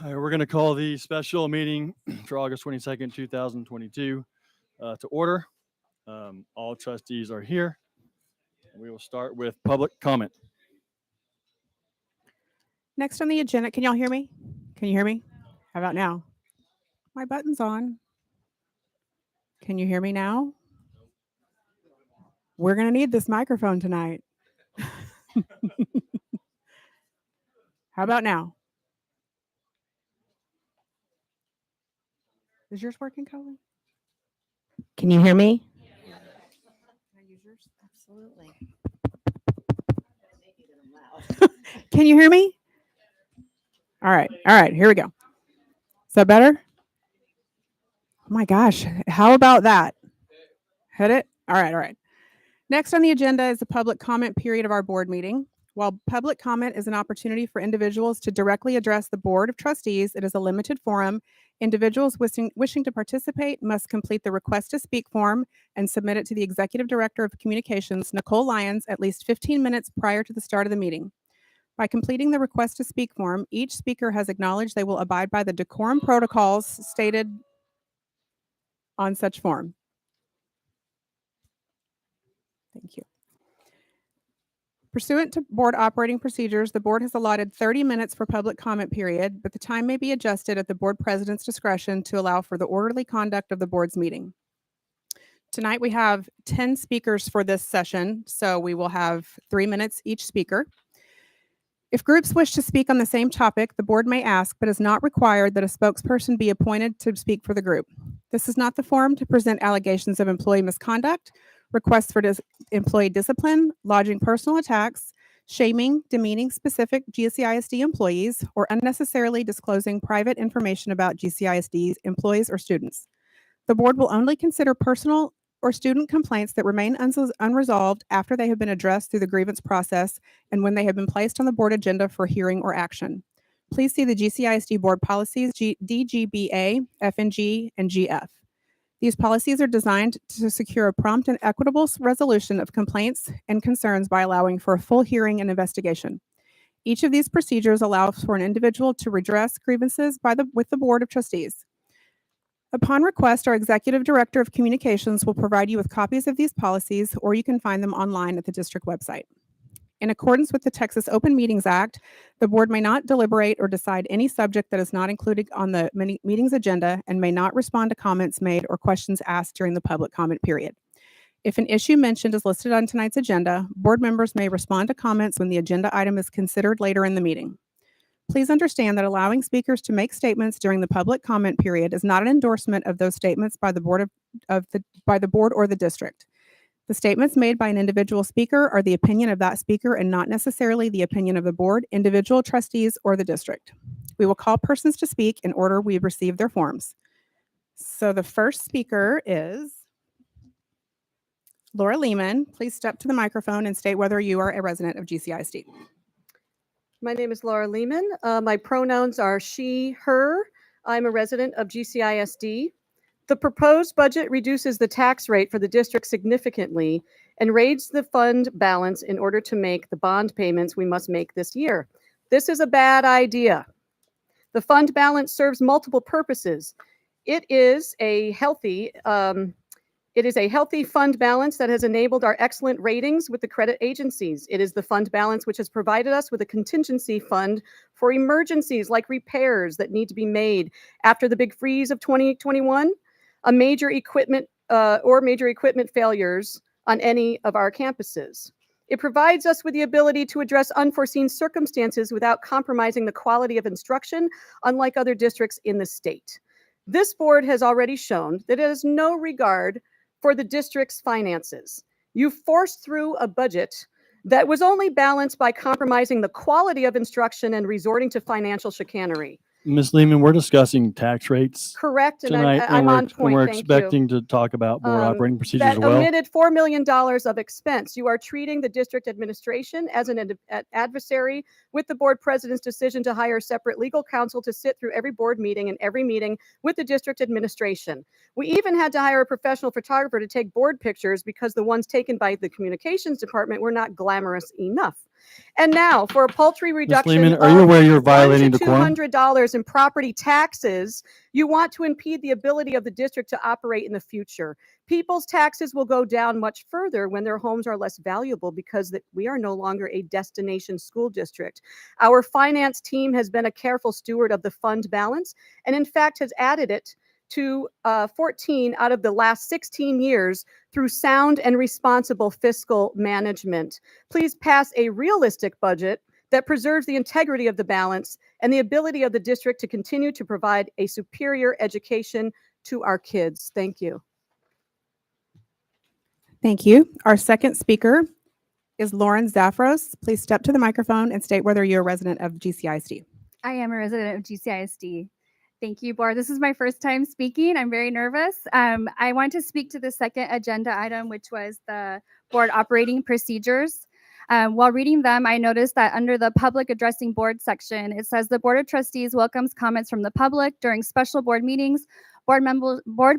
All right, we're going to call the special meeting for August 22nd, 2022 to order. All trustees are here. We will start with public comment. Next on the agenda, can y'all hear me? Can you hear me? How about now? My button's on. Can you hear me now? We're going to need this microphone tonight. How about now? Is yours working, Colin? Can you hear me? Can I use yours? Absolutely. Can you hear me? All right, here we go. Is that better? Oh my gosh, how about that? Hit it? All right. Next on the agenda is the public comment period of our board meeting. While public comment is an opportunity for individuals to directly address the Board of Trustees, it is a limited forum. Individuals wishing to participate must complete the request to speak form and submit it to the Executive Director of Communications, Nicole Lyons, at least 15 minutes prior to the start of the meeting. By completing the request to speak form, each speaker has acknowledged they will abide by the decorum protocols stated on such form. Thank you. Pursuant to board operating procedures, the board has allotted 30 minutes for public comment period, but the time may be adjusted at the board president's discretion to allow for the orderly conduct of the board's meeting. Tonight we have 10 speakers for this session, so we will have 3 minutes each speaker. If groups wish to speak on the same topic, the board may ask, but is not required that a spokesperson be appointed to speak for the group. This is not the forum to present allegations of employee misconduct, requests for employee discipline, lodging personal attacks, shaming, demeaning specific GCISD employees, or unnecessarily disclosing private information about GCISD employees or students. The board will only consider personal or student complaints that remain unresolved after they have been addressed through the grievance process and when they have been placed on the board agenda for hearing or action. Please see the GCISD board policies DGBA, FNG, and GF. These policies are designed to secure a prompt and equitable resolution of complaints and concerns by allowing for a full hearing and investigation. Each of these procedures allows for an individual to redress grievances with the Board of Trustees. Upon request, our Executive Director of Communications will provide you with copies of these policies, or you can find them online at the district website. In accordance with the Texas Open Meetings Act, the board may not deliberate or decide any subject that is not included on the meeting's agenda and may not respond to comments made or questions asked during the public comment period. If an issue mentioned is listed on tonight's agenda, board members may respond to comments when the agenda item is considered later in the meeting. Please understand that allowing speakers to make statements during the public comment period is not an endorsement of those statements by the board or the district. The statements made by an individual speaker are the opinion of that speaker and not necessarily the opinion of the board, individual trustees, or the district. We will call persons to speak in order we receive their forms. So the first speaker is Laura Lehman, please step to the microphone and state whether you are a resident of GCISD. My name is Laura Lehman. My pronouns are she, her. I'm a resident of GCISD. The proposed budget reduces the tax rate for the district significantly and raises the fund balance in order to make the bond payments we must make this year. This is a bad idea. The fund balance serves multiple purposes. It is a healthy fund balance that has enabled our excellent ratings with the credit agencies. It is the fund balance which has provided us with a contingency fund for emergencies like repairs that need to be made after the big freeze of 2021, major equipment failures on any of our campuses. It provides us with the ability to address unforeseen circumstances without compromising the quality of instruction, unlike other districts in the state. This board has already shown that it has no regard for the district's finances. You forced through a budget that was only balanced by compromising the quality of instruction and resorting to financial chicanery. Ms. Lehman, we're discussing tax rates Correct, and tonight, I'm on and point. we're Thank you. expecting to talk about board operating procedures that as well. omitted $4 million of expense. You are treating the district administration as an adversary with the board president's decision to hire separate legal counsel to sit through every board meeting and every meeting with the district administration. We even had to hire a professional photographer to take board pictures because the ones taken by the communications department were not glamorous enough. And now, for a paltry reduction Lehman, are you aware you're violating of decorum? $200 in property taxes, you want to impede the ability of the district to operate in the future. People's taxes will go down much further when their homes are less valuable because we are no longer a destination school district. Our finance team has been a careful steward of the fund balance and in fact has added it to 14 out of the last 16 years through sound and responsible fiscal management. Please pass a realistic budget that preserves the integrity of the balance and the ability of the district to continue to provide a superior education to our kids. Thank you. Thank you. Our second speaker is Lauren Zafros. Please step to the microphone and state whether you're a resident of GCISD. I am a resident of GCISD. Thank you, board. This is my first time speaking. I'm very nervous. I want to speak to the second agenda item, which was the board operating procedures. While reading them, I noticed that under the public addressing board section, it says the Board of Trustees welcomes comments from the public during special board meetings. Board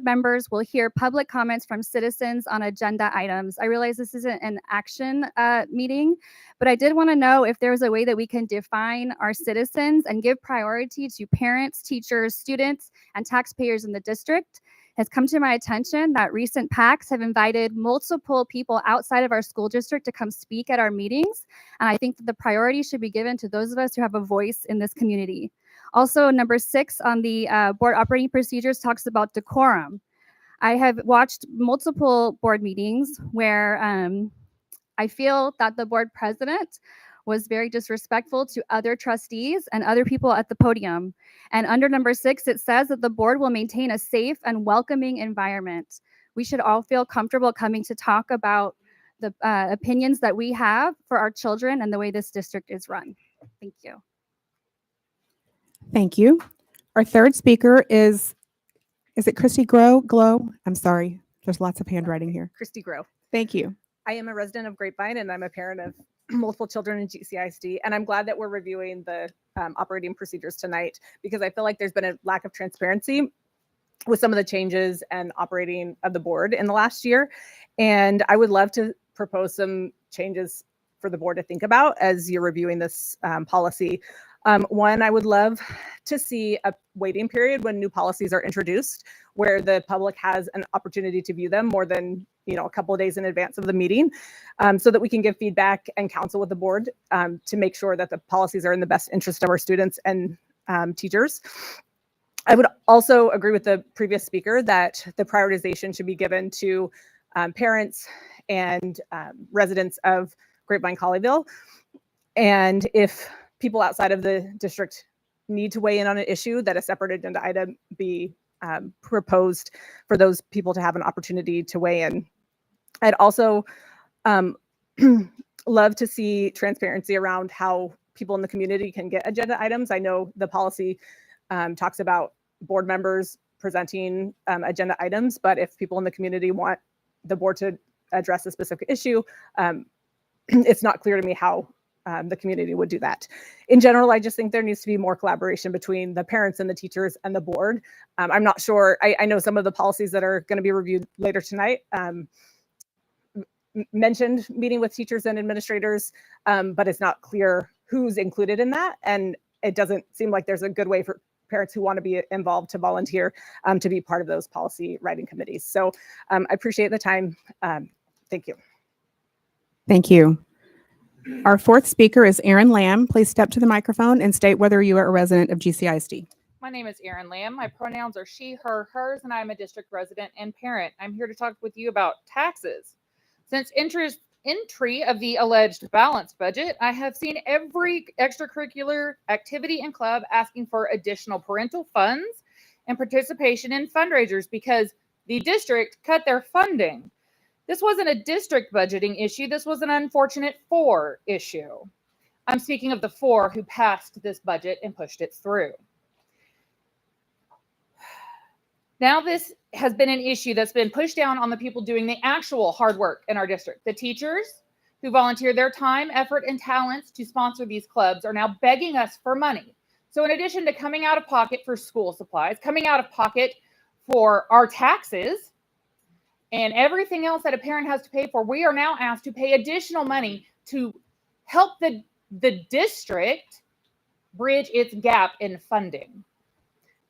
members will hear public comments from citizens on agenda items. I realize this isn't an action meeting, but I did want to know if there was a way that we can define our citizens and give priority to parents, teachers, students, and taxpayers in the district. It has come to my attention that recent PACs have invited multiple people outside of our school district to come speak at our meetings, and I think that the priority should be given to those of us who have a voice in this community. Also, number 6 on the board operating procedures talks about decorum. I have watched multiple board meetings where I feel that the board president was very disrespectful to other trustees and other people at the podium. And under number 6, it says that the board will maintain a safe and welcoming environment. We should all feel comfortable coming to talk about the opinions that we have for our children and the way this district is run. Thank you. Thank you. Our third speaker is it Christy Glow? I'm sorry. There's lots of handwriting here. Christy Grow. Thank you. I am a resident of Grapevine and I'm a parent of multiple children in GCISD. And I'm glad that we're reviewing the operating procedures tonight because I feel like there's been a lack of transparency with some of the changes and operating of the board in the last year. And I would love to propose some changes for the board to think about as you're reviewing this policy. One, I would love to see a waiting period when new policies are introduced where the public has an opportunity to view them more than a couple of days in advance of the meeting so that we can give feedback and counsel with the board to make sure that the policies are in the best interest of our students and teachers. I would also agree with the previous speaker that the prioritization should be given to parents and residents of Grapevine Colleyville. And if people outside of the district need to weigh in on an issue, that a separate agenda item be proposed for those people to have an opportunity to weigh in. I'd also love to see transparency around how people in the community can get agenda items. I know the policy talks about board members presenting agenda items, but if people in the community want the board to address a specific issue. It's not clear to me how the community would do that. In general, I just think there needs to be more collaboration between the parents and the teachers and the board. I'm not sure, I know some of the policies that are going to be reviewed later tonight mentioned meeting with teachers and administrators, but it's not clear who's included in that. And it doesn't seem like there's a good way for parents who want to be involved to volunteer to be part of those policy writing committees. So I appreciate the time. Thank you. Thank you. Our fourth speaker is Erin Lamb. Please step to the microphone and state whether you are a resident of GCISD. My name is Erin Lamb. My pronouns are she, her, hers, and I'm a district resident and parent. I'm here to talk with you about taxes. Since entry of the alleged balanced budget, I have seen every extracurricular activity and club asking for additional parental funds and participation in fundraisers because the district cut their funding. This wasn't a district budgeting issue. This was an unfortunate 4 issue. I'm speaking of the 4 who passed this budget and pushed it through. Now this has been an issue that's been pushed down on the people doing the actual hard work in our district. The teachers who volunteer their time, effort, and talents to sponsor these clubs are now begging us for money. So in addition to coming out of pocket for school supplies, coming out of pocket for our taxes, and everything else that a parent has to pay for, we are now asked to pay additional money to help the district bridge its gap in funding.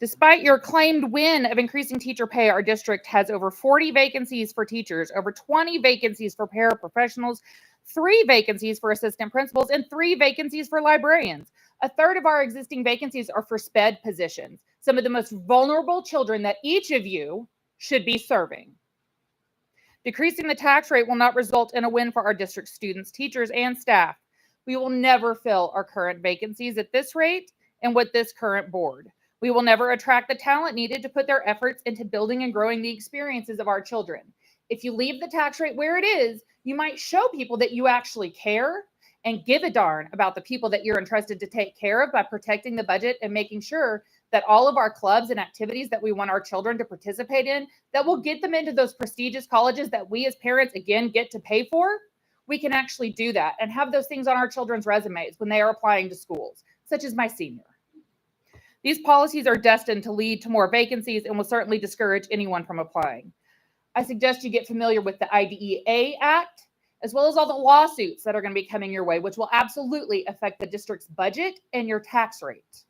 Despite your claimed win of increasing teacher pay, our district has over 40 vacancies for teachers, over 20 vacancies for paraprofessionals, 3 vacancies for assistant principals, and 3 vacancies for librarians. A third of our existing vacancies are for SPED positions, some of the most vulnerable children that each of you should be serving. Decreasing the tax rate will not result in a win for our district students, teachers, and staff. We will never fill our current vacancies at this rate and with this current board. We will never attract the talent needed to put their efforts into building and growing the experiences of our children. If you leave the tax rate where it is, you might show people that you actually care and give a darn about the people that you're entrusted to take care of by protecting the budget and making sure that all of our clubs and activities that we want our children to participate in, that will get them into those prestigious colleges that we as parents, again, get to pay for, we can actually do that and have those things on our children's resumes when they are applying to schools, such as my senior. These policies are destined to lead to more vacancies and will certainly discourage anyone from applying. I suggest you get familiar with the IDEA Act, as well as all the lawsuits that are going to be coming your way, which will absolutely affect the district's budget and your tax rate.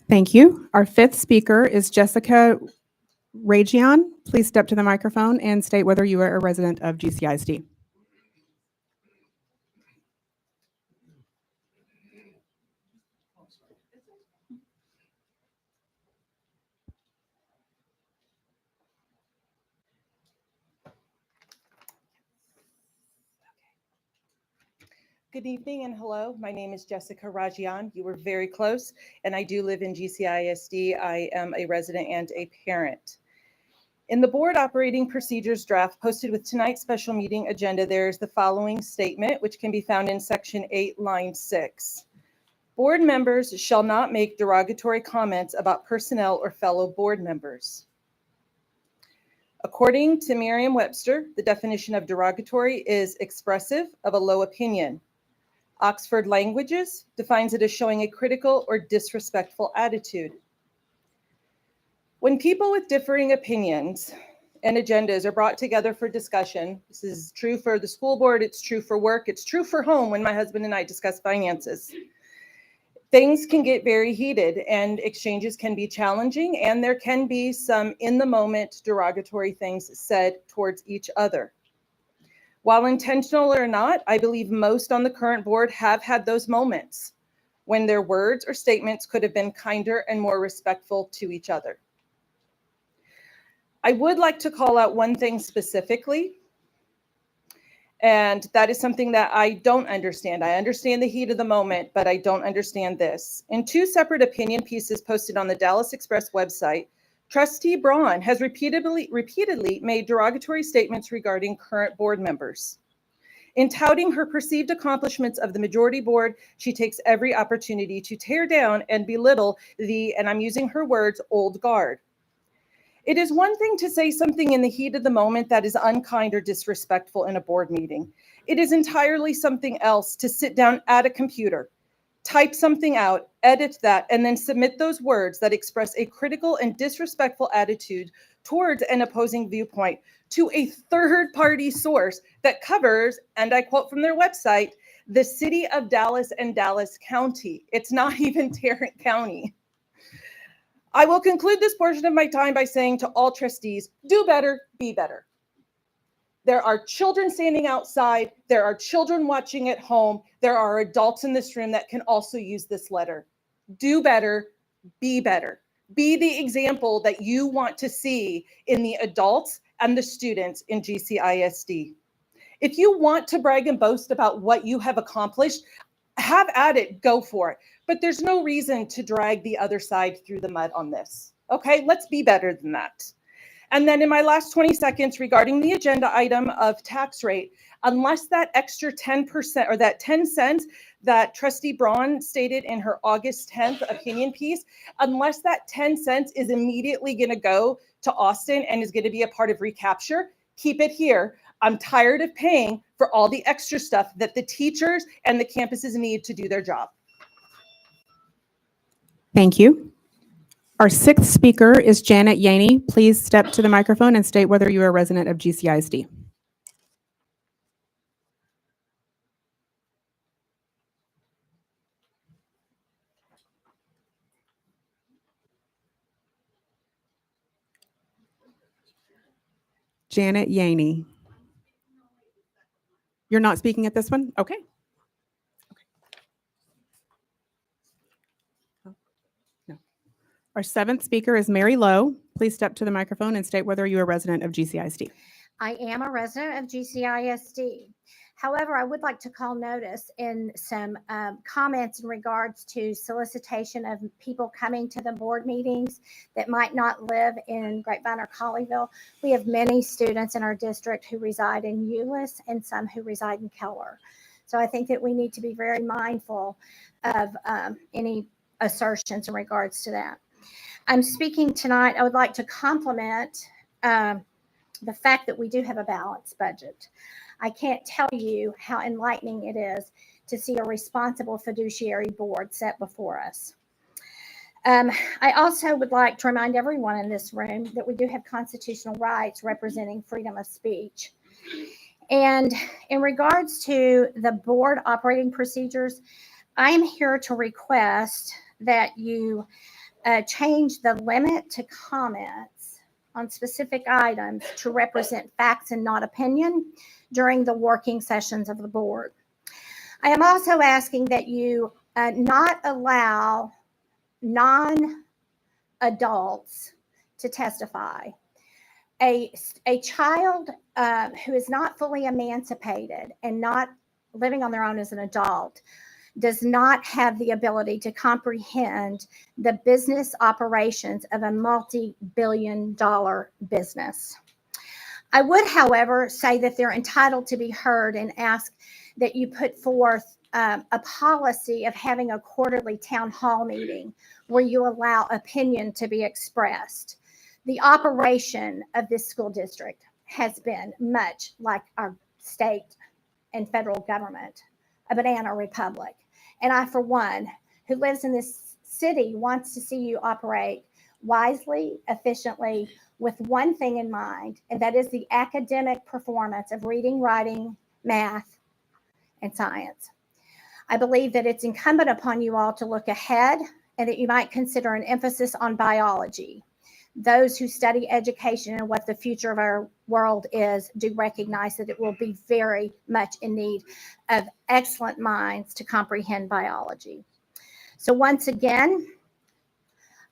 Thank you. Our fifth speaker is Jessica Ragian. Please step to the microphone and state whether you are a resident of GCISD. Good evening and hello. My name is Jessica Ragian. You were very close, and I do live in GCISD. I am a resident and a parent. In the board operating procedures draft posted with tonight's special meeting agenda, there is the following statement, which can be found in section 8, line 6. Board members shall not make derogatory comments about personnel or fellow board members. According to Merriam-Webster, the definition of derogatory is expressive of a low opinion. Oxford Languages defines it as showing a critical or disrespectful attitude. When people with differing opinions and agendas are brought together for discussion, this is true for the school board, it's true for work, it's true for home when my husband and I discuss finances. Things can get very heated and exchanges can be challenging, and there can be some in-the-moment derogatory things said towards each other. While intentional or not, I believe most on the current board have had those moments when their words or statements could have been kinder and more respectful to each other. I would like to call out one thing specifically, and that is something that I don't understand. I understand the heat of the moment, but I don't understand this. In 2 separate opinion pieces posted on the Dallas Express website, Trustee Braun has repeatedly made derogatory statements regarding current board members. In touting her perceived accomplishments of the majority board, she takes every opportunity to tear down and belittle the, and I'm using her words, old guard. It is one thing to say something in the heat of the moment that is unkind or disrespectful in a board meeting. It is entirely something else to sit down at a computer, type something out, edit that, and then submit those words that express a critical and disrespectful attitude towards an opposing viewpoint to a third-party source that covers, and I quote from their website, the city of Dallas and Dallas County. It's not even Tarrant County. I will conclude this portion of my time by saying to all trustees, do better, be better. There are children standing outside. There are children watching at home. There are adults in this room that can also use this letter. Do better, be better. Be the example that you want to see in the adults and the students in GCISD. If you want to brag and boast about what you have accomplished, have at it, go for it. But there's no reason to drag the other side through the mud on this. Okay, let's be better than that. And then in my last 20 seconds regarding the agenda item of tax rate, unless that extra 10% or that 10 cents that Trustee Braun stated in her August 10th opinion piece, unless that 10 cents is immediately going to go to Austin and is going to be a part of recapture, keep it here. I'm tired of paying for all the extra stuff that the teachers and the campuses need to do their job. Thank you. Our sixth speaker is Janet Yaney. Please step to the microphone and state whether you are a resident of GCISD. Janet Yaney. You're not speaking at this one? Okay. No. Our seventh speaker is Mary Lowe. Please step to the microphone and state whether you are a resident of GCISD. I am a resident of GCISD. However, I would like to call notice in some comments in regards to solicitation of people coming to the board meetings that might not live in Grapevine or Colleyville. We have many students in our district who reside in Euless and some who reside in Keller. So I think that we need to be very mindful of any assertions in regards to that. I'm speaking tonight. I would like to compliment the fact that we do have a balanced budget. I can't tell you how enlightening it is to see a responsible fiduciary board set before us. I also would like to remind everyone in this room that we do have constitutional rights representing freedom of speech. And in regards to the board operating procedures, I am here to request that you change the limit to comments on specific items to represent facts and not opinion during the working sessions of the board. I am also asking that you not allow non-adults to testify. A child who is not fully emancipated and not living on their own as an adult does not have the ability to comprehend the business operations of a multi-billion-dollar business. I would, however, say that they're entitled to be heard and ask that you put forth a policy of having a quarterly town hall meeting where you allow opinion to be expressed. The operation of this school district has been much like our state and federal government, a banana republic. And I, for one, who lives in this city, wants to see you operate wisely, efficiently, with one thing in mind, and that is the academic performance of reading, writing, math, and science. I believe that it's incumbent upon you all to look ahead and that you might consider an emphasis on biology. Those who study education and what the future of our world is do recognize that it will be very much in need of excellent minds to comprehend biology. So once again,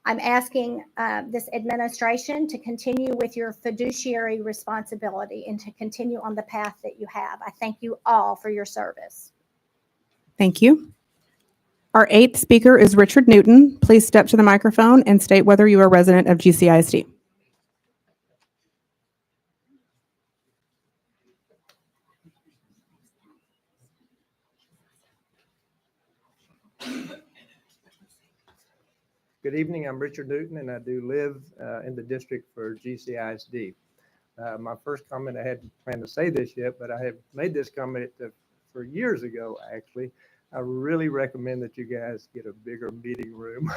I'm asking this administration to continue with your fiduciary responsibility and to continue on the path that you have. I thank you all for your service. Thank you. Our eighth speaker is Richard Newton. Please step to the microphone and state whether you are a resident of GCISD. Good evening. I'm Richard Newton, and I do live in the district for GCISD. My first comment, I hadn't planned to say this yet, but I have made this comment for years ago, actually. I really recommend that you guys get a bigger meeting room.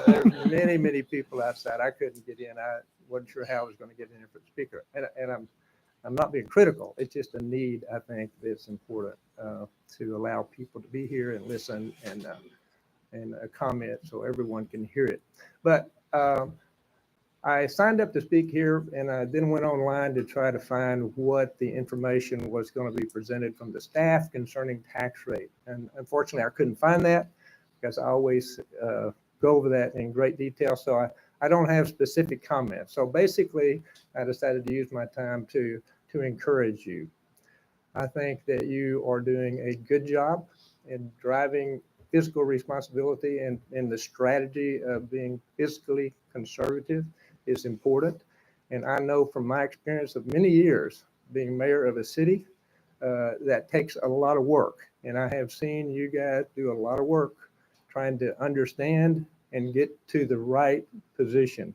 There's many, many people outside. I couldn't get in. I wasn't sure how I was going to get in for the speaker. And I'm not being critical. It's just a need, I think, that's important to allow people to be here and listen and comment so everyone can hear it. But I signed up to speak here, and I then went online to try to find what the information was going to be presented from the staff concerning tax rate. And unfortunately, I couldn't find that because I always go over that in great detail. So I don't have specific comments. So basically, I decided to use my time to encourage you. I think that you are doing a good job in driving fiscal responsibility, and the strategy of being fiscally conservative is important. And I know from my experience of many years being mayor of a city, that takes a lot of work. And I have seen you guys do a lot of work trying to understand and get to the right position.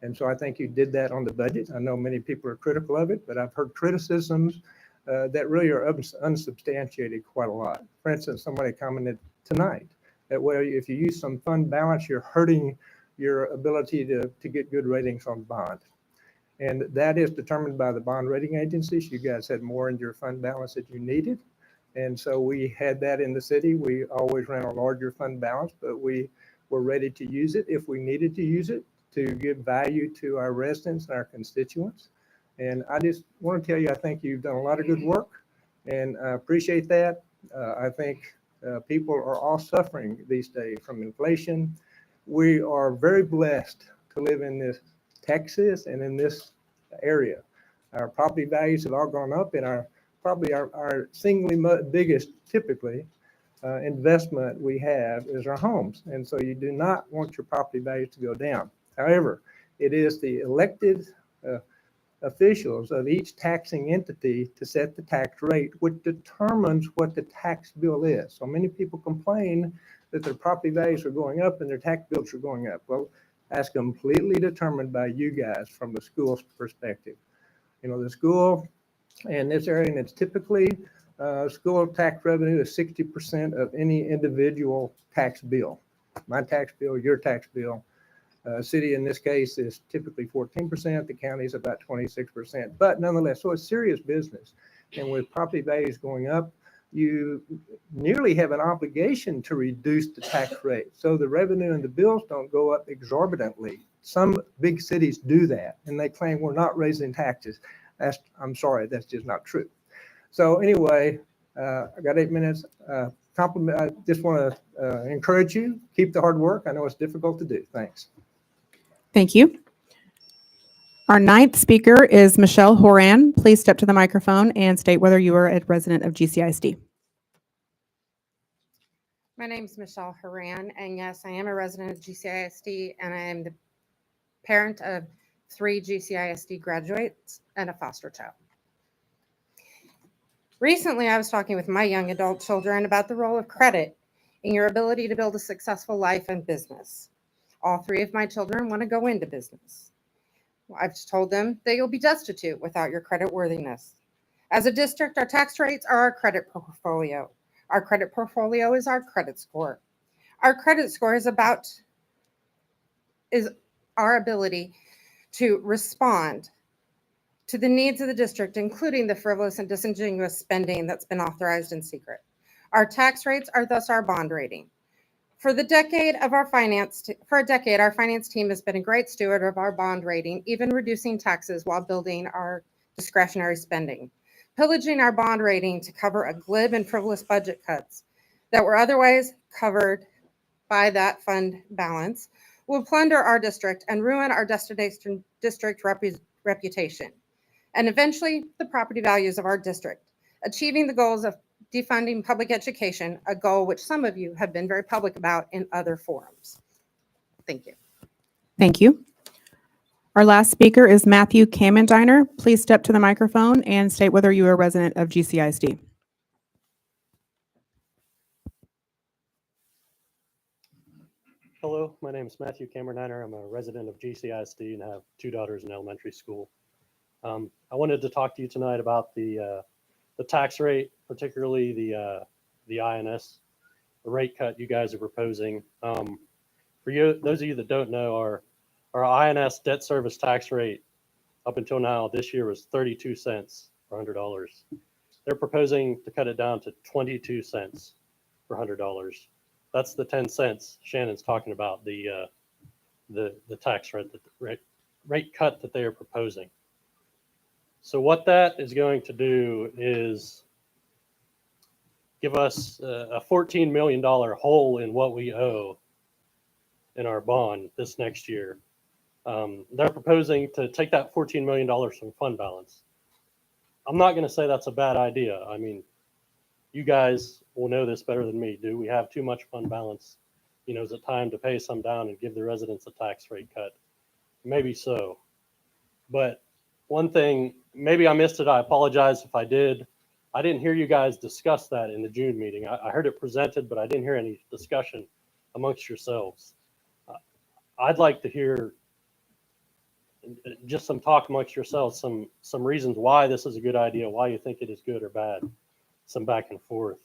And so I think you did that on the budget. I know many people are critical of it, but I've heard criticisms that really are unsubstantiated quite a lot. For instance, somebody commented tonight that, well, if you use some fund balance, you're hurting your ability to get good ratings on bond. And that is determined by the bond rating agencies. You guys had more in your fund balance that you needed. And so we had that in the city. We always ran a larger fund balance, but we were ready to use it if we needed to use it to give value to our residents and our constituents. And I just want to tell you, I think you've done a lot of good work, and I appreciate that. I think people are all suffering these days from inflation. We are very blessed to live in this Texas and in this area. Our property values have all gone up, and our singly biggest, typically, investment we have is our homes. And so you do not want your property values to go down. However, it is the elected officials of each taxing entity to set the tax rate, which determines what the tax bill is. So many people complain that their property values are going up and their tax bills are going up. Well, that's completely determined by you guys from the school's perspective. You know, the school in this area, and it's typically school tax revenue is 60% of any individual tax bill. My tax bill, your tax bill. City in this case is typically 14%. The county is about 26%. But nonetheless, so it's serious business. And with property values going up, you nearly have an obligation to reduce the tax rate so the revenue and the bills don't go up exorbitantly. Some big cities do that, and they claim we're not raising taxes. I'm sorry, that's just not true. So anyway, I got 8 minutes. I just want to encourage you, keep the hard work. I know it's difficult to do. Thanks. Thank you. Our ninth speaker is Michelle Horan. Please step to the microphone and state whether you are a resident of GCISD. My name is Michelle Horan, and yes, I am a resident of GCISD, and I am the parent of 3 GCISD graduates and a foster child. Recently, I was talking with my young adult children about the role of credit in your ability to build a successful life and business. All 3 of my children want to go into business. I've told them that you'll be destitute without your credit worthiness. As a district, our tax rates are our credit portfolio. Our credit portfolio is our credit score. Our credit score is our ability to respond to the needs of the district, including the frivolous and disingenuous spending that's been authorized in secret. Our tax rates are thus our bond rating. For a decade, our finance team has been a great steward of our bond rating, even reducing taxes while building our discretionary spending. Pillaging our bond rating to cover a glib and frivolous budget cuts that were otherwise covered by that fund balance will plunder our district and ruin our destination district reputation, and eventually the property values of our district, achieving the goals of defunding public education, a goal which some of you have been very public about in other forums. Thank you. Thank you. Our last speaker is Matthew Kamendiner. Please step to the microphone and state whether you are a resident of GCISD. Hello, my name is Matthew Cameroniner. I'm a resident of GCISD and have two daughters in elementary school. I wanted to talk to you tonight about the tax rate, particularly the INS, the rate cut you guys are proposing. For you, those of you that don't know, our INS debt service tax rate up until now this year was 32 cents for $100. They're proposing to cut it down to 22 cents for $100. That's the 10 cents Shannon's talking about, the tax rate cut that they are proposing. So what that is going to do is give us a $14 million hole in what we owe in our bond this next year. They're proposing to take that $14 million from fund balance. I'm not going to say that's a bad idea. I mean, you guys will know this better than me. Do we have too much fund balance? You know, is it time to pay some down and give the residents a tax rate cut? Maybe so. But one thing, maybe I missed it. I apologize if I did. I didn't hear you guys discuss that in the June meeting. I heard it presented, but I didn't hear any discussion amongst yourselves. I'd like to hear just some talk amongst yourselves, some reasons why this is a good idea, why you think it is good or bad, some back and forth.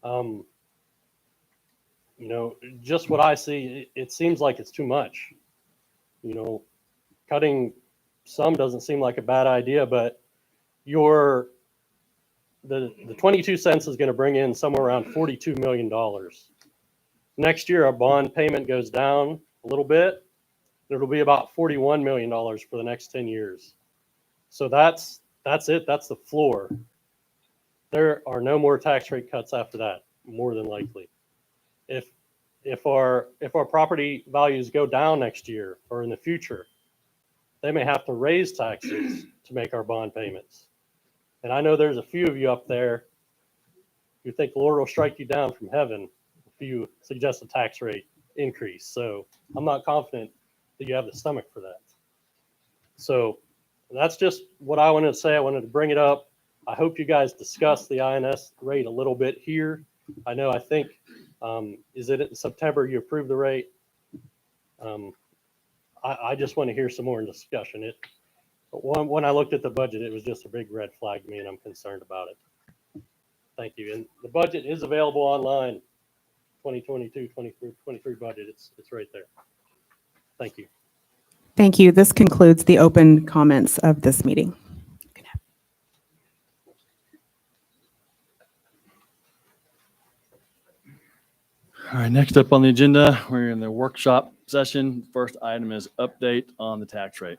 You know, just what I see, it seems like it's too much. You know, cutting some doesn't seem like a bad idea, but the 22 cents is going to bring in somewhere around $42 million. Next year, our bond payment goes down a little bit. It'll be about $41 million for the next 10 years. So that's it. That's the floor. There are no more tax rate cuts after that, more than likely. If our property values go down next year or in the future, they may have to raise taxes to make our bond payments. And I know there's a few of you up there who think the Lord will strike you down from heaven if you suggest a tax rate increase. So I'm not confident that you have the stomach for that. So that's just what I wanted to say. I wanted to bring it up. I hope you guys discuss the INS rate a little bit here. I think, is it in September you approved the rate? I just want to hear some more discussion. When I looked at the budget, it was just a big red flag to me, and I'm concerned about it. Thank you. And the budget is available online, 2022-23 budget. It's right there. Thank you. Thank you. This concludes the open comments of this meeting. All right, next up on the agenda, we're in the workshop session. First item is update on the tax rate.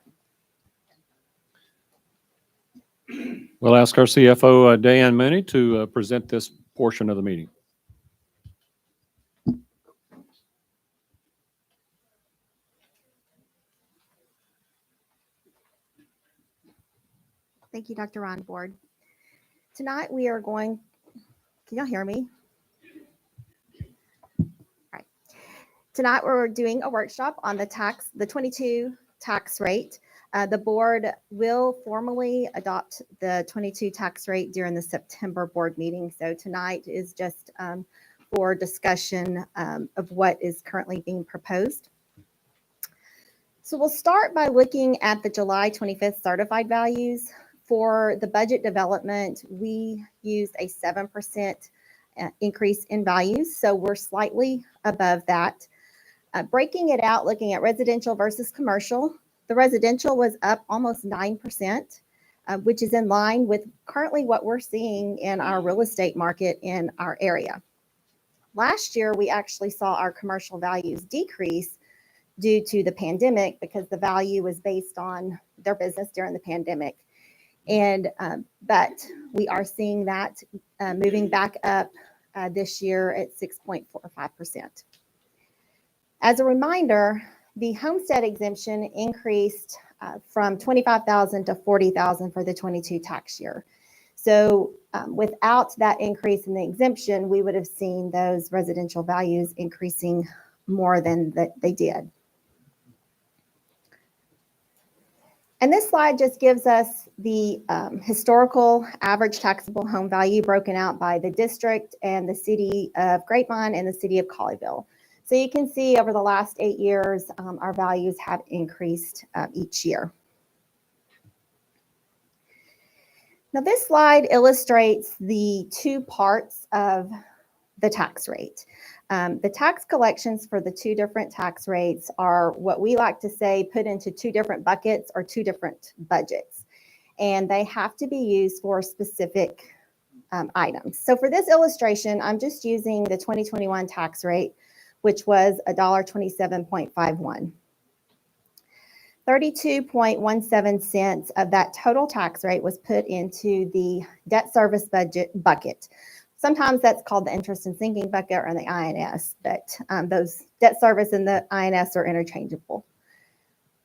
We'll ask our CFO, Diane Mooney, to present this portion of the meeting. Thank you, Dr. Ron Board. Tonight we are going, can y'all hear me? All right. Tonight we're doing a workshop on the 22 tax rate. The board will formally adopt the 22 tax rate during the September board meeting. So tonight is just for discussion of what is currently being proposed. So we'll start by looking at the July 25th certified values. For the budget development, we used a 7% increase in values. So we're slightly above that. Breaking it out, looking at residential versus commercial, the residential was up almost 9%, which is in line with currently what we're seeing in our real estate market in our area. Last year, we actually saw our commercial values decrease due to the pandemic because the value was based on their business during the pandemic. And but we are seeing that moving back up this year at 6.45%. As a reminder, the Homestead Exemption increased from $25,000 to $40,000 for the 22 tax year. So without that increase in the exemption, we would have seen those residential values increasing more than they did. And this slide just gives us the historical average taxable home value broken out by the district and the city of Grapevine and the city of Colleyville. So you can see over the last 8 years, our values have increased each year. Now this slide illustrates the two parts of the tax rate. The tax collections for the two different tax rates are what we like to say put into two different buckets or two different budgets. And they have to be used for specific items. So for this illustration, I'm just using the 2021 tax rate, which was $1.27.51. 32.17 cents of that total tax rate was put into the debt service budget bucket. Sometimes that's called the interest and sinking bucket or the INS, but those debt service and the INS are interchangeable.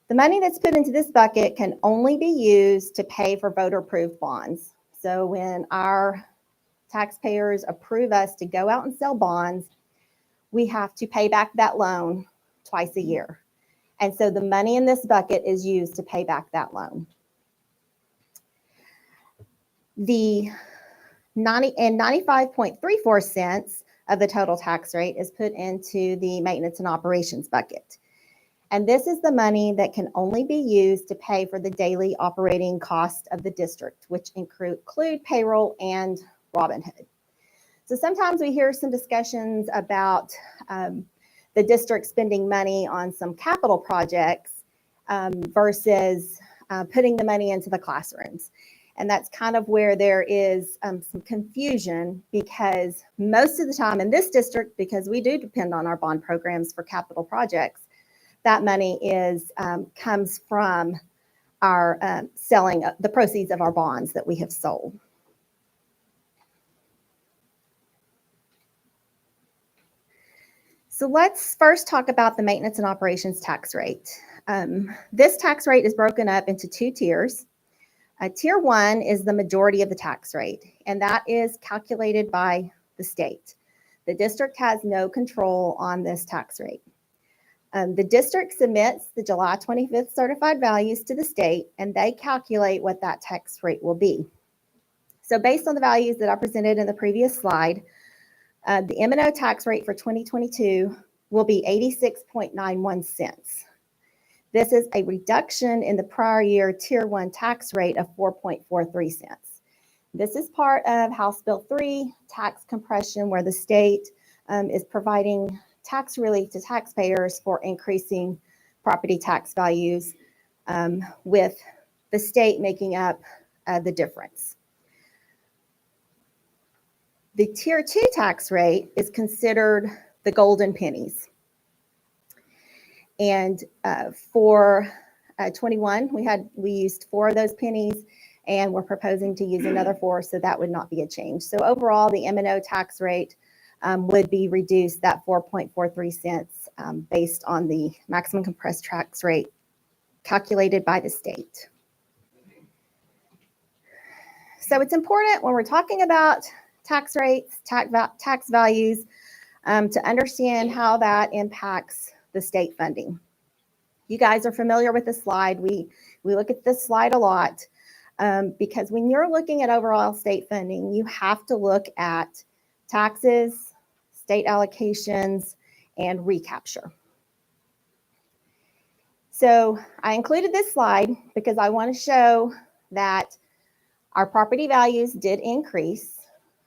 The money that's put into this bucket can only be used to pay for voter-approved bonds. So when our taxpayers approve us to go out and sell bonds, we have to pay back that loan twice a year. And so the money in this bucket is used to pay back that loan. The 95.34 cents of the total tax rate is put into the maintenance and operations bucket. And this is the money that can only be used to pay for the daily operating cost of the district, which include payroll and Robin Hood. So sometimes we hear some discussions about the district spending money on some capital projects versus putting the money into the classrooms. And that's kind of where there is some confusion, because most of the time in this district, because we do depend on our bond programs for capital projects, that money comes from our selling the proceeds of our bonds that we have sold. So let's first talk about the maintenance and operations tax rate. This tax rate is broken up into two tiers. Tier 1 is the majority of the tax rate, and that is calculated by the state. The district has no control on this tax rate. The district submits the July 25th certified values to the state, and they calculate what that tax rate will be. So based on the values that I presented in the previous slide, the M&O tax rate for 2022 will be 86.91 cents. This is a reduction in the prior year Tier 1 tax rate of 4.43 cents. This is part of House Bill 3, tax compression, where the state is providing tax relief to taxpayers for increasing property tax values, with the state making up the difference. The Tier 2 tax rate is considered the golden pennies. And for 21, we used 4 of those pennies, and we're proposing to use another 4, so that would not be a change. So overall, the M&O tax rate would be reduced that 4.43 cents based on the maximum compressed tax rate calculated by the state. So it's important when we're talking about tax rates, tax values, to understand how that impacts the state funding. You guys are familiar with this slide. We look at this slide a lot because when you're looking at overall state funding, you have to look at taxes, state allocations, and recapture. So I included this slide because I want to show that our property values did increase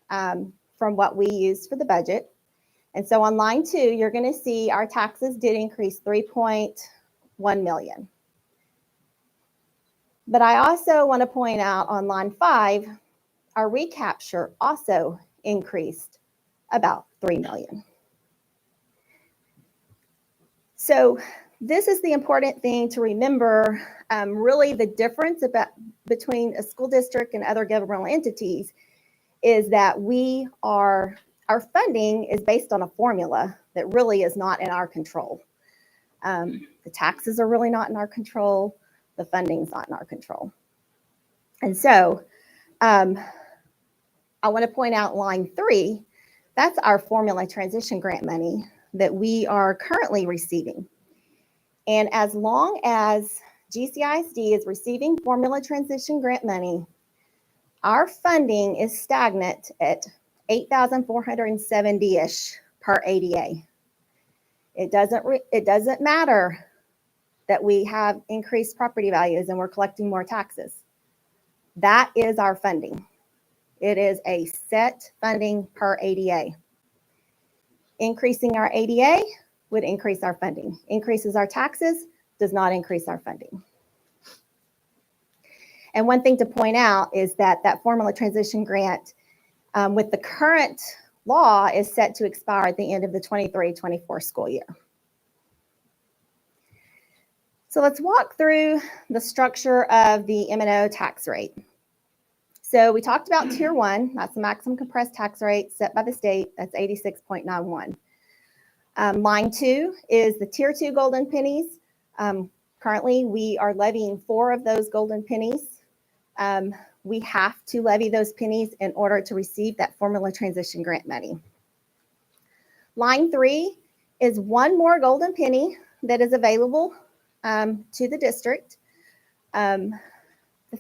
from what we used for the budget. And so on line 2, you're going to see our taxes did increase 3.1 million. But I also want to point out on line 5, our recapture also increased about 3 million. So this is the important thing to remember, really the difference between a school district and other governmental entities is that our funding is based on a formula that really is not in our control. The taxes are really not in our control. The funding's not in our control. And so I want to point out line 3, that's our formula transition grant money that we are currently receiving. And as long as GCISD is receiving formula transition grant money, our funding is stagnant at $8,470-ish per ADA. It doesn't matter that we have increased property values and we're collecting more taxes. That is our funding. It is a set funding per ADA. Increasing our ADA would increase our funding. Increases our taxes, does not increase our funding. And one thing to point out is that that formula transition grant with the current law is set to expire at the end of the 23-24 school year. So let's walk through the structure of the M&O tax rate. So we talked about tier 1, that's the maximum compressed tax rate set by the state, that's 86.91. Line 2 is the tier 2 golden pennies. Currently, we are levying 4 of those golden pennies. We have to levy those pennies in order to receive that formula transition grant money. Line 3 is 1 more golden penny that is available to the district. The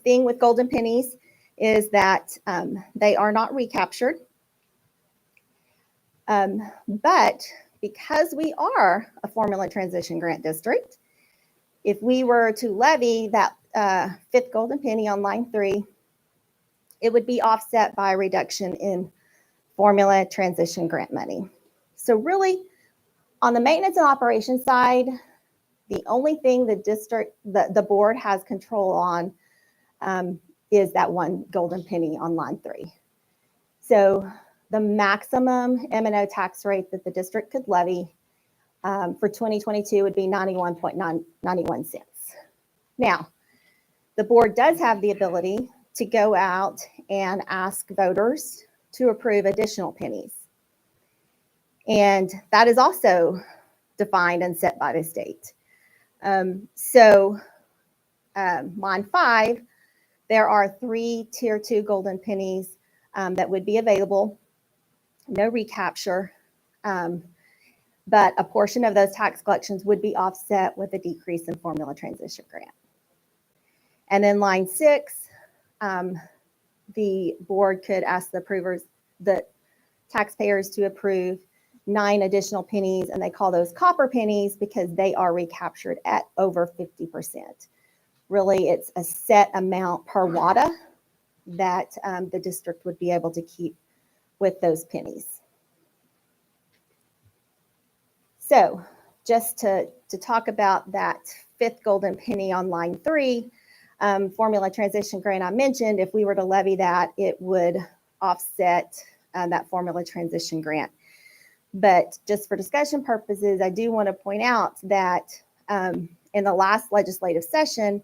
thing with golden pennies is that they are not recaptured. But because we are a formula transition grant district, if we were to levy that 5th golden penny on line 3, it would be offset by a reduction in formula transition grant money. So really, on the maintenance and operations side, the only thing the board has control on is that 1 golden penny on line 3. So the maximum M&O tax rate that the district could levy for 2022 would be 91.91 cents. Now, the board does have the ability to go out and ask voters to approve additional pennies. And that is also defined and set by the state. Line 5, there are 3 tier 2 golden pennies that would be available, no recapture, but a portion of those tax collections would be offset with a decrease in formula transition grant. And then line 6, the board could ask the taxpayers to approve 9 additional pennies, and they call those copper pennies because they are recaptured at over 50%. Really, it's a set amount per WADA that the district would be able to keep with those pennies. So just to talk about that 5th golden penny on line 3, formula transition grant I mentioned, if we were to levy that, it would offset that formula transition grant. But just for discussion purposes, I do want to point out that in the last legislative session,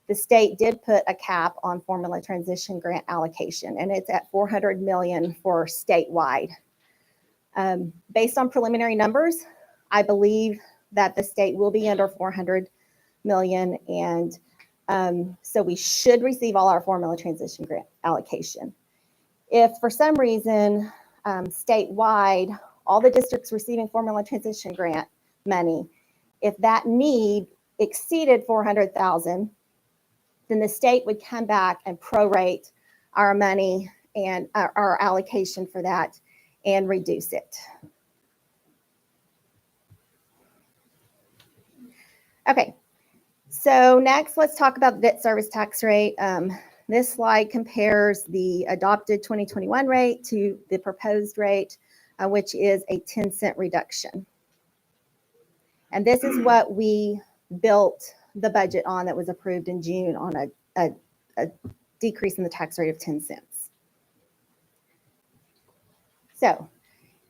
the state did put a cap on formula transition grant allocation, and it's at $400 million for statewide. Based on preliminary numbers, I believe that the state will be under $400 million, and so we should receive all our formula transition grant allocation. If for some reason statewide, all the districts receiving formula transition grant money, if that need exceeded $400,000, then the state would come back and prorate our money and our allocation for that and reduce it. Okay, so next let's talk about the debt service tax rate. This slide compares the adopted 2021 rate to the proposed rate, which is a 10-cent reduction. And this is what we built the budget on that was approved in June on a decrease in the tax rate of 10 cents. So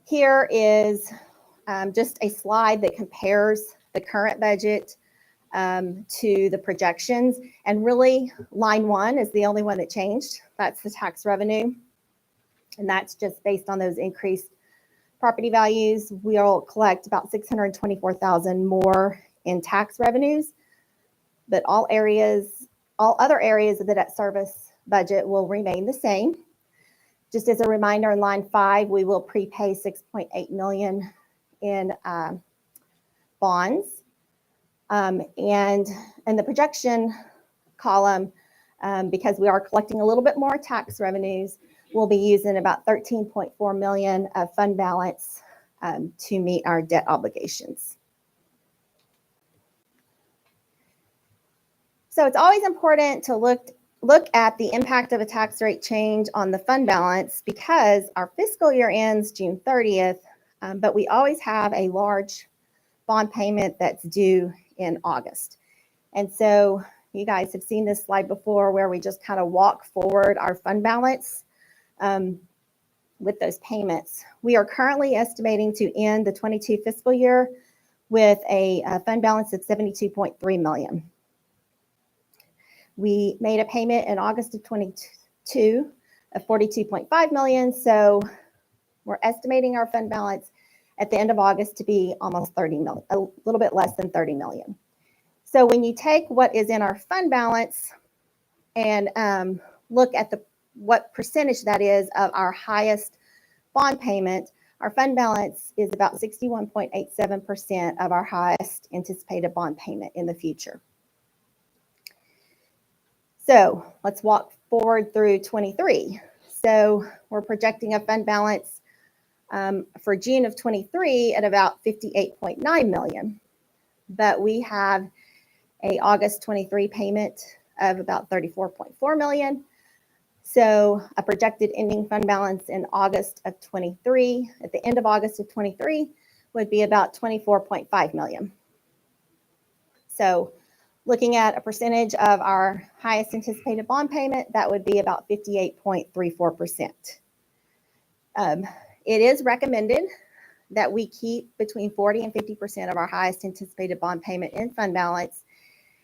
here is just a slide that compares the current budget to the projections. And really, line 1 is the only one that changed. That's the tax revenue. And that's just based on those increased property values. We'll collect about $624,000 more in tax revenues, but all other areas of the debt service budget will remain the same. Just as a reminder, in line 5, we will prepay $6.8 million in bonds. And in the projection column, because we are collecting a little bit more tax revenues, we'll be using about $13.4 million of fund balance to meet our debt obligations. So it's always important to look at the impact of a tax rate change on the fund balance because our fiscal year ends June 30th, but we always have a large bond payment that's due in August. And so you guys have seen this slide before where we just kind of walk forward our fund balance with those payments. We are currently estimating to end the 22 fiscal year with a fund balance of $72.3 million. We made a payment in August of 22 of $42.5 million. So we're estimating our fund balance at the end of August to be almost 30 million, a little bit less than 30 million. So when you take what is in our fund balance and look at what percentage that is of our highest bond payment, our fund balance is about 61.87% of our highest anticipated bond payment in the future. So let's walk forward through 23. So we're projecting a fund balance for June of 23 at about 58.9 million, but we have a August 23 payment of about 34.4 million. So a projected ending fund balance in August of 23, at the end of August of 23, would be about 24.5 million. So looking at a percentage of our highest anticipated bond payment, that would be about 58.34%. It is recommended that we keep between 40 and 50% of our highest anticipated bond payment in fund balance.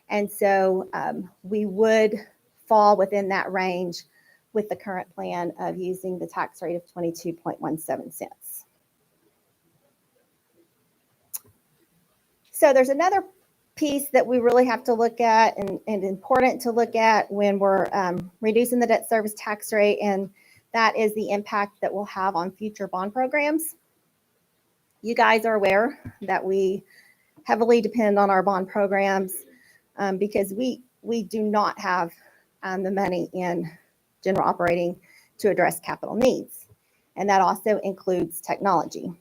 And so we would fall within that range with the current plan of using the tax rate of 22.17 cents. So there's another piece that we really have to look at and important to look at when we're reducing the debt service tax rate, and that is the impact that we'll have on future bond programs. You guys are aware that we heavily depend on our bond programs because we do not have the money in general operating to address capital needs. And that also includes technology.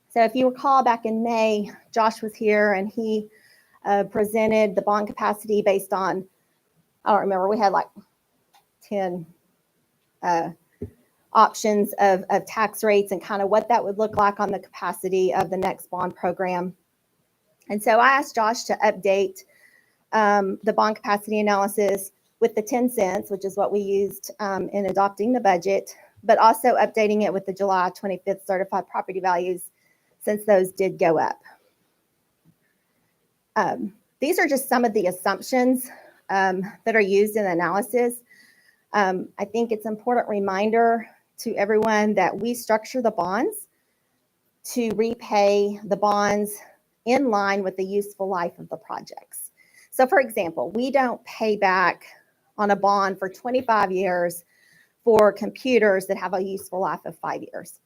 So if you recall back in May, Josh was here and he presented the bond capacity based on, I don't remember, we had like 10 options of tax rates and kind of what that would look like on the capacity of the next bond program. And so I asked Josh to update the bond capacity analysis with the 10 cents, which is what we used in adopting the budget, but also updating it with the July 25th certified property values since those did go up. These are just some of the assumptions that are used in the analysis. I think it's an important reminder to everyone that we structure the bonds to repay the bonds in line with the useful life of the projects. So for example, we don't pay back on a bond for 25 years for computers that have a useful life of 5 years.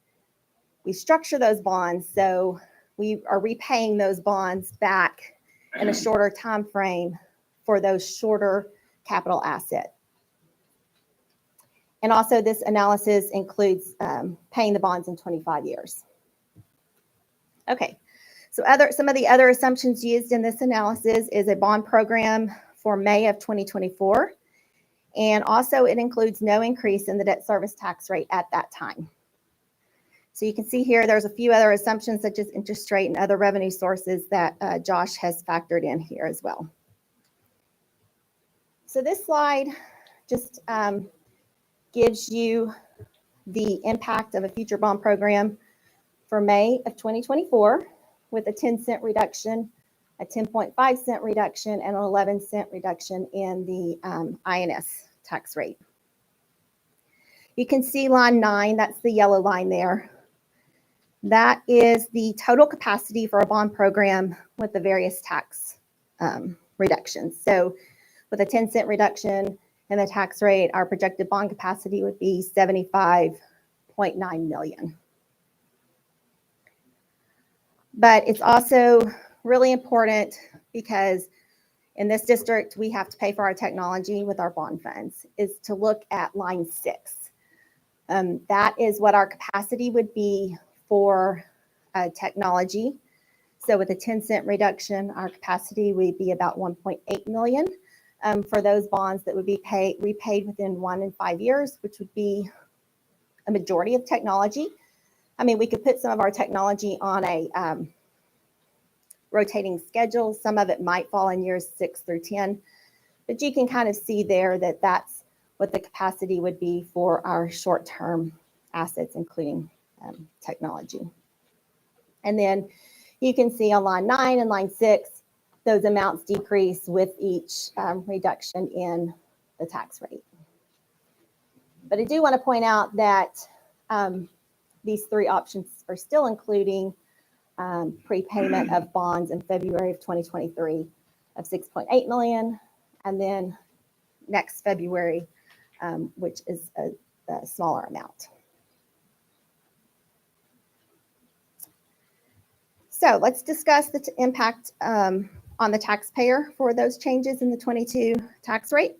We structure those bonds so we are repaying those bonds back in a shorter time frame for those shorter capital assets. And also this analysis includes paying the bonds in 25 years. Okay, so some of the other assumptions used in this analysis is a bond program for May of 2024. And also it includes no increase in the debt service tax rate at that time. So you can see here, there's a few other assumptions such as interest rate and other revenue sources that Josh has factored in here as well. So this slide just gives you the impact of a future bond program for May of 2024 with a 10 cent reduction, a 10.5 cent reduction, and an 11 cent reduction in the INS tax rate. You can see line 9, that's the yellow line there. That is the total capacity for a bond program with the various tax reductions. So with a 10 cent reduction in the tax rate, our projected bond capacity would be 75.9 million. But it's also really important because in this district, we have to pay for our technology with our bond funds, is to look at line 6. That is what our capacity would be for technology. So with a 10 cent reduction, our capacity would be about 1.8 million. for those bonds that would be repaid within 1 and 5 years, which would be a majority of technology. I mean, we could put some of our technology on a rotating schedule. Some of it might fall in years 6 through 10, but you can kind of see there that that's what the capacity would be for our short-term assets, including technology. And then you can see on line 9 and line 6, those amounts decrease with each reduction in the tax rate. But I do want to point out that these 3 options are still including prepayment of bonds in February of 2023 of $6.8 million, and then next February, which is a smaller amount. So let's discuss the impact on the taxpayer for those changes in the 22 tax rate.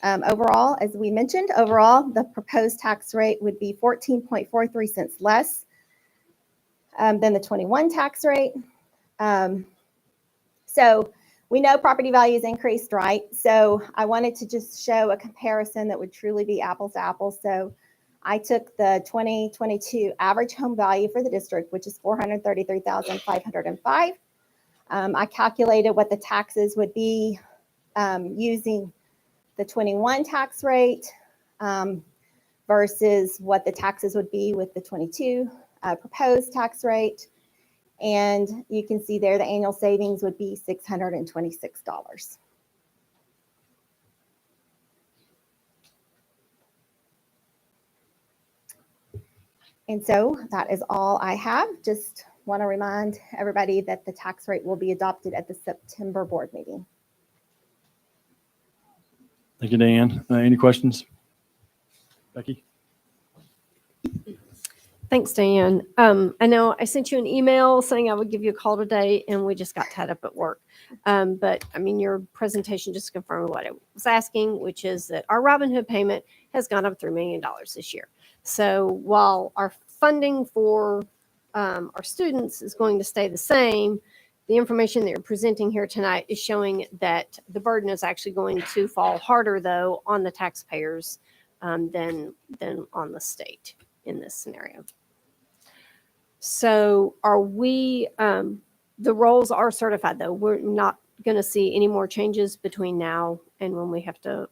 Overall, as we mentioned, the proposed tax rate would be 14.43 cents less than the 21 tax rate. So we know property values increased, right? So I wanted to just show a comparison that would truly be apples to apples. So I took the 2022 average home value for the district, which is $433,505. I calculated what the taxes would be using the 21 tax rate versus what the taxes would be with the 22 proposed tax rate. And you can see there the annual savings would be $626. And so that is all I have. Just want to remind everybody that the tax rate will be adopted at the September board meeting. Thank you, Dan. Any questions? Becky? Thanks, Diane. I know I sent you an email saying I would give you a call today, and we just got tied up at work. But I mean, your presentation just confirmed what I was asking, which is that our Robinhood payment has gone up $3 million this year. So while our funding for our students is going to stay the same, the information that you're presenting here tonight is showing that the burden is actually going to fall harder, though, on the taxpayers than on the state in this scenario. So are we, the rolls are certified, though. We're not going to see any more changes between now and when we have to.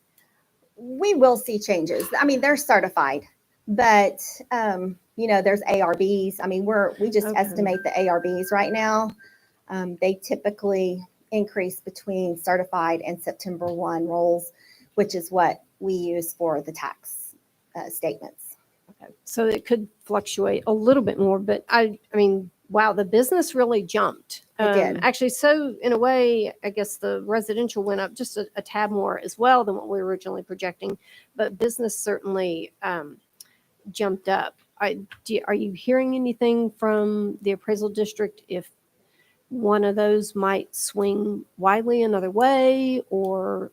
We will see changes. I mean, they're certified, but there's ARBs. I mean, we just estimate the ARBs right now. They typically increase between certified and September 1 rolls, which is what we use for the tax statements. Okay. So it could fluctuate a little bit more, but I mean, wow, the business really jumped. It did. Actually, so in a way, I guess the residential went up just a tad more as well than what we were originally projecting, but business certainly jumped up. Are you hearing anything from the appraisal district if one of those might swing widely another way, or?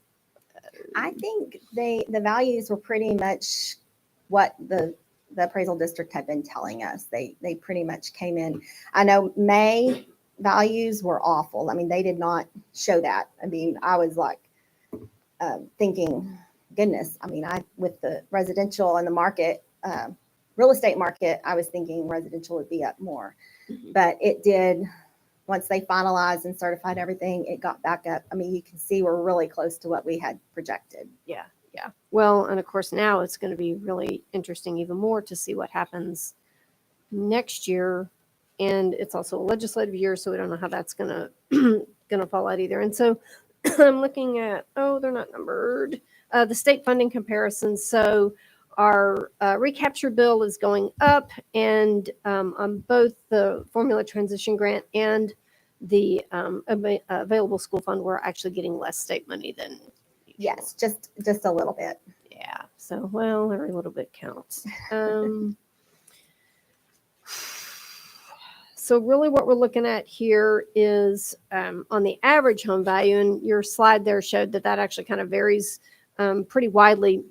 I think the values were pretty much what the appraisal district had been telling us. They pretty much came in. I know May values were awful. I mean, they did not show that. I mean, I was like thinking, goodness, I mean, with the residential and the market, real estate market, I was thinking residential would be up more. Mm-hmm. But it did, once they finalized and certified everything, it got back up. I mean, you can see we're really close to what we had projected. Yeah. Well, and of course, now it's going to be really interesting even more to see what happens next year. And it's also a legislative year, so we don't know how that's going to fall out either. And so I'm looking at, they're not numbered, the state funding comparisons. So our recapture bill is going up, and on both the formula transition grant and the available school fund, we're actually getting less state money than usual. Yes, just a little bit. Yeah. So, well, every little bit counts. So really what we're looking at here is on the average home value, and your slide there showed that actually kind of varies pretty widely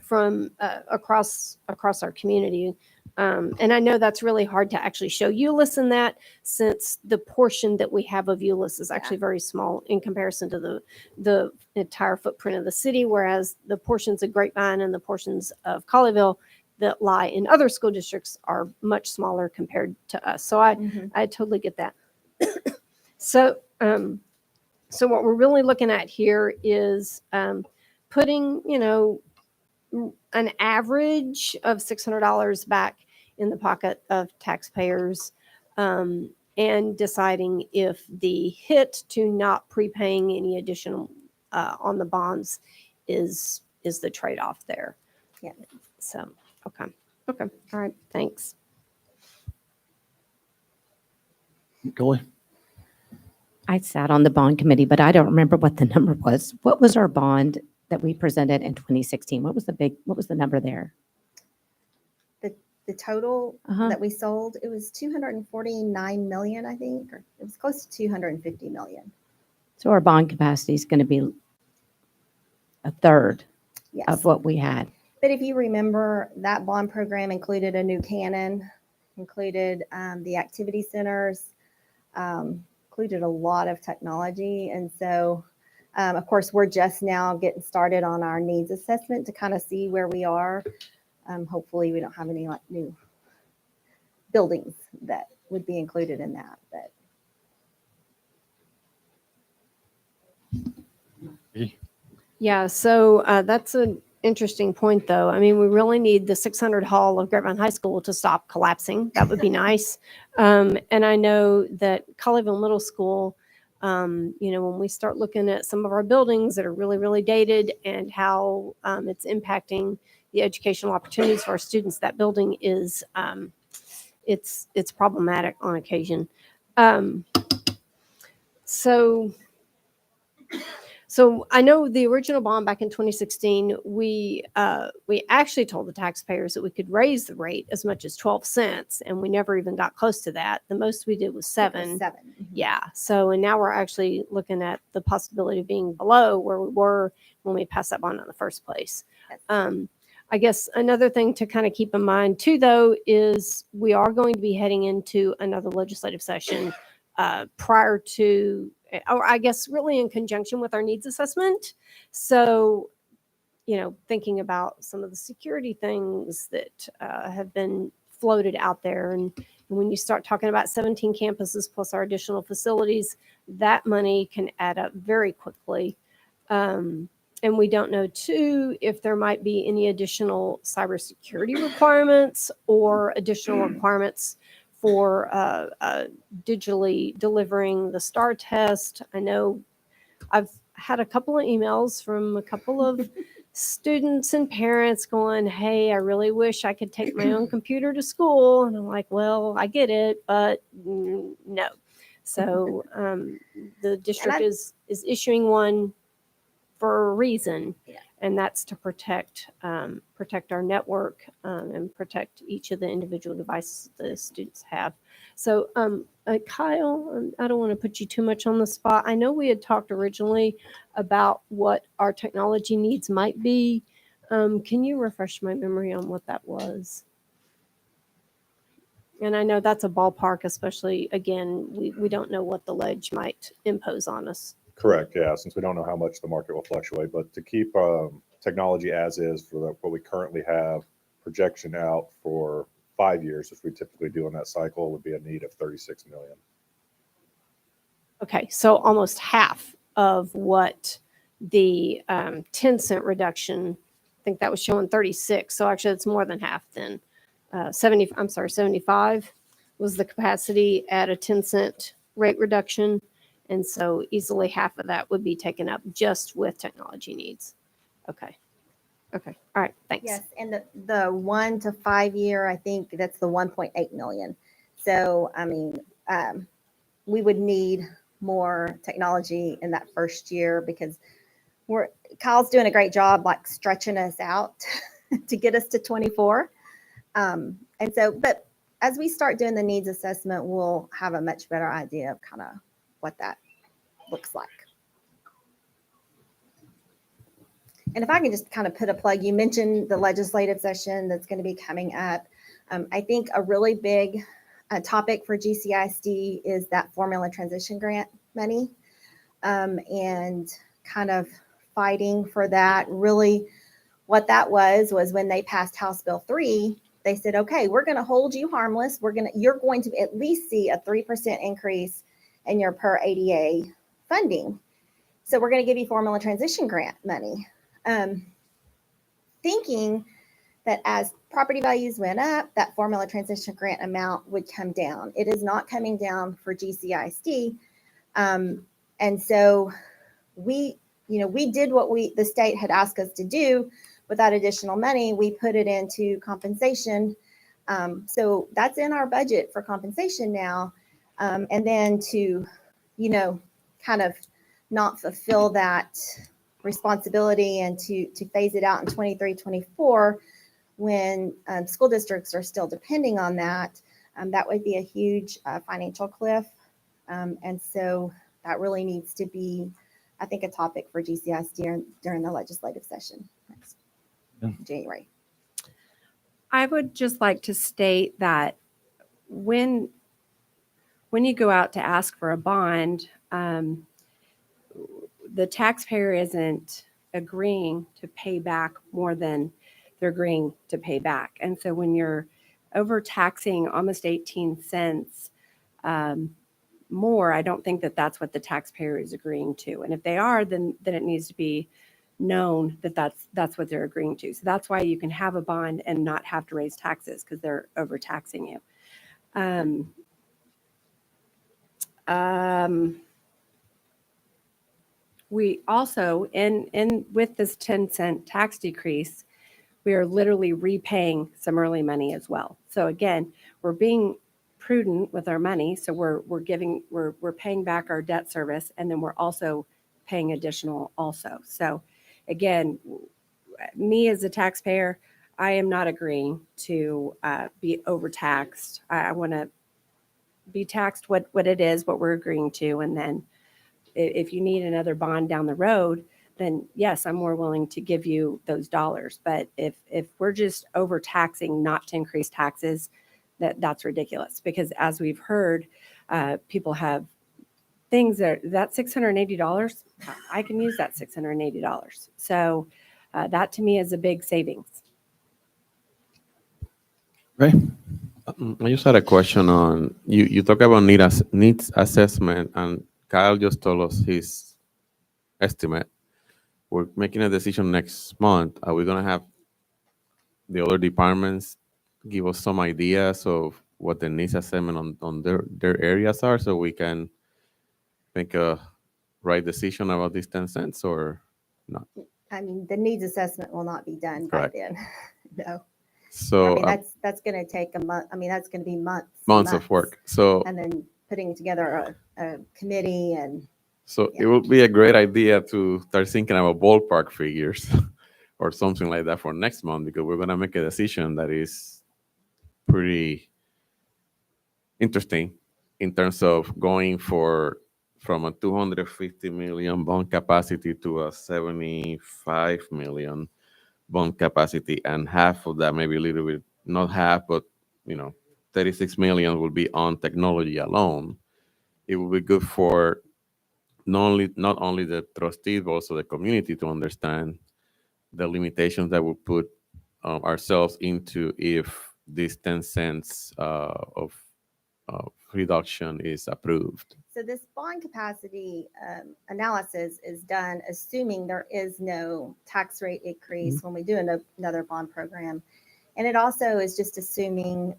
from across our community. And I know that's really hard to actually show ULIS in that, since the portion that we have of ULIS is actually very small in comparison to the entire footprint of the city, whereas the portions of Grapevine and the portions of Colleyville that lie in other school districts are much smaller compared to us. So I totally get that. So what we're really looking at here is putting, an average of $600 back in the pocket of taxpayers, and deciding if the hit to not prepaying any additional on the bonds is the trade-off there. Yeah. So, okay. All right. Thanks. Coley? I sat on the bond committee, but I don't remember what the number was. What was our bond that we presented in 2016? What was the number there? The total Uh-huh. that we sold, it was 249 million, I think, or it was close to 250 million. So our bond capacity is going to be a third Yes. of what we had. But if you remember, that bond program included a new cannon, included the activity centers, included a lot of technology. And so, of course, we're just now getting started on our needs assessment to kind of see where we are. Hopefully we don't have any like new buildings that would be included in that. But Yeah, so that's an interesting point, though. I mean, we really need the 600 hall of Grapevine High School to stop collapsing. That would be nice. And I know that Colleyville Middle School, when we start looking at some of our buildings that are really, really dated and how it's impacting the educational opportunities for our students, that building is it's problematic on occasion. So I know the original bond back in 2016, we actually told the taxpayers that we could raise the rate as much as 12 cents, and we never even got close to that. The most we did was it was 7. 7. Yeah. So, and now we're actually looking at the possibility of being below where we were when we passed that bond in the first place. Yes. I guess another thing to kind of keep in mind too, though, is we are going to be heading into another legislative session prior to, or I guess really in conjunction with our needs assessment. So, thinking about some of the security things that have been floated out there. And when you start talking about 17 campuses plus our additional facilities, that money can add up very quickly. And we don't know, too, if there might be any additional cybersecurity requirements or additional requirements for digitally delivering the STAR test. I know I've had a couple of emails from a couple of students and parents going, hey, I really wish I could take my own computer to school. And I'm like, well, I get it, but no. So the district is issuing one for a reason, and that's to protect our network and protect each of the individual devices the students have. So, Kyle, I don't want to put you too much on the spot. I know we had talked originally about what our technology needs might be. Can you refresh my memory on what that was? And I know that's a ballpark, especially, again, we don't know what the ledge might impose on us. Correct. Yeah. Since we don't know how much the market will fluctuate, but to keep technology as is for what we currently have, projection out for 5 years, which we typically do in that cycle, would be a need of 36 million. Okay. So almost half of what the 10-cent reduction, I think that was showing 36. So actually it's more than half then. 75 was the capacity at a 10-cent rate reduction. And so easily half of that would be taken up just with technology needs. Okay. All right. Thanks. yes, and the 1 to 5 year, I think that's the 1.8 million. So, I mean, we would need more technology in that first year because Kyle's doing a great job, like stretching us out to get us to 24. And so, but as we start doing the needs assessment, we'll have a much better idea of kind of what that looks like. And if I can just kind of put a plug, you mentioned the legislative session that's going to be coming up. I think a really big topic for GCISD is that formula transition grant money, and kind of fighting for that. Really, what that was when they passed House Bill 3, they said, okay, we're going to hold you harmless. You're going to at least see a 3% increase in your per ADA funding. So we're going to give you formula transition grant money, thinking that as property values went up, that formula transition grant amount would come down. It is not coming down for GCISD. And so we did what the state had asked us to do. With that additional money, we put it into compensation. So that's in our budget for compensation now. And then to, kind of not fulfill that responsibility and to phase it out in 23, 24, when school districts are still depending on that, that would be a huge financial cliff. And so that really needs to be, I think, a topic for GCISD during the legislative session next January. I would just like to state that when you go out to ask for a bond, the taxpayer isn't agreeing to pay back more than they're agreeing to pay back. And so when you're overtaxing almost 18 cents more, I don't think that that's what the taxpayer is agreeing to. And if they are, then it needs to be known that that's what they're agreeing to. So that's why you can have a bond and not have to raise taxes, because they're overtaxing you. We also, in with this 10-cent tax decrease, we are literally repaying some early money as well. So again, we're being prudent with our money. So we're paying back our debt service, and then we're also paying additional also. So again, me as a taxpayer, I am not agreeing to be overtaxed. I want to be taxed what it is, what we're agreeing to. And then if you need another bond down the road, then yes, I'm more willing to give you those dollars. But if we're just overtaxing not to increase taxes, that's ridiculous. Because as we've heard, people have things that $680, I can use that $680. So that to me is a big savings. Ray? I just had a question on, you talk about needs assessment, and Kyle just told us his estimate. We're making a decision next month. Are we going to have the other departments give us some ideas of what the needs assessment on their areas are, so we can make a right decision about these 10 cents or not? I mean, the needs assessment will not be done by then. No. So I mean, that's going to take a month. I mean, that's going to be months of work. So and then putting together a committee and. So it would be a great idea to start thinking about ballpark figures or something like that for next month, because we're going to make a decision that is pretty interesting in terms of going from a 250 million bond capacity to a 75 million bond capacity, and half of that, maybe a little bit, not half, but 36 million will be on technology alone. It will be good for not only the trustees, but also the community to understand the limitations that we put ourselves into if this 10 cents of reduction is approved. So this bond capacity analysis is done assuming there is no tax rate increase when we do another bond program. And it also is just assuming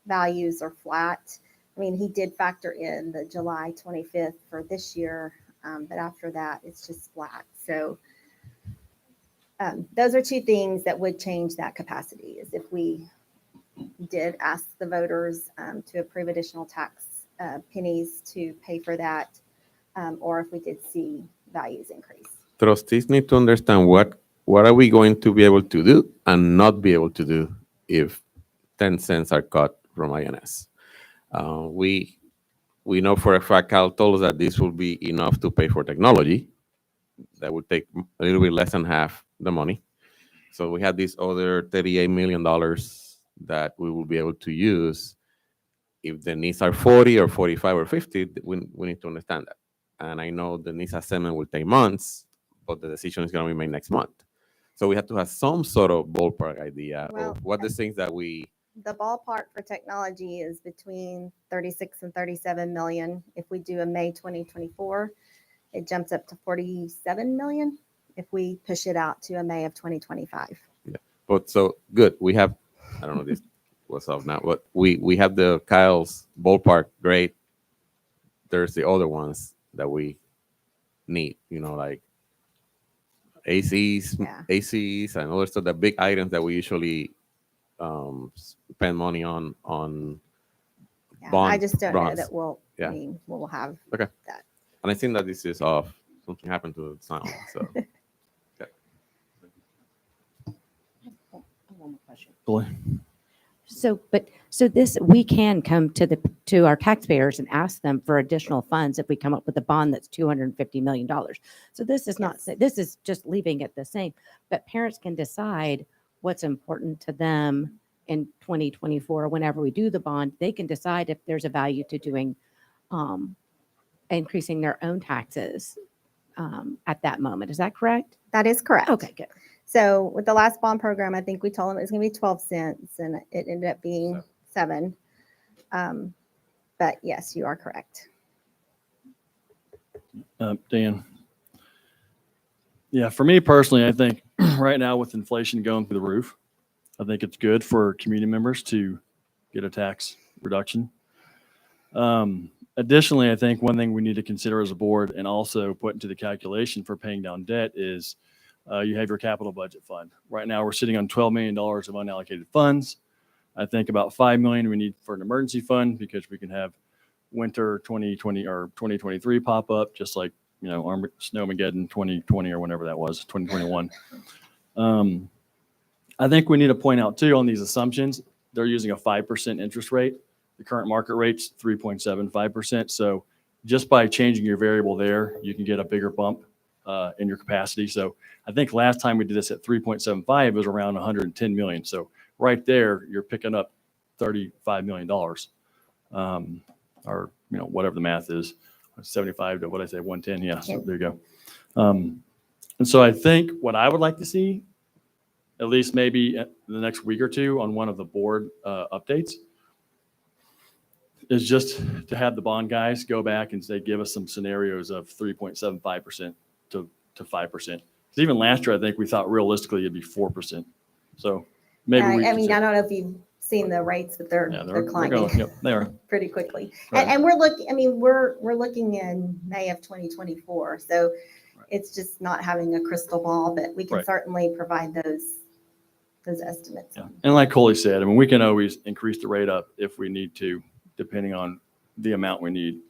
values are flat. I mean, he did factor in the July 25th for this year, but after that, it's just flat. So those are two things that would change that capacity, is if we did ask the voters to approve additional tax pennies to pay for that, or if we did see values increase. Trustees need to understand what are we going to be able to do and not be able to do if 10 cents are cut from INS. We know for a fact, Cal told us that this will be enough to pay for technology. That would take a little bit less than half the money. So we have this other $38 million that we will be able to use. If the needs are 40 or 45 or 50, we need to understand that. And I know the needs assessment will take months, but the decision is going to be made next month. So we have to have some sort of ballpark idea Well, of what the things that we. The ballpark for technology is between 36 and 37 million. If we do a May 2024, it jumps up to 47 million if we push it out to a May of 2025. Yeah. But so good. We have, I don't know this what's up now, but we have the Kyle's ballpark. Great. There's the other ones that we need, like ACs, ACs, and other stuff, the big items that we usually spend money on Yeah, bond. I just don't know bonds. that we'll, Yeah. I mean, we'll have Okay. that. And I think that this is off. Something happened to the sound. So. One more question. Boy. So this, we can come to our taxpayers and ask them for additional funds if we come up with a bond that's $250 million. So this is not, this is just leaving it the same, but parents can decide what's important to them in 2024. Whenever we do the bond, they can decide if there's a value to doing, increasing their own taxes at that moment. Is that correct? That is correct. Okay, good. So with the last bond program, I think we told them it was going to be 12 cents and it ended up being 7. But yes, you are correct. Dan. Yeah, for me personally, I think right now with inflation going through the roof, I think it's good for community members to get a tax reduction. Additionally, I think one thing we need to consider as a board and also put into the calculation for paying down debt is you have your capital budget fund. Right now, we're sitting on $12 million of unallocated funds. I think about $5 million we need for an emergency fund because we can have winter 2020 or 2023 pop up, just like, Snowmageddon 2020 or whenever that was, 2021. I think we need to point out too on these assumptions, they're using a 5% interest rate. The current market rate's 3.75%. So just by changing your variable there, you can get a bigger bump in your capacity. So I think last time we did this at 3.75, it was around 110 million. So right there, you're picking up $35 million, or whatever the math is, 75 to what I say, 110. Yeah, so there you go. And so I think what I would like to see, at least maybe in the next week or two on one of the board updates, is just to have the bond guys go back and say, give us some scenarios of 3.75% to 5%. Because even last year, I think we thought realistically it'd be 4%. So maybe I mean, I don't know if you've seen the rates, but they're climbing. They're going, yep, they are. Pretty quickly. Right. And we're looking, I mean, we're looking in May of 2024. So it's just not having a crystal ball, but we can certainly provide those estimates. Yeah. And like Coley said, I mean, we can always increase the rate up if we need to, depending on the amount we need.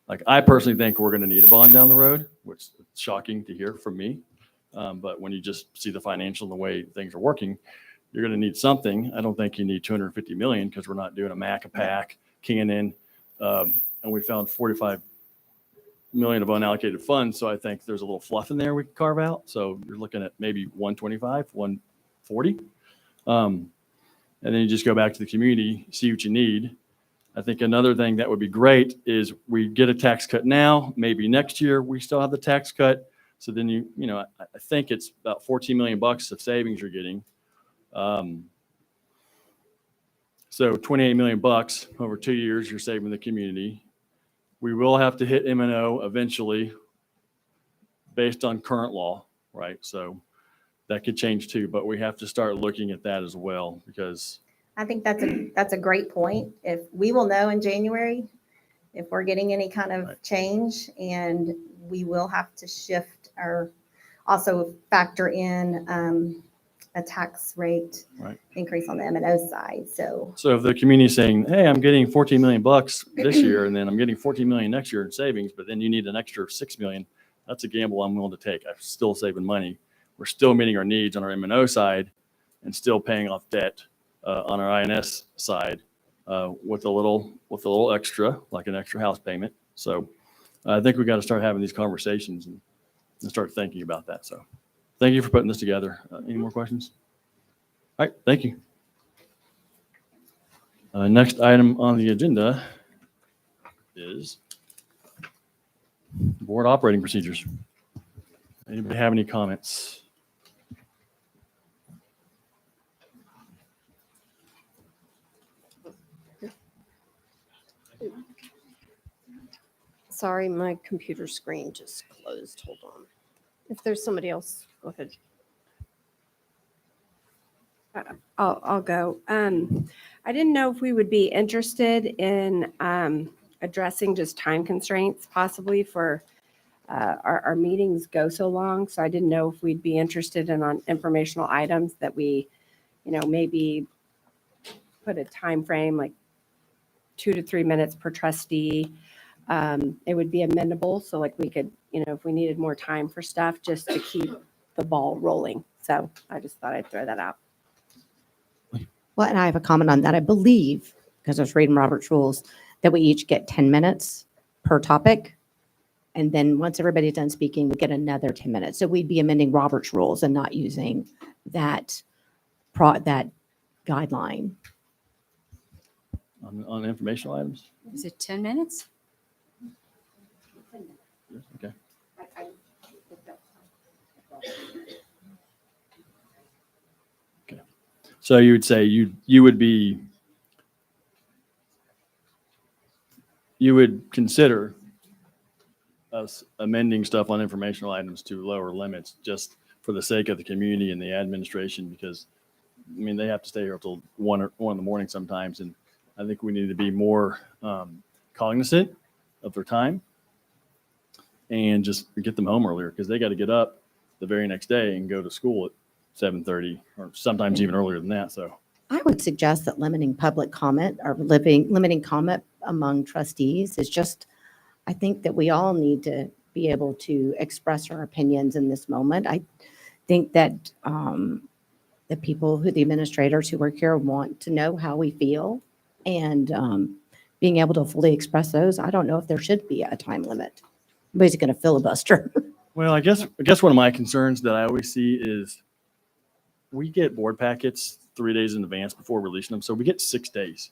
Like, I personally think we're going to need a bond down the road, which is shocking to hear from me. But when you just see the financial and the way things are working, you're going to need something. I don't think you need 250 million because we're not doing a Mac a pack, Canon, and we found 45 million of unallocated funds. So I think there's a little fluff in there we can carve out. So you're looking at maybe 125, 140. And then you just go back to the community, see what you need. I think another thing that would be great is we get a tax cut now, maybe next year we still have the tax cut. So then I think it's about 14 million bucks of savings you're getting. So 28 million bucks over 2 years, you're saving the community. We will have to hit M&O eventually based on current law, right? So that could change too, but we have to start looking at that as well because I think that's a great point. If we will know in January if we're getting any kind of change, and we will have to shift or also factor in a tax rate increase on the M&O side. So if the community is saying, hey, I'm getting 14 million bucks this year, and then I'm getting 14 million next year in savings, but then you need an extra 6 million, that's a gamble I'm willing to take. I'm still saving money. We're still meeting our needs on our M&O side and still paying off debt on our INS side with a little extra, like an extra house payment. So I think we got to start having these conversations and start thinking about that. So thank you for putting this together. Any more questions? All right, thank you. Next item on the agenda is board operating procedures. Anybody have any comments? Sorry, my computer screen just closed. Hold on. If there's somebody else, go ahead. I'll go. I didn't know if we would be interested in addressing just time constraints possibly for our meetings go so long. So I didn't know if we'd be interested in on informational items that we, maybe put a time frame like 2 to 3 minutes per trustee. It would be amendable. So like we could, if we needed more time for stuff just to keep the ball rolling. So I just thought I'd throw that out. Well, and I have a comment on that. I believe, because I was reading Robert's rules, that we each get 10 minutes per topic. And then once everybody's done speaking, we get another 10 minutes. So we'd be amending Robert's rules and not using that guideline. On informational items? Is it 10 minutes? Okay. Okay. So you would say you would consider us amending stuff on informational items to lower limits just for the sake of the community and the administration, because I mean, they have to stay here until 1 in the morning sometimes. And I think we need to be more cognizant of their time and just get them home earlier, because they got to get up the very next day and go to school at 7:30 or sometimes even earlier than that. So I would suggest that limiting public comment or limiting comment among trustees is just, I think that we all need to be able to express our opinions in this moment. I think that the administrators who work here want to know how we feel, and being able to fully express those. I don't know if there should be a time limit. Nobody's going to filibuster. well, I guess one of my concerns that I always see is we get board packets 3 days in advance before releasing them. So we get 6 days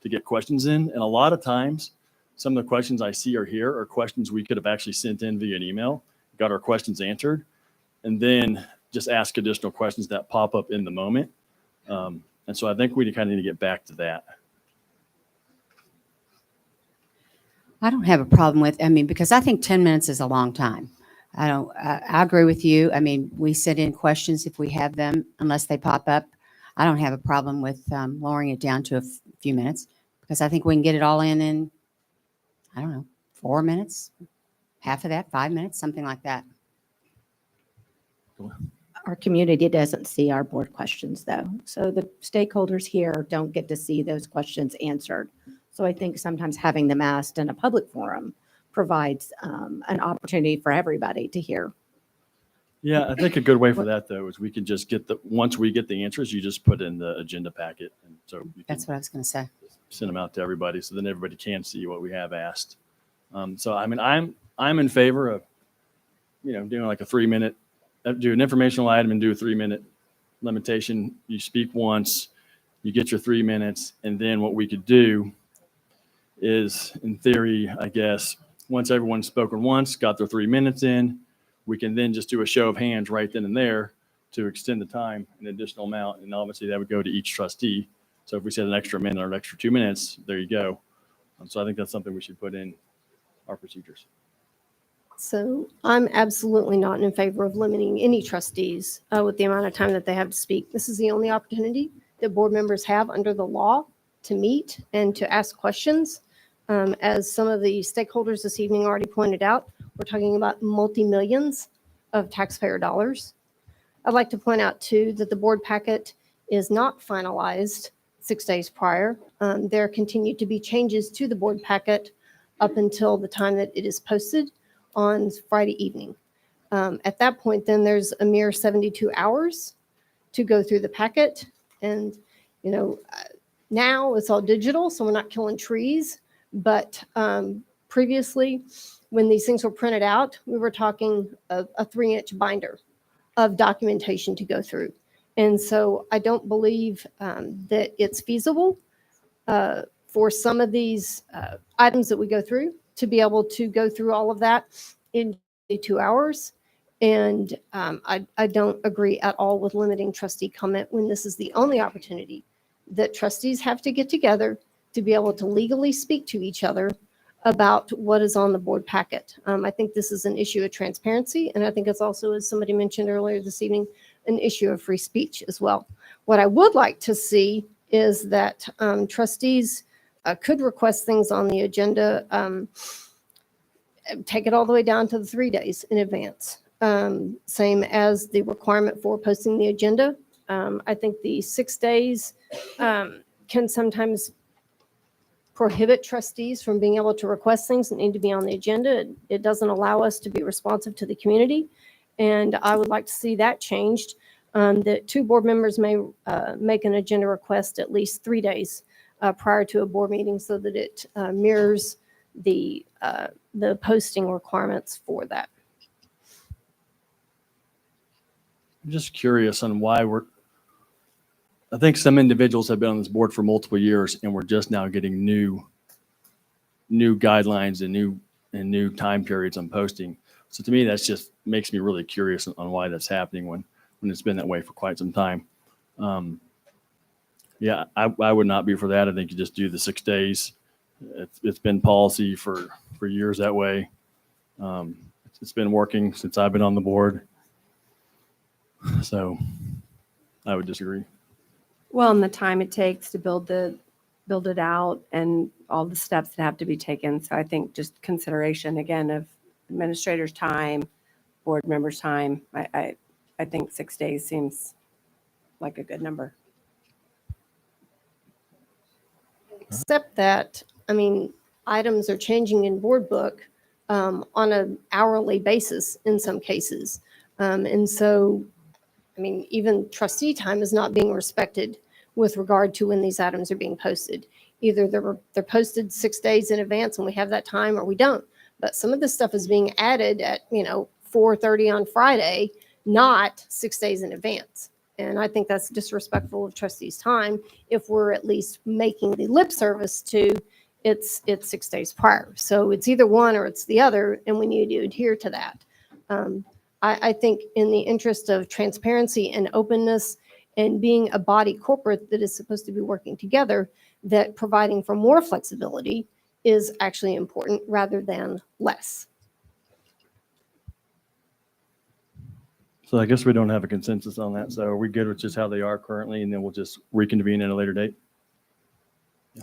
to get questions in. And a lot of times, some of the questions I see here are questions we could have actually sent in via an email, got our questions answered, and then just ask additional questions that pop up in the moment. And so I think we kind of need to get back to that. I don't have a problem with, because I think 10 minutes is a long time. I agree with you. I mean, we send in questions if we have them, unless they pop up. I don't have a problem with lowering it down to a few minutes, because I think we can get it all in, I don't know, 4 minutes, half of that, 5 minutes, something like that. Our community doesn't see our board questions, though. So the stakeholders here don't get to see those questions answered. So I think sometimes having them asked in a public forum provides an opportunity for everybody to hear. Yeah, I think a good way for that, though, is we can just once we get the answers, you just put in the agenda packet. And so that's what I was going to say. Send them out to everybody, so then everybody can see what we have asked. So, I mean, I'm in favor of, doing like a 3 minute, do an informational item and do a 3 minute limitation. You speak once, you get your 3 minutes. And then what we could do is, in theory, I guess, once everyone's spoken once, got their 3 minutes in, we can then just do a show of hands right then and there to extend the time an additional amount. And obviously that would go to each trustee. So if we said an extra minute or an extra 2 minutes, there you go. So I think that's something we should put in our procedures. So I'm absolutely not in favor of limiting any trustees with the amount of time that they have to speak. This is the only opportunity that board members have under the law to meet and to ask questions. As some of the stakeholders this evening already pointed out, we're talking about multi-millions of taxpayer dollars. I'd like to point out, too, that the board packet is not finalized 6 days prior. There continue to be changes to the board packet up until the time that it is posted on Friday evening. At that point, then there's a mere 72 hours to go through the packet. And, now it's all digital, so we're not killing trees. But previously, when these things were printed out, we were talking a 3-inch binder of documentation to go through. And so I don't believe that it's feasible for some of these items that we go through, to be able to go through all of that in 2 hours. And I don't agree at all with limiting trustee comment when this is the only opportunity that trustees have to get together to be able to legally speak to each other about what is on the board packet. I think this is an issue of transparency, and I think it's also, as somebody mentioned earlier this evening, an issue of free speech as well. What I would like to see is that trustees could request things on the agenda, take it all the way down to the 3 days in advance. Same as the requirement for posting the agenda. I think the 6 days can sometimes prohibit trustees from being able to request things that need to be on the agenda. It doesn't allow us to be responsive to the community. And I would like to see that changed, that 2 board members may make an agenda request at least 3 days prior to a board meeting so that it mirrors the posting requirements for that. I'm just curious on why I think some individuals have been on this board for multiple years, and we're just now getting new guidelines and new time periods on posting. So to me, that's just makes me really curious on why that's happening when it's been that way for quite some time. Yeah, I would not be for that. I think you just do the 6 days. It's been policy for years that way. It's been working since I've been on the board. So I would disagree. Well, and the time it takes to build it out and all the steps that have to be taken. So I think just consideration again of administrators' time, board members' time. I think 6 days seems like a good number. Except that, I mean, items are changing in board book on an hourly basis in some cases. And so, I mean, even trustee time is not being respected with regard to when these items are being posted. Either they're posted 6 days in advance and we have that time, or we don't. But some of this stuff is being added at 4:30 on Friday, not 6 days in advance. And I think that's disrespectful of trustees' time if we're at least making the lip service to it's 6 days prior. So it's either one or it's the other, and we need to adhere to that. I think in the interest of transparency and openness and being a body corporate that is supposed to be working together, that providing for more flexibility is actually important rather than less. So I guess we don't have a consensus on that. So are we good with just how they are currently, and then we'll just reconvene at a later date?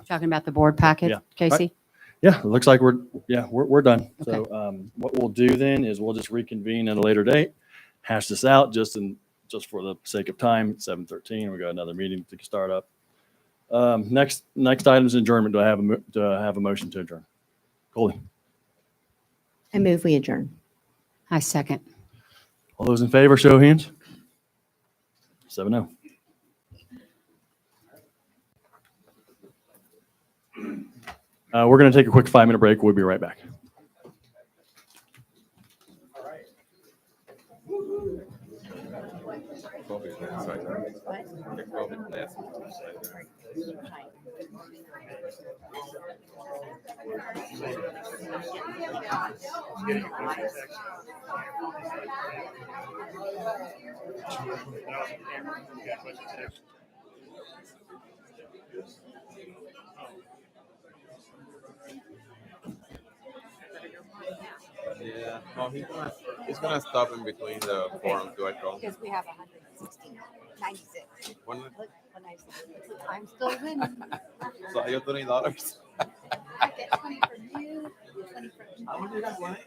Talking about the board packet, Yeah. Casey? Yeah, it looks like we're done. So what we'll do then is we'll just reconvene at a later date, hash this out just for the sake of time. It's 7:13. We got another meeting to start up. Next item is adjournment. Do I have a motion to adjourn? Coley. I move we adjourn. I second. All those in favor, show of hands. 7-0. We're going to take a quick 5-minute break. We'll be right back. Yeah, no, he's gonna stop in between the forums. Do I call? Because we have 116, 96. One- Look, when I look, I'm still winning. So I got $20. I get 20 from you, 20 from me.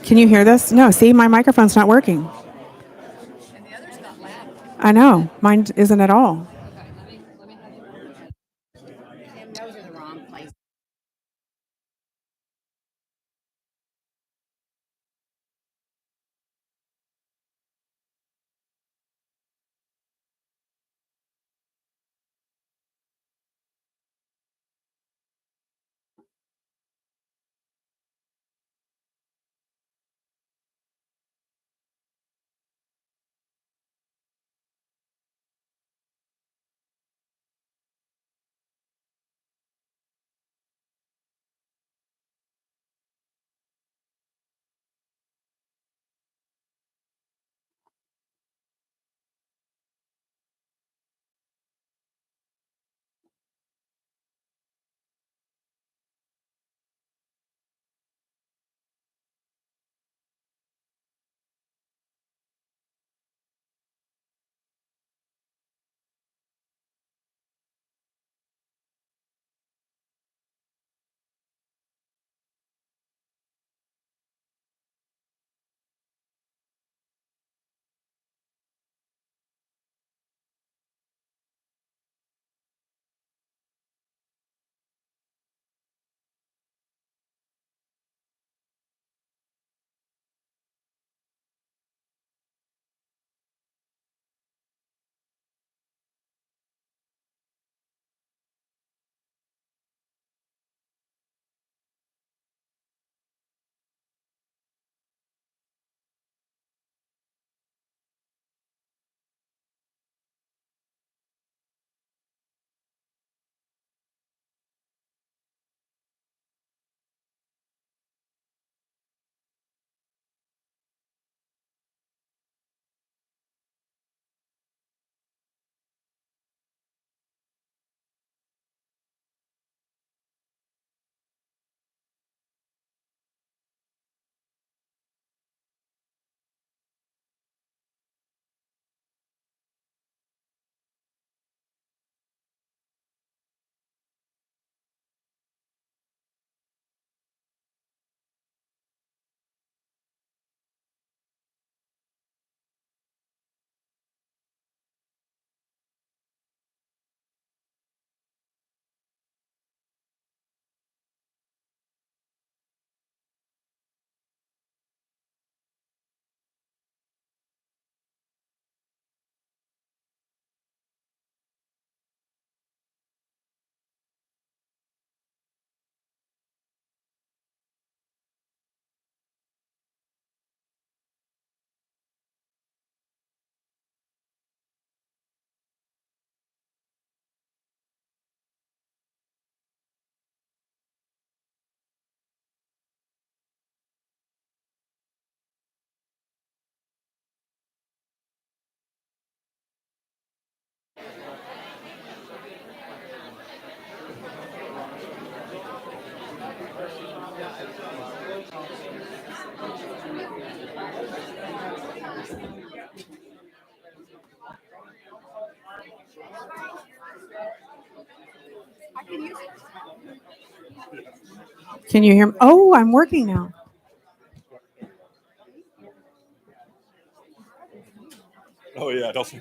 Can you hear this? No, see, my microphone's not working. I know, mine isn't at all. Can you hear me? Oh, I'm working now. Oh, yeah, don't.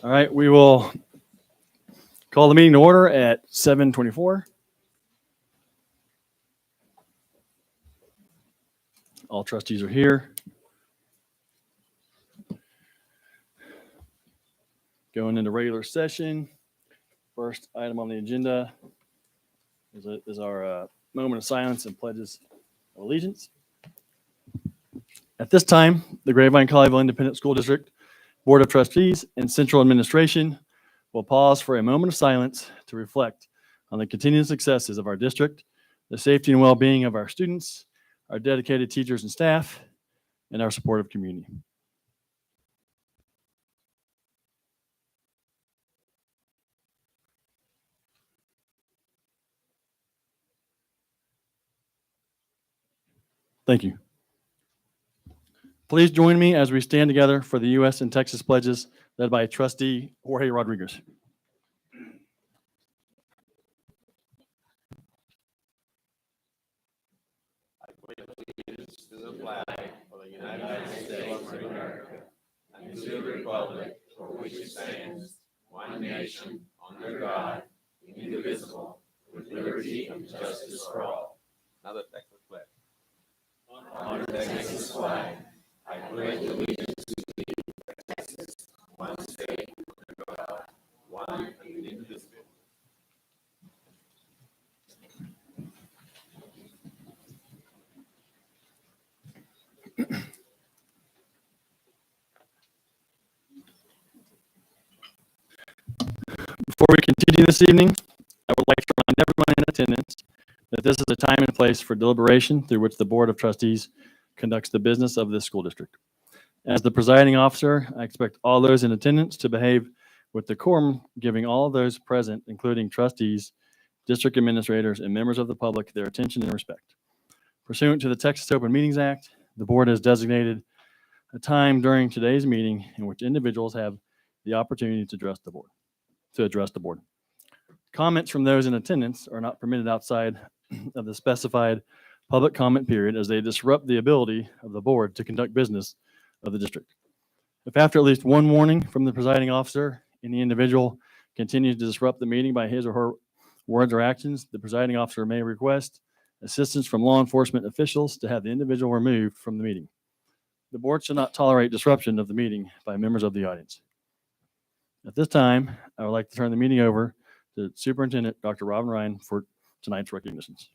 All right, we will call the meeting to order at 7:24. All trustees are here. Going into regular session. First item on the agenda is our moment of silence and pledges of allegiance. At this time, the Grapevine-Colleyville Independent School District Board of Trustees and Central Administration will pause for a moment of silence to reflect on the continued successes of our district, the safety and well-being of our students, our dedicated teachers and staff, and our supportive community. Thank you. Please join me as we stand together for the U.S. and Texas pledges led by Trustee Jorge Rodriguez. To the flag of the United States of America and to the republic for which it stands, one nation, under God, indivisible, with liberty and justice for all. Now the Texas flag. On the Texas flag, I pledge allegiance to Texas, one state, under God, one and indivisible. Before we continue this evening, I would like to remind everyone in attendance that this is a time and place for deliberation through which the Board of Trustees conducts the business of this school district. As the presiding officer, I expect all those in attendance to behave with decorum, giving all those present, including trustees, district administrators, and members of the public, their attention and respect. Pursuant to the Texas Open Meetings Act, the board has designated a time during today's meeting in which individuals have the opportunity to address the board. Comments from those in attendance are not permitted outside of the specified public comment period, as they disrupt the ability of the board to conduct business of the district. If after at least one warning from the presiding officer, any individual continues to disrupt the meeting by his or her words or actions, the presiding officer may request assistance from law enforcement officials to have the individual removed from the meeting. The board should not tolerate disruption of the meeting by members of the audience. At this time, I would like to turn the meeting over to Superintendent Dr. Robin Ryan for tonight's recognitions.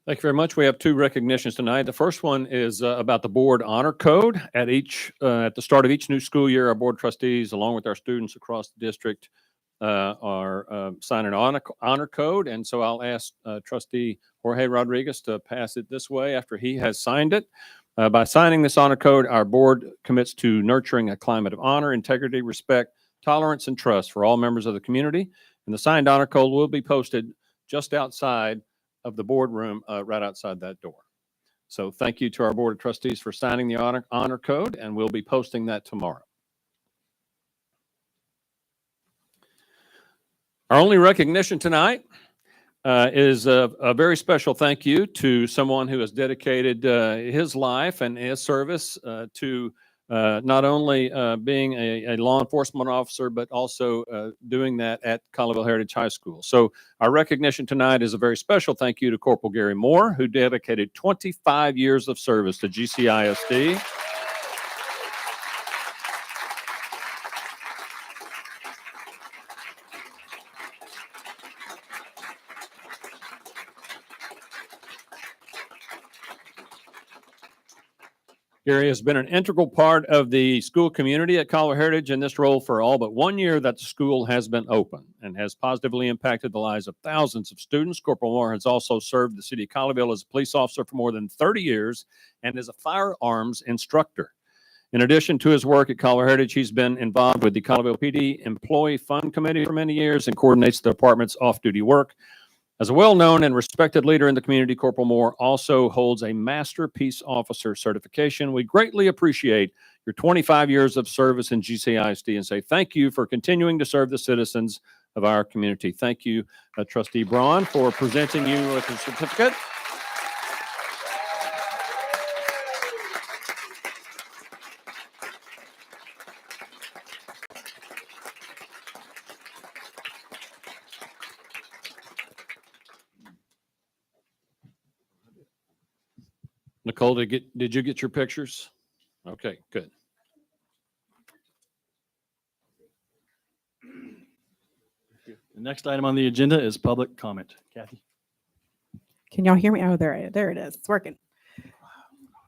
Thank you very much. We have two recognitions tonight. The first one is about the board honor code. At the start of each new school year, our board trustees, along with our students across the district, are signing an honor code. And so I'll ask Trustee Jorge Rodriguez to pass it this way after he has signed it. By signing this honor code, our board commits to nurturing a climate of honor, integrity, respect, tolerance, and trust for all members of the community. And the signed honor code will be posted just outside of the boardroom, right outside that door. So thank you to our board of trustees for signing the honor code, and we'll be posting that tomorrow. Our only recognition tonight is a very special thank you to someone who has dedicated his life and his service to not only being a law enforcement officer, but also doing that at Colleyville Heritage High School. So our recognition tonight is a very special thank you to Corporal Gary Moore, who dedicated 25 years of service to GCISD. Gary has been an integral part of the school community at Colleyville Heritage in this role for all but 1 year that the school has been open, and has positively impacted the lives of thousands of students. Corporal Moore has also served the city of Colleyville as a police officer for more than 30 years and is a firearms instructor. In addition to his work at Colleyville Heritage, he's been involved with the Colleyville PD Employee Fund Committee for many years and coordinates the department's off-duty work. As a well-known and respected leader in the community, Corporal Moore also holds a Master Peace Officer certification. We greatly appreciate your 25 years of service in GCISD and say thank you for continuing to serve the citizens of our community. Thank you, Trustee Braun, for presenting you with the certificate. Nicole, did you get your pictures? Okay, good. The next item on the agenda is public comment. Kathy? Can y'all hear me? Oh, there it is. It's working.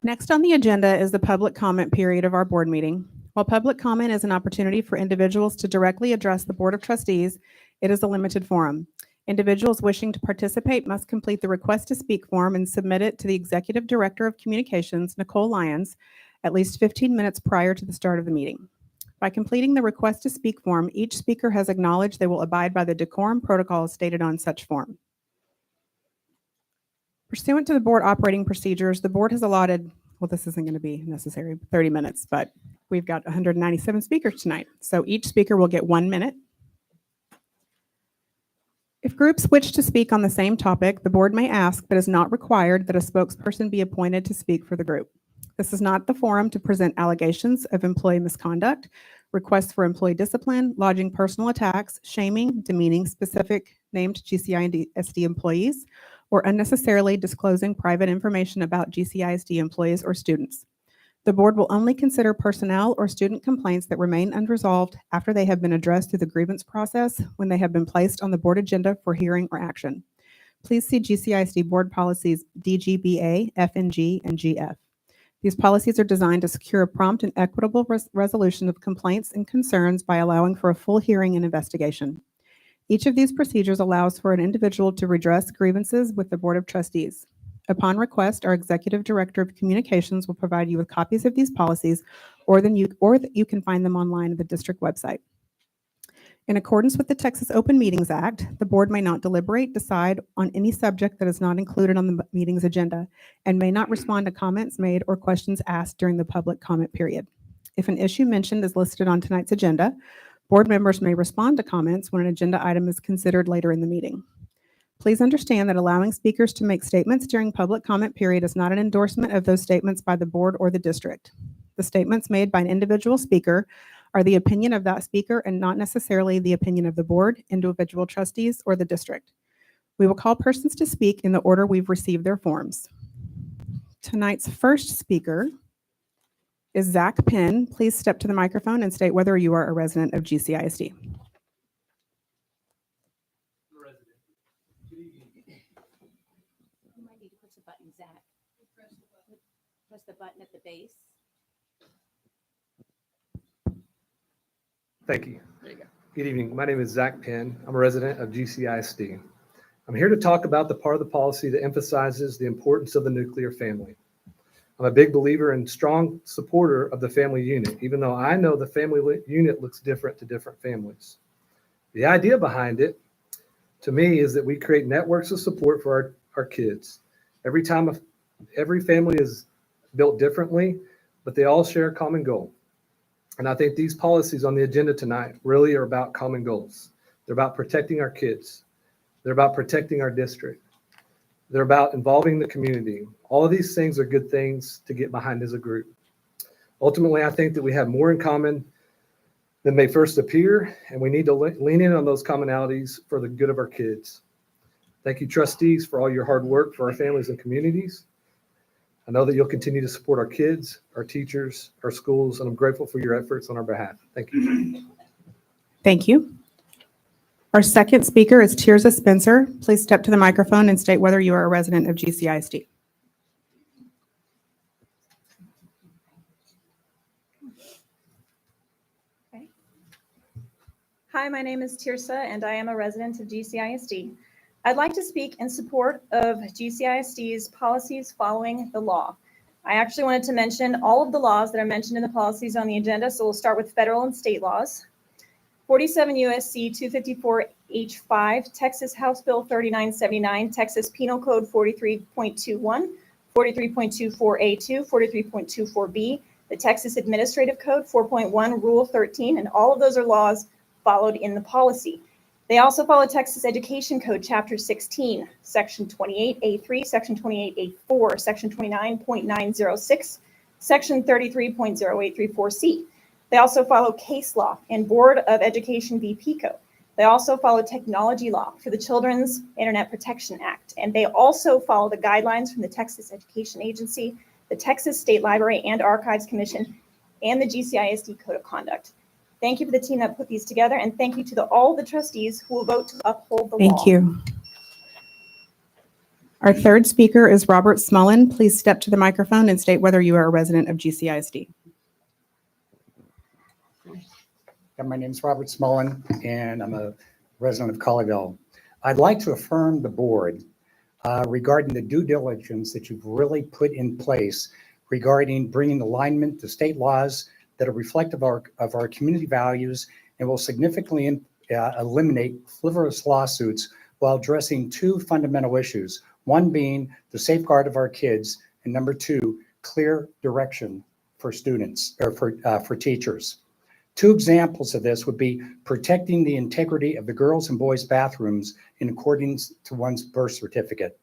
Next on the agenda is the public comment period of our board meeting. While public comment is an opportunity for individuals to directly address the Board of Trustees, it is a limited forum. Individuals wishing to participate must complete the request to speak form and submit it to the Executive Director of Communications, Nicole Lyons, at least 15 minutes prior to the start of the meeting. By completing the request to speak form, each speaker has acknowledged they will abide by the decorum protocols stated on such form. Pursuant to the board operating procedures, the board has allotted, well, this isn't going to be necessary, 30 minutes, but we've got 197 speakers tonight. So each speaker will get 1 minute. If groups wish to speak on the same topic, the board may ask, but is not required, that a spokesperson be appointed to speak for the group. This is not the forum to present allegations of employee misconduct, requests for employee discipline, lodging personal attacks, shaming, demeaning specific named GCISD employees, or unnecessarily disclosing private information about GCISD employees or students. The board will only consider personnel or student complaints that remain unresolved after they have been addressed through the grievance process when they have been placed on the board agenda for hearing or action. Please see GCISD board policies DGBA, FNG, and GF. These policies are designed to secure a prompt and equitable resolution of complaints and concerns by allowing for a full hearing and investigation. Each of these procedures allows for an individual to redress grievances with the Board of Trustees. Upon request, our Executive Director of Communications will provide you with copies of these policies, or that you can find them online at the district website. In accordance with the Texas Open Meetings Act, the board may not deliberate, decide on any subject that is not included on the meeting's agenda, and may not respond to comments made or questions asked during the public comment period. If an issue mentioned is listed on tonight's agenda, board members may respond to comments when an agenda item is considered later in the meeting. Please understand that allowing speakers to make statements during public comment period is not an endorsement of those statements by the board or the district. The statements made by an individual speaker are the opinion of that speaker and not necessarily the opinion of the board, individual trustees, or the district. We will call persons to speak in the order we've received their forms. Tonight's first speaker is Zach Penn. Please step to the microphone and state whether you are a resident of GCISD. You might need to push the button, Zach. Press the button at the base. Thank you. Good evening. My name is Zach Penn. I'm a resident of GCISD. I'm here to talk about the part of the policy that emphasizes the importance of the nuclear family. I'm a big believer and strong supporter of the family unit, even though I know the family unit looks different to different families. The idea behind it, to me, is that we create networks of support for our kids. Every family is built differently, but they all share a common goal. And I think these policies on the agenda tonight really are about common goals. They're about protecting our kids. They're about protecting our district. They're about involving the community. All of these things are good things to get behind as a group. Ultimately, I think that we have more in common than may first appear, and we need to lean in on those commonalities for the good of our kids. Thank you, trustees, for all your hard work for our families and communities. I know that you'll continue to support our kids, our teachers, our schools, and I'm grateful for your efforts on our behalf. Thank you. Thank you. Our second speaker is Tirza Spencer. Please step to the microphone and state whether you are a resident of GCISD. Hi, my name is Tirza, and I am a resident of GCISD. I'd like to speak in support of GCISD's policies following the law. I actually wanted to mention all of the laws that are mentioned in the policies on the agenda, so we'll start with federal and state laws. 47 U.S.C. 254H5, Texas House Bill 3979, Texas Penal Code 43.21, 43.24A2, 43.24B, the Texas Administrative Code 4.1, Rule 13, and all of those are laws followed in the policy. They also follow Texas Education Code, Chapter 16, Section 28A3, Section 28A4, Section 29.906, Section 33.0834C. They also follow case law and Board of Education v. PICO. They also follow technology law for the Children's Internet Protection Act, and they also follow the guidelines from the Texas Education Agency, the Texas State Library and Archives Commission, and the GCISD Code of Conduct. Thank you for the team that put these together, and thank you to all the trustees who will vote to uphold the law. Thank you. Our third speaker is Robert Smullen. Please step to the microphone and state whether you are a resident of GCISD. My name is Robert Smullen, and I'm a resident of Colleyville. I'd like to affirm the board regarding the due diligence that you've really put in place regarding bringing alignment to state laws that are reflective of our community values and will significantly eliminate frivolous lawsuits while addressing two fundamental issues, one being the safeguard of our kids, and number two, clear direction for students or for teachers. Two examples of this would be protecting the integrity of the girls' and boys' bathrooms in accordance to one's birth certificate.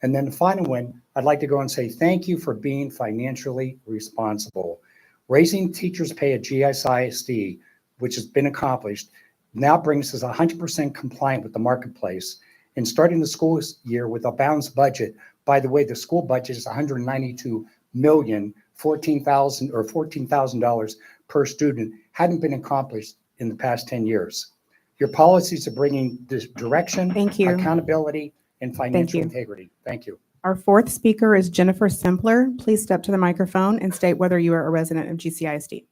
And then the final one, I'd like to go and say thank you for being financially responsible. Raising teachers' pay at GCISD, which has been accomplished, now brings us 100% compliant with the marketplace. And starting the school year with a balanced budget, by the way, the school budget is $192 million, $14,000 per student, hadn't been accomplished in the past 10 years. Your policies are bringing this direction, accountability, and financial integrity. Thank you. Our fourth speaker is Jennifer Simpler. Please step to the microphone and state whether you are a resident of GCISD.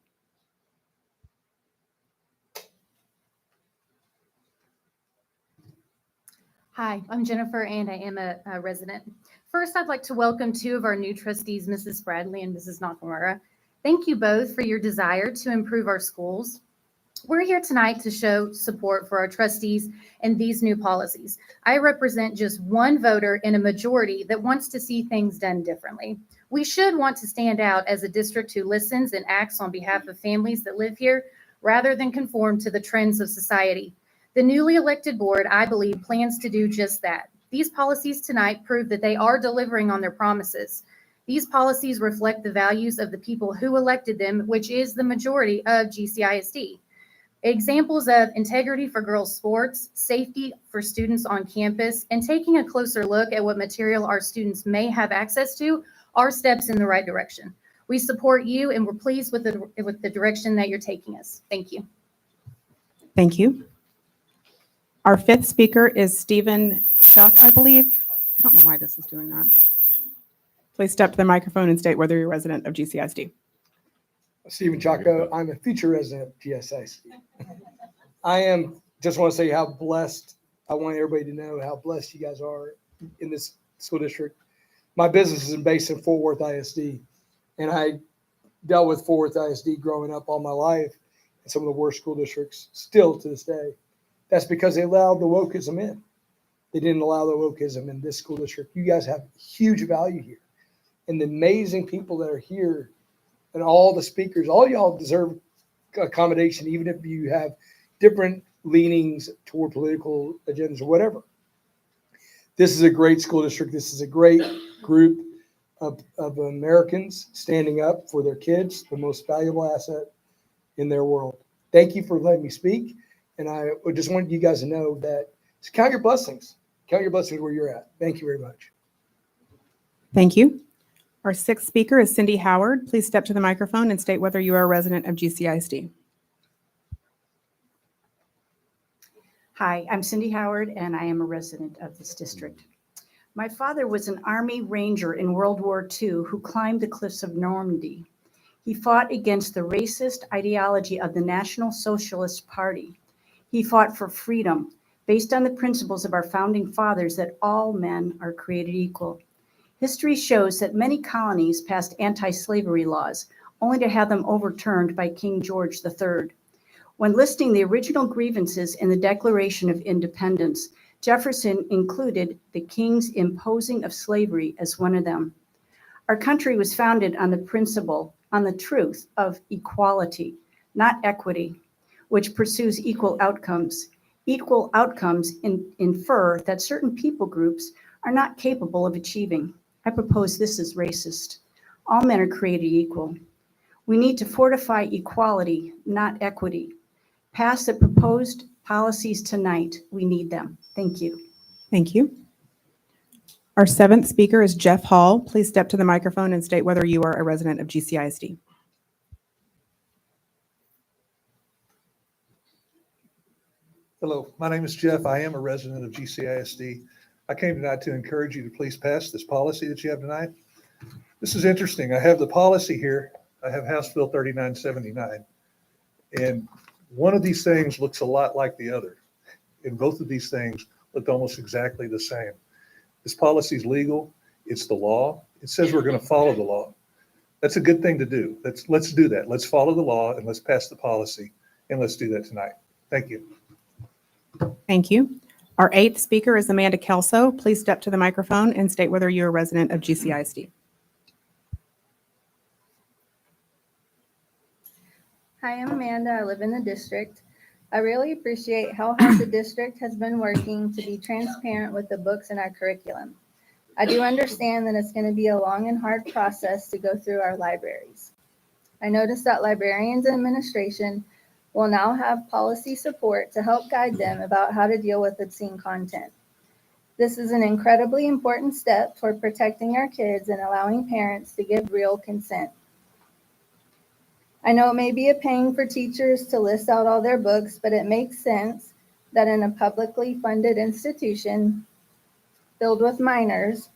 Hi, I'm Jennifer, and I am a resident. First, I'd like to welcome two of our new trustees, Mrs. Bradley and Mrs. Nakamura. Thank you both for your desire to improve our schools. We're here tonight to show support for our trustees and these new policies. I represent just one voter in a majority that wants to see things done differently. We should want to stand out as a district who listens and acts on behalf of families that live here rather than conform to the trends of society. The newly elected board, I believe, plans to do just that. These policies tonight prove that they are delivering on their promises. These policies reflect the values of the people who elected them, which is the majority of GCISD. Examples of integrity for girls' sports, safety for students on campus, and taking a closer look at what material our students may have access to are steps in the right direction. We support you, and we're pleased with the direction that you're taking us. Thank you. Thank you. Our fifth speaker is Stephen Chuck, I believe. I don't know why this is doing that. Please step to the microphone and state whether you're a resident of GCISD. Stephen Chaco, I'm a future resident of GCISD. Just want to say how blessed, I want everybody to know how blessed you guys are in this school district. My business is based in Fort Worth ISD, and I dealt with Fort Worth ISD growing up all my life in some of the worst school districts still to this day. That's because they allowed the wokeism in. They didn't allow the wokeism in this school district. You guys have huge value here. And the amazing people that are here and all the speakers, all y'all deserve accommodation, even if you have different leanings toward political agendas or whatever. This is a great school district. This is a great group of Americans standing up for their kids, the most valuable asset in their world. Thank you for letting me speak. And I just wanted you guys to know that count your blessings. Count your blessings where you're at. Thank you very much. Thank you. Our sixth speaker is Cindy Howard. Please step to the microphone and state whether you are a resident of GCISD. Hi, I'm Cindy Howard, and I am a resident of this district. My father was an Army Ranger in World War II who climbed the cliffs of Normandy. He fought against the racist ideology of the National Socialist Party. He fought for freedom based on the principles of our founding fathers that all men are created equal. History shows that many colonies passed anti-slavery laws, only to have them overturned by King George III. When listing the original grievances in the Declaration of Independence, Jefferson included the king's imposing of slavery as one of them. Our country was founded on the principle, on the truth of equality, not equity, which pursues equal outcomes. Equal outcomes infer that certain people groups are not capable of achieving. I propose this is racist. All men are created equal. We need to fortify equality, not equity. Pass the proposed policies tonight. We need them. Thank you. Thank you. Our seventh speaker is Jeff Hall. Please step to the microphone and state whether you are a resident of GCISD. Hello, my name is Jeff. I am a resident of GCISD. I came tonight to encourage you to please pass this policy that you have tonight. This is interesting. I have the policy here. I have House Bill 3979. And one of these things looks a lot like the other. And both of these things look almost exactly the same. This policy is legal. It's the law. It says we're going to follow the law. That's a good thing to do. Let's do that. Let's follow the law and let's pass the policy. And let's do that tonight. Thank you. Thank you. Our eighth speaker is Amanda Kelso. Please step to the microphone and state whether you're a resident of GCISD. Hi, I'm Amanda. I live in the district. I really appreciate how hard the district has been working to be transparent with the books in our curriculum. I do understand that it's going to be a long and hard process to go through our libraries. I noticed that librarians and administration will now have policy support to help guide them about how to deal with obscene content. This is an incredibly important step toward protecting our kids and allowing parents to give real consent. I know it may be a pain for teachers to list out all their books, but it makes sense that in a publicly funded institution filled with minors,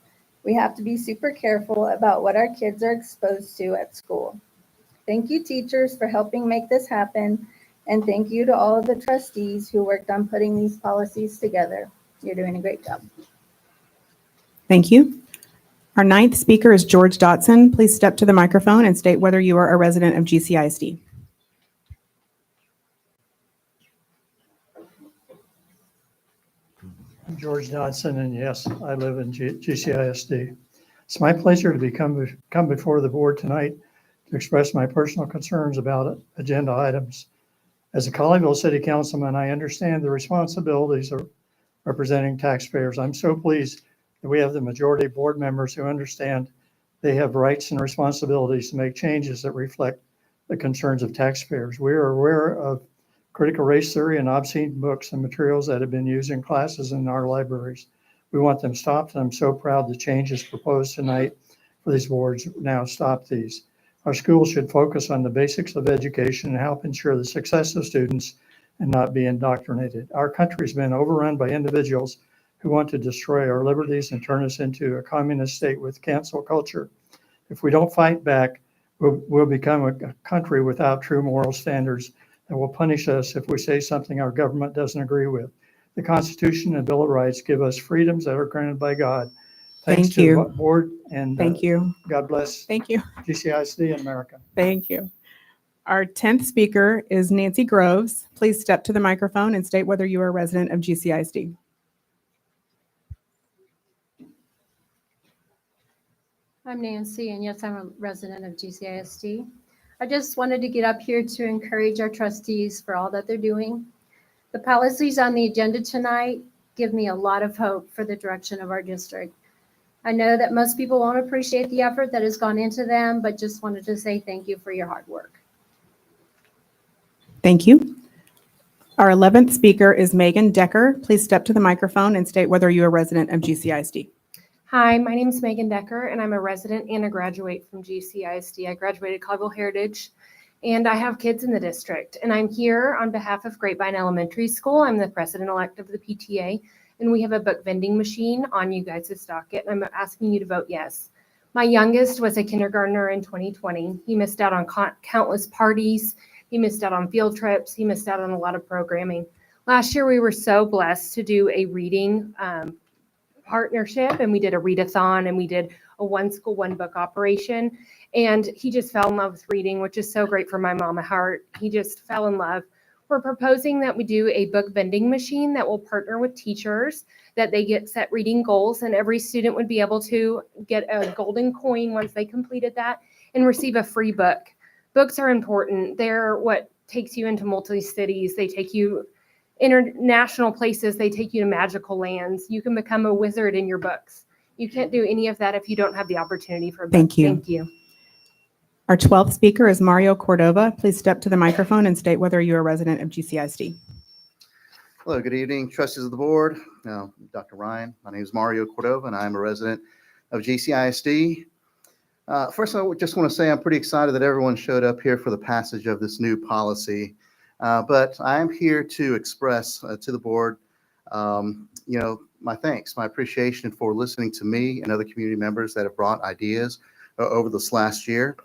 we have to be super careful about what our kids are exposed to at school. Thank you, teachers, for helping make this happen, and thank you to all of the trustees who worked on putting these policies together. You're doing a great job. Thank you. Our ninth speaker is George Dotson. Please step to the microphone and state whether you are a resident of GCISD. I'm George Dodson, and yes, I live in GCISD. It's my pleasure to come before the board tonight to express my personal concerns about agenda items. As a Colleyville City Councilman, I understand the responsibilities of representing taxpayers. I'm so pleased that we have the majority of board members who understand they have rights and responsibilities to make changes that reflect the concerns of taxpayers. We are aware of critical race theory and obscene books and materials that have been used in classes in our libraries. We want them stopped, and I'm so proud the changes proposed tonight for these boards now stop these. Our schools should focus on the basics of education and help ensure the success of students and not be indoctrinated. Our country's been overrun by individuals who want to destroy our liberties and turn us into a communist state with cancel culture. If we don't fight back, we'll become a country without true moral standards that will punish us if we say something our government doesn't agree with. The Constitution and Bill of Rights give us freedoms that are granted by God. Thanks Thank you. to the board, and Thank you. God bless Thank you. GCISD in America. Thank you. Our 10th speaker is Nancy Groves. Please step to the microphone and state whether you are a resident of GCISD. I'm Nancy, and yes, I'm a resident of GCISD. I just wanted to get up here to encourage our trustees for all that they're doing. The policies on the agenda tonight give me a lot of hope for the direction of our district. I know that most people won't appreciate the effort that has gone into them, but just wanted to say thank you for your hard work. Thank you. Our 11th speaker is Megan Decker. Please step to the microphone and state whether you are a resident of GCISD. Hi, my name is Megan Decker, and I'm a resident and a graduate from GCISD. I graduated Colleyville Heritage, and I have kids in the district. And I'm here on behalf of Grapevine Elementary School. I'm the president-elect of the PTA, and we have a book vending machine on you guys' docket. I'm asking you to vote yes. My youngest was a kindergartner in 2020. He missed out on countless parties. He missed out on field trips. He missed out on a lot of programming. Last year, we were so blessed to do a reading partnership, and we did a readathon, and we did a one school, one book operation. And he just fell in love with reading, which is so great for my mama heart. He just fell in love. We're proposing that we do a book vending machine that will partner with teachers, that they get set reading goals, and every student would be able to get a golden coin once they completed that and receive a free book. Books are important. They're what takes you into multi-cities. They take you international places. They take you to magical lands. You can become a wizard in your books. You can't do any of that if you don't have the opportunity for a book. Thank you. Thank you. Our 12th speaker is Mario Cordova. Please step to the microphone and state whether you are a resident of GCISD. Hello, good evening, trustees of the board. Dr. Ryan, my name is Mario Cordova, and I'm a resident of GCISD. First, I just want to say I'm pretty excited that everyone showed up here for the passage of this new policy. But I am here to express to the board, my thanks, my appreciation for listening to me and other community members that have brought ideas over this last year.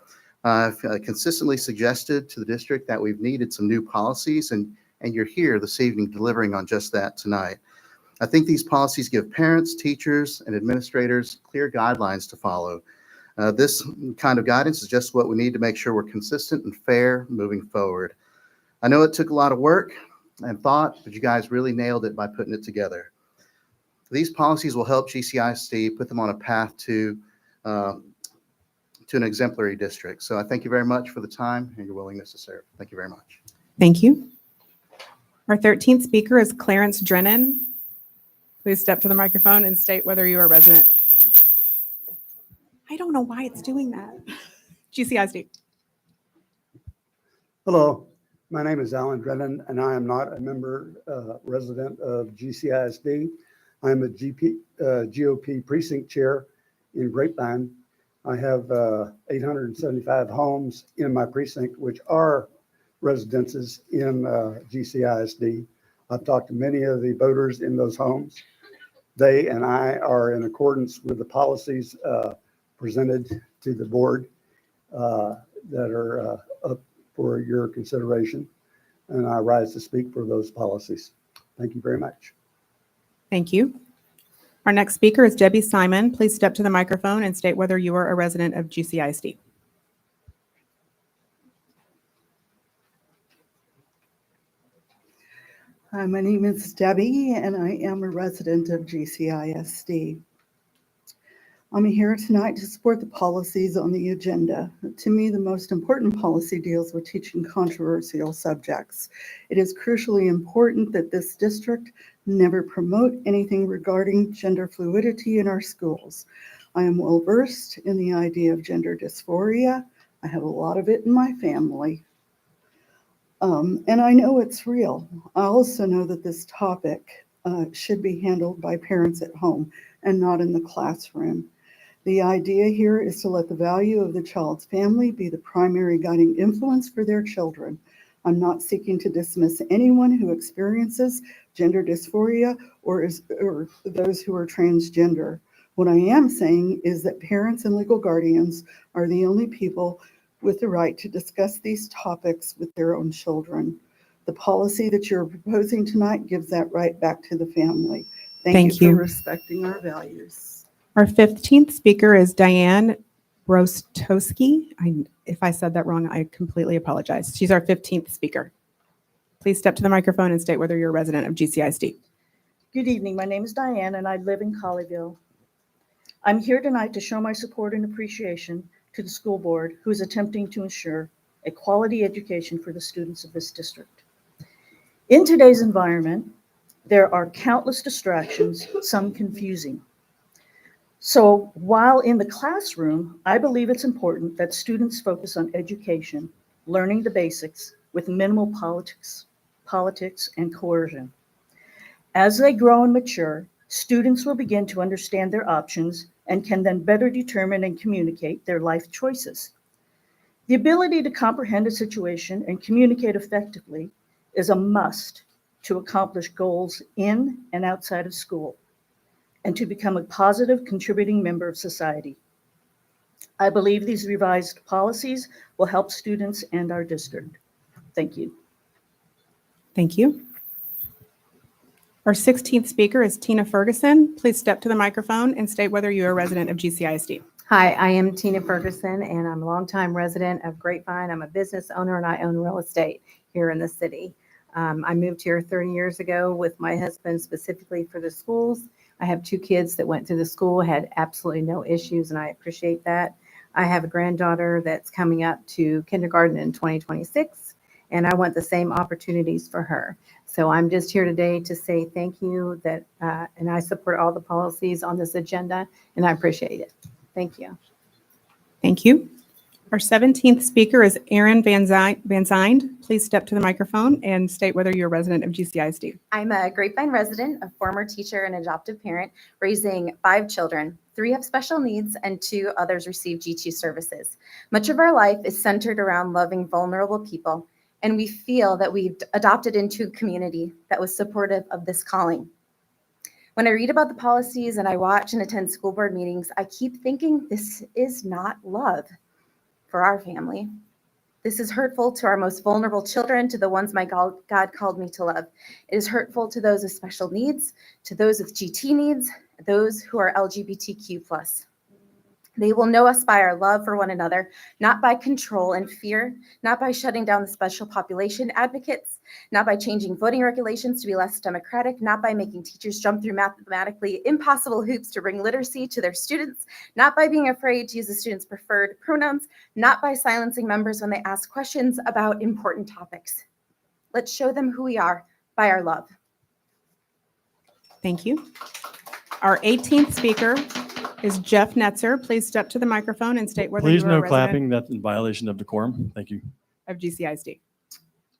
I've consistently suggested to the district that we've needed some new policies, and you're here this evening delivering on just that tonight. I think these policies give parents, teachers, and administrators clear guidelines to follow. This kind of guidance is just what we need to make sure we're consistent and fair moving forward. I know it took a lot of work and thought, but you guys really nailed it by putting it together. These policies will help GCISD put them on a path to an exemplary district. So I thank you very much for the time and your willingness to serve. Thank you very much. Thank you. Our 13th speaker is Clarence Drennan. Please step to the microphone and state whether you are a resident. I don't know why it's doing that. GCISD. Hello, my name is Alan Drennan, and I am not a resident of GCISD. I'm a GOP precinct chair in Grapevine. I have 875 homes in my precinct, which are residences in GCISD. I've talked to many of the voters in those homes. They and I are in accordance with the policies presented to the board that are up for your consideration, and I rise to speak for those policies. Thank you very much. Thank you. Our next speaker is Debbie Simon. Please step to the microphone and state whether you are a resident of GCISD. Hi, my name is Debbie, and I am a resident of GCISD. I'm here tonight to support the policies on the agenda. To me, the most important policy deals with teaching controversial subjects. It is crucially important that this district never promote anything regarding gender fluidity in our schools. I am well versed in the idea of gender dysphoria. I have a lot of it in my family. And I know it's real. I also know that this topic should be handled by parents at home and not in the classroom. The idea here is to let the value of the child's family be the primary guiding influence for their children. I'm not seeking to dismiss anyone who experiences gender dysphoria or those who are transgender. What I am saying is that parents and legal guardians are the only people with the right to discuss these topics with their own children. The policy that you're proposing tonight gives that right back to the family. Thank you for respecting our values. Our 15th speaker is Diane Rostowski. If I said that wrong, I completely apologize. She's our 15th speaker. Please step to the microphone and state whether you're a resident of GCISD. Good evening. My name is Diane, and I live in Colleyville. I'm here tonight to show my support and appreciation to the school board, who is attempting to ensure a quality education for the students of this district. In today's environment, there are countless distractions, some confusing. So while in the classroom, I believe it's important that students focus on education, learning the basics with minimal politics and coercion. As they grow and mature, students will begin to understand their options and can then better determine and communicate their life choices. The ability to comprehend a situation and communicate effectively is a must to accomplish goals in and outside of school, and to become a positive contributing member of society. I believe these revised policies will help students and our district. Thank you. Thank you. Our 16th speaker is Tina Ferguson. Please step to the microphone and state whether you are a resident of GCISD. Hi, I am Tina Ferguson, and I'm a longtime resident of Grapevine. I'm a business owner, and I own real estate here in the city. I moved here 30 years ago with my husband specifically for the schools. I have 2 kids that went to the school, had absolutely no issues, and I appreciate that. I have a granddaughter that's coming up to kindergarten in 2026, and I want the same opportunities for her. So I'm just here today to say thank you, and I support all the policies on this agenda, and I appreciate it. Thank you. Thank you. Our 17th speaker is Erin Van Zynd. Please step to the microphone and state whether you're a resident of GCISD. I'm a Grapevine resident, a former teacher and adoptive parent, raising 5 children. 3 have special needs and 2 others receive GT services. Much of our life is centered around loving vulnerable people, and we feel that we've adopted into a community that was supportive of this calling. When I read about the policies and I watch and attend school board meetings, I keep thinking this is not love for our family. This is hurtful to our most vulnerable children, to the ones my God called me to love. It is hurtful to those with special needs, to those with GT needs, those who are LGBTQ+. They will know us by our love for one another, not by control and fear, not by shutting down the special population advocates, not by changing voting regulations to be less democratic, not by making teachers jump through mathematically impossible hoops to bring literacy to their students, not by being afraid to use the students' preferred pronouns, not by silencing members when they ask questions about important topics. Let's show them who we are by our love. Thank you. Our 18th speaker is Jeff Netzer. Please step to the microphone and state whether Please you are no a resident clapping. That's in violation of decorum. Thank you. of GCISD.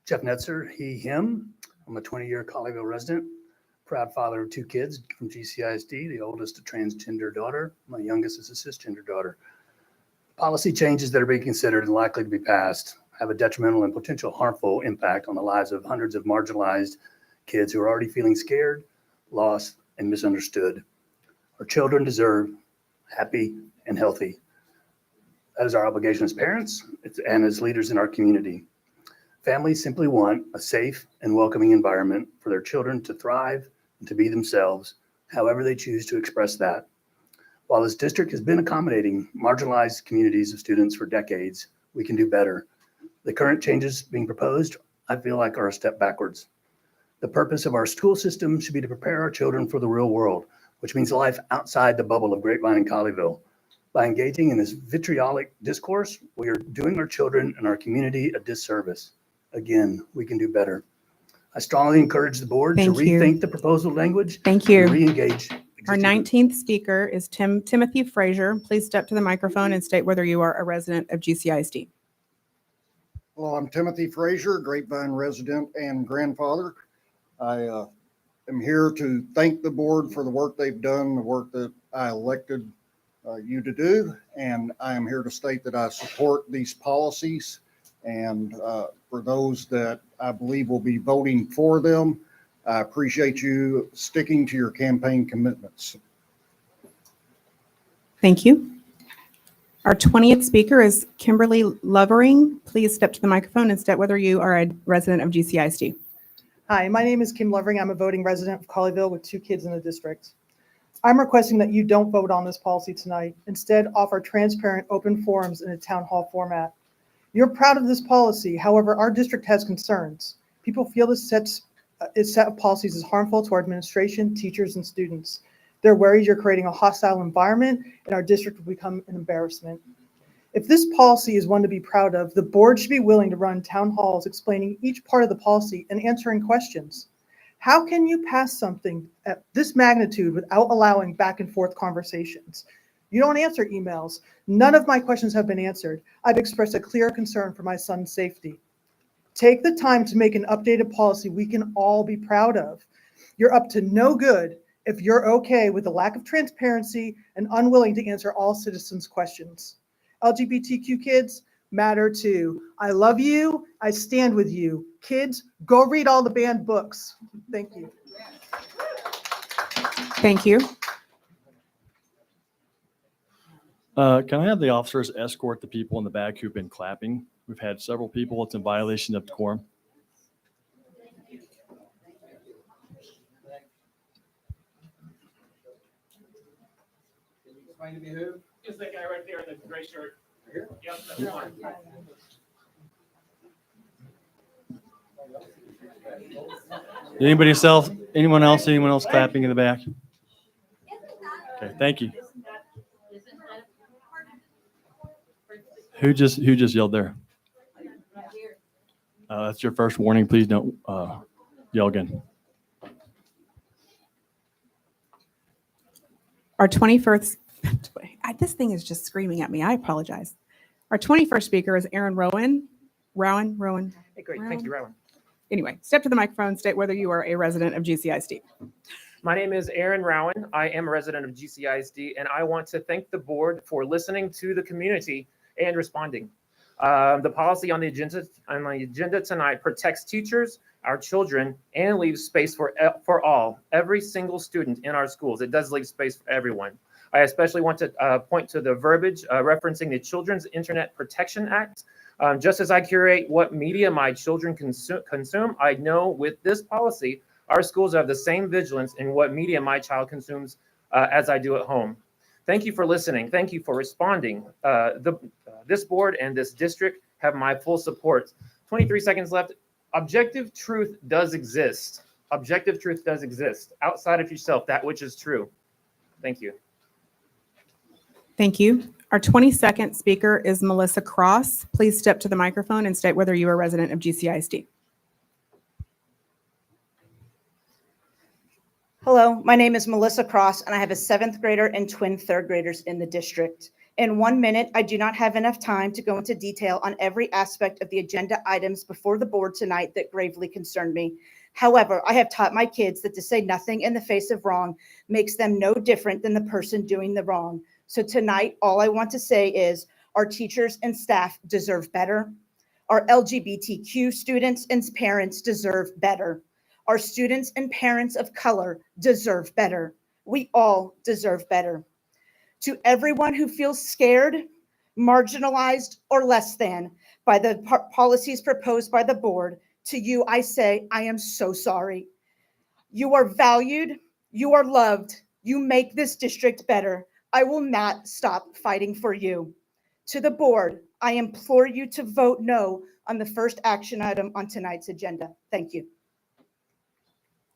Jeff Netzer, he, him. I'm a 20-year Colleyville resident, proud father of 2 kids from GCISD, the oldest a transgender daughter, my youngest is a cisgender daughter. Policy changes that are being considered and likely to be passed have a detrimental and potential harmful impact on the lives of hundreds of marginalized kids who are already feeling scared, lost, and misunderstood. Our children deserve happy and healthy. That is our obligation as parents and as leaders in our community. Families simply want a safe and welcoming environment for their children to thrive and to be themselves, however they choose to express that. While this district has been accommodating marginalized communities of students for decades, we can do better. The current changes being proposed, I feel like, are a step backwards. The purpose of our school system should be to prepare our children for the real world, which means life outside the bubble of Grapevine and Colleyville. By engaging in this vitriolic discourse, we are doing our children and our community a disservice. Again, we can do better. I strongly encourage the board to rethink the proposal language. Thank you. And re-engage. Our 19th speaker is Timothy Frazier. Please step to the microphone and state whether you are a resident of GCISD. Hello, I'm Timothy Frazier, Grapevine resident and grandfather. I am here to thank the board for the work they've done, the work that I elected you to do, and I am here to state that I support these policies. And for those that I believe will be voting for them, I appreciate you sticking to your campaign commitments. Thank you. Our 20th speaker is Kimberly Lovering. Please step to the microphone and state whether you are a resident of GCISD. Hi, my name is Kim Lovering. I'm a voting resident of Colleyville with 2 kids in the district. I'm requesting that you don't vote on this policy tonight. Instead, offer transparent, open forums in a town hall format. You're proud of this policy. However, our district has concerns. People feel this set of policies is harmful to our administration, teachers, and students. They're worried you're creating a hostile environment and our district will become an embarrassment. If this policy is one to be proud of, the board should be willing to run town halls explaining each part of the policy and answering questions. How can you pass something at this magnitude without allowing back and forth conversations? You don't answer emails. None of my questions have been answered. I've expressed a clear concern for my son's safety. Take the time to make an updated policy we can all be proud of. You're up to no good if you're okay with the lack of transparency and unwilling to answer all citizens' questions. LGBTQ kids matter too. I love you. I stand with you. Kids, go read all the banned books. Thank you. Thank you. Can I have the officers escort the people in the back who've been clapping? We've had several people. It's in violation of decorum. Can you explain to me who? Just that guy right there in the gray shirt. Here? Yep, that's the one. Anyone else clapping in the back? Okay, thank you. Who just yelled there? That's your first warning. Please don't yell again. Our 21st, this thing is just screaming at me. I apologize. Our 21st speaker is Aaron Rowan. Rowan. Hey, great. Thank you, Rowan. Anyway, step to the microphone, state whether you are a resident of GCISD. My name is Aaron Rowan. I am a resident of GCISD, and I want to thank the board for listening to the community and responding. The policy on the agenda tonight protects teachers, our children, and leaves space for all, every single student in our schools. It does leave space for everyone. I especially want to point to the verbiage referencing the Children's Internet Protection Act. Just as I curate what media my children consume, I know with this policy, our schools have the same vigilance in what media my child consumes as I do at home. Thank you for listening. Thank you for responding. This board and this district have my full support. 23 seconds left. Objective truth does exist. Objective truth does exist. Outside of yourself, that which is true. Thank you. Thank you. Our 22nd speaker is Melissa Cross. Please step to the microphone and state whether you are a resident of GCISD. Hello, my name is Melissa Cross, and I have a 7th grader and twin 3rd graders in the district. In 1 minute, I do not have enough time to go into detail on every aspect of the agenda items before the board tonight that gravely concern me. However, I have taught my kids that to say nothing in the face of wrong makes them no different than the person doing the wrong. So tonight, all I want to say is our teachers and staff deserve better. Our LGBTQ students and parents deserve better. Our students and parents of color deserve better. We all deserve better. To everyone who feels scared, marginalized, or less than by the policies proposed by the board, to you I say, I am so sorry. You are valued, you are loved, you make this district better. I will not stop fighting for you. To the board, I implore you to vote no on the first action item on tonight's agenda. Thank you.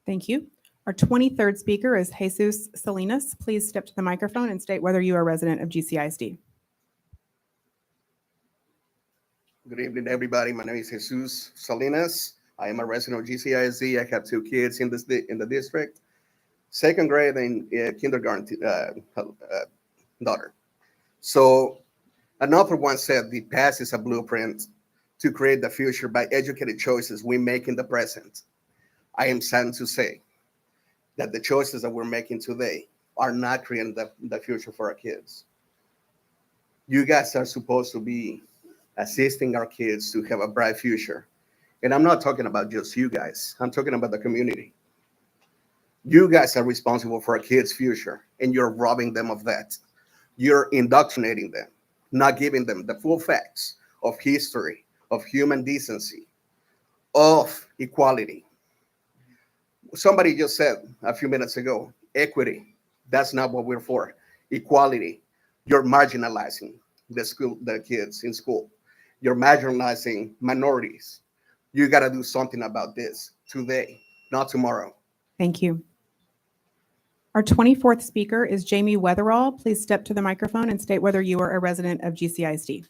Thank you. Our 23rd speaker is Jesus Salinas. Please step to the microphone and state whether you are a resident of GCISD. Good evening, everybody. My name is Jesus Salinas. I am a resident of GCISD. I have 2 kids in the district, 2nd grade and kindergarten daughter. So another one said the past is a blueprint to create the future by educated choices we make in the present. I am saddened to say that the choices that we're making today are not creating the future for our kids. You guys are supposed to be assisting our kids to have a bright future. And I'm not talking about just you guys. I'm talking about the community. You guys are responsible for our kids' future, and you're robbing them of that. You're indoctrinating them, not giving them the full facts of history, of human decency, of equality. Somebody just said a few minutes ago, equity. That's not what we're for. Equality. You're marginalizing the kids in school. You're marginalizing minorities. You got to do something about this today, not tomorrow. Thank you. Our 24th speaker is Jamie Weatherall. Please step to the microphone and state whether you are a resident of GCISD.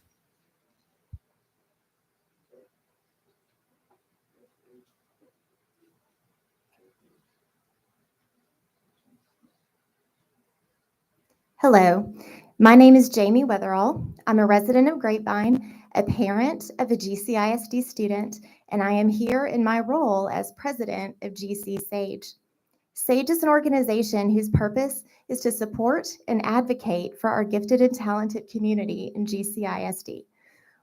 Hello, my name is Jamie Weatherall. I'm a resident of Grapevine, a parent of a GCISD student, and I am here in my role as president of GC SAGE. SAGE is an organization whose purpose is to support and advocate for our gifted and talented community in GCISD.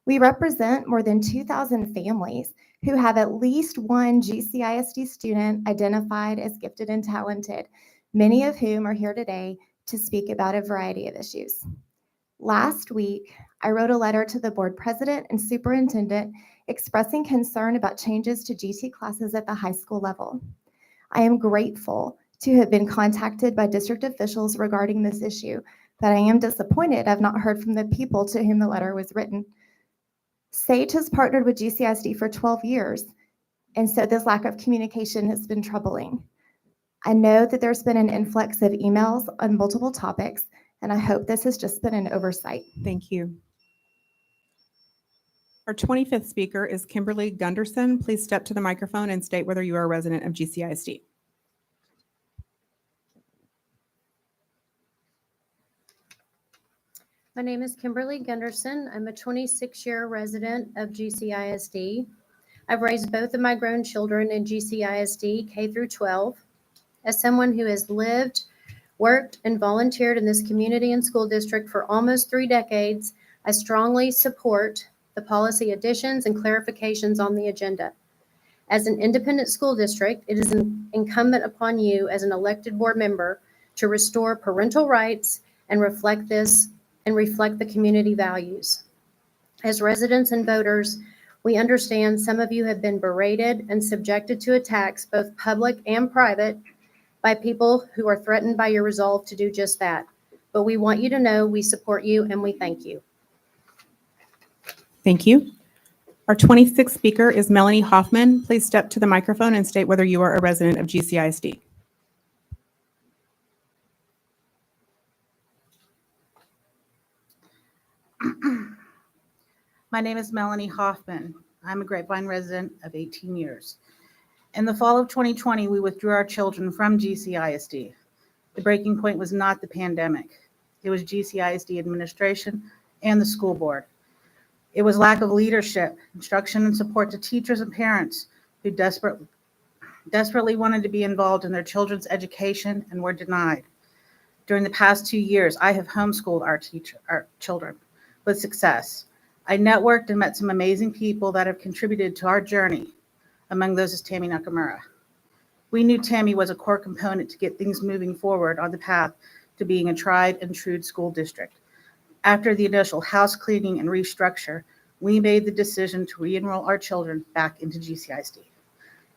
We represent more than 2,000 families who have at least one GCISD student identified as gifted and talented, many of whom are here today to speak about a variety of issues. Last week, I wrote a letter to the board president and superintendent expressing concern about changes to GT classes at the high school level. I am grateful to have been contacted by district officials regarding this issue, but I am disappointed I've not heard from the people to whom the letter was written. SAGE has partnered with GCISD for 12 years, and so this lack of communication has been troubling. I know that there's been an influx of emails on multiple topics, and I hope this has just been an oversight. Thank you. Our 25th speaker is Kimberly Gunderson. Please step to the microphone and state whether you are a resident of GCISD. My name is Kimberly Gunderson. I'm a 26-year resident of GCISD. I've raised both of my grown children in GCISD K through 12. As someone who has lived, worked, and volunteered in this community and school district for almost 3 decades, I strongly support the policy additions and clarifications on the agenda. As an independent school district, it is incumbent upon you as an elected board member to restore parental rights and reflect the community values. As residents and voters, we understand some of you have been berated and subjected to attacks, both public and private, by people who are threatened by your resolve to do just that. But we want you to know we support you and we thank you. Thank you. Our 26th speaker is Melanie Hoffman. Please step to the microphone and state whether you are a resident of GCISD. My name is Melanie Hoffman. I'm a Grapevine resident of 18 years. In the fall of 2020, we withdrew our children from GCISD. The breaking point was not the pandemic. It was GCISD administration and the school board. It was lack of leadership, instruction, and support to teachers and parents who desperately wanted to be involved in their children's education and were denied. During the past 2 years, I have homeschooled our children with success. I networked and met some amazing people that have contributed to our journey. Among those is Tammy Nakamura. We knew Tammy was a core component to get things moving forward on the path to being a tried and true school district. After the initial house cleaning and restructure, we made the decision to re-enroll our children back into GCISD.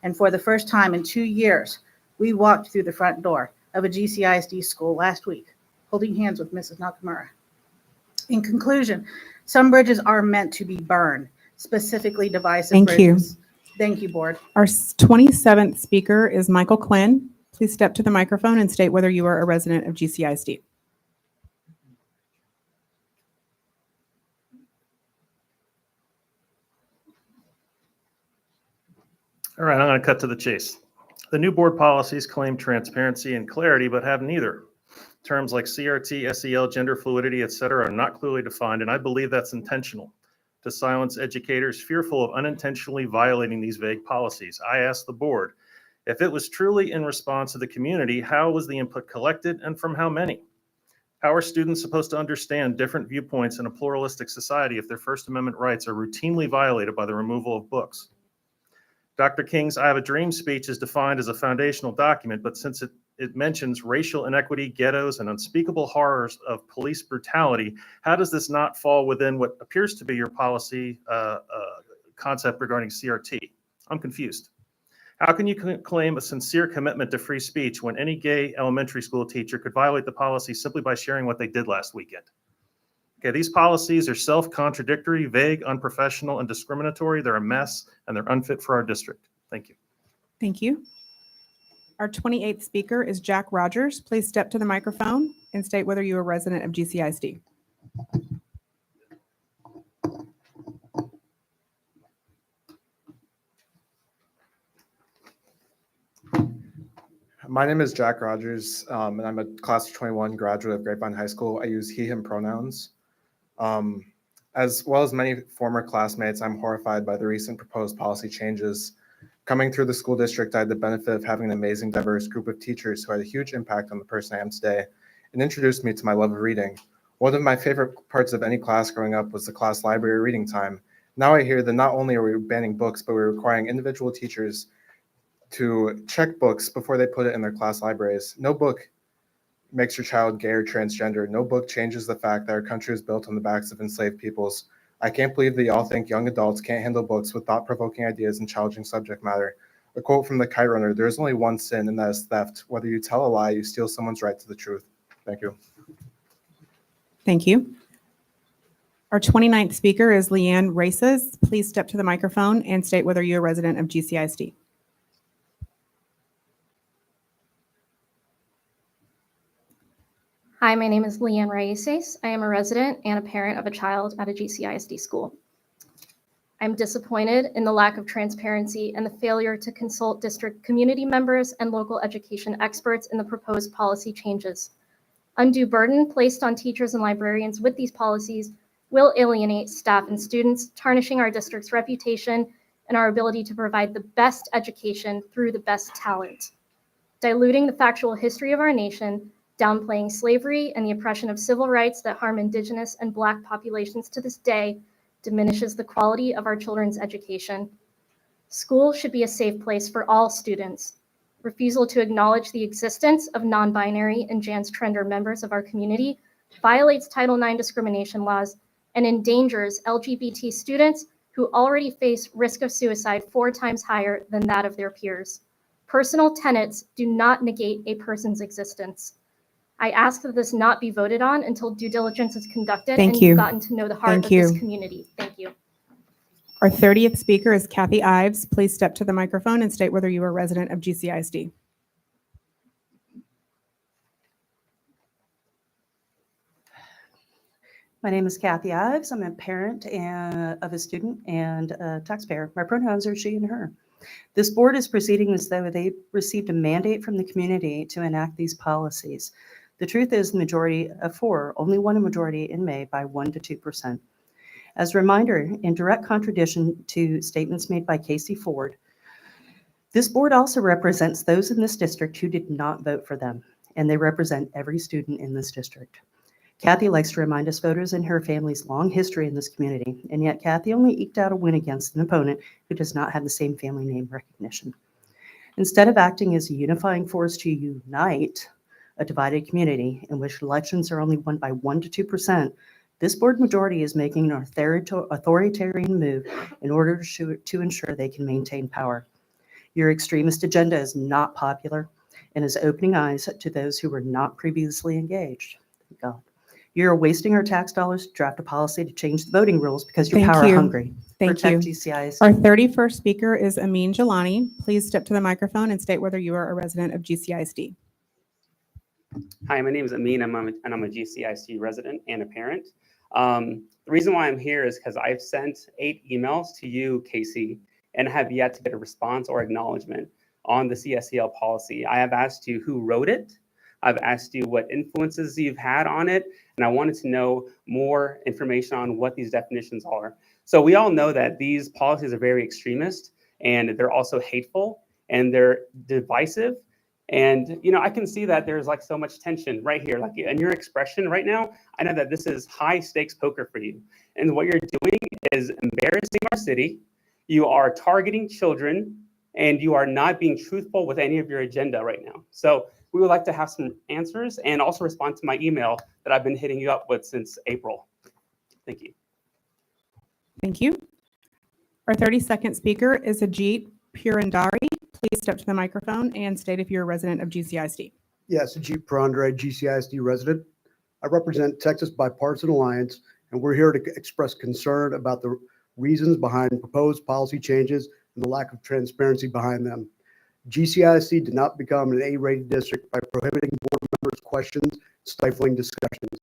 And for the first time in 2 years, we walked through the front door of a GCISD school last week, holding hands with Mrs. Nakamura. In conclusion, some bridges are meant to be burned, specifically divisive Thank you. bridges. Thank you, board. Our 27th speaker is Michael Quinn. Please step to the microphone and state whether you are a resident of GCISD. All right, I'm going to cut to the chase. The new board policies claim transparency and clarity, but have neither. Terms like CRT, SEL, gender fluidity, etc., are not clearly defined, and I believe that's intentional to silence educators fearful of unintentionally violating these vague policies. I asked the board, if it was truly in response to the community, how was the input collected and from how many? How are students supposed to understand different viewpoints in a pluralistic society if their First Amendment rights are routinely violated by the removal of books? Dr. King's I Have a Dream speech is defined as a foundational document, but since it mentions racial inequity, ghettos, and unspeakable horrors of police brutality, how does this not fall within what appears to be your policy concept regarding CRT? I'm confused. How can you claim a sincere commitment to free speech when any gay elementary school teacher could violate the policy simply by sharing what they did last weekend? Okay, these policies are self-contradictory, vague, unprofessional, and discriminatory. They're a mess, and they're unfit for our district. Thank you. Thank you. Our 28th speaker is Jack Rogers. Please step to the microphone and state whether you are a resident of GCISD. My name is Jack Rogers, and I'm a class of 21 graduate of Grapevine High School. I use he, him pronouns. As well as many former classmates, I'm horrified by the recent proposed policy changes. Coming through the school district, I had the benefit of having an amazing, diverse group of teachers who had a huge impact on the person I am today and introduced me to my love of reading. One of my favorite parts of any class growing up was the class library reading time. Now I hear that not only are we banning books, but we're requiring individual teachers to check books before they put it in their class libraries. No book makes your child gay or transgender. No book changes the fact that our country was built on the backs of enslaved peoples. I can't believe that y'all think young adults can't handle books with thought-provoking ideas and challenging subject matter. A quote from the Kite Runner, there is only one sin, and that is theft. Whether you tell a lie, you steal someone's right to the truth. Thank you. Thank you. Our 29th speaker is Leanne Races. Please step to the microphone and state whether you're a resident of GCISD. Hi, my name is Leanne Reyes. I am a resident and a parent of a child at a GCISD school. I'm disappointed in the lack of transparency and the failure to consult district community members and local education experts in the proposed policy changes. Undue burden placed on teachers and librarians with these policies will alienate staff and students, tarnishing our district's reputation and our ability to provide the best education through the best talent. Diluting the factual history of our nation, downplaying slavery and the oppression of civil rights that harm Indigenous and Black populations to this day diminishes the quality of our children's education. School should be a safe place for all students. Refusal to acknowledge the existence of non-binary and transgender members of our community violates Title IX discrimination laws and endangers LGBT students who already face risk of suicide 4 times higher than that of their peers. Personal tenets do not negate a person's existence. I ask that this not be voted on until due diligence is conducted Thank and you. you've gotten to know the heart Thank of you. this community. Thank you. Our 30th speaker is Kathy Ives. Please step to the microphone and state whether you are a resident of GCISD. My name is Kathy Ives. I'm a parent of a student and a taxpayer. My pronouns are she and her. This board is proceeding as though they received a mandate from the community to enact these policies. The truth is the majority of 4 only won a majority in May by 1 to 2%. As a reminder, in direct contradiction to statements made by Casey Ford, this board also represents those in this district who did not vote for them, and they represent every student in this district. Kathy likes to remind us voters and her family's long history in this community, and yet Kathy only eked out a win against an opponent who does not have the same family name recognition. Instead of acting as a unifying force to unite a divided community in which elections are only won by 1 to 2%, this board majority is making an authoritarian move in order to ensure they can maintain power. Your extremist agenda is not popular and is opening eyes to those who were not previously engaged. Thank God. You're wasting our tax dollars to draft a policy to change the voting rules because you're Thank power you. hungry. Thank Protect you. GCISD. Our 31st speaker is Amin Jalani. Please step to the microphone and state whether you are a resident of GCISD. Hi, my name is Amin, and I'm a GCISD resident and a parent. The reason why I'm here is because I've sent 8 emails to you, Casey, and have yet to get a response or acknowledgement on the CSEL policy. I have asked you who wrote it. I've asked you what influences you've had on it, and I wanted to know more information on what these definitions are. So we all know that these policies are very extremist, and they're also hateful, and they're divisive. And, you know, I can see that there's like so much tension right here, like in your expression right now. I know that this is high stakes poker for you. And what you're doing is embarrassing our city. You are targeting children, and you are not being truthful with any of your agenda right now. So we would like to have some answers and also respond to my email that I've been hitting you up with since April. Thank you. Thank you. Our 32nd speaker is Ajit Purandari. Please step to the microphone and state if you're a resident of GCISD. Yes, Ajit Purandari, GCISD resident. I represent Texas Bipartisan Alliance, and we're here to express concern about the reasons behind proposed policy changes and the lack of transparency behind them. GCISD did not become an A-rated district by prohibiting board members' questions, stifling discussions.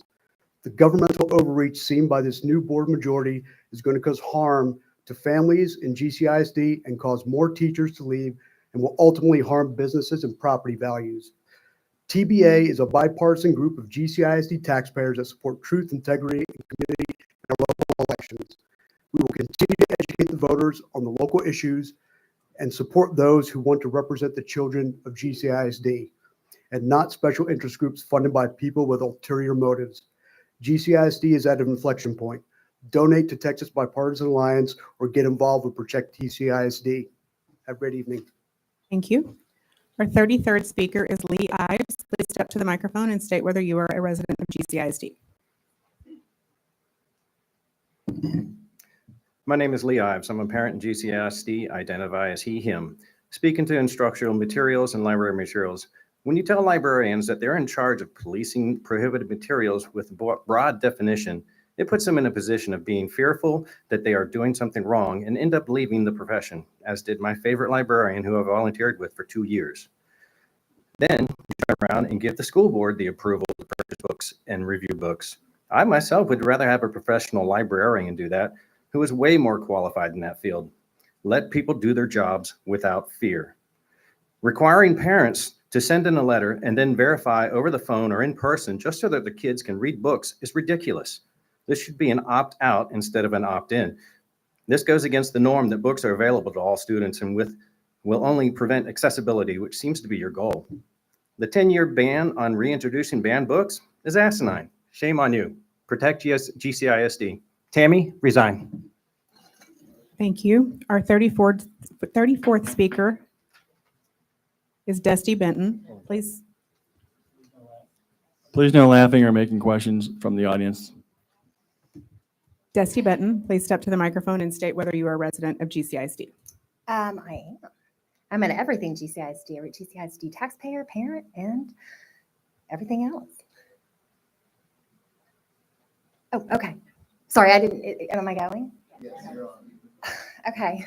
The governmental overreach seen by this new board majority is going to cause harm to families in GCISD and cause more teachers to leave and will ultimately harm businesses and property values. TBA is a bipartisan group of GCISD taxpayers that support truth, integrity, and community in our local elections. We will continue to educate the voters on the local issues and support those who want to represent the children of GCISD and not special interest groups funded by people with ulterior motives. GCISD is at an inflection point. Donate to Texas Bipartisan Alliance or get involved with Protect GCISD. Have a great evening. Thank you. Our 33rd speaker is Lee Ives. Please step to the microphone and state whether you are a resident of GCISD. My name is Lee Ives. I'm a parent in GCISD, identify as he, him. Speaking to instructional materials and library materials, when you tell librarians that they're in charge of policing prohibited materials with broad definition, it puts them in a position of being fearful that they are doing something wrong and end up leaving the profession, as did my favorite librarian who I volunteered with for 2 years. Then you turn around and give the school board the approval to purchase books and review books. I myself would rather have a professional librarian do that, who is way more qualified in that field. Let people do their jobs without fear. Requiring parents To send in a letter and then verify over the phone or in person just so that the kids can read books is ridiculous. This should be an opt-out instead of an opt-in. This goes against the norm that books are available to all students and will only prevent accessibility, which seems to be your goal. The 10-year ban on reintroducing banned books is asinine. Shame on you. Protect GCISD. Tammy, resign. Thank you. Our 34th speaker is Dusty Benton. Please. Please no laughing or making questions from the audience. Dusty Benton, please step to the microphone and state whether you are a resident of GCISD. I am. I'm an everything GCISD, a GCISD taxpayer, parent, and everything else. Oh, okay. Sorry, I didn't. Am I going? Yes, you're on. Okay.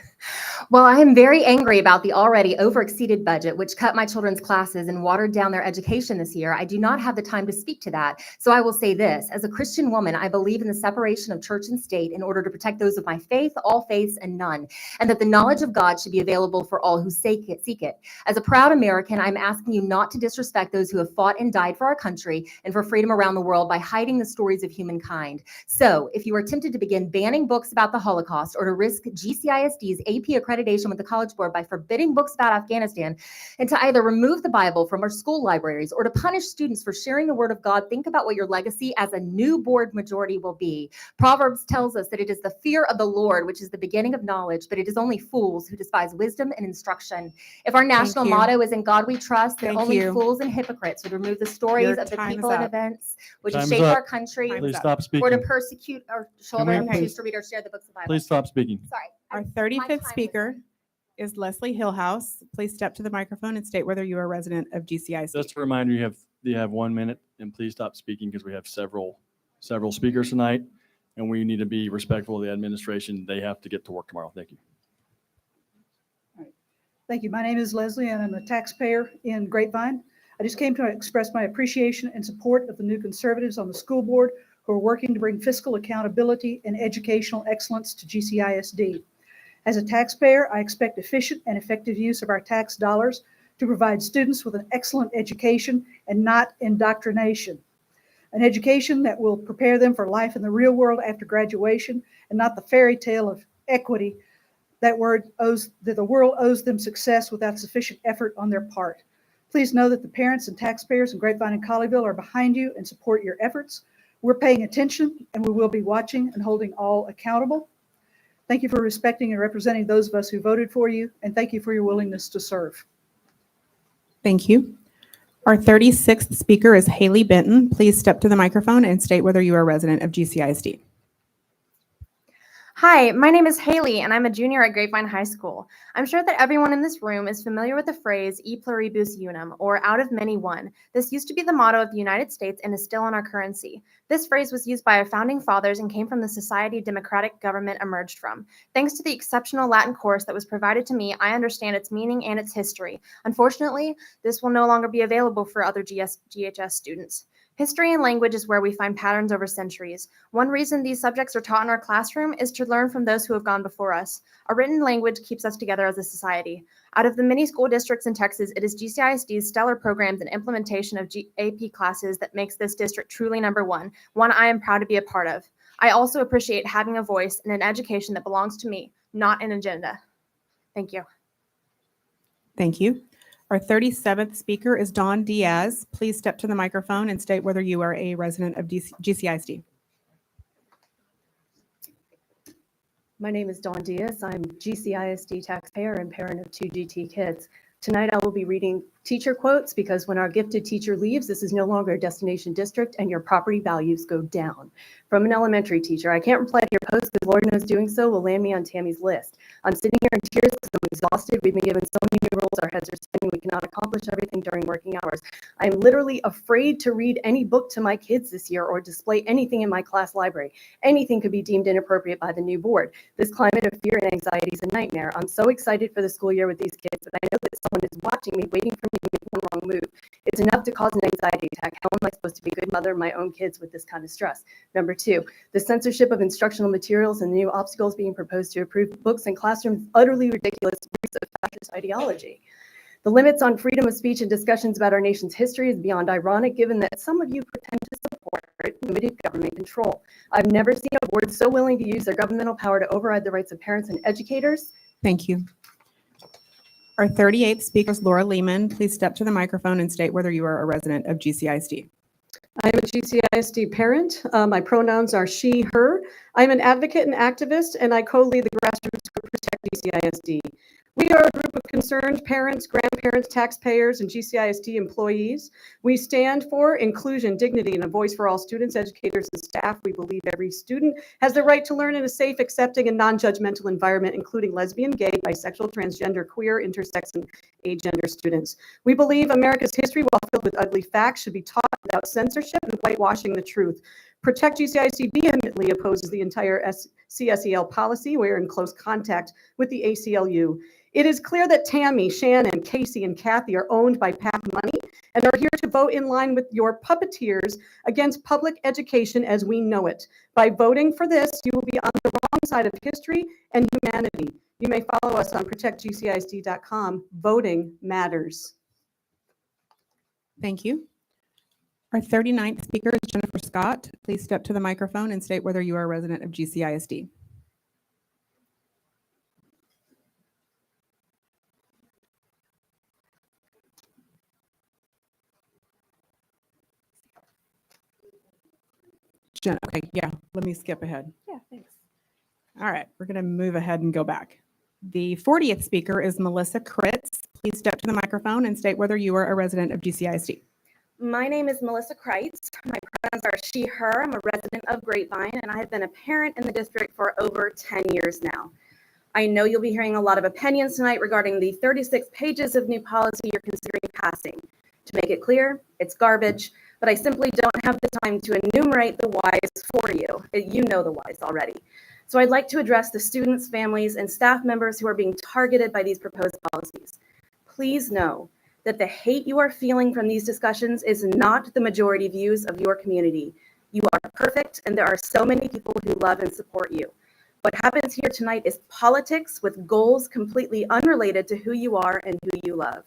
Well, I am very angry about the already overexceeded budget, which cut my children's classes and watered down their education this year. I do not have the time to speak to that. So I will say this. As a Christian woman, I believe in the separation of church and state in order to protect those of my faith, all faiths, and none, and that the knowledge of God should be available for all who seek it. As a proud American, I'm asking you not to disrespect those who have fought and died for our country and for freedom around the world by hiding the stories of humankind. So if you are tempted to begin banning books about the Holocaust or to risk GCISD's AP accreditation with the College Board by forbidding books about Afghanistan, and to either remove the Bible from our school libraries or to punish students for sharing the word of God, think about what your legacy as a new board majority will be. Proverbs tells us that it is the fear of the Lord which is the beginning of knowledge, but it is only fools who despise wisdom and instruction. If our national motto is "In God We Trust," then only fools and hypocrites would remove the stories of the people and events which have shaped our country, Please stop speaking. or to persecute our children who choose to read or share the books of the Bible. Please stop speaking. Sorry. Our 35th speaker is Leslie Hillhouse. Please step to the microphone and state whether you are a resident of GCISD. Just a reminder, you have 1 minute, and please stop speaking because we have several speakers tonight, and we need to be respectful of the administration. They have to get to work tomorrow. Thank you. Thank you. My name is Leslie, and I'm a taxpayer in Grapevine. I just came to express my appreciation and support of the new conservatives on the school board who are working to bring fiscal accountability and educational excellence to GCISD. As a taxpayer, I expect efficient and effective use of our tax dollars to provide students with an excellent education and not indoctrination. An education that will prepare them for life in the real world after graduation and not the fairy tale of equity that the world owes them success without sufficient effort on their part. Please know that the parents and taxpayers in Grapevine and Colleyville are behind you and support your efforts. We're paying attention and we will be watching and holding all accountable. Thank you for respecting and representing those of us who voted for you, and thank you for your willingness to serve. Thank you. Our 36th speaker is Haley Benton. Please step to the microphone and state whether you are a resident of GCISD. Hi, my name is Haley, and I'm a junior at Grapevine High School. I'm sure that everyone in this room is familiar with the phrase "E pluribus unum," or "out of many one." This used to be the motto of the United States and is still on our currency. This phrase was used by our founding fathers and came from the society democratic government emerged from. Thanks to the exceptional Latin course that was provided to me, I understand its meaning and its history. Unfortunately, this will no longer be available for other GHS students. History and language is where we find patterns over centuries. One reason these subjects are taught in our classroom is to learn from those who have gone before us. A written language keeps us together as a society. Out of the many school districts in Texas, it is GCISD's stellar programs and implementation of AP classes that makes this district truly #1, one I am proud to be a part of. I also appreciate having a voice in an education that belongs to me, not an agenda. Thank you. Thank you. Our 37th speaker is Dawn Diaz. Please step to the microphone and state whether you are a resident of GCISD. My name is Dawn Diaz. I'm GCISD taxpayer and parent of 2 GT kids. Tonight I will be reading teacher quotes because when our gifted teacher leaves, this is no longer a destination district and your property values go down. From an elementary teacher, I can't reply to your post because Lord knows doing so will land me on Tammy's list. I'm sitting here in tears because I'm exhausted. We've been given so many new rules, our heads are spinning. We cannot accomplish everything during working hours. I'm literally afraid to read any book to my kids this year or display anything in my class library. Anything could be deemed inappropriate by the new board. This climate of fear and anxiety is a nightmare. I'm so excited for the school year with these kids, but I know that someone is watching me, waiting for me to make one wrong move. It's enough to cause an anxiety attack. How am I supposed to be a good mother of my own kids with this kind of stress? Number 2, the censorship of instructional materials and the new obstacles being proposed to approve books and classrooms utterly ridiculous roots of fascist ideology. The limits on freedom of speech and discussions about our nation's history is beyond ironic, given that some of you pretend to support limited government control. I've never seen a board so willing to use their governmental power to override the rights of parents and educators. Thank you. Our 38th speaker is Laura Lehman. Please step to the microphone and state whether you are a resident of GCISD. I am a GCISD parent. My pronouns are she, her. I'm an advocate and activist, and I co-lead the grassroots group Protect GCISD. We are a group of concerned parents, grandparents, taxpayers, and GCISD employees. We stand for inclusion, dignity, and a voice for all students, educators, and staff. We believe every student has the right to learn in a safe, accepting, and non-judgmental environment, including lesbian, gay, bisexual, transgender, queer, intersex, and agender students. We believe America's history, while filled with ugly facts, should be taught without censorship and whitewashing the truth. Protect GCISD vehemently opposes the entire CSEL policy. We are in close contact with the ACLU. It is clear that Tammy, Shannon, Casey, and Kathy are owned by PAC money and are here to vote in line with your puppeteers against public education as we know it. By voting for this, you will be on the wrong side of history and humanity. You may follow us on protectgcisd.com. Voting matters. Thank you. Our 39th speaker is Jennifer Scott. Please step to the microphone and state whether you are a resident of GCISD. Okay, yeah, let me skip ahead. Yeah, thanks. All right, we're going to move ahead and go back. The 40th speaker is Melissa Kritz. Please step to the microphone and state whether you are a resident of GCISD. My name is Melissa Kreitz. My pronouns are she, her. I'm a resident of Grapevine, and I have been a parent in the district for over 10 years now. I know you'll be hearing a lot of opinions tonight regarding the 36 pages of new policy you're considering passing. To make it clear, it's garbage, but I simply don't have the time to enumerate the whys for you. You know the whys already. So I'd like to address the students, families, and staff members who are being targeted by these proposed policies. Please know that the hate you are feeling from these discussions is not the majority views of your community. You are perfect, and there are so many people who love and support you. What happens here tonight is politics with goals completely unrelated to who you are and who you love.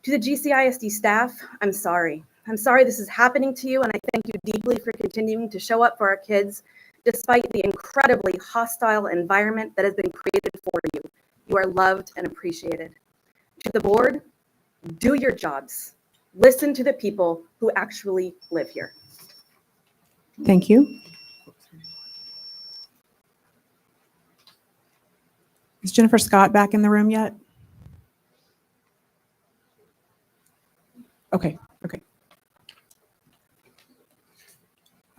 To the GCISD staff, I'm sorry. I'm sorry this is happening to you, and I thank you deeply for continuing to show up for our kids despite the incredibly hostile environment that has been created for you. You are loved and appreciated. To the board, do your jobs. Listen to the people who actually live here. Thank you. Is Jennifer Scott back in the room yet? Okay.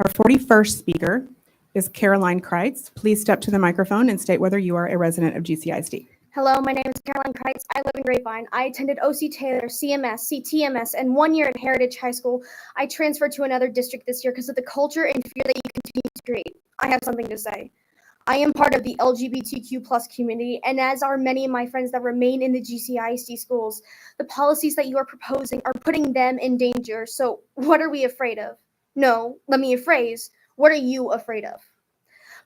Our 41st speaker is Caroline Kreitz. Please step to the microphone and state whether you are a resident of GCISD. Hello, my name is Caroline Kreitz. I live in Grapevine. I attended OC Taylor, CMS, CTMS, and 1 year at Heritage High School. I transferred to another district this year because of the culture and fear that you continue to create. I have something to say. I am part of the LGBTQ plus community, and as are many of my friends that remain in the GCISD schools, the policies that you are proposing are putting them in danger. So what are we afraid of? No, let me rephrase. What are you afraid of?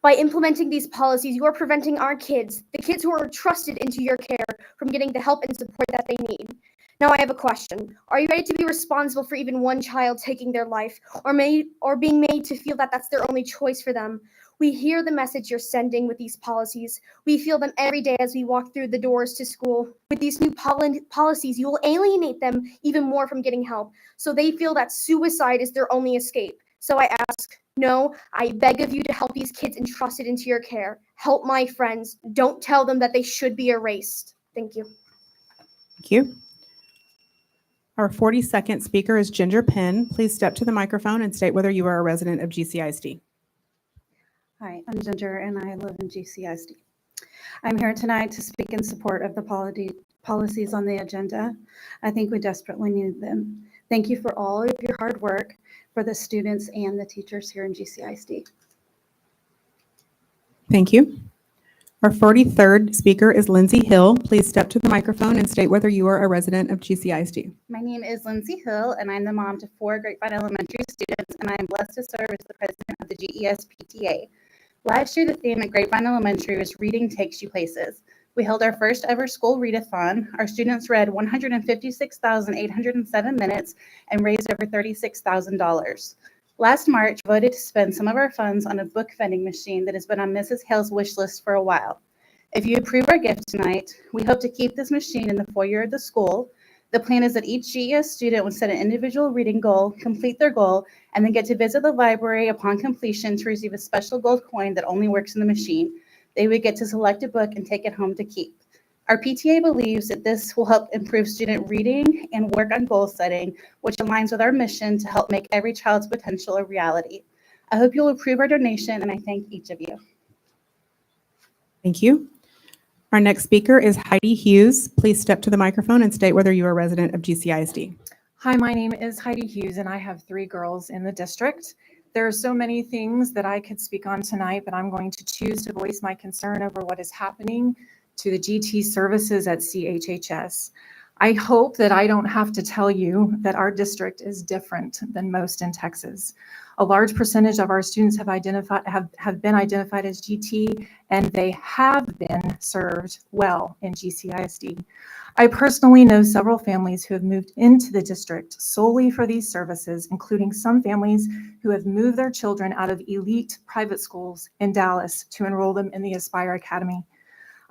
By implementing these policies, you are preventing our kids, the kids who are trusted into your care, from getting the help and support that they need. Now I have a question. Are you ready to be responsible for even one child taking their life or being made to feel that that's their only choice for them? We hear the message you're sending with these policies. We feel them every day as we walk through the doors to school. With these new policies, you will alienate them even more from getting help, so they feel that suicide is their only escape. So I ask, no, I beg of you to help these kids entrusted into your care. Help my friends. Don't tell them that they should be erased. Thank you. Thank you. Our 42nd speaker is Ginger Penn. Please step to the microphone and state whether you are a resident of GCISD. Hi, I'm Ginger and I live in GCISD. I'm here tonight to speak in support of the policies on the agenda. I think we desperately need them. Thank you for all of your hard work for the students and the teachers here in GCISD. Thank you. Our 43rd speaker is Lindsay Hill. Please step to the microphone and state whether you are a resident of GCISD. My name is Lindsay Hill and I'm the mom to 4 Grapevine Elementary students, and I am blessed to serve as the president of the GES PTA. Last year, the theme at Grapevine Elementary was Reading Takes You Places. We held our first ever school readathon. Our students read 156,807 minutes and raised over $36,000. Last March, voted to spend some of our funds on a book vending machine that has been on Mrs. Hale's wish list for a while. If you approve our gift tonight, we hope to keep this machine in the foyer of the school. The plan is that each GES student will set an individual reading goal, complete their goal, and then get to visit the library upon completion to receive a special gold coin that only works in the machine. They would get to select a book and take it home to keep. Our PTA believes that this will help improve student reading and work on goal setting, which aligns with our mission to help make every child's potential a reality. I hope you'll approve our donation, and I thank each of you. Thank you. Our next speaker is Heidi Hughes. Please step to the microphone and state whether you are a resident of GCISD. Hi, my name is Heidi Hughes, and I have 3 girls in the district. There are so many things that I could speak on tonight, but I'm going to choose to voice my concern over what is happening to the GT services at CHHS. I hope that I don't have to tell you that our district is different than most in Texas. A large percentage of our students have been identified as GT, and they have been served well in GCISD. I personally know several families who have moved into the district solely for these services, including some families who have moved their children out of elite private schools in Dallas to enroll them in the Aspire Academy.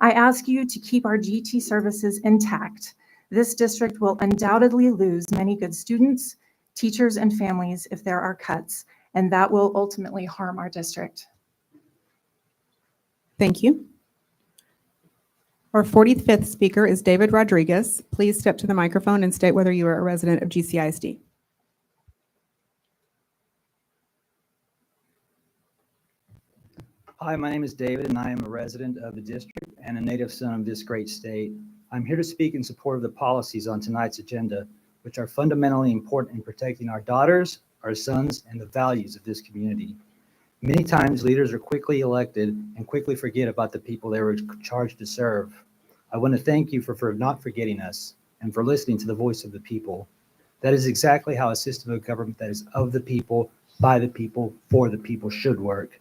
I ask you to keep our GT services intact. This district will undoubtedly lose many good students, teachers, and families if there are cuts, and that will ultimately harm our district. Thank you. Our 45th speaker is David Rodriguez. Please step to the microphone and state whether you are a resident of GCISD. Hi, my name is David, and I am a resident of the district and a native son of this great state. I'm here to speak in support of the policies on tonight's agenda, which are fundamentally important in protecting our daughters, our sons, and the values of this community. Many times, leaders are quickly elected and quickly forget about the people they were charged to serve. I want to thank you for not forgetting us and for listening to the voice of the people. That is exactly how a system of government that is of the people, by the people, for the people should work.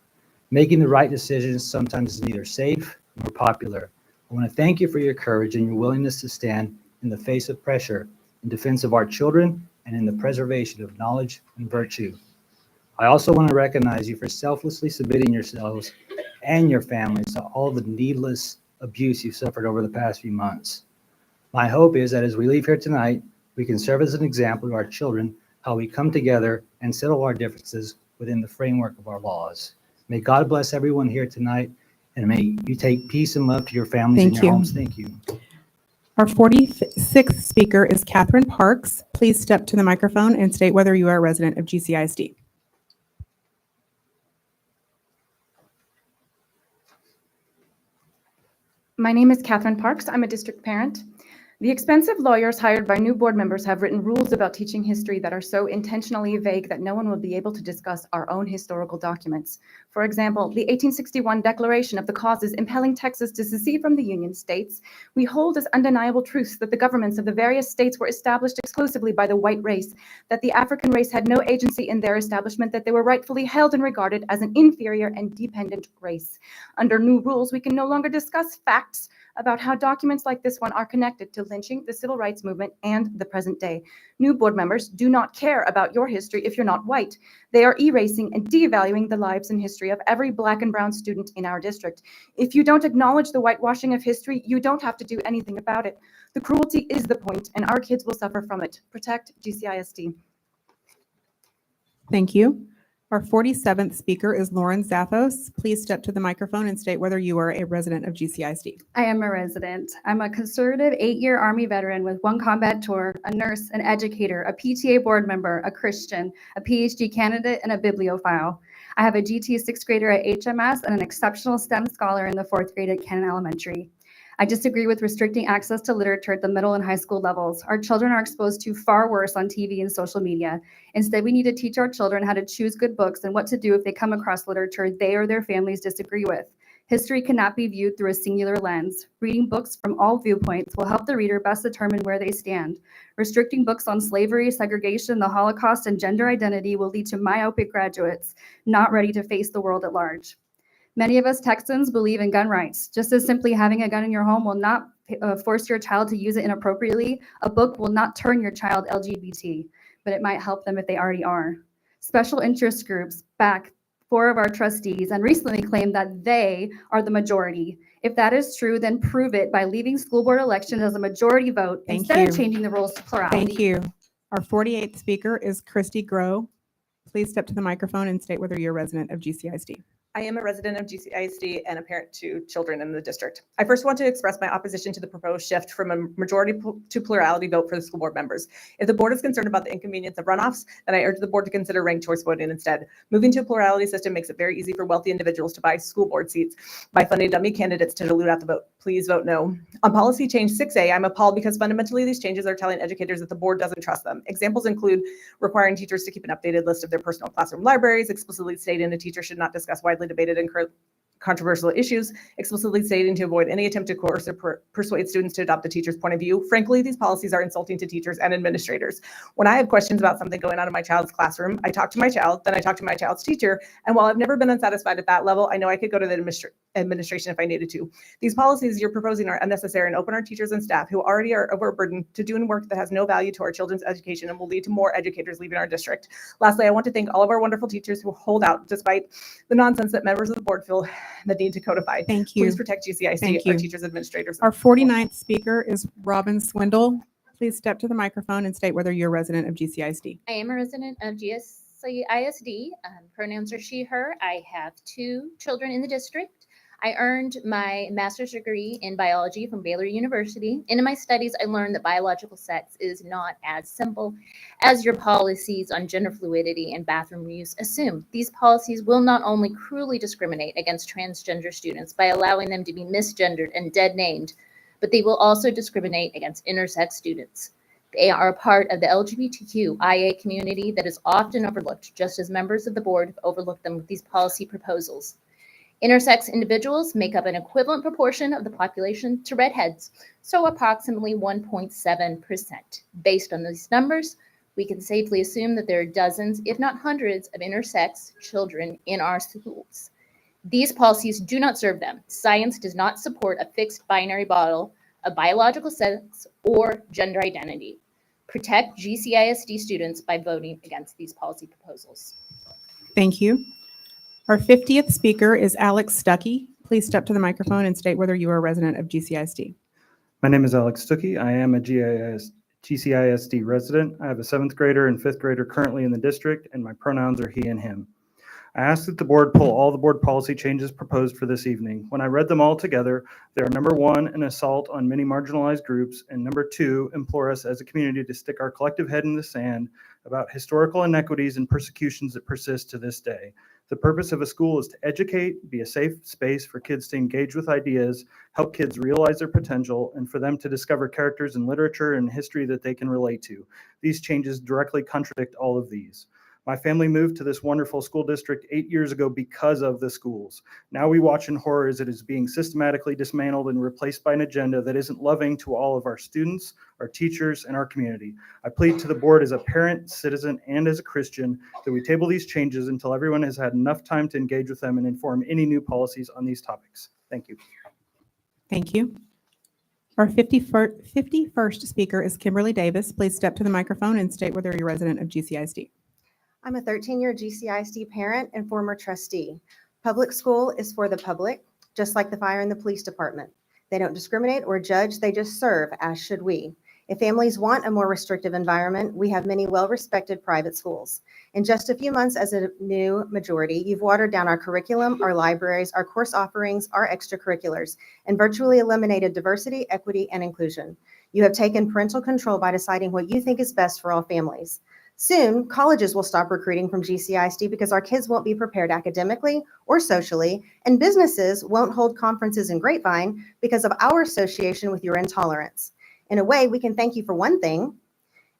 Making the right decisions sometimes is neither safe nor popular. I want to thank you for your courage and your willingness to stand in the face of pressure in defense of our children and in the preservation of knowledge and virtue. I also want to recognize you for selflessly submitting yourselves and your families to all the needless abuse you've suffered over the past few months. My hope is that as we leave here tonight, we can serve as an example to our children how we come together and settle our differences within the framework of our laws. May God bless everyone here tonight, and may you take peace and love to your families and your homes. Thank you. Our 46th speaker is Catherine Parks. Please step to the microphone and state whether you are a resident of GCISD. My name is Catherine Parks. I'm a district parent. The expensive lawyers hired by new board members have written rules about teaching history that are so intentionally vague that no one will be able to discuss our own historical documents. For example, the 1861 Declaration of the Causes impelling Texas to secede from the Union states, we hold as undeniable truths that the governments of the various states were established exclusively by the white race, that the African race had no agency in their establishment, that they were rightfully held and regarded as an inferior and dependent race. Under new rules, we can no longer discuss facts about how documents like this one are connected to lynching, the civil rights movement, and the present day. New board members do not care about your history if you're not white. They are erasing and devaluing the lives and history of every Black and brown student in our district. If you don't acknowledge the whitewashing of history, you don't have to do anything about it. The cruelty is the point, and our kids will suffer from it. Protect GCISD. Thank you. Our 47th speaker is Lauren Zathos. Please step to the microphone and state whether you are a resident of GCISD. I am a resident. I'm a conservative 8-year Army veteran with 1 combat tour, a nurse, an educator, a PTA board member, a Christian, a PhD candidate, and a bibliophile. I have a GT 6th grader at HMS and an exceptional STEM scholar in the 4th grade at Cannon Elementary. I disagree with restricting access to literature at the middle and high school levels. Our children are exposed to far worse on TV and social media. Instead, we need to teach our children how to choose good books and what to do if they come across literature they or their families disagree with. History cannot be viewed through a singular lens. Reading books from all viewpoints will help the reader best determine where they stand. Restricting books on slavery, segregation, the Holocaust, and gender identity will lead to myopic graduates not ready to face the world at large. Many of us Texans believe in gun rights. Just as simply having a gun in your home will not force your child to use it inappropriately, a book will not turn your child LGBT, but it might help them if they already are. Special interest groups back 4 of our trustees and recently claimed that they are the majority. If that is true, then prove it by leaving school board elections as a majority vote instead of changing the rules to plurality. Thank you. Our 48th speaker is Christy Grow. Please step to the microphone and state whether you're a resident of GCISD. I am a resident of GCISD and a parent to children in the district. I first want to express my opposition to the proposed shift from a majority to plurality vote for the school board members. If the board is concerned about the inconvenience of runoffs, then I urge the board to consider ranked choice voting instead. Moving to a plurality system makes it very easy for wealthy individuals to buy school board seats by funding dummy candidates to dilute out the vote. Please vote no. On policy change 6A, I'm appalled because fundamentally these changes are telling educators that the board doesn't trust them. Examples include requiring teachers to keep an updated list of their personal classroom libraries, explicitly stating a teacher should not discuss widely debated and controversial issues, explicitly stating to avoid any attempt to coerce or persuade students to adopt the teacher's point of view. Frankly, these policies are insulting to teachers and administrators. When I have questions about something going on in my child's classroom, I talk to my child, then I talk to my child's teacher, and while I've never been unsatisfied at that level, I know I could go to the administration if I needed to. These policies you're proposing are unnecessary and open our teachers and staff, who already are overburdened, to doing work that has no value to our children's education and will lead to more educators leaving our district. Lastly, I want to thank all of our wonderful teachers who hold out despite the nonsense that members of the board feel the need to codify. Thank you. Please protect GCISD, Thank our you. teachers, administrators. Our 49th speaker is Robin Swindle. Please step to the microphone and state whether you're a resident of GCISD. I am a resident of GCISD. Pronouns are she, her. I have 2 children in the district. I earned my master's degree in biology from Baylor University. And in my studies, I learned that biological sex is not as simple as your policies on gender fluidity and bathroom use assume. These policies will not only cruelly discriminate against transgender students by allowing them to be misgendered and dead named, but they will also discriminate against intersex students. They are a part of the LGBTQIA community that is often overlooked, just as members of the board have overlooked them with these policy proposals. Intersex individuals make up an equivalent proportion of the population to redheads, so approximately 1.7%. Based on these numbers, we can safely assume that there are dozens, if not hundreds, of intersex children in our schools. These policies do not serve them. Science does not support a fixed binary model of biological sex or gender identity. Protect GCISD students by voting against these policy proposals. Thank you. Our 50th speaker is Alex Stuckey. Please step to the microphone and state whether you are a resident of GCISD. My name is Alex Stuckey. I am a GCISD resident. I have a 7th grader and 5th grader currently in the district, and my pronouns are he and him. I ask that the board pull all the board policy changes proposed for this evening. When I read them all together, they are number 1, an assault on many marginalized groups, and number 2, implore us as a community to stick our collective head in the sand about historical inequities and persecutions that persist to this day. The purpose of a school is to educate, be a safe space for kids to engage with ideas, help kids realize their potential, and for them to discover characters in literature and history that they can relate to. These changes directly contradict all of these. My family moved to this wonderful school district 8 years ago because of the schools. Now we watch in horror as it is being systematically dismantled and replaced by an agenda that isn't loving to all of our students, our teachers, and our community. I plead to the board as a parent, citizen, and as a Christian that we table these changes until everyone has had enough time to engage with them and inform any new policies on these topics. Thank you. Thank you. Our 51st speaker is Kimberly Davis. Please step to the microphone and state whether you're a resident of GCISD. I'm a 13-year GCISD parent and former trustee. Public school is for the public, just like the fire and the police department. They don't discriminate or judge, they just serve, as should we. If families want a more restrictive environment, we have many well-respected private schools. In just a few months as a new majority, you've watered down our curriculum, our libraries, our course offerings, our extracurriculars, and virtually eliminated diversity, equity, and inclusion. You have taken parental control by deciding what you think is best for all families. Soon, colleges will stop recruiting from GCISD because our kids won't be prepared academically or socially, and businesses won't hold conferences in Grapevine because of our association with your intolerance. In a way, we can thank you for one thing.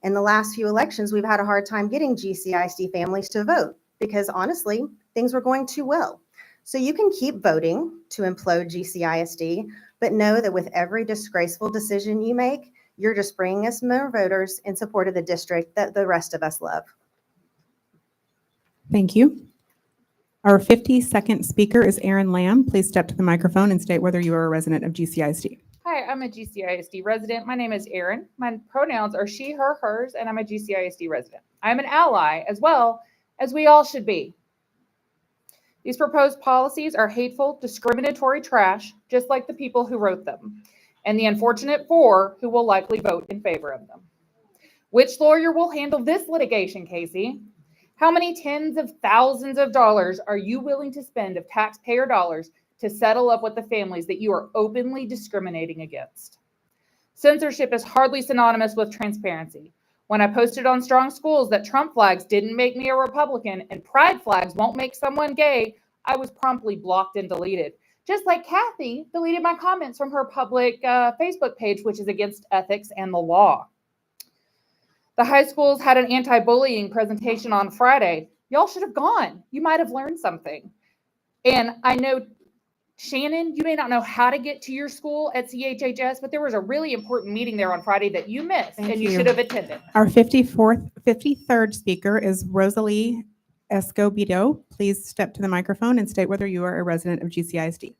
In the last few elections, we've had a hard time getting GCISD families to vote because honestly, things were going too well. So you can keep voting to implode GCISD, but know that with every disgraceful decision you make, you're just bringing us more voters in support of the district that the rest of us love. Thank you. Our 52nd speaker is Aaron Lamb. Please step to the microphone and state whether you are a resident of GCISD. Hi, I'm a GCISD resident. My name is Erin. My pronouns are she, her, hers, and I'm a GCISD resident. I'm an ally as well as we all should be. These proposed policies are hateful, discriminatory trash, just like the people who wrote them, and the unfortunate 4 who will likely vote in favor of them. Which lawyer will handle this litigation, Casey? How many tens of thousands of dollars are you willing to spend of taxpayer dollars to settle up with the families that you are openly discriminating against? Censorship is hardly synonymous with transparency. When I posted on Strong Schools that Trump flags didn't make me a Republican and pride flags won't make someone gay, I was promptly blocked and deleted. Just like Kathy deleted my comments from her public Facebook page, which is against ethics and the law. The high schools had an anti-bullying presentation on Friday. Y'all should have gone. You might have learned something. And I know, Shannon, you may not know how to get to your school at CHHS, but there was a really important meeting there on Friday that you missed and you should have attended. Our 53rd speaker is Rosalie Escobedo. Please step to the microphone and state whether you are a resident of GCISD.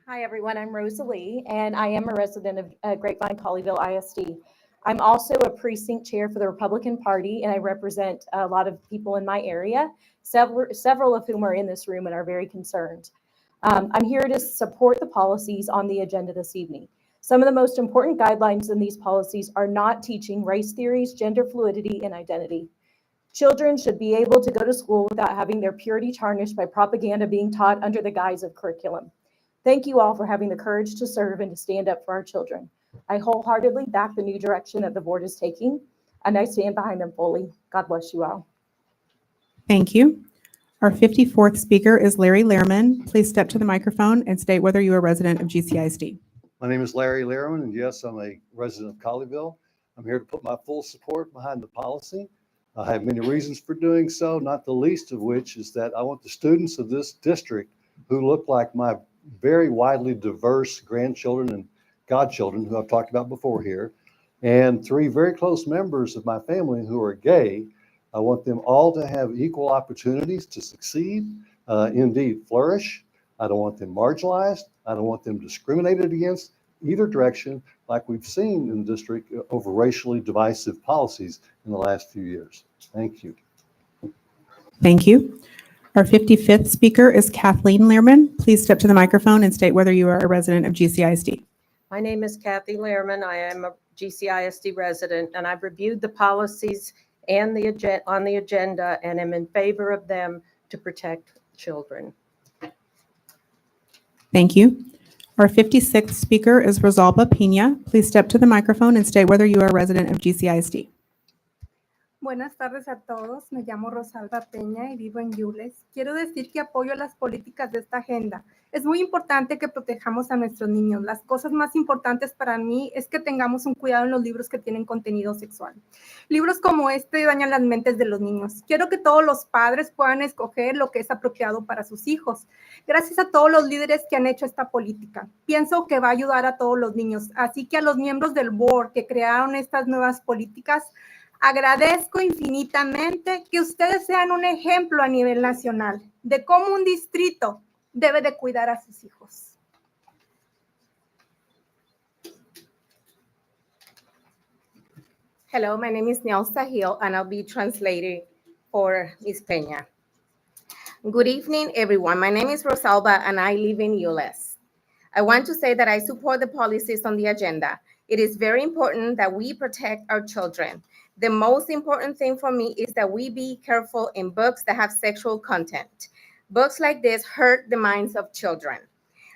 Hi, everyone. I'm Rosalie, and I am a resident of Grapevine Colleyville ISD. I'm also a precinct chair for the Republican Party, and I represent a lot of people in my area, several of whom are in this room and are very concerned. I'm here to support the policies on the agenda this evening. Some of the most important guidelines in these policies are not teaching race theories, gender fluidity, and identity. Children should be able to go to school without having their purity tarnished by propaganda being taught under the guise of curriculum. Thank you all for having the courage to serve and to stand up for our children. I wholeheartedly back the new direction that the board is taking, and I stand behind them fully. God bless you all. Thank you. Our 54th speaker is Larry Lehrman. Please step to the microphone and state whether you are a resident of GCISD. My name is Larry Lehrman, and yes, I'm a resident of Colleyville. I'm here to put my full support behind the policy. I have many reasons for doing so, not the least of which is that I want the students of this district who look like my very widely diverse grandchildren and godchildren who I've talked about before here, and 3 very close members of my family who are gay. I want them all to have equal opportunities to succeed, indeed flourish. I don't want them marginalized. I don't want them discriminated against either direction like we've seen in the district over racially divisive policies in the last few years. Thank you. Thank you. Our 55th speaker is Kathleen Lehrman. Please step to the microphone and state whether you are a resident of GCISD. My name is Kathy Lehrman. I am a GCISD resident, and I've reviewed the policies and on the agenda and am in favor of them to protect children. Thank you. Our 56th speaker is Rosalba Pina. Please step to the microphone and state whether you are a resident of GCISD. Buenas tardes a todos. Me llamo Rosalba Peña y vivo en Yules. Quiero decir que apoyo las políticas de esta agenda. Es muy importante que protejamos a nuestros niños. Las cosas más importantes para mí es que tengamos un cuidado en los libros que tienen contenido sexual. Libros como este dañan las mentes de los niños. Quiero que todos los padres puedan escoger lo que es apropiado para sus hijos. Gracias a todos los líderes que han hecho esta política. Pienso que va a ayudar a todos los niños. Así que a los miembros del board que crearon estas nuevas políticas, agradezco infinitamente que ustedes sean un ejemplo a nivel nacional de cómo un distrito debe de cuidar a sus hijos. Hello, my name is Nelsa Hill, and I'll be translating for Ms. Peña. Good evening, everyone. My name is Rosalba, and I live in Yules. I want to say that I support the policies on the agenda. It is very important that we protect our children. The most important thing for me is that we be careful in books that have sexual content. Books like this hurt the minds of children.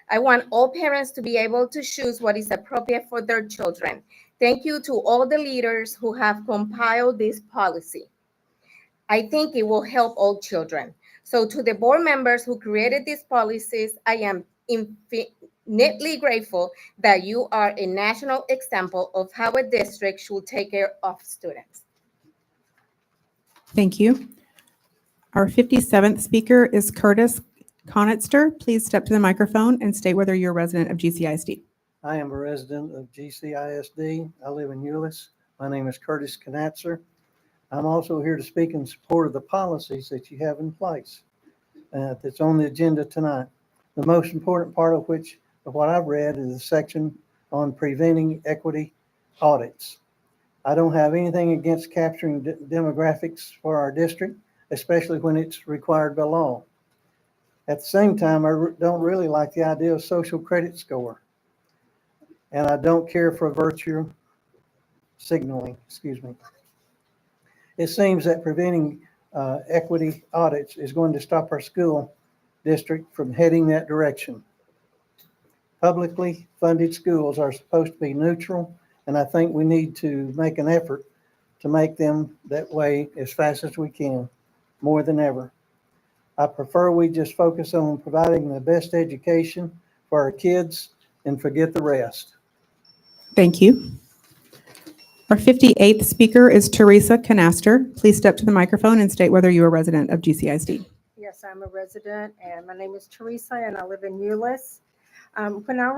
I want all parents to be able to choose what is appropriate for their children. Thank you to all the leaders who have compiled this policy. I think it will help all children. So to the board members who created these policies, I am infinitely grateful that you are a national example of how a district should take care of students. Thank you. Our 57th speaker is Curtis Conitzer. Please step to the microphone and state whether you're a resident of GCISD. I am a resident of GCISD. I live in Euless. My name is Curtis Conatzer. I'm also here to speak in support of the policies that you have in place that's on the agenda tonight. The most important part of what I've read is the section on preventing equity audits. I don't have anything against capturing demographics for our district, especially when it's required by law. At the same time, I don't really like the idea of social credit score. And I don't care for virtue signaling, It seems that preventing equity audits is going to stop our school district from heading that direction. Publicly funded schools are supposed to be neutral, and I think we need to make an effort to make them that way as fast as we can, more than ever. I prefer we just focus on providing the best education for our kids and forget the rest. Thank you. Our 58th speaker is Teresa Canaster. Please step to the microphone and state whether you are a resident of GCISD. Yes, I'm a resident, and my name is Teresa, and I live in Euless. When I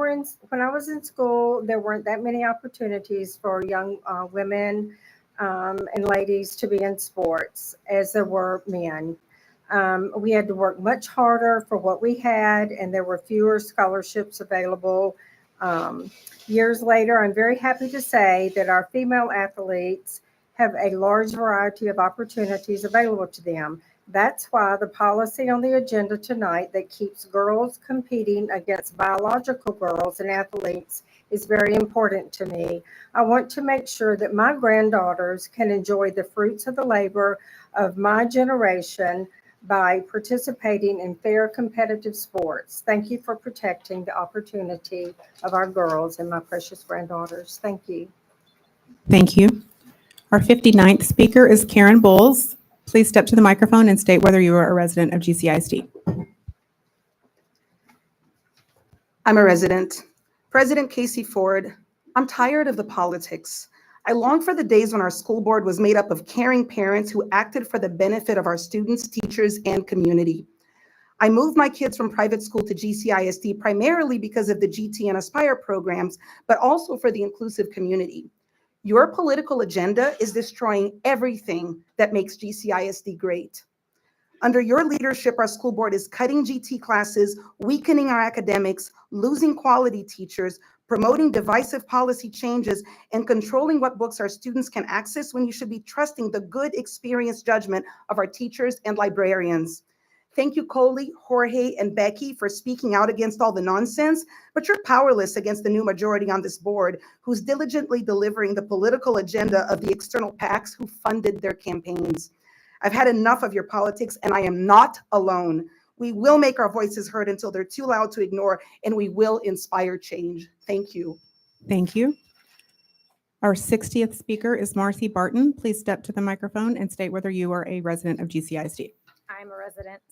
was in school, there weren't that many opportunities for young women and ladies to be in sports as there were men. We had to work much harder for what we had, and there were fewer scholarships available. Years later, I'm very happy to say that our female athletes have a large variety of opportunities available to them. That's why the policy on the agenda tonight that keeps girls competing against biological girls and athletes is very important to me. I want to make sure that my granddaughters can enjoy the fruits of the labor of my generation by participating in fair competitive sports. Thank you for protecting the opportunity of our girls and my precious granddaughters. Thank you. Thank you. Our 59th speaker is Karen Bowles. Please step to the microphone and state whether you are a resident of GCISD. I'm a resident. President Casey Ford, I'm tired of the politics. I long for the days when our school board was made up of caring parents who acted for the benefit of our students, teachers, and community. I moved my kids from private school to GCISD primarily because of the GT and Aspire programs, but also for the inclusive community. Your political agenda is destroying everything that makes GCISD great. Under your leadership, our school board is cutting GT classes, weakening our academics, losing quality teachers, promoting divisive policy changes, and controlling what books our students can access when you should be trusting the good, experienced judgment of our teachers and librarians. Thank you, Coley, Jorge, and Becky for speaking out against all the nonsense, but you're powerless against the new majority on this board who's diligently delivering the political agenda of the external PACs who funded their campaigns. I've had enough of your politics, and I am not alone. We will make our voices heard until they're too loud to ignore, and we will inspire change. Thank you. Thank you. Our 60th speaker is Marcy Barton. Please step to the microphone and state whether you are a resident of GCISD. I'm a resident.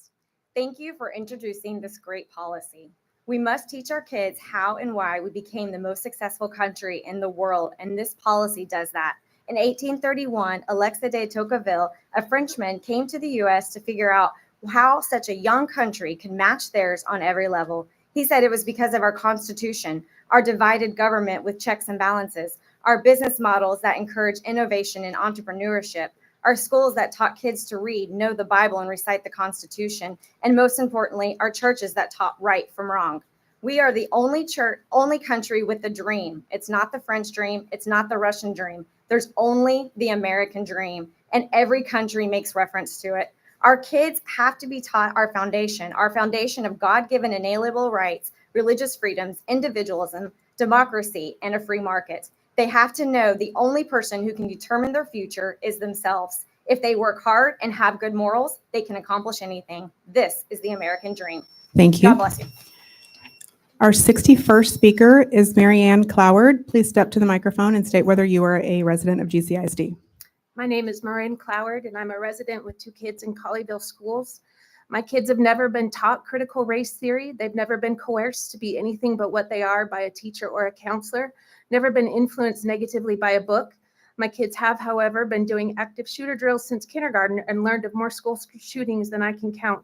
Thank you for introducing this great policy. We must teach our kids how and why we became the most successful country in the world, and this policy does that. In 1831, Alexis de Tocqueville, a Frenchman, came to the U.S. to figure out how such a young country could match theirs on every level. He said it was because of our Constitution, our divided government with checks and balances, our business models that encourage innovation and entrepreneurship, our schools that taught kids to read, know the Bible, and recite the Constitution, and most importantly, our churches that taught right from wrong. We are the only country with a dream. It's not the French dream. It's not the Russian dream. There's only the American dream, and every country makes reference to it. Our kids have to be taught our foundation of God-given inalienable rights, religious freedoms, individualism, democracy, and a free market. They have to know the only person who can determine their future is themselves. If they work hard and have good morals, they can accomplish anything. This is the American dream. Thank you. God bless you. Our 61st speaker is Marianne Cloward. Please step to the microphone and state whether you are a resident of GCISD. My name is Maureen Cloward, and I'm a resident with 2 kids in Colleyville schools. My kids have never been taught critical race theory. They've never been coerced to be anything but what they are by a teacher or a counselor, never been influenced negatively by a book. My kids have, however, been doing active shooter drills since kindergarten and learned of more school shootings than I can count.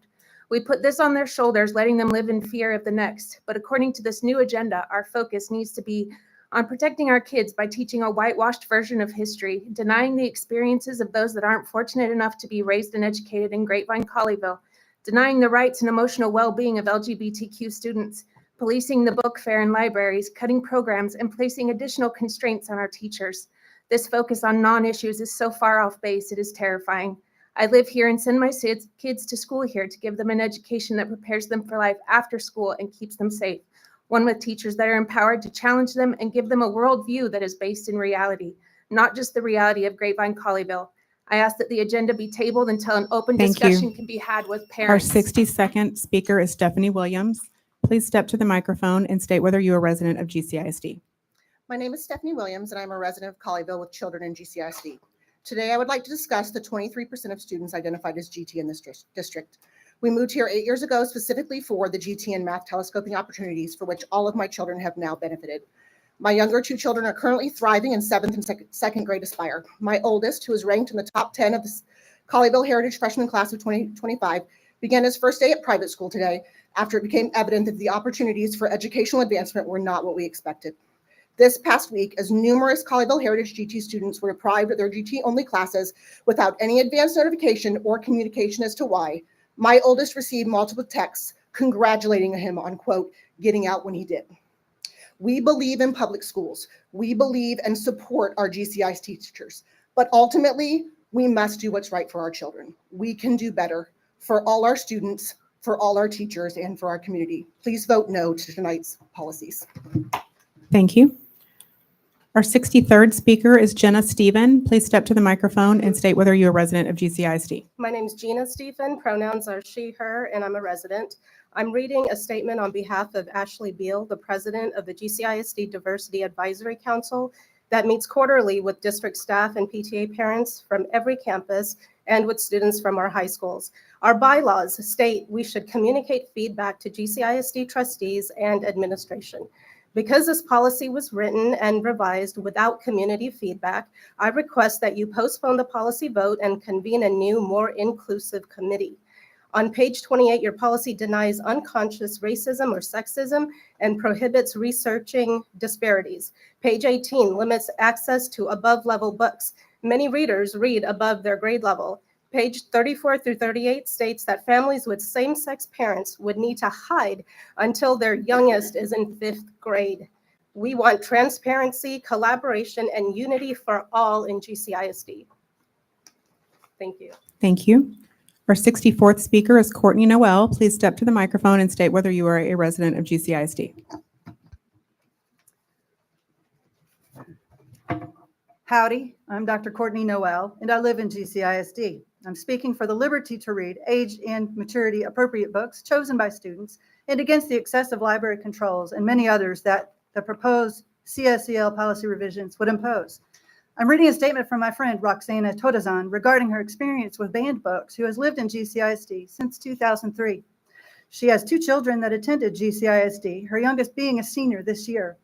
We put this on their shoulders, letting them live in fear of the next. But according to this new agenda, our focus needs to be on protecting our kids by teaching a whitewashed version of history, denying the experiences of those that aren't fortunate enough to be raised and educated in Grapevine, Colleyville, denying the rights and emotional well-being of LGBTQ students, policing the book fair and libraries, cutting programs, and placing additional constraints on our teachers. This focus on non-issues is so far off base, it is terrifying. I live here and send my kids to school here to give them an education that prepares them for life after school and keeps them safe. One with teachers that are empowered to challenge them and give them a worldview that is based in reality, not just the reality of Grapevine, Colleyville. I ask that the agenda be tabled until an open discussion can be had with Our parents. 62nd speaker is Stephanie Williams. Please step to the microphone and state whether you are a resident of GCISD. My name is Stephanie Williams, and I'm a resident of Colleyville with children in GCISD. Today, I would like to discuss the 23% of students identified as GT in this district. We moved here 8 years ago specifically for the GT and math telescoping opportunities for which all of my children have now benefited. My younger two children are currently thriving in 7th and second grade Aspire. My oldest, who is ranked in the top 10 of the Colleyville Heritage Freshman Class of 2025, began his first day at private school today after it became evident that the opportunities for educational advancement were not what we expected. This past week, as numerous Colleyville Heritage GT students were deprived of their GT-only classes without any advance notification or communication as to why, my oldest received multiple texts congratulating him on, quote, getting out when he did. We believe in public schools. We believe and support our GCIS teachers. But ultimately, we must do what's right for our children. We can do better for all our students, for all our teachers, and for our community. Please vote no to tonight's policies. Thank you. Our 63rd speaker is Jenna Stephen. Please step to the microphone and state whether you're a resident of GCISD. My name is Gina Stephen. Pronouns are she, her, and I'm a resident. I'm reading a statement on behalf of Ashley Beal, the president of the GCISD Diversity Advisory Council that meets quarterly with district staff and PTA parents from every campus and with students from our high schools. Our bylaws state we should communicate feedback to GCISD trustees and administration. Because this policy was written and revised without community feedback, I request that you postpone the policy vote and convene a new, more inclusive committee. On page 28, your policy denies unconscious racism or sexism and prohibits researching disparities. Page 18 limits access to above-level books. Many readers read above their grade level. Page 34 through 38 states that families with same-sex parents would need to hide until their youngest is in 5th grade. We want transparency, collaboration, and unity for all in GCISD. Thank you. Thank you. Our 64th speaker is Courtney Noel. Please step to the microphone and state whether you are a resident of GCISD. Howdy, I'm Dr. Courtney Noel, and I live in GCISD. I'm speaking for the liberty to read age and maturity appropriate books chosen by students and against the excessive library controls and many others that the proposed CSEL policy revisions would impose. I'm reading a statement from my friend Roxana Totazan regarding her experience with banned books, who has lived in GCISD since 2003. She has two children that attended GCISD, her youngest being a senior this year.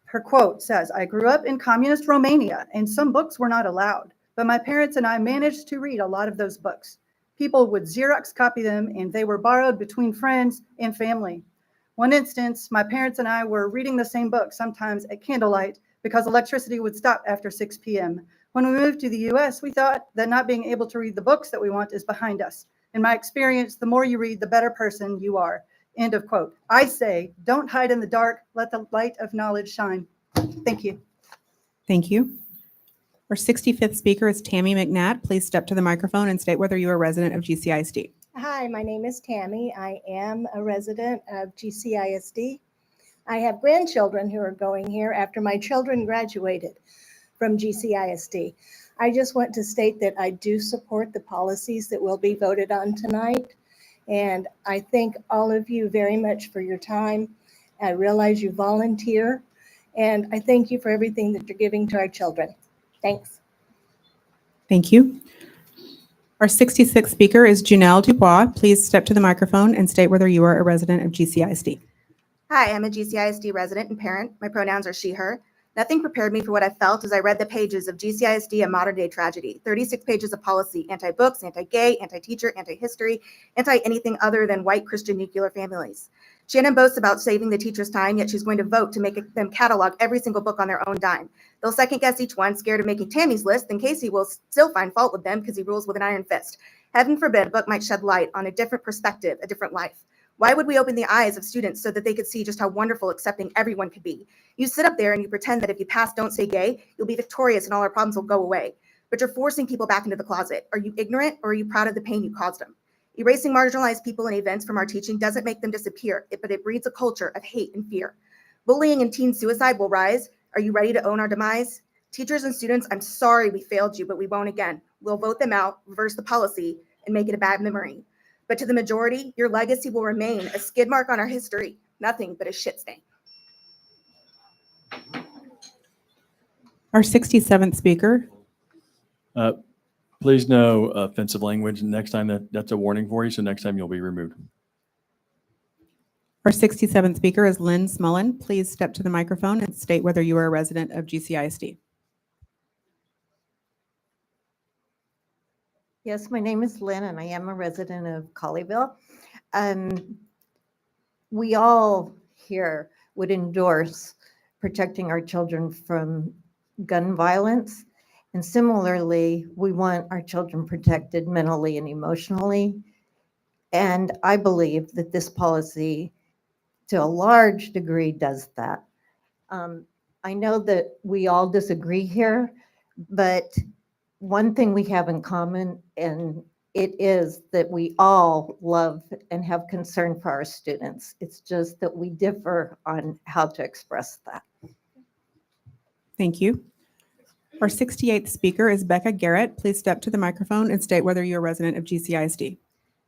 Her quote says, "I grew up in communist Romania and some books were not allowed, but my parents and I managed to read a lot of those books. People would Xerox copy them and they were borrowed between friends and family. One instance, my parents and I were reading the same book, sometimes at candlelight, because electricity would stop after 6 p.m. When we moved to the US, we thought that not being able to read the books that we want is behind us. In my experience, the more you read, the better person you are." End of quote. I say, don't hide in the dark, let the light of knowledge shine. Thank you. Thank you. Our 65th speaker is Tammy McNatt. Please step to the microphone and state whether you are a resident of GCISD. Hi, my name is Tammy. I am a resident of GCISD. I have grandchildren who are going here after my children graduated from GCISD. I just want to state that I do support the policies that will be voted on tonight. And I thank all of you very much for your time. I realize you volunteer, and I thank you for everything that you're giving to our children. Thanks. Thank you. Our 66th speaker is Janelle Dubois. Please step to the microphone and state whether you are a resident of GCISD. Hi, I'm a GCISD resident and parent. My pronouns are she, her. Nothing prepared me for what I felt as I read the pages of GCISD, a modern day tragedy. 36 pages of policy, anti-books, anti-gay, anti-teacher, anti-history, anti-anything other than white Christian nuclear families. Shannon boasts about saving the teacher's time, yet she's going to vote to make them catalog every single book on their own dime. They'll second guess each one, scared of making Tammy's list, then Casey will still find fault with them because he rules with an iron fist. Heaven forbid a book might shed light on a different perspective, a different life. Why would we open the eyes of students so that they could see just how wonderful accepting everyone could be? You sit up there and you pretend that if you pass Don't Say Gay, you'll be victorious and all our problems will go away. But you're forcing people back into the closet. Are you ignorant or are you proud of the pain you caused them? Erasing marginalized people and events from our teaching doesn't make them disappear, but it breeds a culture of hate and fear. Bullying and teen suicide will rise. Are you ready to own our demise? Teachers and students, I'm sorry we failed you, but we won't again. We'll vote them out, reverse the policy, and make it a bad memory. But to the majority, your legacy will remain a skid mark on our history, nothing but a shit stain. Our 67th speaker. Please no offensive language. Next time that's a warning for you. So next time you'll be removed. Our 67th speaker is Lynn Smullen. Please step to the microphone and state whether you are a resident of GCISD. Yes, my name is Lynn and I am a resident of Colleyville. We all here would endorse protecting our children from gun violence. And similarly, we want our children protected mentally and emotionally. And I believe that this policy, to a large degree, does that. I know that we all disagree here, but one thing we have in common, and it is that we all love and have concern for our students. It's just that we differ on how to express that. Thank you. Our 68th speaker is Becca Garrett. Please step to the microphone and state whether you're a resident of GCISD.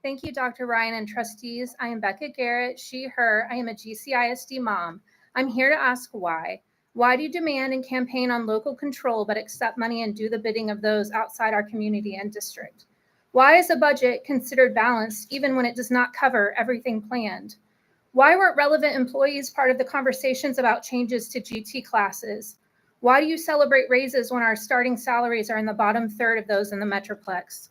Thank you, Dr. Ryan and trustees. I am Becca Garrett, she, her. I am a GCISD mom. I'm here to ask why. Why do you demand and campaign on local control but accept money and do the bidding of those outside our community and district? Why is a budget considered balanced even when it does not cover everything planned? Why weren't relevant employees part of the conversations about changes to GT classes? Why do you celebrate raises when our starting salaries are in the bottom third of those in the Metroplex?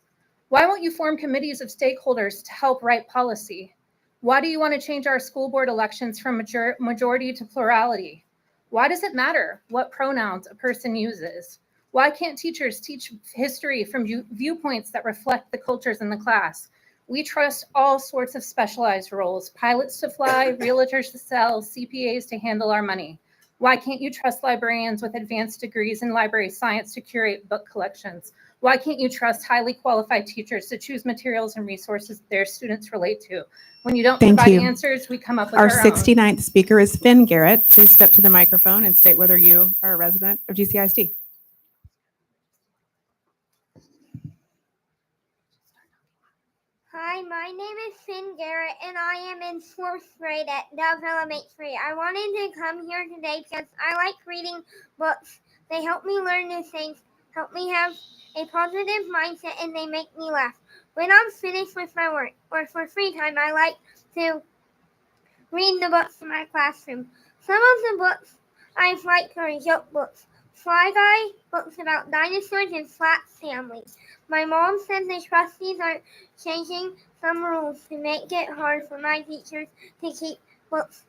Why won't you form committees of stakeholders to help write policy? Why do you want to change our school board elections from majority to plurality? Why does it matter what pronouns a person uses? Why can't teachers teach history from viewpoints that reflect the cultures in the class? We trust all sorts of specialized roles, pilots to fly, realtors to sell, CPAs to handle our money. Why can't you trust librarians with advanced degrees in library science to curate book collections? Why can't you trust highly qualified teachers to choose materials and resources their students relate to? When you don't provide answers, we come up with Our our own. 69th speaker is Finn Garrett. Please step to the microphone and state whether you are a resident of GCISD. Hi, my name is Finn Garrett, and I am in 4th grade at Doves Elementary. I wanted to come here today because I like reading books. They help me learn new things, help me have a positive mindset, and they make me laugh. When I'm finished with my work or for free time, I like to read the books in my classroom. Some of the books I've liked are joke books, Fly Guy, books about dinosaurs, and flat families. My mom said the trustees are changing some rules to make it hard for my teachers to keep books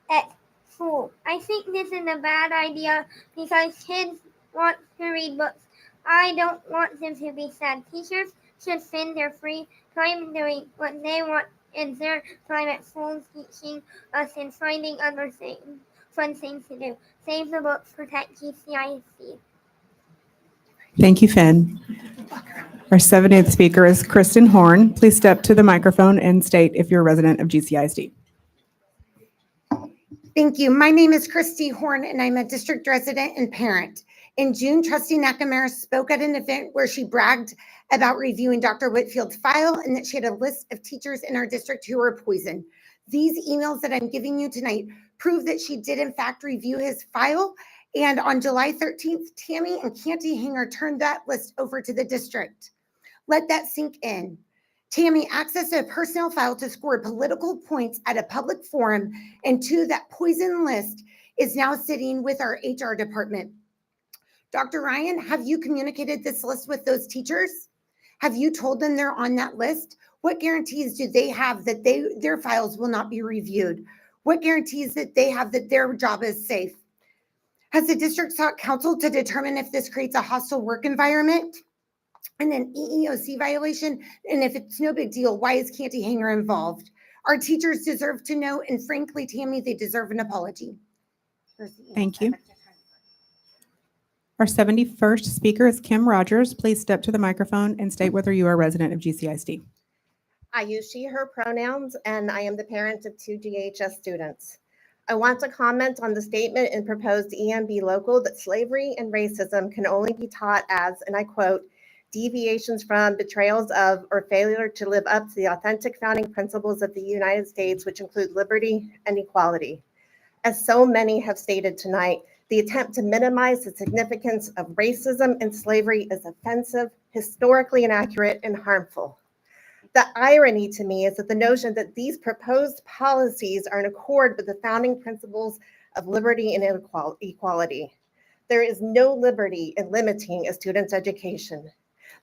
at school. I think this is a bad idea because kids want to read books. I don't want them to be sad. Teachers should spend their free time doing what they want and their time at school teaching us and finding other things, fun things to do. Save the books, protect GCISD. Thank you, Finn. Our 70th speaker is Kristen Horn. Please step to the microphone and state if you're a resident of GCISD. Thank you. My name is Christy Horn, and I'm a district resident and parent. In June, Trustee Nakamura spoke at an event where she bragged about reviewing Dr. Whitfield's file and that she had a list of teachers in our district who were poisoned. These emails that I'm giving you tonight prove that she did, in fact, review his file. And on July 13th, Tammy and Canty Hanger turned that list over to the district. Let that sink in. Tammy accessed a personnel file to score political points at a public forum, and two, that poison list is now sitting with our HR department. Dr. Ryan, have you communicated this list with those teachers? Have you told them they're on that list? What guarantees do they have that their files will not be reviewed? What guarantees that they have that their job is safe? Has the district sought counsel to determine if this creates a hostile work environment and an EEOC violation? And if it's no big deal, why is Canty Hanger involved? Our teachers deserve to know, and frankly, Tammy, they deserve an apology. Thank you. Our 71st speaker is Kim Rogers. Please step to the microphone and state whether you are a resident of GCISD. I use she, her pronouns, and I am the parent of 2 GHS students. I want to comment on the statement in proposed EMB local that slavery and racism can only be taught as, and I quote, deviations from, betrayals of, or failure to live up to the authentic founding principles of the United States, which include liberty and equality. As so many have stated tonight, the attempt to minimize the significance of racism and slavery is offensive, historically inaccurate, and harmful. The irony to me is that the notion that these proposed policies are in accord with the founding principles of liberty and equality. There is no liberty in limiting a student's education.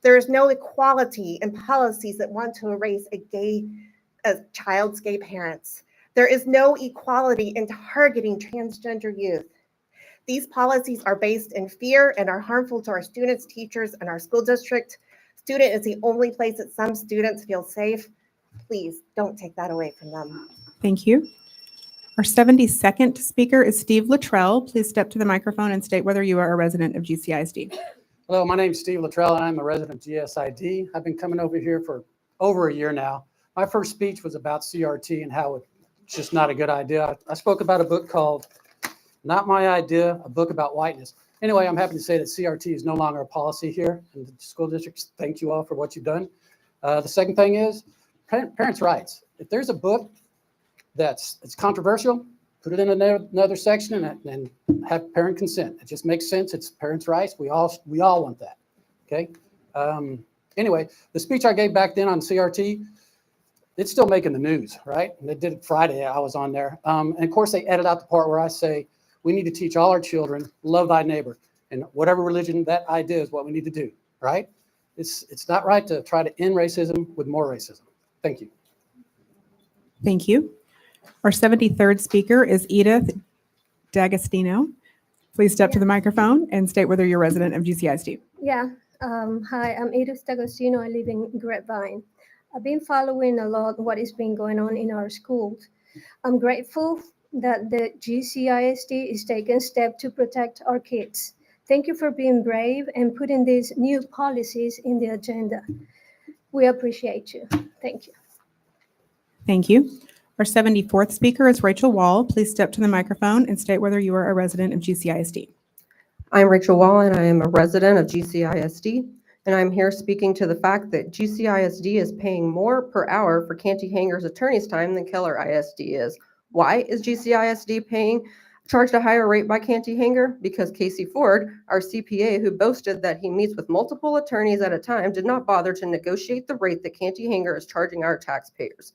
There is no equality in policies that want to erase a child's gay parents. There is no equality in targeting transgender youth. These policies are based in fear and are harmful to our students, teachers, and our school district. Student is the only place that some students feel safe. Please don't take that away from them. Thank you. Our 72nd speaker is Steve Luttrell. Please step to the microphone and state whether you are a resident of GCISD. Hello, my name is Steve Luttrell, and I'm a resident of GCISD. I've been coming over here for over a year now. My first speech was about CRT and how it's just not a good idea. I spoke about a book called Not My Idea, a book about whiteness. Anyway, I'm happy to say that CRT is no longer a policy here in the school districts. Thank you all for what you've done. The second thing is parents' rights. If there's a book it's controversial, put it in another section and have parent consent. It just makes sense. It's parents' rights. We all want that. Okay. Anyway, the speech I gave back then on CRT, it's still making the news, right? And they did it Friday. I was on there. And of course, they edit out the part where I say, we need to teach all our children, love thy neighbor. And whatever religion that idea is what we need to do, right? It's not right to try to end racism with more racism. Thank you. Thank you. Our 73rd speaker is Edith D'Agostino. Please step to the microphone and state whether you're a resident of GCISD. Yeah. Hi, I'm Edith D'Agostino. I live in Grapevine. I've been following a lot what is been going on in our schools. I'm grateful that the GCISD is taking steps to protect our kids. Thank you for being brave and putting these new policies in the agenda. We appreciate you. Thank you. Thank you. Our 74th speaker is Rachel Wall. Please step to the microphone and state whether you are a resident of GCISD. I'm Rachel Wall, and I am a resident of GCISD, and I'm here speaking to the fact that GCISD is paying more per hour for Canty Hanger's attorney's time than Keller ISD is. Why is GCISD charged a higher rate by Canty Hanger? Because Casey Ford, our CPA, who boasted that he meets with multiple attorneys at a time, did not bother to negotiate the rate that Canty Hanger is charging our taxpayers.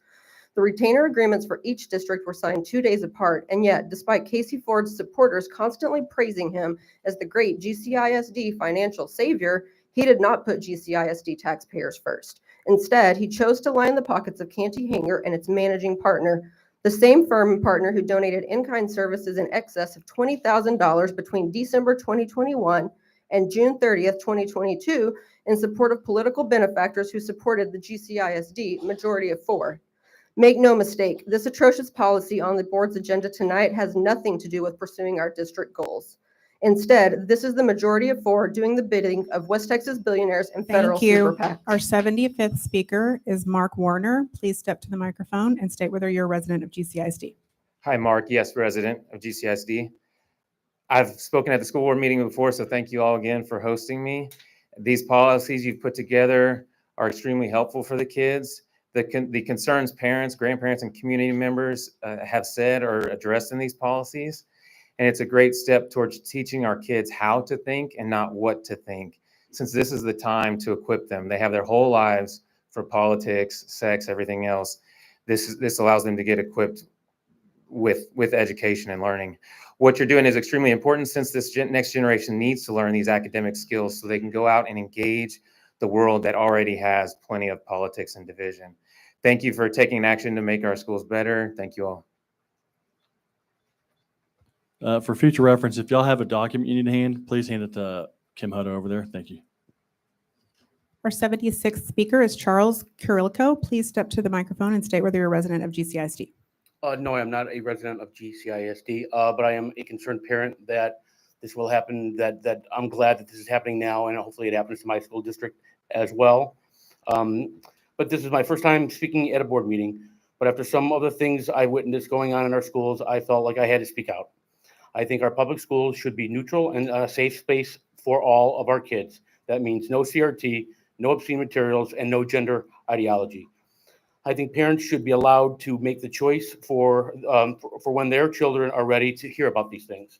The retainer agreements for each district were signed 2 days apart, and yet, despite Casey Ford's supporters constantly praising him as the great GCISD financial savior, he did not put GCISD taxpayers first. Instead, he chose to line the pockets of Canty Hanger and its managing partner, the same firm and partner who donated in-kind services in excess of $20,000 between December 2021 and June 30th, 2022, in support of political benefactors who supported the GCISD majority of 4. Make no mistake, this atrocious policy on the board's agenda tonight has nothing to do with pursuing our district goals. Instead, this is the majority of 4 doing the bidding of West Texas billionaires and federal Thank you. super PAC. Our 75th speaker is Mark Warner. Please step to the microphone and state whether you're a resident of GCISD. Hi, Mark. Yes, resident of GCISD. I've spoken at the school board meeting before, so thank you all again for hosting me. These policies you've put together are extremely helpful for the kids. The concerns parents, grandparents, and community members have said are addressed in these policies. And it's a great step towards teaching our kids how to think and not what to think, since this is the time to equip them. They have their whole lives for politics, sex, everything else. This allows them to get equipped with education and learning. What you're doing is extremely important, since this next generation needs to learn these academic skills so they can go out and engage the world that already has plenty of politics and division. Thank you for taking action to make our schools better. Thank you all. For future reference, if y'all have a document you need to hand, please hand it to Kim Hutto over there. Thank you. Our 76th speaker is Charles Kurilko. Please step to the microphone and state whether you're a resident of GCISD. No, I'm not a resident of GCISD, but I am a concerned parent that this will happen, that I'm glad that this is happening now, and hopefully it happens to my school district as well. But this is my first time speaking at a board meeting, but after some of the things I witnessed going on in our schools, I felt like I had to speak out. I think our public schools should be neutral and a safe space for all of our kids. That means no CRT, no obscene materials, and no gender ideology. I think parents should be allowed to make the choice for when their children are ready to hear about these things.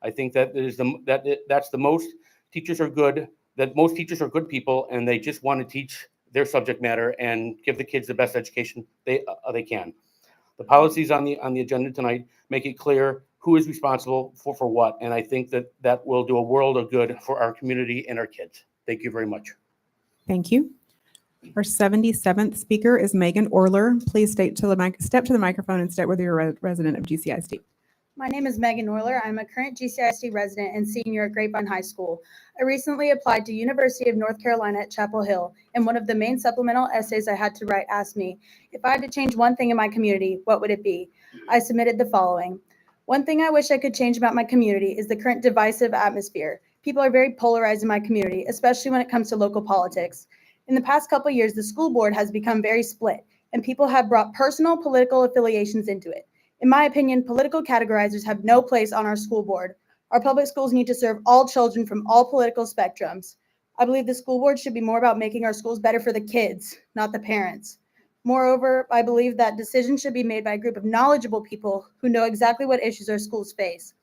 I think that's the most teachers are good, that most teachers are good people, and they just want to teach their subject matter and give the kids the best education they can. The policies on the agenda tonight make it clear who is responsible for what, and I think that will do a world of good for our community and our kids. Thank you very much. Thank you. Our 77th speaker is Megan Orler. Please step to the microphone and state whether you're a resident of GCISD. My name is Megan Orler. I'm a current GCISD resident and senior at Grapevine High School. I recently applied to University of North Carolina at Chapel Hill, and one of the main supplemental essays I had to write asked me, if I had to change one thing in my community, what would it be? I submitted the following. One thing I wish I could change about my community is the current divisive atmosphere. People are very polarized in my community, especially when it comes to local politics. In the past couple of years, the school board has become very split, and people have brought personal political affiliations into it. In my opinion, political categorizers have no place on our school board. Our public schools need to serve all children from all political spectrums. I believe the school board should be more about making our schools better for the kids, not the parents. Moreover, I believe that decisions should be made by a group of knowledgeable people who know exactly what issues our schools face.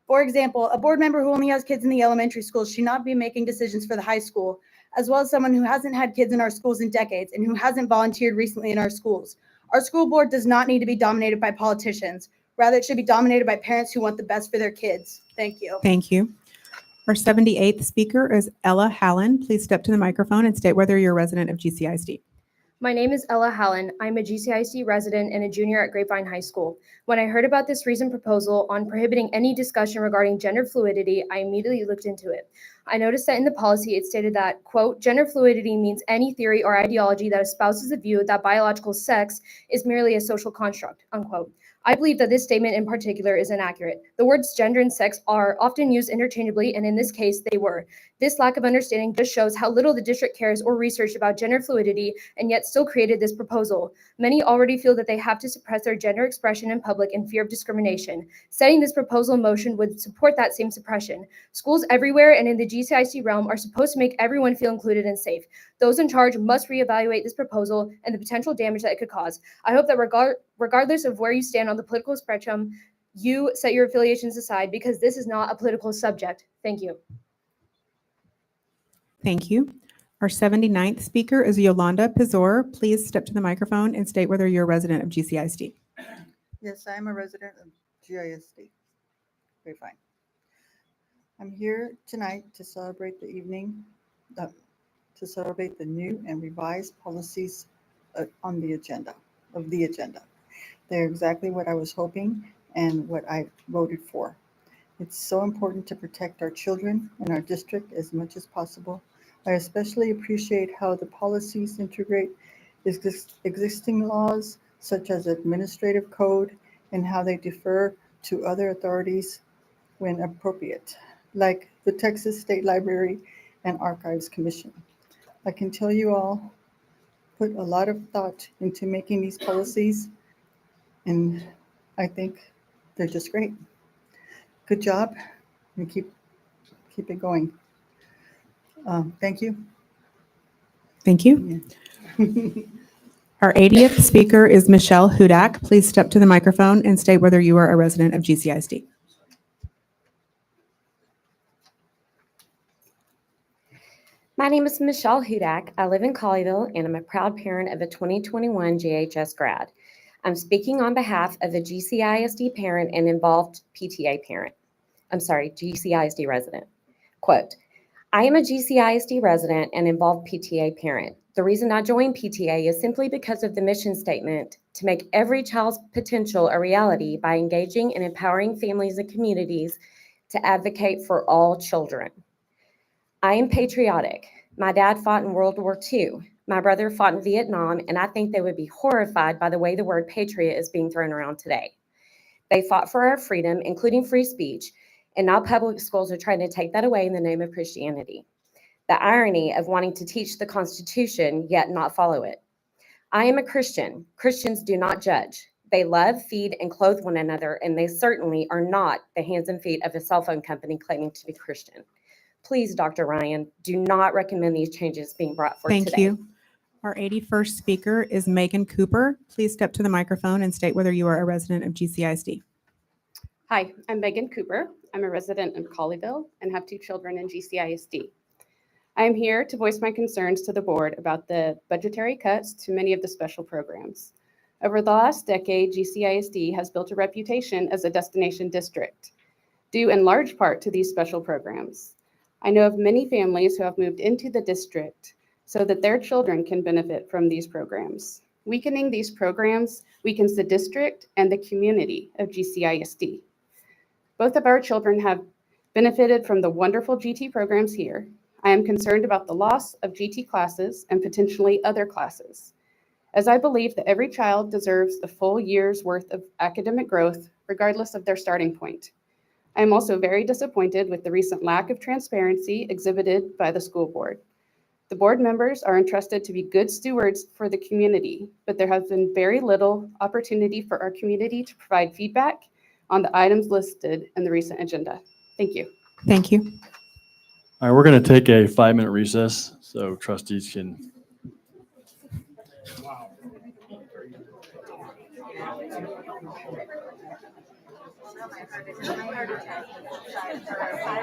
For example, a board member who only has kids in the elementary school should not be making decisions for the high school, as well as someone who hasn't had kids in our schools in decades and who hasn't volunteered recently in our schools. Our school board does not need to be dominated by politicians. Rather, it should be dominated by parents who want the best for their kids. Thank you. Thank you. Our 78th speaker is Ella Hallen. Please step to the microphone and state whether you're a resident of GCISD. My name is Ella Hallen. I'm a GCISD resident and a junior at Grapevine High School. When I heard about this recent proposal on prohibiting any discussion regarding gender fluidity, I immediately looked into it. I noticed that in the policy it stated that, quote, gender fluidity means any theory or ideology that espouses the view that biological sex is merely a social construct, unquote. I believe that this statement in particular is inaccurate. The words gender and sex are often used interchangeably, and in this case, they were. This lack of understanding just shows how little the district cares or researched about gender fluidity, and yet still created this proposal. Many already feel that they have to suppress their gender expression in public in fear of discrimination. Setting this proposal in motion would support that same suppression. Schools everywhere and in the GCISD realm are supposed to make everyone feel included and safe. Those in charge must reevaluate this proposal and the potential damage that it could cause. I hope that regardless of where you stand on the political spectrum, you set your affiliations aside because this is not a political subject. Thank you. Thank you. Our 79th speaker is Yolanda Pizor. Please step to the microphone and state whether you're a resident of GCISD. Yes, I'm a resident of GISD. Very fine. I'm here tonight to celebrate the evening, to celebrate the new and revised policies on the agenda, They're exactly what I was hoping and what I voted for. It's so important to protect our children in our district as much as possible. I especially appreciate how the policies integrate existing laws such as administrative code and how they defer to other authorities when appropriate, like the Texas State Library and Archives Commission. I can tell you all put a lot of thought into making these policies, and I think they're just great. Good job, and keep it going. Thank you. Thank you. Our 80th speaker is Michelle Hudak. Please step to the microphone and state whether you are a resident of GCISD. My name is Michelle Hudak. I live in Colleyville, and I'm a proud parent of a 2021 JHS grad. I'm speaking on behalf of a GCISD parent and involved PTA parent. GCISD resident. Quote, I am a GCISD resident and involved PTA parent. The reason I joined PTA is simply because of the mission statement to make every child's potential a reality by engaging and empowering families and communities to advocate for all children. I am patriotic. My dad fought in World War II. My brother fought in Vietnam, and I think they would be horrified by the way the word patriot is being thrown around today. They fought for our freedom, including free speech, and now public schools are trying to take that away in the name of Christianity. The irony of wanting to teach the Constitution yet not follow it. I am a Christian. Christians do not judge. They love, feed, and clothe one another, and they certainly are not the hands and feet of a cell phone company claiming to be Christian. Please, Dr. Ryan, do not recommend these changes being brought forth today. Thank you. Our 81st speaker is Megan Cooper. Please step to the microphone and state whether you are a resident of GCISD. Hi, I'm Megan Cooper. I'm a resident of Colleyville and have 2 children in GCISD. I am here to voice my concerns to the board about the budgetary cuts to many of the special programs. Over the last decade, GCISD has built a reputation as a destination district, due in large part to these special programs. I know of many families who have moved into the district so that their children can benefit from these programs. Weakening these programs weakens the district and the community of GCISD. Both of our children have benefited from the wonderful GT programs here. I am concerned about the loss of GT classes and potentially other classes, as I believe that every child deserves the full year's worth of academic growth, regardless of their starting point. I am also very disappointed with the recent lack of transparency exhibited by the school board. The board members are entrusted to be good stewards for the community, but there has been very little opportunity for our community to provide feedback on the items listed in the recent agenda. Thank you. Thank you. All right, we're going to take a 5-minute recess so trustees can.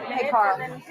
Hey, Carl.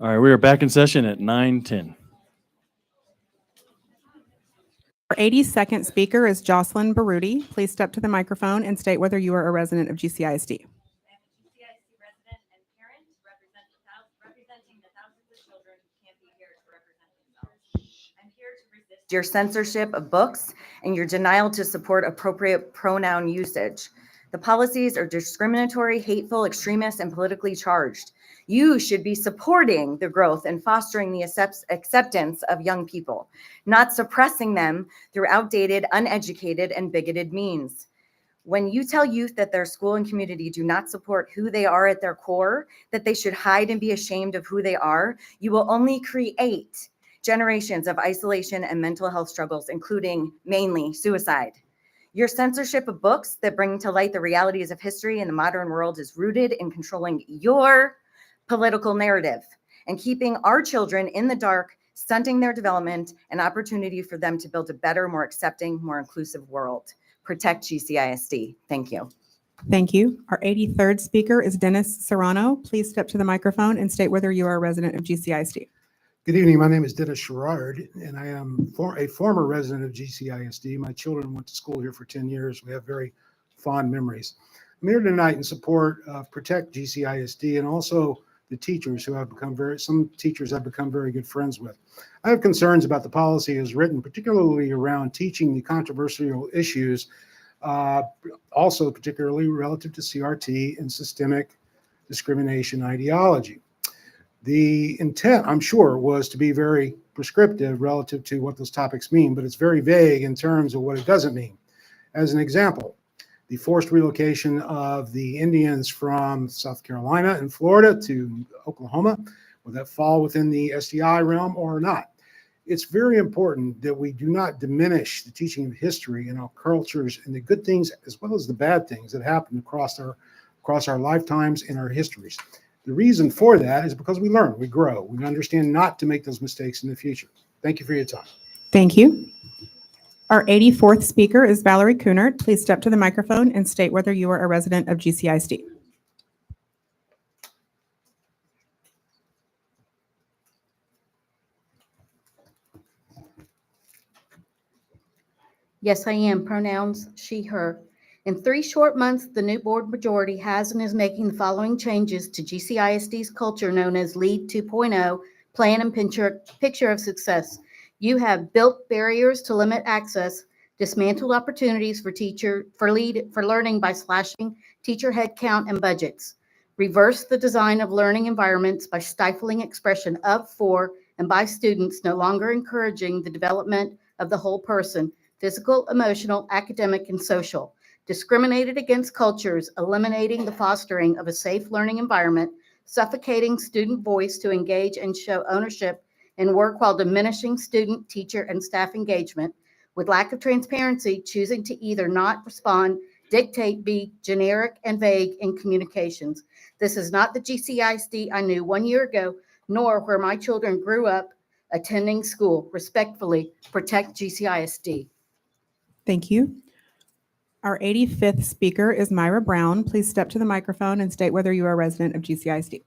All right, we are back in session at 9:10. Our 82nd speaker is Jocelyn Baruti. Please step to the microphone and state whether you are a resident of GCISD. Your censorship of books and your denial to support appropriate pronoun usage. The policies are discriminatory, hateful, extremist, and politically charged. You should be supporting the growth and fostering the acceptance of young people, not suppressing them through outdated, uneducated, and bigoted means. When you tell youth that their school and community do not support who they are at their core, that they should hide and be ashamed of who they are, you will only create generations of isolation and mental health struggles, including mainly suicide. Your censorship of books that bring to light the realities of history in the modern world is rooted in controlling your political narrative and keeping our children in the dark, stunting their development and opportunity for them to build a better, more accepting, more inclusive world. Protect GCISD. Thank you. Thank you. Our 83rd speaker is Dennis Serrano. Please step to the microphone and state whether you are a resident of GCISD. Good evening. My name is Dennis Sherrard, and I am a former resident of GCISD. My children went to school here for 10 years. We have very fond memories. I'm here tonight in support of Protect GCISD and also the teachers who have become some teachers I've become very good friends with. I have concerns about the policy as written, particularly around teaching the controversial issues, also particularly relative to CRT and systemic discrimination ideology. The intent, I'm sure, was to be very prescriptive relative to what those topics mean, but it's very vague in terms of what it doesn't mean. As an example, the forced relocation of the Indians from South Carolina and Florida to Oklahoma, will that fall within the SDI realm or not? It's very important that we do not diminish the teaching of history and our cultures and the good things as well as the bad things that happen across our lifetimes and our histories. The reason for that is because we learn, we grow, we understand not to make those mistakes in the future. Thank you for your time. Thank you. Our 84th speaker is Valerie Kunert. Please step to the microphone and state whether you are a resident of GCISD. Yes, I am. Pronouns she, her. In 3 short months, the new board majority has and is making the following changes to GCISD's culture known as LEAD 2.0, Plan and Picture of Success. You have built barriers to limit access, dismantled opportunities for learning by slashing teacher headcount and budgets, reversed the design of learning environments by stifling expression of, for, and by students, no longer encouraging the development of the whole person, physical, emotional, academic, and social. Discriminated against cultures, eliminating the fostering of a safe learning environment, suffocating student voice to engage and show ownership in work while diminishing student, teacher, and staff engagement, with lack of transparency, choosing to either not respond, dictate, be generic and vague in communications. This is not the GCISD I knew 1 year ago, nor where my children grew up attending school. Respectfully, protect GCISD. Thank you. Our 85th speaker is Myra Brown. Please step to the microphone and state whether you are a resident of GCISD.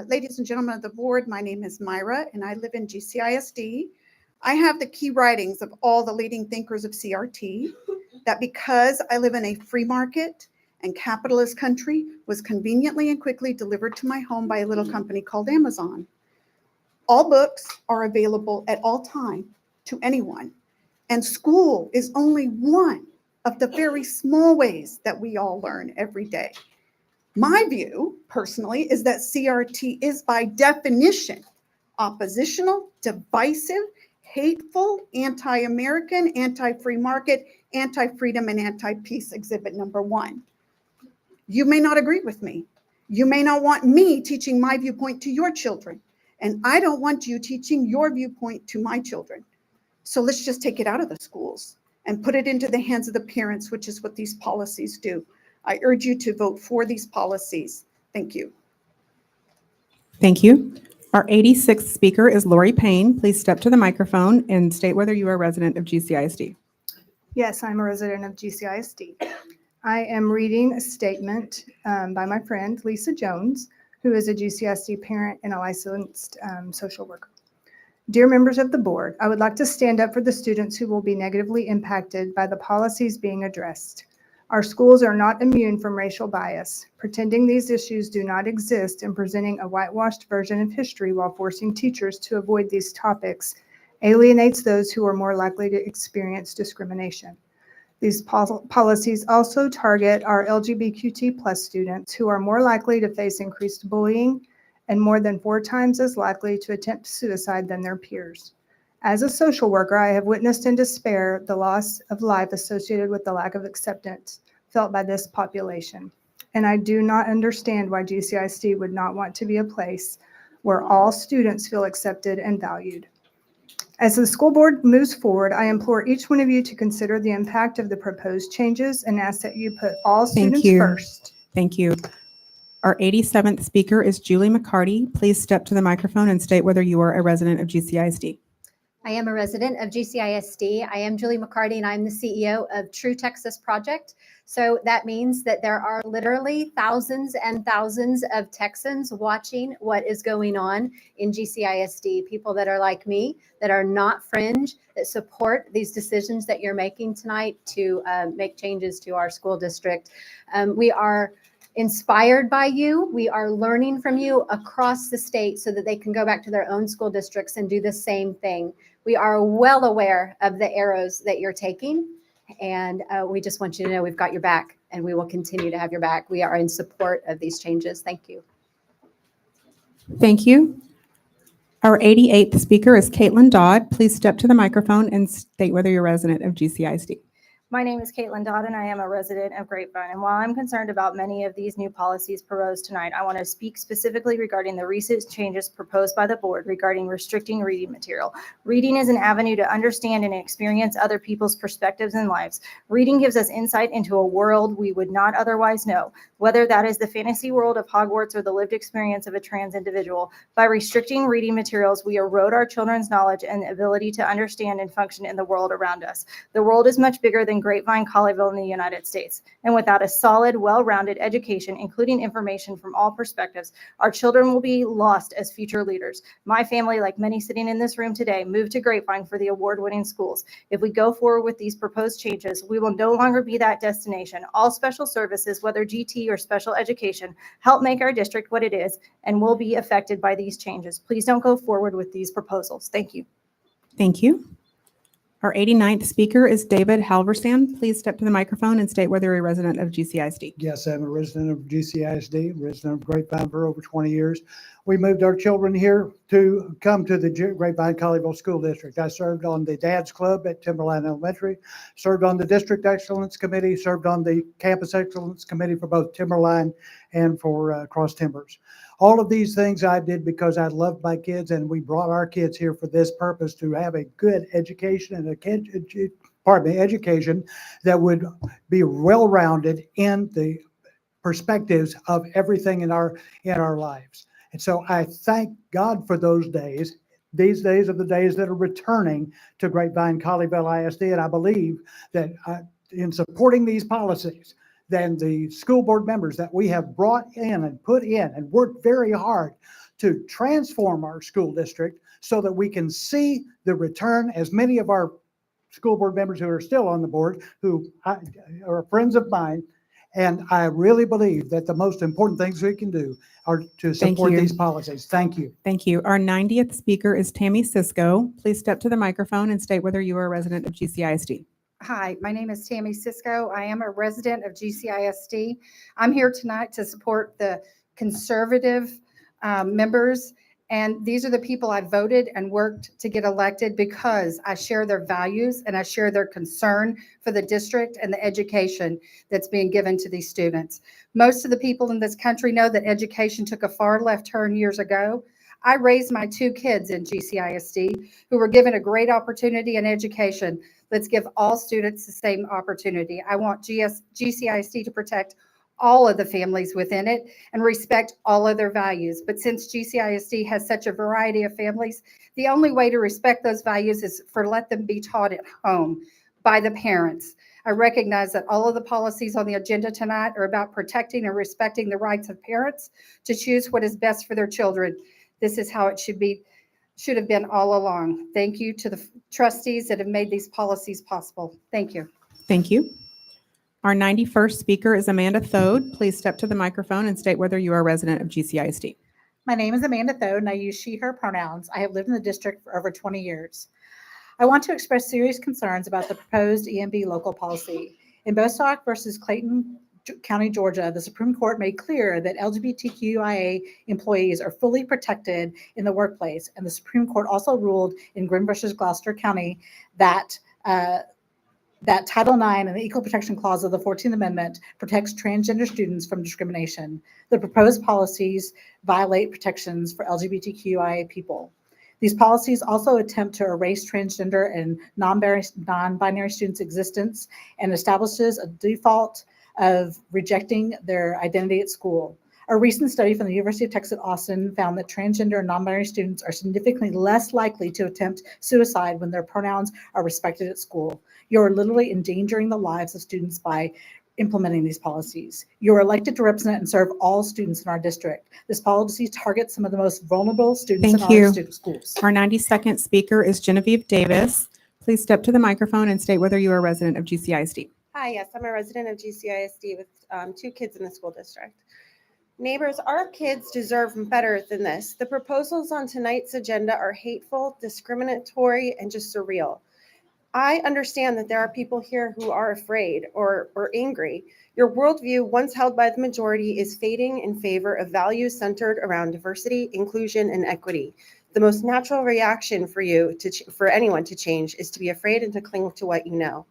Ladies and gentlemen of the board, my name is Myra and I live in GCISD. I have the key writings of all the leading thinkers of CRT that because I live in a free market and capitalist country was conveniently and quickly delivered to my home by a little company called Amazon. All books are available at all time to anyone, and school is only one of the very small ways that we all learn every day. My view, personally, is that CRT is by definition oppositional, divisive, hateful, anti-American, anti-free market, anti-freedom, and anti-peace exhibit number 1. You may not agree with me. You may not want me teaching my viewpoint to your children, and I don't want you teaching your viewpoint to my children. So let's just take it out of the schools and put it into the hands of the parents, which is what these policies do. I urge you to vote for these policies. Thank you. Thank you. Our 86th speaker is Lori Payne. Please step to the microphone and state whether you are a resident of GCISD. Yes, I'm a resident of GCISD. I am reading a statement by my friend Lisa Jones, who is a GCISD parent and a licensed social worker. Dear members of the board, I would like to stand up for the students who will be negatively impacted by the policies being addressed. Our schools are not immune from racial bias. Pretending these issues do not exist and presenting a whitewashed version of history while forcing teachers to avoid these topics alienates those who are more likely to experience discrimination. These policies also target our LGBTQ+ students who are more likely to face increased bullying and more than 4 times as likely to attempt suicide than their peers. As a social worker, I have witnessed in despair the loss of life associated with the lack of acceptance felt by this population. And I do not understand why GCISD would not want to be a place where all students feel accepted and valued. As the school board moves forward, I implore each one of you to consider the impact of the proposed changes and ask that you put all students first. Thank you. Our 87th speaker is Julie McCarty. Please step to the microphone and state whether you are a resident of GCISD. I am a resident of GCISD. I am Julie McCarty, and I'm the CEO of True Texas Project. So that means that there are literally thousands and thousands of Texans watching what is going on in GCISD, people that are like me, that are not fringe, that support these decisions that you're making tonight to make changes to our school district. We are inspired by you. We are learning from you across the state so that they can go back to their own school districts and do the same thing. We are well aware of the arrows that you're taking, and we just want you to know we've got your back, and we will continue to have your back. We are in support of these changes. Thank you. Thank you. Our 88th speaker is Caitlin Dodd. Please step to the microphone and state whether you're a resident of GCISD. My name is Caitlin Dodd, and I am a resident of Grapevine. And while I'm concerned about many of these new policies proposed tonight, I want to speak specifically regarding the recent changes proposed by the board regarding restricting reading material. Reading is an avenue to understand and experience other people's perspectives and lives. Reading gives us insight into a world we would not otherwise know, whether that is the fantasy world of Hogwarts or the lived experience of a trans individual. By restricting reading materials, we erode our children's knowledge and ability to understand and function in the world around us. The world is much bigger than Grapevine, Colleyville, in the United States. And without a solid, well-rounded education, including information from all perspectives, our children will be lost as future leaders. My family, like many sitting in this room today, moved to Grapevine for the award-winning schools. If we go forward with these proposed changes, we will no longer be that destination. All special services, whether GT or special education, help make our district what it is and will be affected by these changes. Please don't go forward with these proposals. Thank you. Thank you. Our 89th speaker is David Halverson. Please step to the microphone and state whether you're a resident of GCISD. Yes, I'm a resident of GCISD, resident of Grapevine for over 20 years. We moved our children here to come to the Grapevine Colleyville School District. I served on the Dad's Club at Timberline Elementary, served on the District Excellence Committee, served on the Campus Excellence Committee for both Timberline and for Cross Timbers. All of these things I did because I loved my kids, and we brought our kids here for this purpose, to have a good education and education that would be well-rounded in the perspectives of everything in our lives. And so I thank God for those days. These days are the days that are returning to Grapevine Colleyville ISD, and I believe that in supporting these policies, then the school board members that we have brought in and put in and worked very hard to transform our school district so that we can see the return, as many of our school board members who are still on the board, who are friends of mine. And I really believe that the most important things we can do are to support these policies. Thank you. Thank you. Our 90th speaker is Tammy Cisco. Please step to the microphone and state whether you are a resident of GCISD. Hi, my name is Tammy Cisco. I am a resident of GCISD. I'm here tonight to support the conservative members, and these are the people I voted and worked to get elected because I share their values and I share their concern for the district and the education that's being given to these students. Most of the people in this country know that education took a far left turn years ago. I raised my 2 kids in GCISD who were given a great opportunity in education. Let's give all students the same opportunity. I want GCISD to protect all of the families within it and respect all of their values. But since GCISD has such a variety of families, the only way to respect those values is for let them be taught at home by the parents. I recognize that all of the policies on the agenda tonight are about protecting and respecting the rights of parents to choose what is best for their children. This is how it should have been all along. Thank you to the trustees that have made these policies possible. Thank you. Thank you. Our 91st speaker is Amanda Thode. Please step to the microphone and state whether you are a resident of GCISD. My name is Amanda Thode, and I use she, her pronouns. I have lived in the district for over 20 years. I want to express serious concerns about the proposed EMB local policy. In Bostock versus Clayton County, Georgia, the Supreme Court made clear that LGBTQIA employees are fully protected in the workplace. And the Supreme Court also ruled in Grimm versus Gloucester County that that Title IX and the Equal Protection Clause of the 14th Amendment protects transgender students from discrimination. The proposed policies violate protections for LGBTQIA people. These policies also attempt to erase transgender and non-binary students' existence and establishes a default of rejecting their identity at school. A recent study from the University of Texas at Austin found that transgender and non-binary students are significantly less likely to attempt suicide when their pronouns are respected at school. You're literally endangering the lives of students by implementing these policies. You're elected to represent and serve all students in our district. This policy targets some of the most vulnerable students in our schools. Our 92nd speaker is Genevieve Davis. Please step to the microphone and state whether you are a resident of GCISD. Hi, yes, I'm a resident of GCISD with 2 kids in the school district. Neighbors, our kids deserve better than this. The proposals on tonight's agenda are hateful, discriminatory, and just surreal. I understand that there are people here who are afraid or angry. Your worldview, once held by the majority, is fading in favor of values centered around diversity, inclusion, and equity. The most natural reaction for anyone to change is to be afraid and to cling to what you know.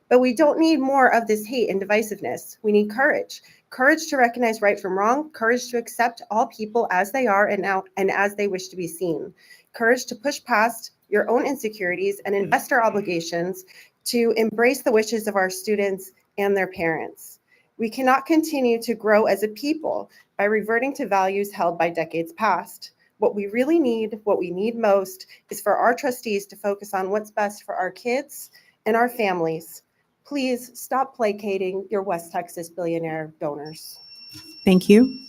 But we don't need more of this hate and divisiveness. We need courage. Courage to recognize right from wrong, courage to accept all people as they are and as they wish to be seen. Courage to push past your own insecurities and investor obligations to embrace the wishes of our students and their parents. We cannot continue to grow as a people by reverting to values held by decades past. What we really need, what we need most, is for our trustees to focus on what's best for our kids and our families. Please stop placating your West Texas billionaire donors. Thank you.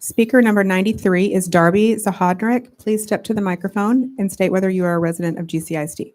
Speaker number 93 is Darby Zahodnik. Please step to the microphone and state whether you are a resident of GCISD.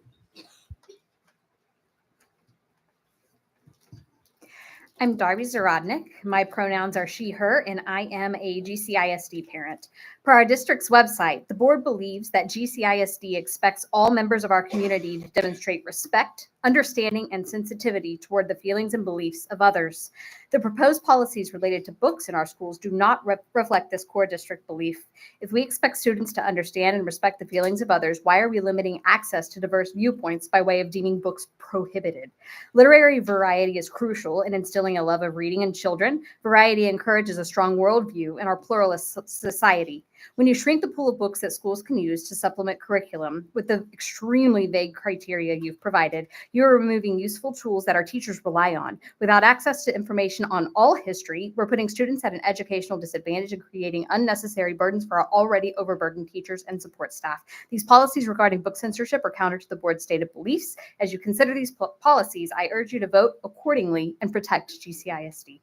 I'm Darby Zarodnik. My pronouns are she, her, and I am a GCISD parent. Per our district's website, the board believes that GCISD expects all members of our community to demonstrate respect, understanding, and sensitivity toward the feelings and beliefs of others. The proposed policies related to books in our schools do not reflect this core district belief. If we expect students to understand and respect the feelings of others, why are we limiting access to diverse viewpoints by way of deeming books prohibited? Literary variety is crucial in instilling a love of reading in children. Variety encourages a strong worldview in our pluralist society. When you shrink the pool of books that schools can use to supplement curriculum with the extremely vague criteria you've provided, you're removing useful tools that our teachers rely on. Without access to information on all history, we're putting students at an educational disadvantage and creating unnecessary burdens for our already overburdened teachers and support staff. These policies regarding book censorship are counter to the board's stated beliefs. As you consider these policies, I urge you to vote accordingly and protect GCISD.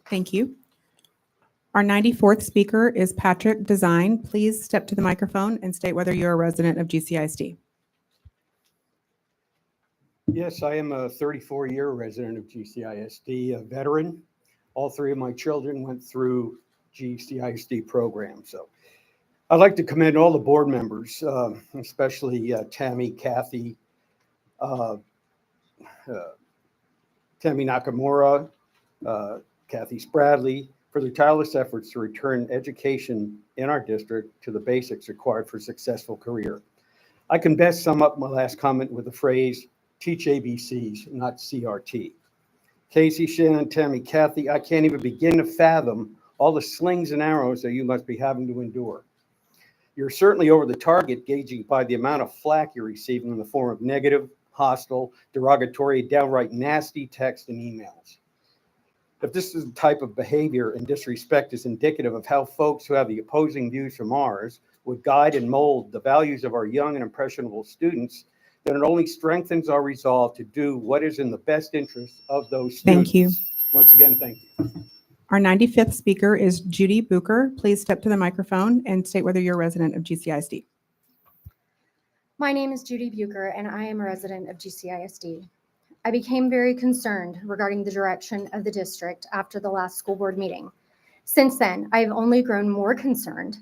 Thank you. Our 94th speaker is Patrick Design. Please step to the microphone and state whether you're a resident of GCISD. Yes, I am a 34-year resident of GCISD, a veteran. All 3 of my children went through GCISD programs. So I'd like to commend all the board members, especially Tammy, Kathy, Tammy Nakamura, Kathy Spradley, for their tireless efforts to return education in our district to the basics required for a successful career. I can best sum up my last comment with the phrase, teach ABCs, not CRT. Casey, Shannon, Tammy, Kathy, I can't even begin to fathom all the slings and arrows that you must be having to endure. You're certainly over the target, gauging by the amount of flack you're receiving in the form of negative, hostile, derogatory, downright nasty texts and emails. If this is the type of behavior and disrespect is indicative of how folks who have the opposing views from ours would guide and mold the values of our young and impressionable students, then it only strengthens our resolve to do what is in the best interest of those Thank students. you. Once again, thank you. Our 95th speaker is Judy Booker. Please step to the microphone and state whether you're a resident of GCISD. My name is Judy Bucher, and I am a resident of GCISD. I became very concerned regarding the direction of the district after the last school board meeting. Since then, I have only grown more concerned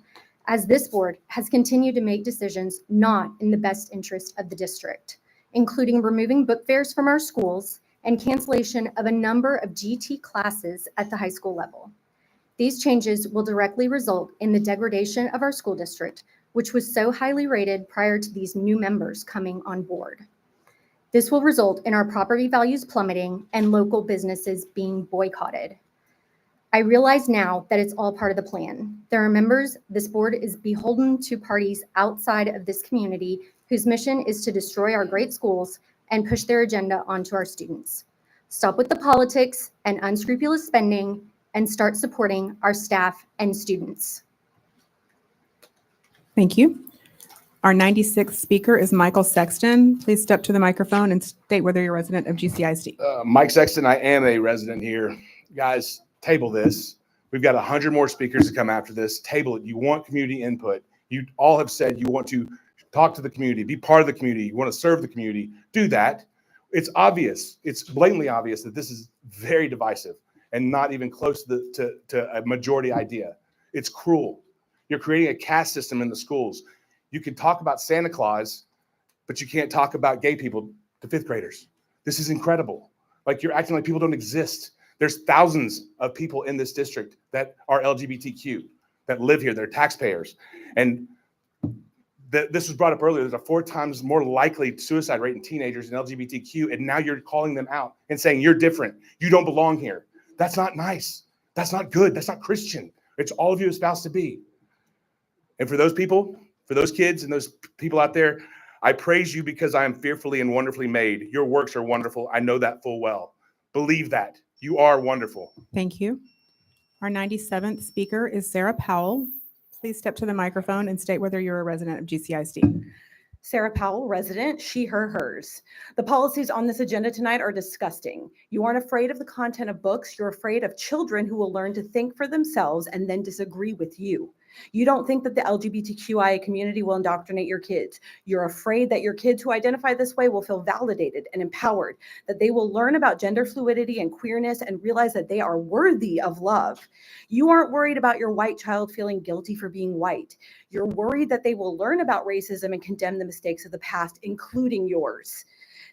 as this board has continued to make decisions not in the best interest of the district, including removing book fairs from our schools and cancellation of a number of GT classes at the high school level. These changes will directly result in the degradation of our school district, which was so highly rated prior to these new members coming on board. This will result in our property values plummeting and local businesses being boycotted. I realize now that it's all part of the plan. There are members, this board is beholden to parties outside of this community whose mission is to destroy our great schools and push their agenda onto our students. Stop with the politics and unscrupulous spending and start supporting our staff and students. Thank you. Our 96th speaker is Michael Sexton. Please step to the microphone and state whether you're a resident of GCISD. Mike Sexton, I am a resident here. Guys, table this. We've got 100 more speakers to come after this. Table it. You want community input. You all have said you want to talk to the community, be part of the community. You want to serve the community. Do that. It's obvious. It's blatantly obvious that this is very divisive and not even close to a majority idea. It's cruel. You're creating a caste system in the schools. You can talk about Santa Claus, but you can't talk about gay people to fifth graders. This is incredible. Like, you're acting like people don't exist. There's thousands of people in this district that are LGBTQ, that live here, they're taxpayers. And this was brought up earlier, there's a 4 times more likely suicide rate in teenagers in LGBTQ, and now you're calling them out and saying, you're different, you don't belong here. That's not nice. That's not good. That's not Christian. It's all of you espoused to be. And for those people, for those kids and those people out there, I praise you because I am fearfully and wonderfully made. Your works are wonderful. I know that full well. Believe that. You are wonderful. Thank you. Our 97th speaker is Sarah Powell. Please step to the microphone and state whether you're a resident of GCISD. Sarah Powell, resident, she, her, hers. The policies on this agenda tonight are disgusting. You aren't afraid of the content of books. You're afraid of children who will learn to think for themselves and then disagree with you. You don't think that the LGBTQIA community will indoctrinate your kids. You're afraid that your kids who identify this way will feel validated and empowered, that they will learn about gender fluidity and queerness and realize that they are worthy of love. You aren't worried about your white child feeling guilty for being white. You're worried that they will learn about racism and condemn the mistakes of the past, including yours,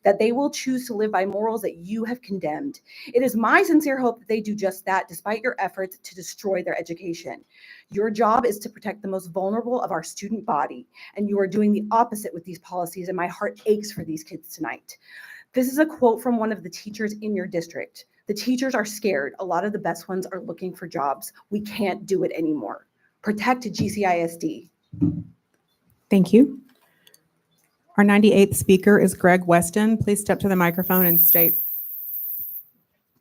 that they will choose to live by morals that you have condemned. It is my sincere hope that they do just that, despite your efforts to destroy their education. Your job is to protect the most vulnerable of our student body, and you are doing the opposite with these policies, and my heart aches for these kids tonight. This is a quote from one of the teachers in your district. The teachers are scared. A lot of the best ones are looking for jobs. We can't do it anymore. Protect GCISD. Thank you. Our 98th speaker is Greg Weston. Please step to the microphone and state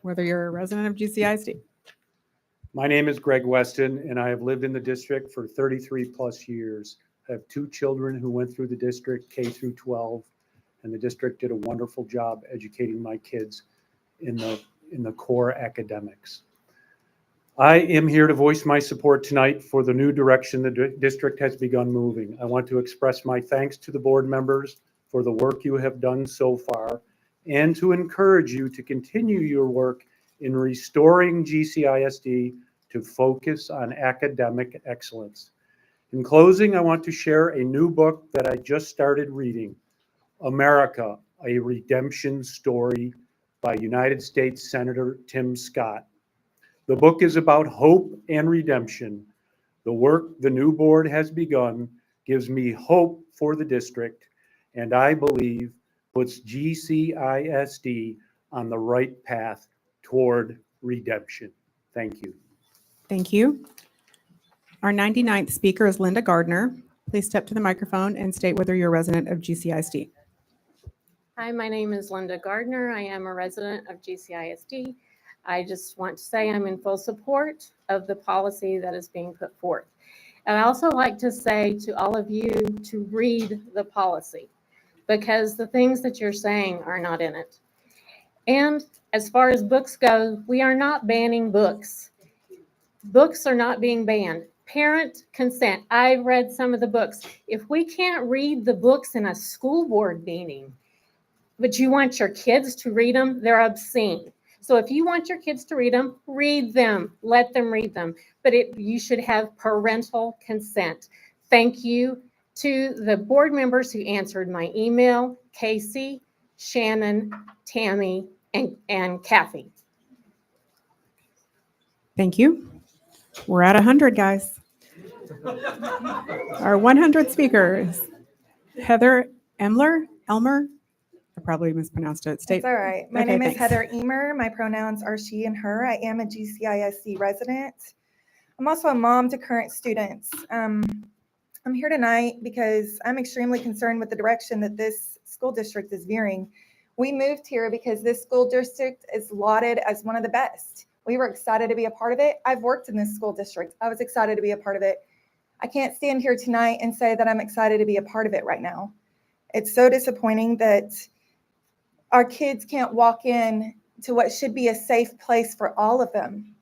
whether you're a resident of GCISD. My name is Greg Weston, and I have lived in the district for 33 plus years. I have 2 children who went through the district, K through 12, and the district did a wonderful job educating my kids in the core academics. I am here to voice my support tonight for the new direction the district has begun moving. I want to express my thanks to the board members for the work you have done so far, and to encourage you to continue your work in restoring GCISD to focus on academic excellence. In closing, I want to share a new book that I just started reading, America, A Redemption Story by United States Senator Tim Scott. The book is about hope and redemption. The work the new board has begun gives me hope for the district, and I believe puts GCISD on the right path toward redemption. Thank you. Thank you. Our 99th speaker is Linda Gardner. Please step to the microphone and state whether you're a resident of GCISD. Hi, my name is Linda Gardner. I am a resident of GCISD. I just want to say I'm in full support of the policy that is being put forth. And I also like to say to all of you to read the policy. because the things that you're saying are not in it. And as far as books go, we are not banning books. Books are not being banned. Parent consent. I've read some of the books. If we can't read the books in a school board meeting, but you want your kids to read them, they're obscene. So if you want your kids to read them, let them read them. But you should have parental consent. Thank you to the board members who answered my email, Casey, Shannon, Tammy, and Kathy. Thank you. We're at 100, guys. Our 100th speaker is Heather Elmer. I probably mispronounced it. It's all right. My Okay, name is thanks. Heather Emer. My pronouns are she and her. I am a GCISD resident. I'm also a mom to current students. I'm here tonight because I'm extremely concerned with the direction that this school district is veering. We moved here because this school district is lauded as one of the best. We were excited to be a part of it. I've worked in this school district. I was excited to be a part of it. I can't stand here tonight and say that I'm excited to be a part of it right now. It's so disappointing that our kids can't walk in to what should be a safe place for all of them.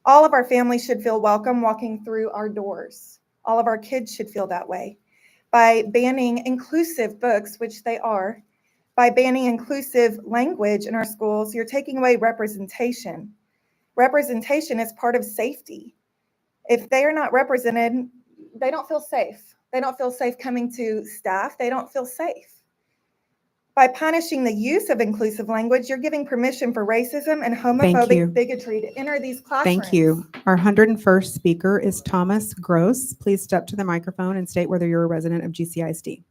All of our families should feel welcome walking through our doors. All of our kids should feel that way. By banning inclusive books, which they are, by banning inclusive language in our schools, you're taking away representation. Representation is part of safety. If they are not represented, they don't feel safe. They don't feel safe coming to staff. They don't feel safe. By punishing the use of inclusive language, you're giving permission for racism and you. homophobic bigotry to enter these classrooms. Thank you. Our 101st speaker is Thomas Gross. Please step to the microphone and state whether you're a resident of GCISD.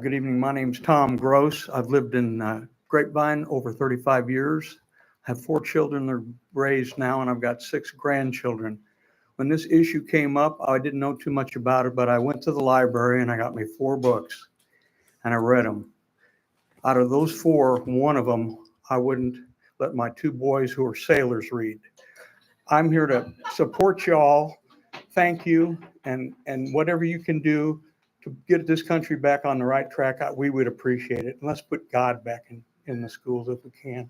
Good evening. My name's Tom Gross. I've lived in Grapevine over 35 years. I have 4 children that are raised now, and I've got 6 grandchildren. When this issue came up, I didn't know too much about it, but I went to the library and I got me 4 books and I read them. Out of those 4, one of them, I wouldn't let my 2 boys who are sailors read. I'm here to support y'all. Thank you. And whatever you can do to get this country back on the right track, we would appreciate it. And let's put God back in the schools if we can.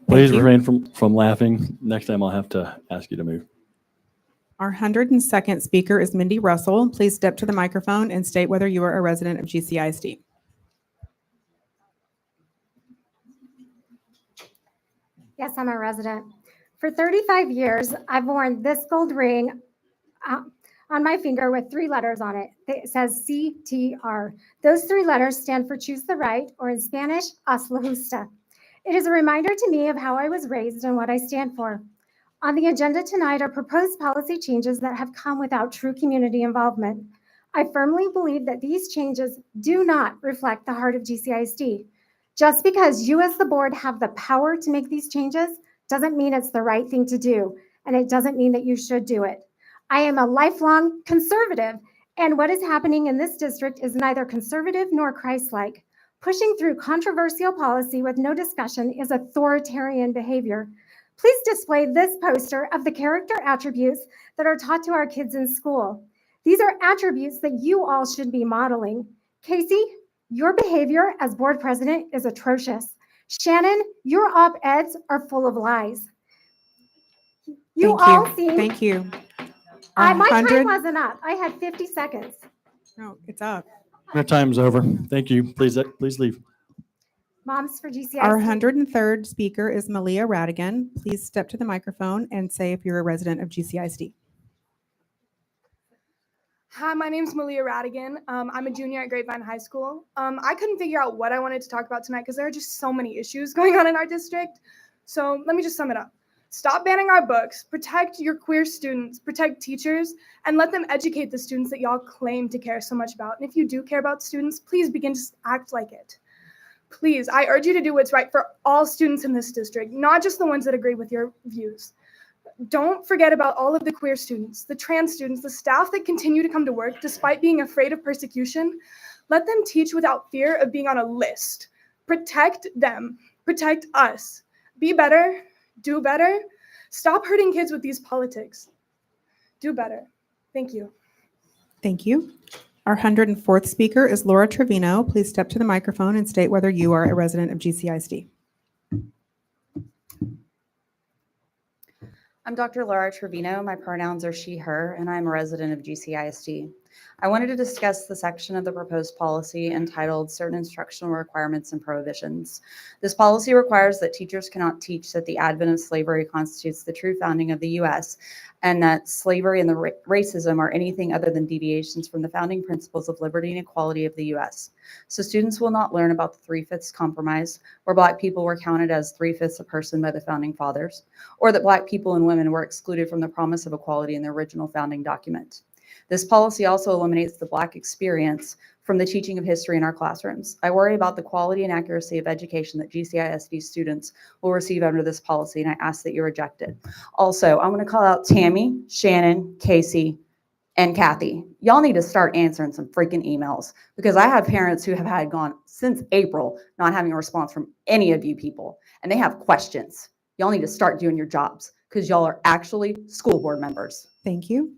Please refrain from laughing. Next time I'll have to ask you to move. Our 102nd speaker is Mindy Russell. Please step to the microphone and state whether you are a resident of GCISD. Yes, I'm a resident. For 35 years, I've worn this gold ring on my finger with 3 letters on it. It says CTR. Those 3 letters stand for Choose the Right, or in Spanish, Haz la Justa. It is a reminder to me of how I was raised and what I stand for. On the agenda tonight are proposed policy changes that have come without true community involvement. I firmly believe that these changes do not reflect the heart of GCISD. Just because you as the board have the power to make these changes doesn't mean it's the right thing to do, and it doesn't mean that you should do it. I am a lifelong conservative, and what is happening in this district is neither conservative nor Christ-like. Pushing through controversial policy with no discussion is authoritarian behavior. Please display this poster of the character attributes that are taught to our kids in school. These are attributes that you all should be modeling. Casey, your behavior as board president is atrocious. Shannon, your op-eds are full of lies. Thank you. My time wasn't up. I had 50 seconds. No, it's up. Your time's over. Thank you. Please leave. Moms for GCISD. Our 103rd speaker is Malia Radigan. Please step to the microphone and say if you're a resident of GCISD. Hi, my name's Malia Radigan. I'm a junior at Grapevine High School. I couldn't figure out what I wanted to talk about tonight because there are just so many issues going on in our district. So let me just sum it up. Stop banning our books, protect your queer students, protect teachers, and let them educate the students that y'all claim to care so much about. And if you do care about students, please begin to act like it. Please, I urge you to do what's right for all students in this district, not just the ones that agree with your views. Don't forget about all of the queer students, the trans students, the staff that continue to come to work despite being afraid of persecution. Let them teach without fear of being on a list. Protect them. Protect us. Be better. Do better. Stop hurting kids with these politics. Do better. Thank you. Thank you. Our 104th speaker is Laura Trevino. Please step to the microphone and state whether you are a resident of GCISD. I'm Dr. Laura Trevino. My pronouns are she, her, and I'm a resident of GCISD. I wanted to discuss the section of the proposed policy entitled Certain Instructional Requirements and Prohibitions. This policy requires that teachers cannot teach that the advent of slavery constitutes the true founding of the U.S. and that slavery and racism are anything other than deviations from the founding principles of liberty and equality of the U.S. So students will not learn about the Three-Fifths Compromise, where Black people were counted as 3/5 a person by the founding fathers, or that Black people and women were excluded from the promise of equality in the original founding document. This policy also eliminates the Black experience from the teaching of history in our classrooms. I worry about the quality and accuracy of education that GCISD students will receive under this policy, and I ask that you reject it. Also, I'm going to call out Tammy, Shannon, Casey, and Kathy. Y'all need to start answering some freaking emails, because I have parents who have had gone since April not having a response from any of you people, and they have questions. Y'all need to start doing your jobs, because y'all are actually school board members. Thank you.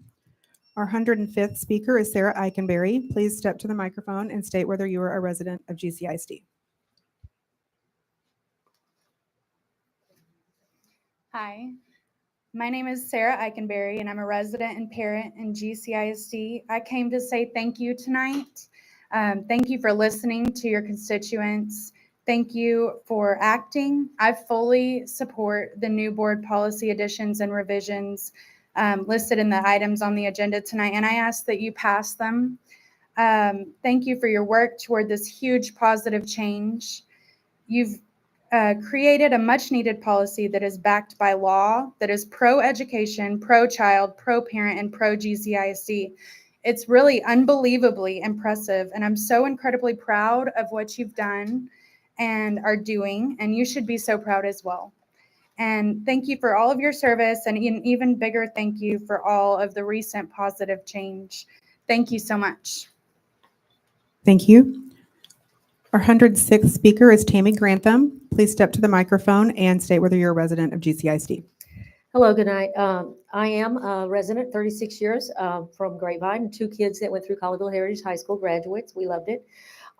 Our 105th speaker is Sarah Eikenberry. Please step to the microphone and state whether you are a resident of GCISD. Hi, my name is Sarah Eikenberry, and I'm a resident and parent in GCISD. I came to say thank you tonight. Thank you for listening to your constituents. Thank you for acting. I fully support the new board policy additions and revisions listed in the items on the agenda tonight, and I ask that you pass them. Thank you for your work toward this huge positive change. You've created a much-needed policy that is backed by law, that is pro-education, pro-child, pro-parent, and pro-GCISD. It's really unbelievably impressive, and I'm so incredibly proud of what you've done and are doing, and you should be so proud as well. And thank you for all of your service, and an even bigger thank you for all of the recent positive change. Thank you so much. Thank you. Our 106th speaker is Tammy Grantham. Please step to the microphone and state whether you're a resident of GCISD. Hello, good night. I am a resident, 36 years from Grapevine, 2 kids that went through Colleyville Heritage High School, graduates. We loved it.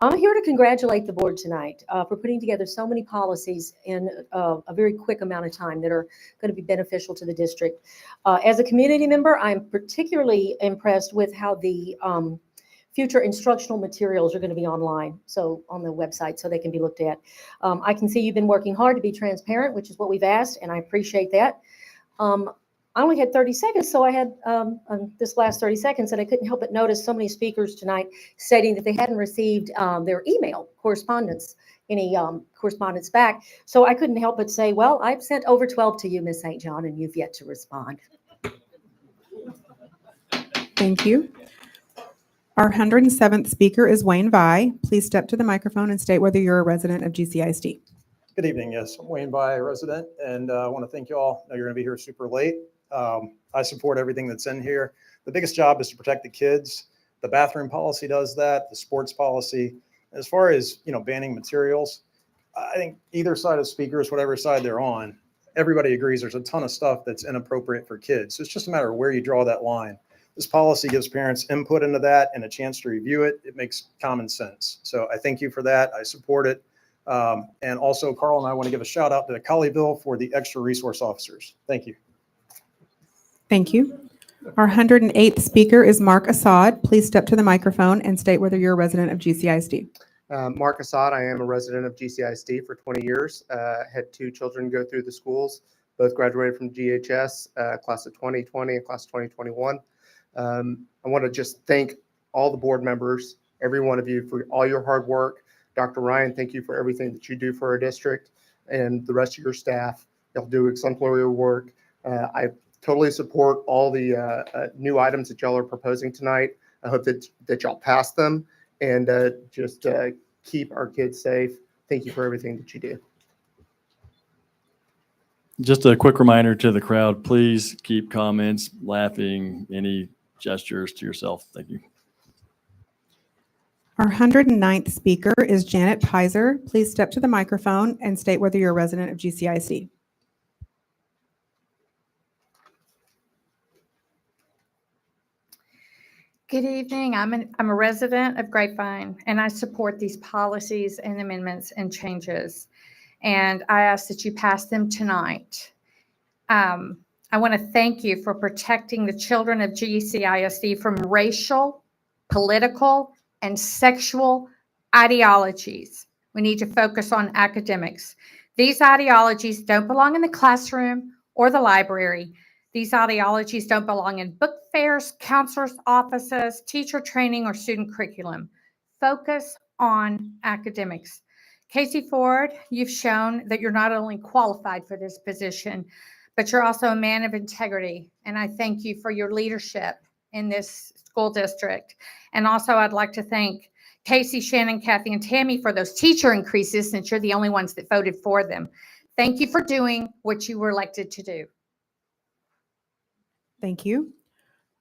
I'm here to congratulate the board tonight for putting together so many policies in a very quick amount of time that are going to be beneficial to the district. As a community member, I'm particularly impressed with how the future instructional materials are going to be online, so on the website, so they can be looked at. I can see you've been working hard to be transparent, which is what we've asked, and I appreciate that. I only had 30 seconds, so I had this last 30 seconds, and I couldn't help but notice so many speakers tonight stating that they hadn't received their email correspondence, any correspondence back. So I couldn't help but say, well, I've sent over 12 to you, Ms. St. John, and you've yet to respond. Thank you. Our 107th speaker is Wayne Vi. Please step to the microphone and state whether you're a resident of GCISD. Good evening. Yes, I'm Wayne Vi, resident, and I want to thank you all. I know you're going to be here super late. I support everything that's in here. The biggest job is to protect the kids. The bathroom policy does that, the sports policy. As far as, banning materials, I think either side of speakers, whatever side they're on, everybody agrees there's a ton of stuff that's inappropriate for kids. So it's just a matter of where you draw that line. This policy gives parents input into that and a chance to review it. It makes common sense. So I thank you for that. I support it. And also, Carl and I want to give a shout out to Colleyville for the extra resource officers. Thank you. Thank you. Our 108th speaker is Mark Assad. Please step to the microphone and state whether you're a resident of GCISD. Mark Assad, I am a resident of GCISD for 20 years. Had 2 children go through the schools, both graduated from GHS, class of 2020 and class of 2021. I want to just thank all the board members, every one of you, for all your hard work. Dr. Ryan, thank you for everything that you do for our district, and the rest of your staff. You'll do exemplary work. I totally support all the new items that y'all are proposing tonight. I hope that y'all pass them and just keep our kids safe. Thank you for everything that you do. Just a quick reminder to the crowd, please keep comments, laughing, any gestures to yourself. Thank you. Our 109th speaker is Janet Pizer. Please step to the microphone and state whether you're a resident of GCISD. Good evening. I'm a resident of Grapevine, and I support these policies and amendments and changes. And I ask that you pass them tonight. I want to thank you for protecting the children of GCISD from racial, political, and sexual ideologies. We need to focus on academics. These ideologies don't belong in the classroom or the library. These ideologies don't belong in book fairs, counselors' offices, teacher training, or student curriculum. Focus on academics. Casey Ford, you've shown that you're not only qualified for this position, but you're also a man of integrity. And I thank you for your leadership in this school district. And also I'd like to thank Casey, Shannon, Kathy, and Tammy for those teacher increases, since you're the only ones that voted for them. Thank you for doing what you were elected to do. Thank you.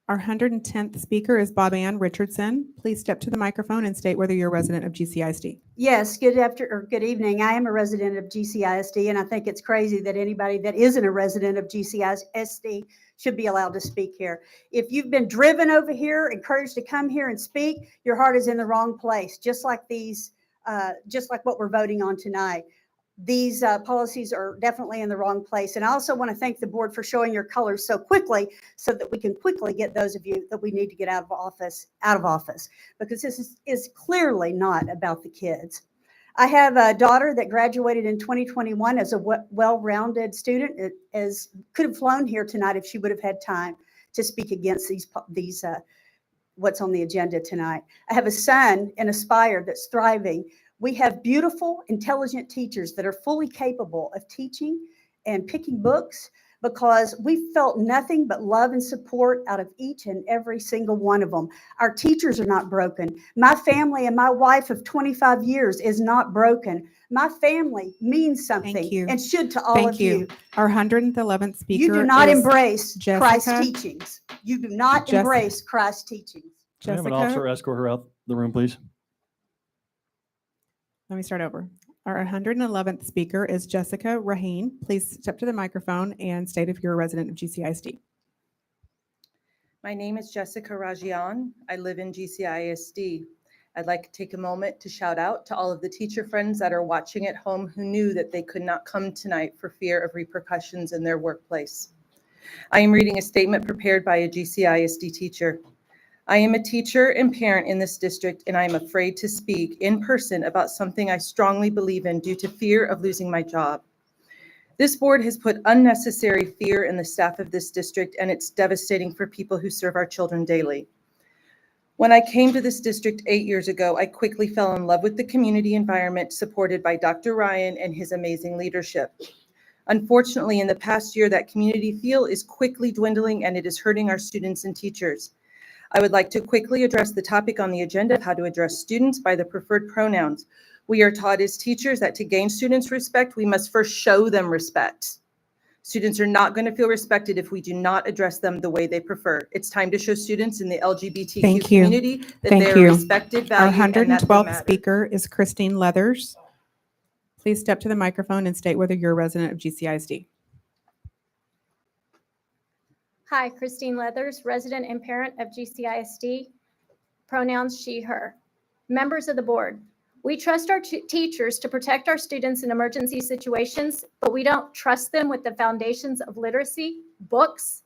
Our 110th speaker is Bob Ann Richardson. Please step to the microphone and state whether you're a resident of GCISD. Yes, good evening. I am a resident of GCISD, and I think it's crazy that anybody that isn't a resident of GCISD should be allowed to speak here. If you've been driven over here, encouraged to come here and speak, your heart is in the wrong place, just like what we're voting on tonight. These policies are definitely in the wrong place. And I also want to thank the board for showing your colors so quickly, so that we can quickly get those of you that we need to get out of office, because this is clearly not about the kids. I have a daughter that graduated in 2021 as a well-rounded student, could have flown here tonight if she would have had time to speak against these what's on the agenda tonight. I have a son in Aspire that's thriving. We have beautiful, intelligent teachers that are fully capable of teaching and picking books, because we felt nothing but love and support out of each and every single one of them. Our teachers are not broken. My family and my wife of 25 years is not broken. My family means something and should to all of you. Our 111th speaker You do not is embrace Christ's Jessica. teachings. You do not embrace Christ's teachings. Can I have an officer escort her out the room, please? Let me start over. Our 111th speaker is Jessica Raheen. Please step to the microphone and state if you're a resident of GCISD. My name is Jessica Rajian. I live in GCISD. I'd like to take a moment to shout out to all of the teacher friends that are watching at home who knew that they could not come tonight for fear of repercussions in their workplace. I am reading a statement prepared by a GCISD teacher. I am a teacher and parent in this district, and I am afraid to speak in person about something I strongly believe in due to fear of losing my job. This board has put unnecessary fear in the staff of this district, and it's devastating for people who serve our children daily. When I came to this district 8 years ago, I quickly fell in love with the community environment supported by Dr. Ryan and his amazing leadership. Unfortunately, in the past year, that community feel is quickly dwindling, and it is hurting our students and teachers. I would like to quickly address the topic on the agenda of how to address students by the preferred pronouns. We are taught as teachers that to gain students' respect, we must first show them respect. Students are not going to feel respected if we do not address them the way they prefer. It's time to show students in the LGBTQ community that they are respected, valued, Our and that they 112th matter. speaker is Christine Leathers. Please step to the microphone and state whether you're a resident of GCISD. Hi, Christine Leathers, resident and parent of GCISD, pronouns she, her. Members of the board, we trust our teachers to protect our students in emergency situations, but we don't trust them with the foundations of literacy, books.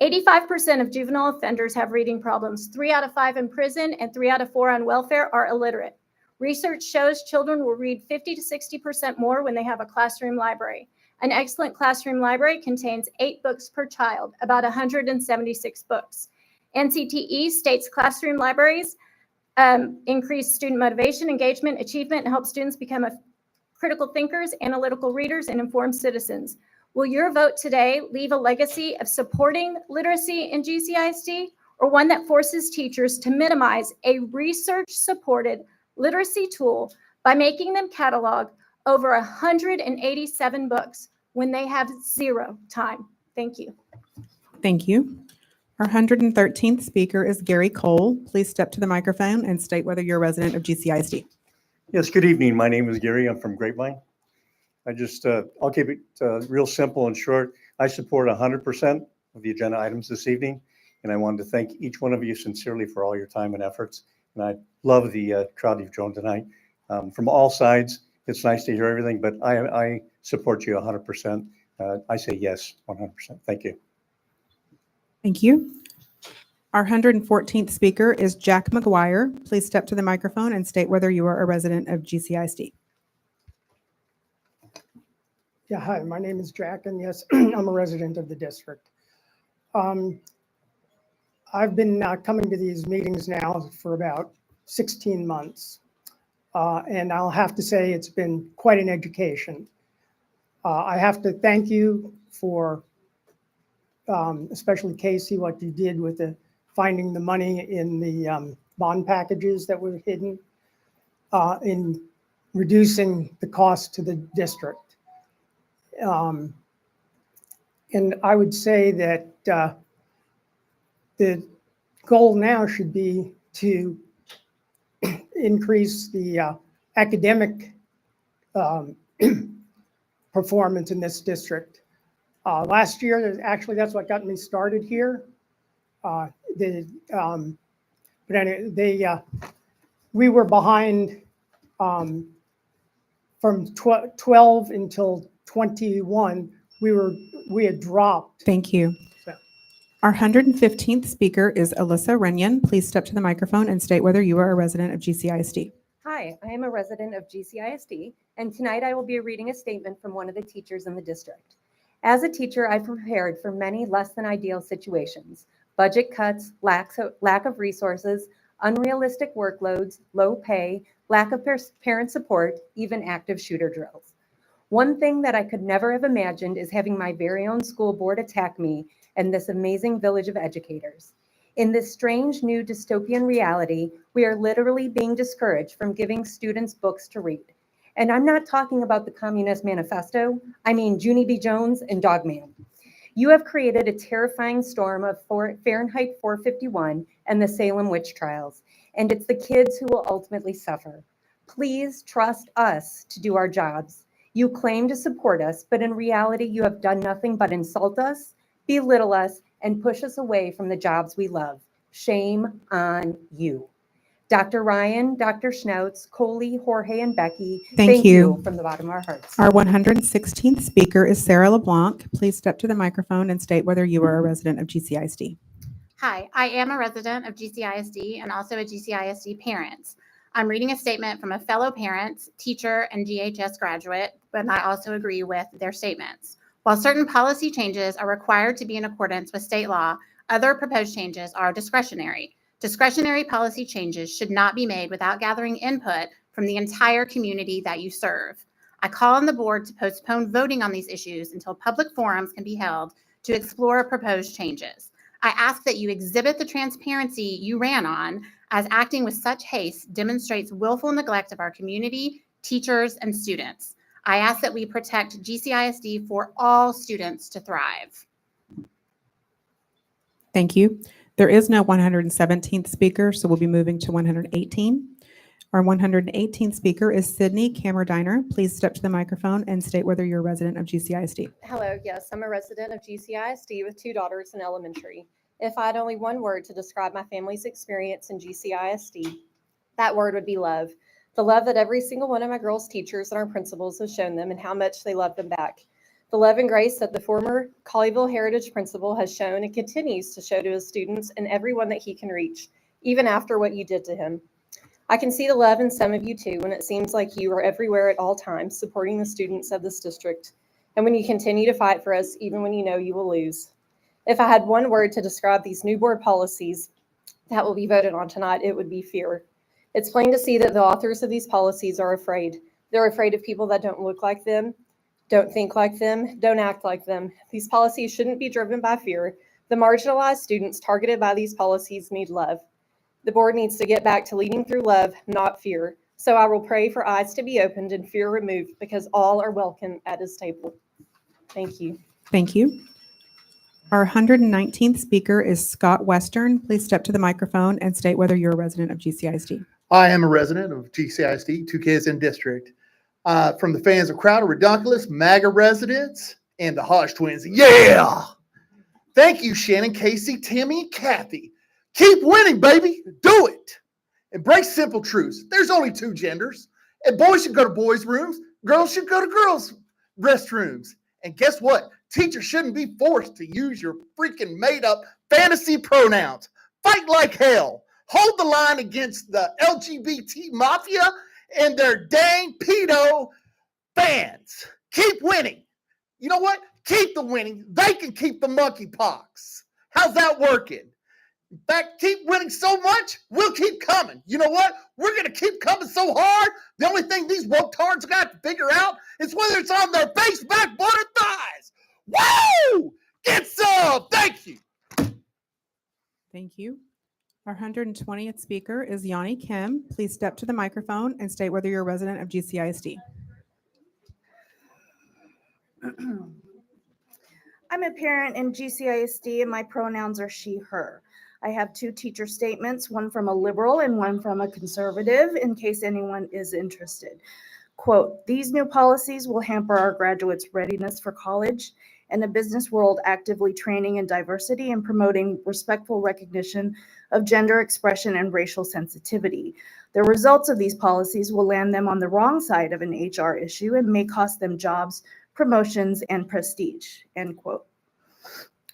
85% of juvenile offenders have reading problems. 3 out of 5 in prison and 3 out of 4 on welfare are illiterate. Research shows children will read 50 to 60% more when they have a classroom library. An excellent classroom library contains 8 books per child, about 176 books. NCTE states classroom libraries increase student motivation, engagement, achievement, and help students become critical thinkers, analytical readers, and informed citizens. Will your vote today leave a legacy of supporting literacy in GCISD, or one that forces teachers to minimize a research-supported literacy tool by making them catalog over 187 books when they have 0 time? Thank you. Thank you. Our 113th speaker is Gary Cole. Please step to the microphone and state whether you're a resident of GCISD. Yes, good evening. My name is Gary. I'm from Grapevine. I'll keep it real simple and short. I support 100% of the agenda items this evening, and I wanted to thank each one of you sincerely for all your time and efforts. And I love the crowd you've joined tonight from all sides. It's nice to hear everything, but I support you 100%. I say yes, 100%. Thank you. Thank you. Our 114th speaker is Jack McGuire. Please step to the microphone and state whether you are a resident of GCISD. Yeah, hi, my name is Jack, and yes, I'm a resident of the district. I've been coming to these meetings now for about 16 months, and I'll have to say it's been quite an education. I have to thank you for, especially Casey, what you did with finding the money in the bond packages that were hidden in reducing the cost to the district. And I would say that the goal now should be to increase the academic performance in this district. Last year, actually, that's what got me started here. But anyway, we were behind from 12 until 21. We had dropped. Thank you. Our 115th speaker is Alyssa Renyon. Please step to the microphone and state whether you are a resident of GCISD. Hi, I am a resident of GCISD, and tonight I will be reading a statement from one of the teachers in the district. As a teacher, I've prepared for many less than ideal situations: budget cuts, lack of resources, unrealistic workloads, low pay, lack of parent support, even active shooter drills. One thing that I could never have imagined is having my very own school board attack me and this amazing village of educators. In this strange new dystopian reality, we are literally being discouraged from giving students books to read. And I'm not talking about the Communist Manifesto, I mean Junie B. Jones and Dogman. You have created a terrifying storm of Fahrenheit 451 and the Salem witch trials, and it's the kids who will ultimately suffer. Please trust us to do our jobs. You claim to support us, but in reality, you have done nothing but insult us, belittle us, and push us away from the jobs we love. Shame on you. Dr. Ryan, Dr. Schnautz, Coley, Jorge, and Becky, Thank you from the bottom of our hearts. Our 116th speaker is Sarah LeBlanc. Please step to the microphone and state whether you are a resident of GCISD. Hi, I am a resident of GCISD and also a GCISD parent. I'm reading a statement from a fellow parent, teacher, and GHS graduate, but I also agree with their statements. While certain policy changes are required to be in accordance with state law, other proposed changes are discretionary. Discretionary policy changes should not be made without gathering input from the entire community that you serve. I call on the board to postpone voting on these issues until public forums can be held to explore proposed changes. I ask that you exhibit the transparency you ran on, as acting with such haste demonstrates willful neglect of our community, teachers, and students. I ask that we protect GCISD for all students to thrive. Thank you. There is no 117th speaker, so we'll be moving to 118. Our 118th speaker is Sydney Camerdiner. Please step to the microphone and state whether you're a resident of GCISD. Hello, yes, I'm a resident of GCISD with 2 daughters in elementary. If I had only one word to describe my family's experience in GCISD, that word would be love. The love that every single one of my girls' teachers and our principals have shown them and how much they love them back. The love and grace that the former Colleyville Heritage principal has shown and continues to show to his students and everyone that he can reach, even after what you did to him. I can see the love in some of you too, when it seems like you are everywhere at all times, supporting the students of this district, and when you continue to fight for us, even when you know you will lose. If I had one word to describe these new board policies that will be voted on tonight, it would be fear. It's plain to see that the authors of these policies are afraid. They're afraid of people that don't look like them, don't think like them, don't act like them. These policies shouldn't be driven by fear. The marginalized students targeted by these policies need love. The board needs to get back to leading through love, not fear. So I will pray for eyes to be opened and fear removed, because all are welcome at his table. Thank you. Thank you. Our 119th speaker is Scott Western. Please step to the microphone and state whether you're a resident of GCISD. I am a resident of GCISD, 2 kids in district. From the fans of Crowder Redonkulous, MAGA residents, and the Hodge twins. Yeah! Thank you, Shannon, Casey, Timmy, and Kathy. Keep winning, baby. Do it. Embrace simple truths. There's only 2 genders, and boys should go to boys' rooms, girls should go to girls' restrooms. And guess what? Teachers shouldn't be forced to use your freaking made-up fantasy pronouns. Fight like hell. Hold the line against the LGBT mafia and their dang pedo fans. Keep winning. You know what? Keep the winning. They can keep the monkeypox. How's that working? In fact, keep winning so much, we'll keep coming. You know what? We're going to keep coming so hard. The only thing these woke-tards got to figure out is whether it's on their face, backboard, or thighs. Woo! Get some! Thank you. Thank you. Our 120th speaker is Yanni Kim. Please step to the microphone and state whether you're a resident of GCISD. I'm a parent in GCISD and my pronouns are she, her. I have 2 teacher statements, one from a liberal and one from a conservative, in case anyone is interested. Quote, these new policies will hamper our graduates' readiness for college and a business world actively training in diversity and promoting respectful recognition of gender expression and racial sensitivity. The results of these policies will land them on the wrong side of an HR issue and may cost them jobs, promotions, and prestige, end quote.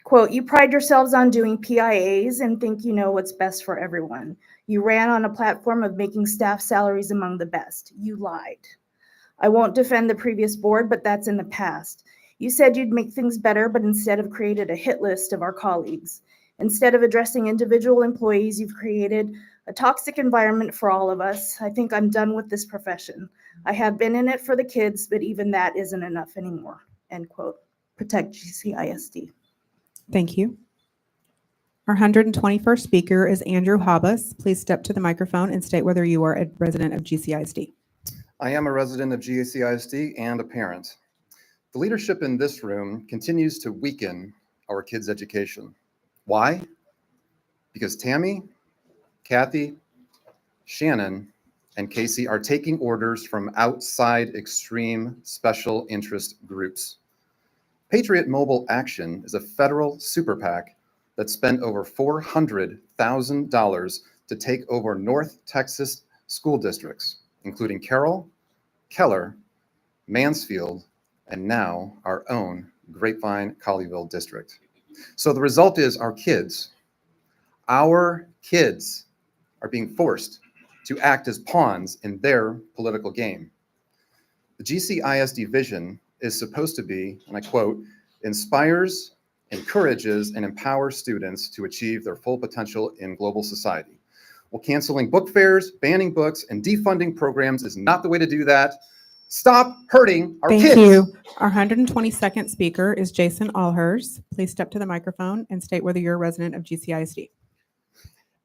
Quote, you pride yourselves on doing PIAs and think you know what's best for everyone. You ran on a platform of making staff salaries among the best. You lied. I won't defend the previous board, but that's in the past. You said you'd make things better, but instead have created a hit list of our colleagues. Instead of addressing individual employees, you've created a toxic environment for all of us. I think I'm done with this profession. I have been in it for the kids, but even that isn't enough anymore, end quote. Protect GCISD. Thank you. Our 121st speaker is Andrew Habas. Please step to the microphone and state whether you are a resident of GCISD. I am a resident of GCISD and a parent. The leadership in this room continues to weaken our kids' education. Why? Because Tammy, Kathy, Shannon, and Casey are taking orders from outside extreme special interest groups. Patriot Mobile Action is a federal super PAC that spent over $400,000 to take over North Texas school districts, including Carroll, Keller, Mansfield, and now our own Grapevine-Colleyville district. So the result is our kids are being forced to act as pawns in their political game. The GCISD vision is supposed to be, and I quote, inspires, encourages, and empowers students to achieve their full potential in global society. Well, canceling book fairs, banning books, and defunding programs is not the way to do that. Stop hurting our kids. Thank you. Our 122nd speaker is Jason Allhers. Please step to the microphone and state whether you're a resident of GCISD.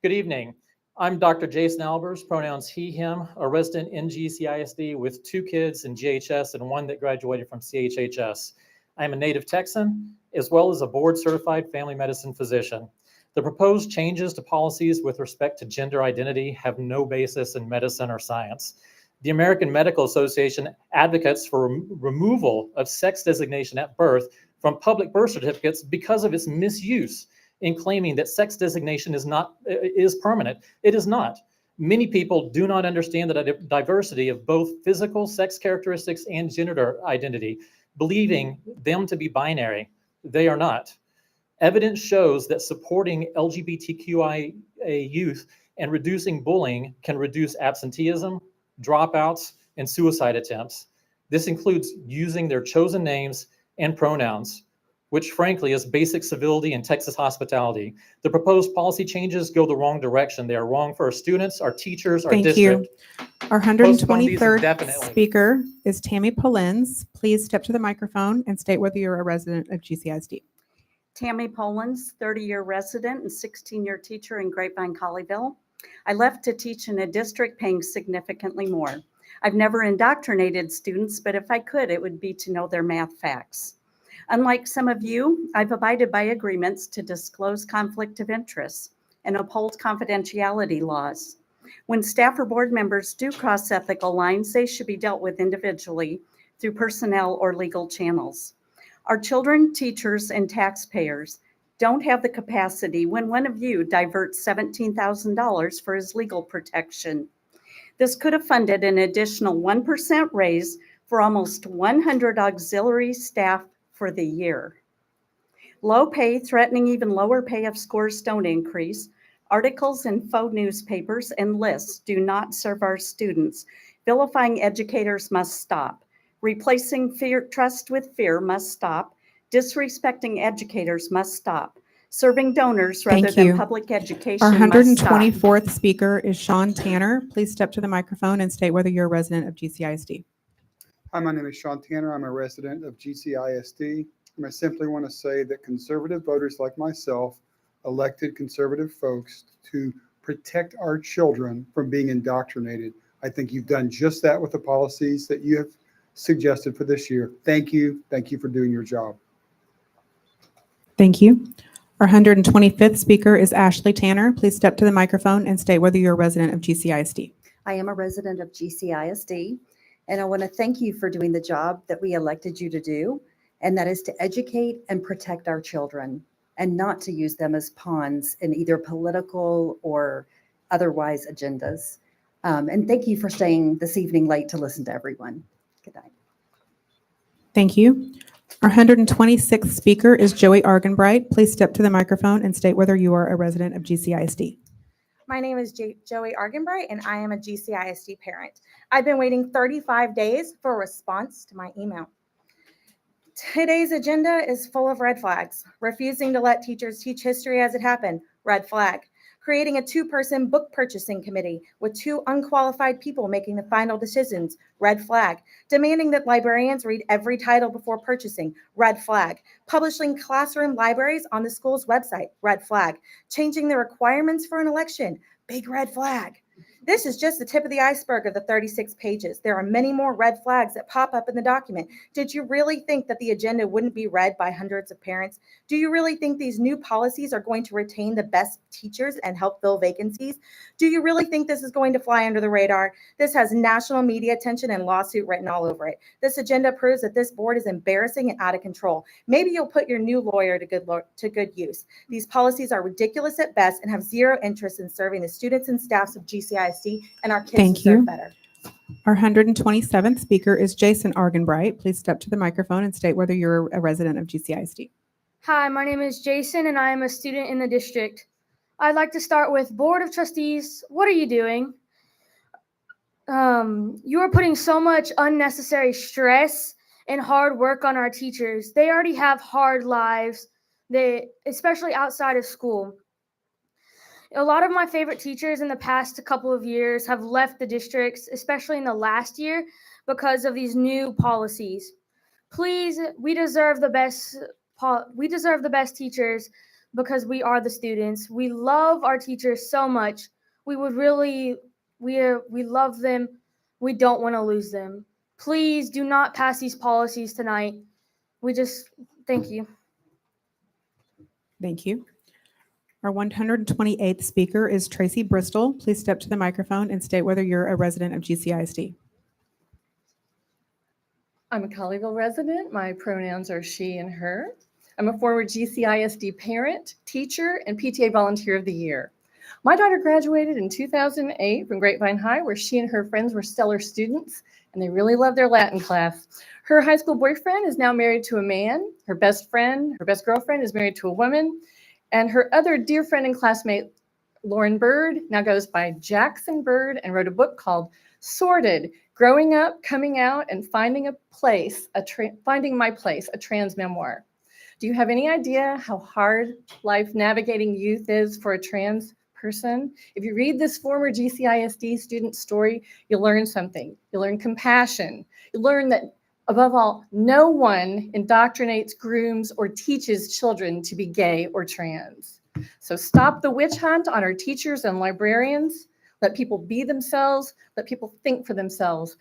Good evening. I'm Dr. Jason Albers, pronouns he, him, a resident in GCISD with 2 kids in GHS and 1 that graduated from CHHS. I am a native Texan, as well as a board-certified family medicine physician. The proposed changes to policies with respect to gender identity have no basis in medicine or science. The American Medical Association advocates for removal of sex designation at birth from public birth certificates because of its misuse in claiming that sex designation is permanent. It is not. Many people do not understand the diversity of both physical sex characteristics and gender identity, believing them to be binary. They are not. Evidence shows that supporting LGBTQIA youth and reducing bullying can reduce absenteeism, dropouts, and suicide attempts. This includes using their chosen names and pronouns, which frankly is basic civility and Texas hospitality. The proposed policy changes go the wrong direction. They are wrong for our students, our teachers, our district. Thank you. Our Postpone these 123rd indefinitely. speaker is Tammy Polens. Please step to the microphone and state whether you're a resident of GCISD. Tammy Polens, 30-year resident and 16-year teacher in Grapevine, Colleyville. I left to teach in a district paying significantly more. I've never indoctrinated students, but if I could, it would be to know their math facts. Unlike some of you, I've abided by agreements to disclose conflict of interests and uphold confidentiality laws. When staff or board members do cross ethical lines, they should be dealt with individually through personnel or legal channels. Our children, teachers, and taxpayers don't have the capacity when one of you diverts $17,000 for his legal protection. This could have funded an additional 1% raise for almost 100 auxiliary staff for the year. Low pay threatening even lower pay if scores don't increase. Articles in faux newspapers and lists do not serve our students. Vilifying educators must stop. Replacing trust with fear must stop. Disrespecting educators must stop. Serving donors rather Thank than you. public education Our must stop. 124th speaker is Sean Tanner. Please step to the microphone and state whether you're a resident of GCISD. Hi, my name is Sean Tanner. I'm a resident of GCISD. And I simply want to say that conservative voters like myself elected conservative folks to protect our children from being indoctrinated. I think you've done just that with the policies that you have suggested for this year. Thank you. Thank you for doing your job. Thank you. Our 125th speaker is Ashley Tanner. Please step to the microphone and state whether you're a resident of GCISD. I am a resident of GCISD, and I want to thank you for doing the job that we elected you to do, and that is to educate and protect our children and not to use them as pawns in either political or otherwise agendas. And thank you for staying this evening late to listen to everyone. Good night. Thank you. Our 126th speaker is Joey Argenbright. Please step to the microphone and state whether you are a resident of GCISD. My name is Joey Argenbright, and I am a GCISD parent. I've been waiting 35 days for a response to my email. Today's agenda is full of red flags. Refusing to let teachers teach history as it happened, red flag. Creating a two-person book purchasing committee with two unqualified people making the final decisions, red flag. Demanding that librarians read every title before purchasing, red flag. Publishing classroom libraries on the school's website, red flag. Changing the requirements for an election, big red flag. This is just the tip of the iceberg of the 36 pages. There are many more red flags that pop up in the document. Did you really think that the agenda wouldn't be read by hundreds of parents? Do you really think these new policies are going to retain the best teachers and help fill vacancies? Do you really think this is going to fly under the radar? This has national media attention and lawsuit written all over it. This agenda proves that this board is embarrassing and out of control. Maybe you'll put your new lawyer to good use. These policies are ridiculous at best and have zero interest in serving the students and staffs of GCISD, and our kids Thank deserve you. better. Our 127th speaker is Jason Argenbright. Please step to the microphone and state whether you're a resident of GCISD. Hi, my name is Jason, and I am a student in the district. I'd like to start with Board of Trustees. What are you doing? You are putting so much unnecessary stress and hard work on our teachers. They already have hard lives, especially outside of school. A lot of my favorite teachers in the past couple of years have left the districts, especially in the last year, because of these new policies. Please, we deserve the best. We deserve the best teachers because we are the students. We love our teachers so much. We would really, we love them. We don't want to lose them. Please do not pass these policies tonight. Thank you. Thank you. Our 128th speaker is Tracy Bristol. Please step to the microphone and state whether you're a resident of GCISD. I'm a Colleyville resident. My pronouns are she and her. I'm a former GCISD parent, teacher, and PTA Volunteer of the Year. My daughter graduated in 2008 from Grapevine High, where she and her friends were stellar students, and they really loved their Latin class. Her high school boyfriend is now married to a man. Her best girlfriend is married to a woman. And her other dear friend and classmate, Lauren Bird, now goes by Jackson Bird and wrote a book called Sorted, Growing Up, Coming Out, and Finding My Place, a trans memoir. Do you have any idea how hard life navigating youth is for a trans person? If you read this former GCISD student story, you'll learn something. You'll learn compassion. You'll learn that, above all, no one indoctrinates, grooms, or teaches children to be gay or trans. So stop the witch hunt on our teachers and librarians. Let people be themselves. Let people think for themselves.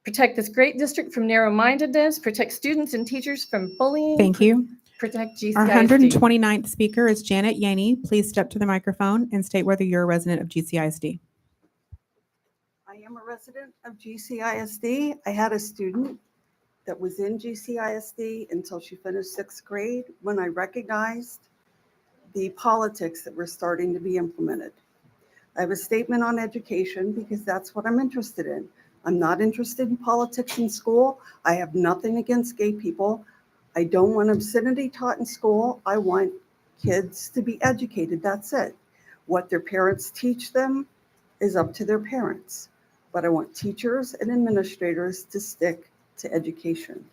protect this great district from narrow-mindedness, protect students and teachers from bullying. Thank you. Protect Our GCISD. 129th speaker is Janet Yaney. Please step to the microphone and state whether you're a resident of GCISD. I am a resident of GCISD. I had a student that was in GCISD until she finished 6th grade when I recognized the politics that were starting to be implemented. I have a statement on education because that's what I'm interested in. I'm not interested in politics in school. I have nothing against gay people. I don't want obscenity taught in school. I want kids to be educated. That's it. What their parents teach them is up to their parents. But I want teachers and administrators to stick to education.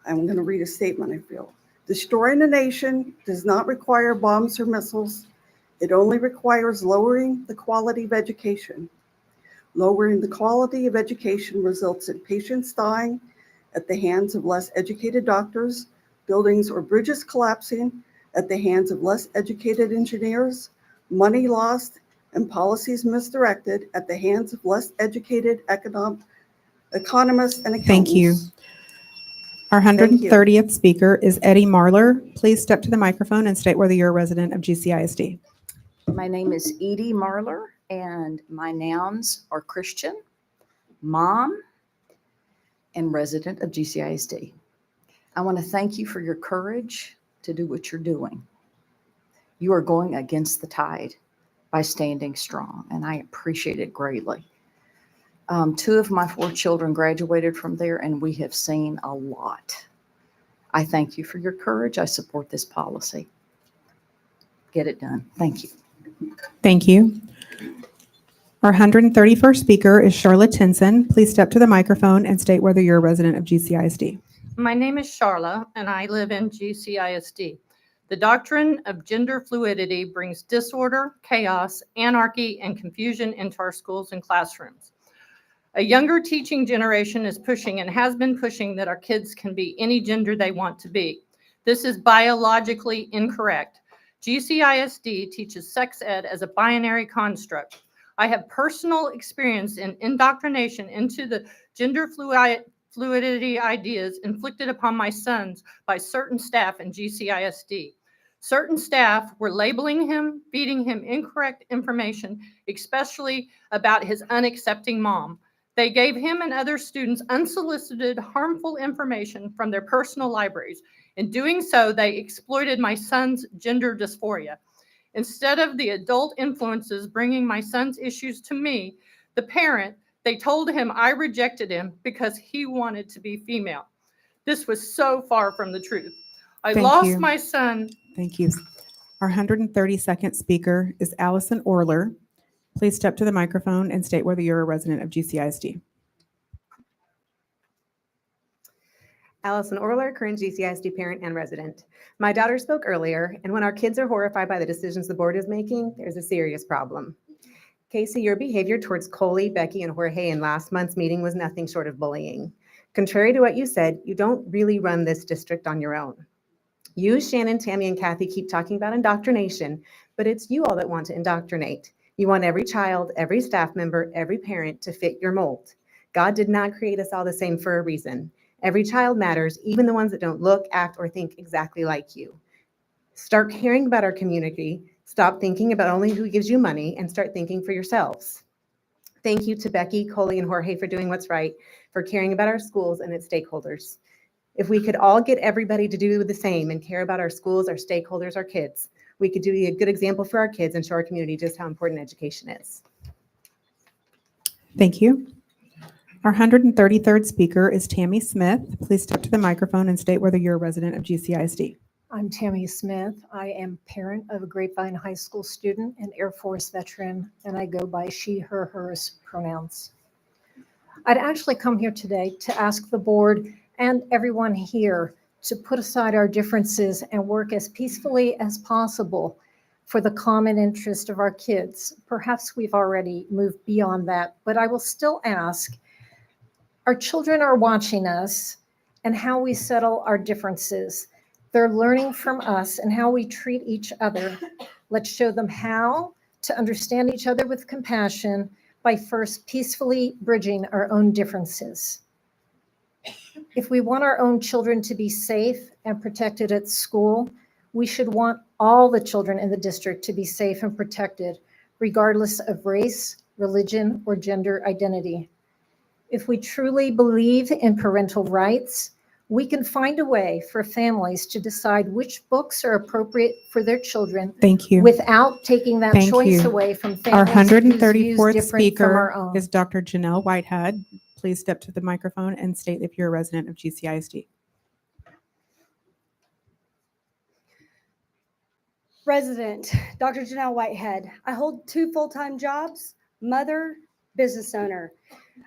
I'm going to read a statement I feel. Destroying a nation does not require bombs or missiles. It only requires lowering the quality of education. Lowering the quality of education results in patients dying at the hands of less educated doctors, buildings or bridges collapsing at the hands of less educated engineers, money lost and policies misdirected at the hands of less educated economists and accountants. Thank you. Our 130th speaker is Eddie Marler. Please step to the microphone and state whether you're a resident of GCISD. My name is Edie Marler, and my nouns are Christian, mom, and resident of GCISD. I want to thank you for your courage to do what you're doing. You are going against the tide by standing strong, and I appreciate it greatly. 2 of my 4 children graduated from there, and we have seen a lot. I thank you for your courage. I support this policy. Get it done. Thank you. Thank you. Our 131st speaker is Charlotte Tinson. Please step to the microphone and state whether you're a resident of GCISD. My name is Charla, and I live in GCISD. The doctrine of gender fluidity brings disorder, chaos, anarchy, and confusion into our schools and classrooms. A younger teaching generation is pushing and has been pushing that our kids can be any gender they want to be. This is biologically incorrect. GCISD teaches sex ed as a binary construct. I have personal experience in indoctrination into the gender fluidity ideas inflicted upon my sons by certain staff in GCISD. Certain staff were labeling him, feeding him incorrect information, especially about his unaccepting mom. They gave him and other students unsolicited, harmful information from their personal libraries. In doing so, they exploited my son's gender dysphoria. Instead of the adult influences bringing my son's issues to me, the parent, they told him I rejected him because he wanted to be female. This was so far from the truth. I Thank lost you. my son. Thank you. Our 132nd speaker is Allison Orler. Please step to the microphone and state whether you're a resident of GCISD. Allison Orler, current GCISD parent and resident. My daughter spoke earlier, and when our kids are horrified by the decisions the board is making, there's a serious problem. Casey, your behavior towards Coley, Becky, and Jorge in last month's meeting was nothing short of bullying. Contrary to what you said, you don't really run this district on your own. You, Shannon, Tammy, and Kathy keep talking about indoctrination, but it's you all that want to indoctrinate. You want every child, every staff member, every parent to fit your mold. God did not create us all the same for a reason. Every child matters, even the ones that don't look, act, or think exactly like you. Start caring about our community. Stop thinking about only who gives you money and start thinking for yourselves. Thank you to Becky, Coley, and Jorge for doing what's right, for caring about our schools and its stakeholders. If we could all get everybody to do the same and care about our schools, our stakeholders, our kids, we could be a good example for our kids and show our community just how important education is. Thank you. Our 133rd speaker is Tammy Smith. Please step to the microphone and state whether you're a resident of GCISD. I'm Tammy Smith. I am parent of a Grapevine High School student and Air Force veteran, and I go by she, her, hers pronouns. I'd actually come here today to ask the board and everyone here to put aside our differences and work as peacefully as possible for the common interest of our kids. Perhaps we've already moved beyond that, but I will still ask, our children are watching us and how we settle our differences. They're learning from us and how we treat each other. Let's show them how to understand each other with compassion by first peacefully bridging our own differences. If we want our own children to be safe and protected at school, we should want all the children in the district to be safe and protected, regardless of race, religion, or gender identity. If we truly believe in parental rights, we can find a way for families to decide which books are appropriate for their children. Thank you. Without taking that Thank choice you. away from Our families whose views 134th different from our speaker own. is Dr. Janelle Whitehead. Please step to the microphone and state if you're a resident of GCISD. Resident, Dr. Janelle Whitehead. I hold 2 full-time jobs, mother, business owner.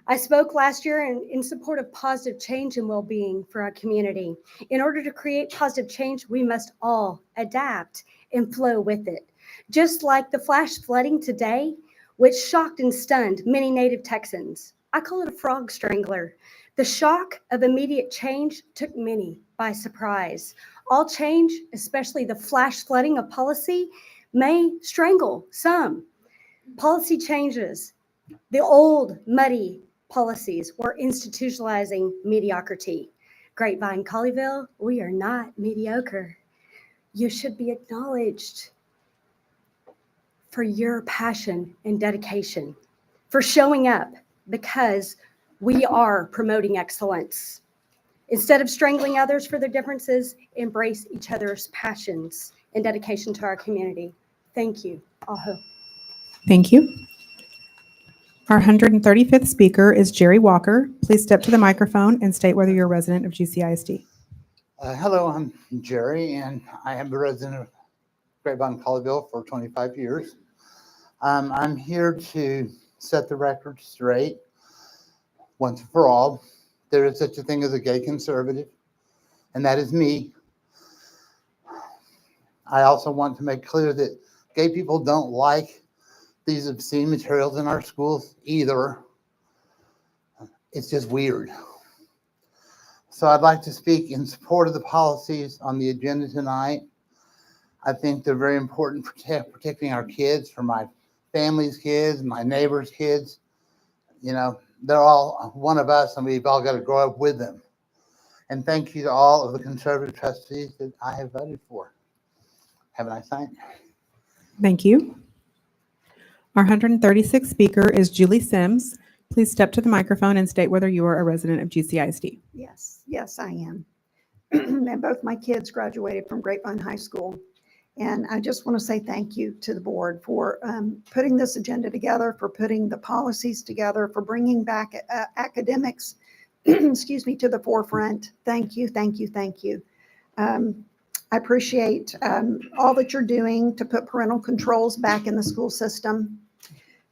I spoke last year in support of positive change and well-being for our community. In order to create positive change, we must all adapt and flow with it. Just like the flash flooding today, which shocked and stunned many native Texans. I call it a frog strangler. The shock of immediate change took many by surprise. All change, especially the flash flooding of policy, may strangle some. Policy changes. The old, muddy policies were institutionalizing mediocrity. Grapevine, Colleyville, we are not mediocre. You should be acknowledged for your passion and dedication, for showing up, because we are promoting excellence. Instead of strangling others for their differences, embrace each other's passions and dedication to our community. Thank you. Aho. Thank you. Our 135th speaker is Jerry Walker. Please step to the microphone and state whether you're a resident of GCISD. Hello, I'm Jerry, and I am a resident of Grapevine, Colleyville for 25 years. I'm here to set the record straight once and for all. There is such a thing as a gay conservative, and that is me. I also want to make clear that gay people don't like these obscene materials in our schools either. It's just weird. So I'd like to speak in support of the policies on the agenda tonight. I think they're very important for protecting our kids, for my family's kids, my neighbors' kids. You know, they're all one of us, and we've all got to grow up with them. And thank you to all of the conservative trustees that I have voted for. Have a nice night. Thank you. Our 136th speaker is Julie Sims. Please step to the microphone and state whether you are a resident of GCISD. Yes, I am. And both my kids graduated from Grapevine High School. And I just want to say thank you to the board for putting this agenda together, for putting the policies together, for bringing back academics, excuse me, to the forefront. Thank you, thank you, thank you. I appreciate all that you're doing to put parental controls back in the school system,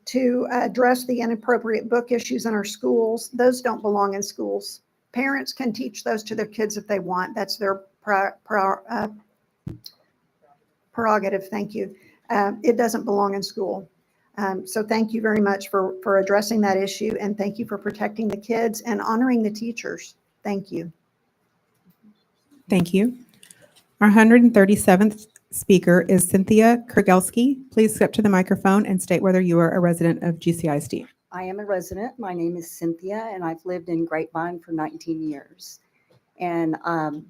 to address the inappropriate book issues in our schools. Those don't belong in schools. Parents can teach those to their kids if they want. That's their prerogative. Thank you. It doesn't belong in school. So thank you very much for addressing that issue, and thank you for protecting the kids and honoring the teachers. Thank you. Thank you. Our 137th speaker is Cynthia Kurgelski. Please step to the microphone and state whether you are a resident of GCISD. I am a resident. My name is Cynthia, and I've lived in Grapevine for 19 years. And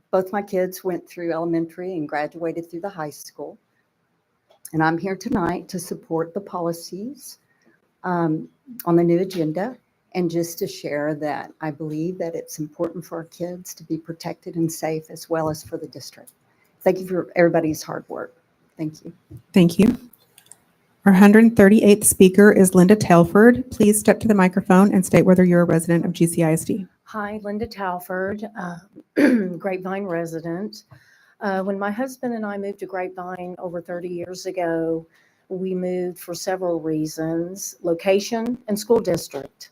both my kids went through elementary and graduated through the high school. And I'm here tonight to support the policies on the new agenda, and just to share that I believe that it's important for our kids to be protected and safe, as well as for the district. Thank you for everybody's hard work. Thank you. Thank you. Our 138th speaker is Linda Telford. Please step to the microphone and state whether you're a resident of GCISD. Hi, Linda Talford, Grapevine resident. When my husband and I moved to Grapevine over 30 years ago, we moved for several reasons: location and school district.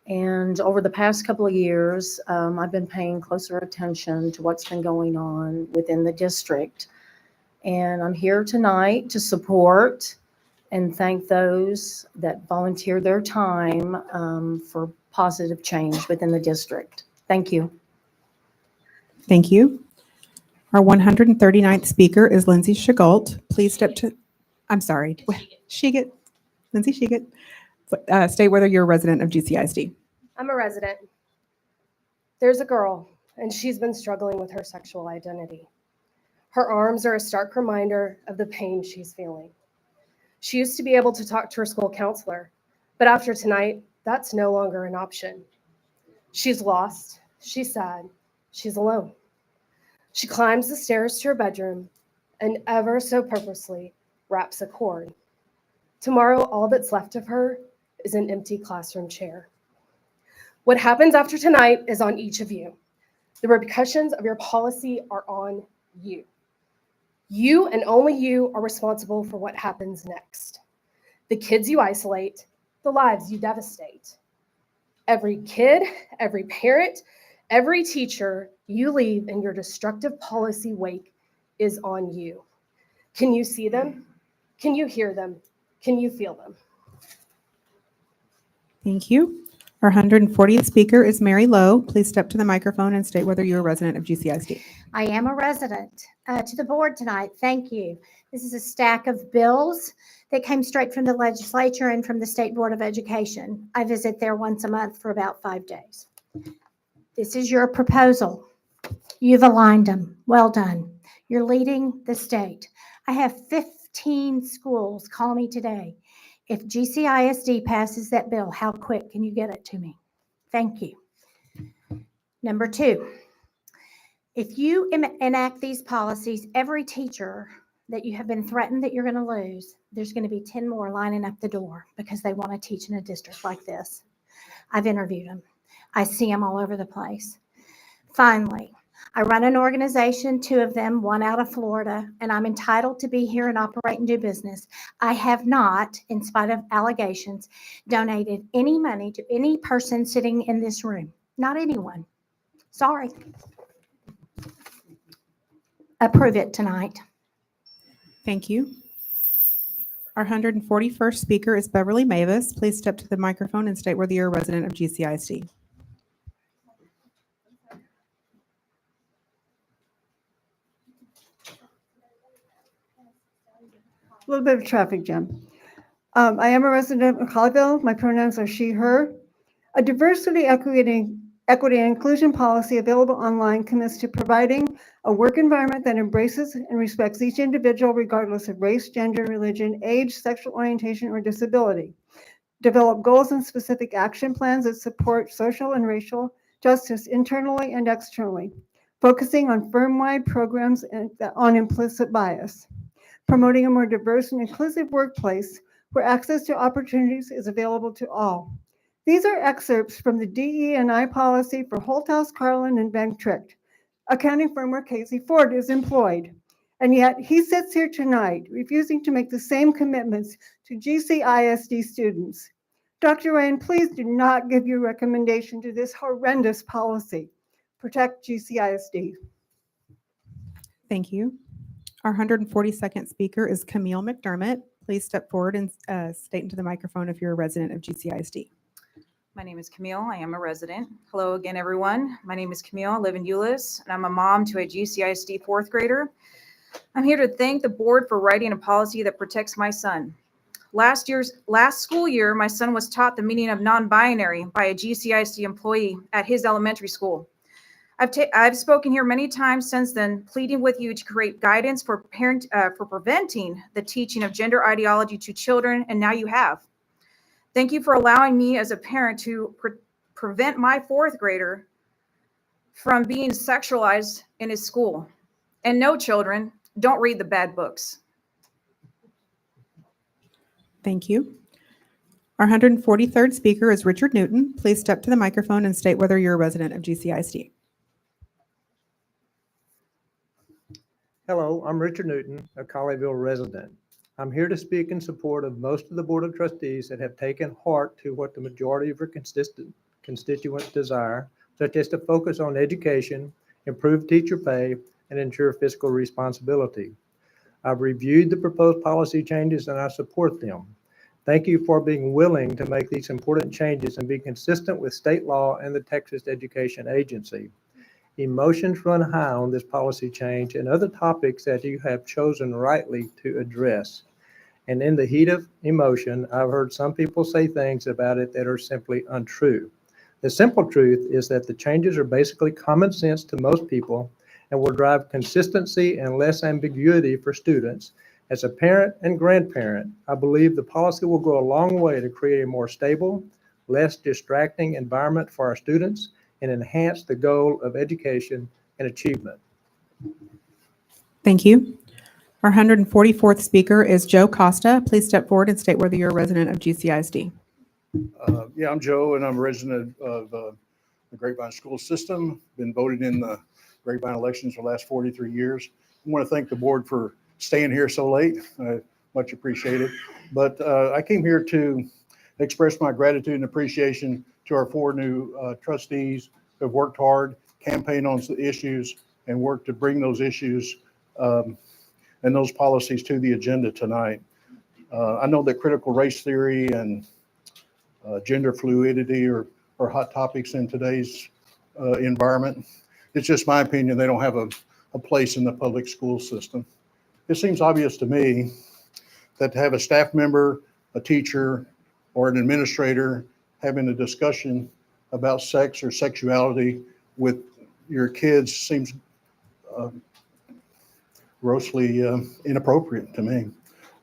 And over the past couple of years, I've been paying closer attention to what's been going on within the district. And I'm here tonight to support and thank those that volunteer their time for positive change within the district. Thank you. Thank you. Our 139th speaker is Lindsay Shigult. Please step to, I'm sorry, Shigut, Lindsay Shigut. State whether you're a resident of GCISD. I'm a resident. There's a girl, and she's been struggling with her sexual identity. Her arms are a stark reminder of the pain she's feeling. She used to be able to talk to her school counselor, but after tonight, that's no longer an option. She's lost, she's sad, she's alone. She climbs the stairs to her bedroom and ever so purposely wraps a cord. Tomorrow, all that's left of her is an empty classroom chair. What happens after tonight is on each of you. The repercussions of your policy are on you. You and only you are responsible for what happens next. The kids you isolate, the lives you devastate. Every kid, every parent, every teacher you leave in your destructive policy wake is on you. Can you see them? Can you hear them? Can you feel them? Thank you. Our 140th speaker is Mary Lowe. Please step to the microphone and state whether you're a resident of GCISD. I am a resident. To the board tonight, thank you. This is a stack of bills that came straight from the legislature and from the State Board of Education. I visit there once a month for about 5 days. This is your proposal. You've aligned them. Well done. You're leading the state. I have 15 schools call me today. If GCISD passes that bill, how quick can you get it to me? Thank you. Number 2, if you enact these policies, every teacher that you have been threatened that you're going to lose, there's going to be 10 more lining up the door because they want to teach in a district like this. I've interviewed them. I see them all over the place. Finally, I run an organization, 2 of them, 1 out of Florida, and I'm entitled to be here and operate and do business. I have not, in spite of allegations, donated any money to any person sitting in this room. Not anyone. Sorry. Approve it tonight. Thank you. Our 141st speaker is Beverly Mavis. Please step to the microphone and state whether you're a resident of GCISD. A little bit of traffic jam. I am a resident of Colleyville. My pronouns are she, her. A diversity, equity, and inclusion policy available online commits to providing a work environment that embraces and respects each individual regardless of race, gender, religion, age, sexual orientation, or disability. Develop goals and specific action plans that support social and racial justice internally and externally, focusing on firm-wide programs and on implicit bias. Promoting a more diverse and inclusive workplace where access to opportunities is available to all. These are excerpts from the DE&I policy for Holthouse, Carlin, and Van Tricht, accounting firm where Casey Ford is employed. And yet he sits here tonight refusing to make the same commitments to GCISD students. Dr. Ryan, please do not give your recommendation to this horrendous policy. Protect GCISD. Thank you. Our 142nd speaker is Camille McDermott. Please step forward and state into the microphone if you're a resident of GCISD. My name is Camille. I am a resident. Hello again, everyone. My name is Camille. I live in Euless, and I'm a mom to a GCISD 4th grader. I'm here to thank the board for writing a policy that protects my son. Last school year, my son was taught the meaning of non-binary by a GCISD employee at his elementary school. I've spoken here many times since then, pleading with you to create guidance for preventing the teaching of gender ideology to children, and now you have. Thank you for allowing me as a parent to prevent my 4th grader from being sexualized in his school. And no, children, don't read the bad books. Thank you. Our 143rd speaker is Richard Newton. Please step to the microphone and state whether you're a resident of GCISD. Hello, I'm Richard Newton, a Colleyville resident. I'm here to speak in support of most of the Board of Trustees that have taken heart to what the majority of our constituents desire, such as to focus on education, improve teacher pay, and ensure fiscal responsibility. I've reviewed the proposed policy changes and I support them. Thank you for being willing to make these important changes and be consistent with state law and the Texas Education Agency. Emotions run high on this policy change and other topics that you have chosen rightly to address. And in the heat of emotion, I've heard some people say things about it that are simply untrue. The simple truth is that the changes are basically common sense to most people and will drive consistency and less ambiguity for students. As a parent and grandparent, I believe the policy will go a long way to create a more stable, less distracting environment for our students and enhance the goal of education and achievement. Thank you. Our 144th speaker is Joe Costa. Please step forward and state whether you're a resident of GCISD. Yeah, I'm Joe, and I'm a resident of the Grapevine school system. Been voted in the Grapevine elections for the last 43 years. I want to thank the board for staying here so late. Much appreciated. But I came here to express my gratitude and appreciation to our 4 new trustees who have worked hard, campaigned on the issues, and worked to bring those issues and those policies to the agenda tonight. I know that critical race theory and gender fluidity are hot topics in today's environment. It's just my opinion they don't have a place in the public school system. It seems obvious to me that to have a staff member, a teacher, or an administrator having a discussion about sex or sexuality with your kids seems grossly inappropriate to me.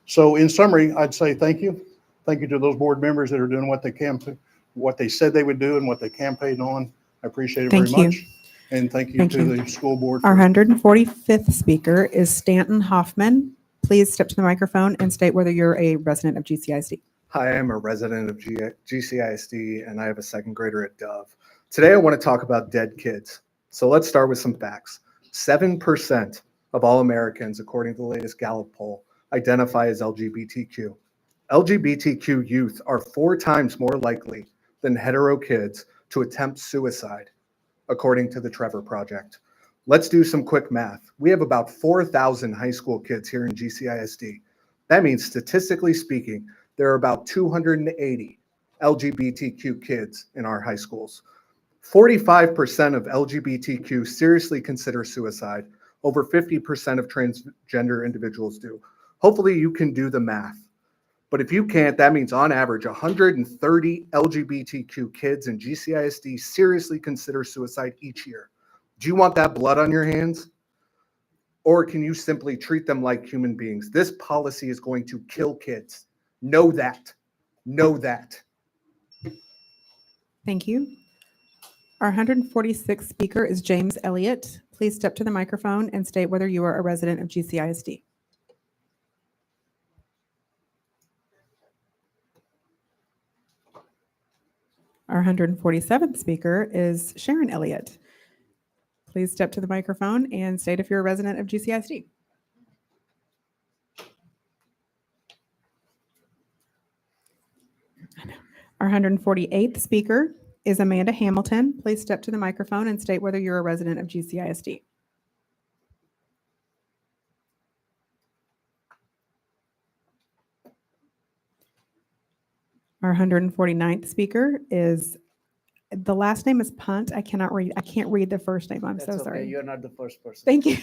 So in summary, I'd say thank you. Thank you to those board members that are doing what they said they would do and what they campaigned on. I appreciate it very much. And thank you to the school board. Our 145th speaker is Stanton Hoffman. Please step to the microphone and state whether you're a resident of GCISD. Hi, I'm a resident of GCISD, and I have a second grader at Dove. Today, I want to talk about dead kids. So let's start with some facts. 7% of all Americans, according to the latest Gallup poll, identify as LGBTQ. LGBTQ youth are 4 times more likely than hetero kids to attempt suicide, according to the Trevor Project. Let's do some quick math. We have about 4,000 high school kids here in GCISD. That means, statistically speaking, there are about 280 LGBTQ kids in our high schools. 45% of LGBTQ seriously consider suicide. Over 50% of transgender individuals do. Hopefully you can do the math. But if you can't, that means on average, 130 LGBTQ kids in GCISD seriously consider suicide each year. Do you want that blood on your hands? Or can you simply treat them like human beings? This policy is going to kill kids. Know that. Know that. Thank you. Our 146th speaker is James Elliott. Please step to the microphone and state whether you are a resident of GCISD. Our 147th speaker is Sharon Elliott. Please step to the microphone and state if you're a resident of GCISD. Our 148th speaker is Amanda Hamilton. Please step to the microphone and state whether you're a resident of GCISD. Our 149th speaker is, the last name is Punt. I cannot read. I can't read the first name. I'm so sorry. You're not the first person. Thank you.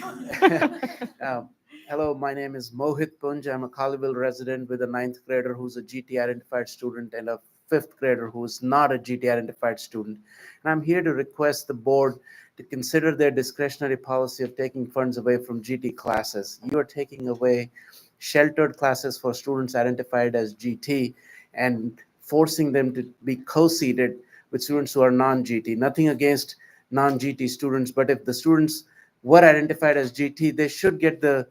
Hello, my name is Mohit Punj. I'm a Colleyville resident with a 9th grader who's a GT identified student and a 5th grader who's not a GT identified student. And I'm here to request the board to consider their discretionary policy of taking funds away from GT classes. You are taking away sheltered classes for students identified as GT and forcing them to be co-seated with students who are non-GT. Nothing against non-GT students, but if the students were identified as GT, they should get the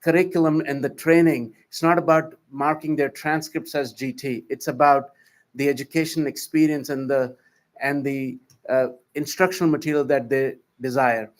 curriculum and the training. It's not about marking their transcripts as GT. It's about the education experience and the instructional material that they desire.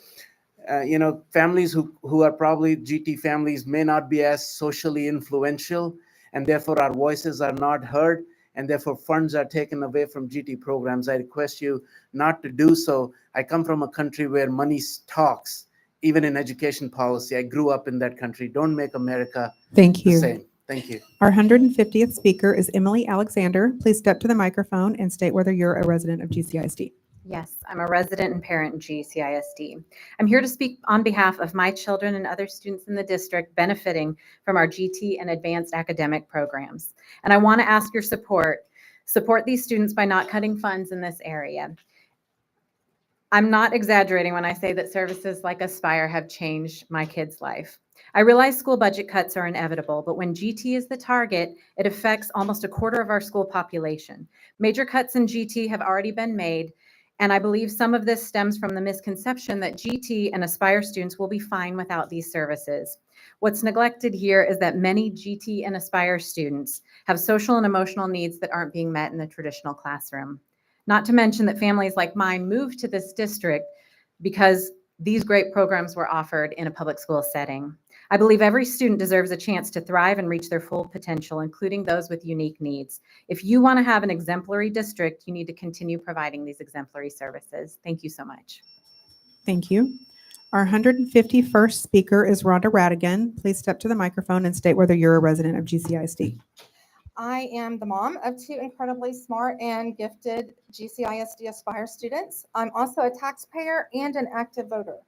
Families who are probably GT families may not be as socially influential, and therefore our voices are not heard, and therefore funds are taken away from GT programs. I request you not to do so. I come from a country where money talks, even in education policy. I grew up in that country. Don't make America the same. Thank you. Our 150th speaker is Emily Alexander. Please step to the microphone and state whether you're a resident of GCISD. Yes, I'm a resident and parent in GCISD. I'm here to speak on behalf of my children and other students in the district benefiting from our GT and advanced academic programs. And I want to ask your support Support these students by not cutting funds in this area. I'm not exaggerating when I say that services like Aspire have changed my kid's life. I realize school budget cuts are inevitable, but when GT is the target, it affects almost a quarter of our school population. Major cuts in GT have already been made, and I believe some of this stems from the misconception that GT and Aspire students will be fine without these services. What's neglected here is that many GT and Aspire students have social and emotional needs that aren't being met in the traditional classroom. Not to mention that families like mine moved to this district because these great programs were offered in a public school setting. I believe every student deserves a chance to thrive and reach their full potential, including those with unique needs. If you want to have an exemplary district, you need to continue providing these exemplary services. Thank you so much. Thank you. Our 151st speaker is Rhonda Radigan. Please step to the microphone and state whether you're a resident of GCISD. I am the mom of two incredibly smart and gifted GCISD Aspire students. I'm also a taxpayer and an active voter.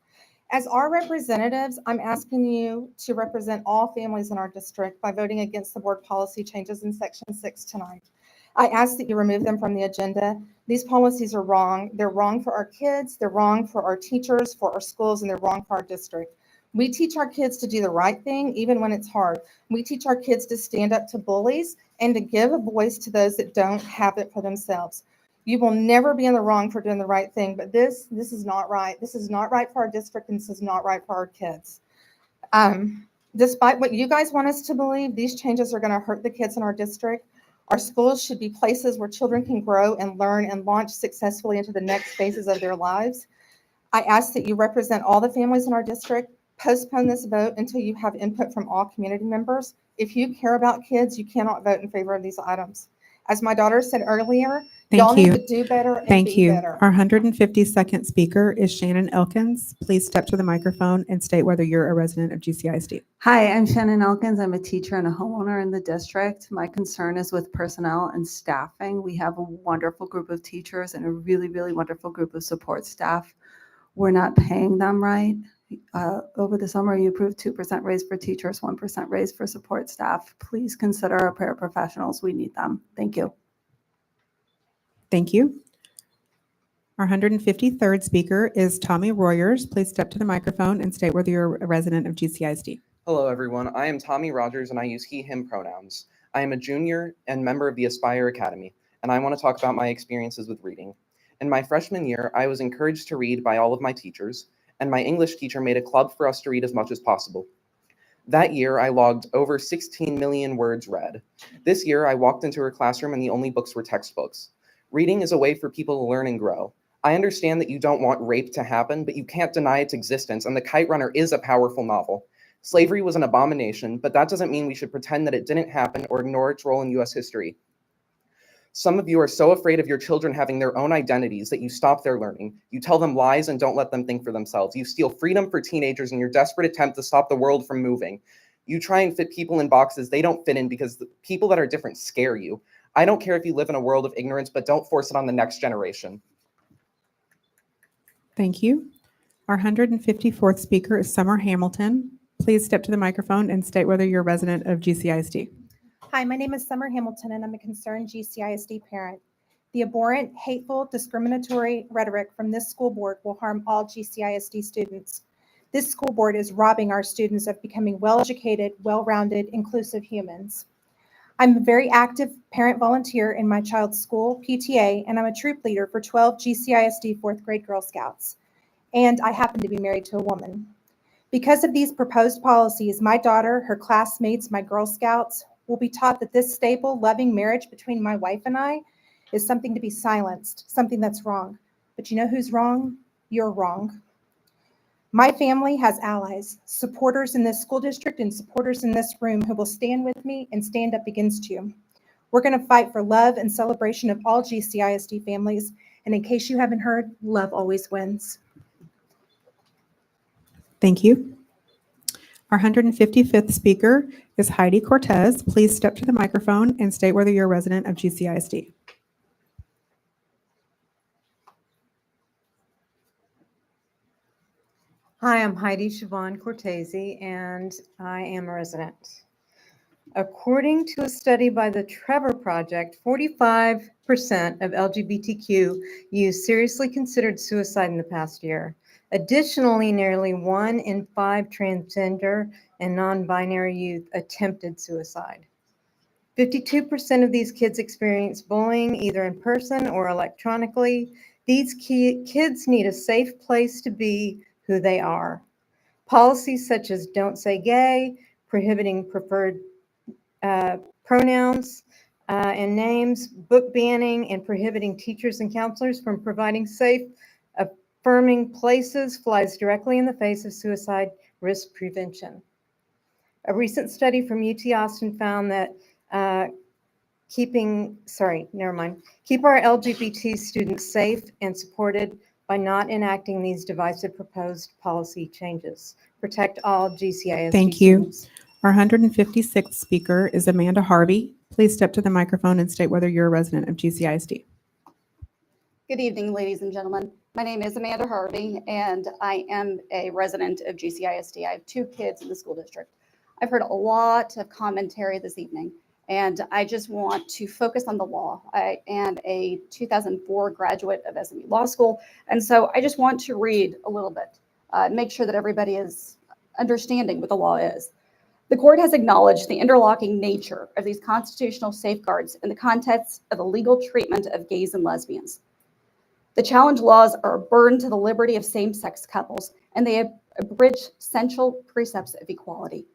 As our representatives, I'm asking you to represent all families in our district by voting against the board policy changes in Section 6 tonight. I ask that you remove them from the agenda. These policies are wrong. They're wrong for our kids, they're wrong for our teachers, for our schools, and they're wrong for our district. We teach our kids to do the right thing, even when it's hard. We teach our kids to stand up to bullies and to give a voice to those that don't have it for themselves. You will never be in the wrong for doing the right thing, but this is not right. This is not right for our district, and this is not right for our kids. Despite what you guys want us to believe, these changes are going to hurt the kids in our district. Our schools should be places where children can grow and learn and launch successfully into the next phases of their lives. I ask that you represent all the families in our district. Postpone this vote until you have input from all community members. If you care about kids, you cannot vote in favor of these items. As my daughter said earlier, y'all need to do better and Thank be you. better. Our 152nd speaker is Shannon Elkins. Please step to the microphone and state whether you're a resident of GCISD. Hi, I'm Shannon Elkins. I'm a teacher and a homeowner in the district. My concern is with personnel and staffing. We have a wonderful group of teachers and a really, really wonderful group of support staff. We're not paying them right. Over the summer, you approved 2% raise for teachers, 1% raise for support staff. Please consider our paraprofessionals. We need them. Thank you. Thank you. Our 153rd speaker is Tommy Royers. Please step to the microphone and state whether you're a resident of GCISD. Hello, everyone. I am Tommy Rogers, and I use he, him pronouns. I am a junior and member of the Aspire Academy, and I want to talk about my experiences with reading. In my freshman year, I was encouraged to read by all of my teachers, and my English teacher made a club for us to read as much as possible. That year, I logged over 16 million words read. This year, I walked into her classroom and the only books were textbooks. Reading is a way for people to learn and grow. I understand that you don't want rape to happen, but you can't deny its existence, and The Kite Runner is a powerful novel. Slavery was an abomination, but that doesn't mean we should pretend that it didn't happen or ignore its role in US history. Some of you are so afraid of your children having their own identities that you stop their learning. You tell them lies and don't let them think for themselves. You steal freedom for teenagers in your desperate attempt to stop the world from moving. You try and fit people in boxes they don't fit in because the people that are different scare you. I don't care if you live in a world of ignorance, but don't force it on the next generation. Thank you. Our 154th speaker is Summer Hamilton. Please step to the microphone and state whether you're a resident of GCISD. Hi, my name is Summer Hamilton, and I'm a concerned GCISD parent. The abhorrent, hateful, discriminatory rhetoric from this school board will harm all GCISD students. This school board is robbing our students of becoming well-educated, well-rounded, inclusive humans. I'm a very active parent volunteer in my child's school, PTA, and I'm a troop leader for 12 GCISD 4th grade Girl Scouts. And I happen to be married to a woman. Because of these proposed policies, my daughter, her classmates, my Girl Scouts, will be taught that this stable, loving marriage between my wife and I is something to be silenced, something that's wrong. But you know who's wrong? You're wrong. My family has allies, supporters in this school district and supporters in this room who will stand with me and stand up against you. We're going to fight for love and celebration of all GCISD families. And in case you haven't heard, love always wins. Thank you. Our 155th speaker is Heidi Cortez. Please step to the microphone and state whether you're a resident of GCISD. Hi, I'm Heidi Siobhan Cortese, and I am a resident. According to a study by the Trevor Project, 45% of LGBTQ youth seriously considered suicide in the past year. Additionally, nearly 1 in 5 transgender and non-binary youth attempted suicide. 52% of these kids experience bullying either in person or electronically. These kids need a safe place to be who they are. Policies such as Don't Say Gay, prohibiting preferred pronouns and names, book banning, and prohibiting teachers and counselors from providing safe, affirming places flies directly in the face of suicide risk prevention. A recent study from UT Austin found that keep our LGBT students safe and supported by not enacting these divisive proposed policy changes. Protect all GCISD Thank you. students. Our 156th speaker is Amanda Harvey. Please step to the microphone and state whether you're a resident of GCISD. Good evening, ladies and gentlemen. My name is Amanda Harvey, and I am a resident of GCISD. I have 2 kids in the school district. I've heard a lot of commentary this evening, and I just want to focus on the law. I am a 2004 graduate of SMU Law School, and so I just want to read a little bit, make sure that everybody is understanding what the law is. The court has acknowledged the interlocking nature of these constitutional safeguards in the context of the legal treatment of gays and lesbians. The challenge laws are a burden to the liberty of same-sex couples, and they abridge central precepts of equality.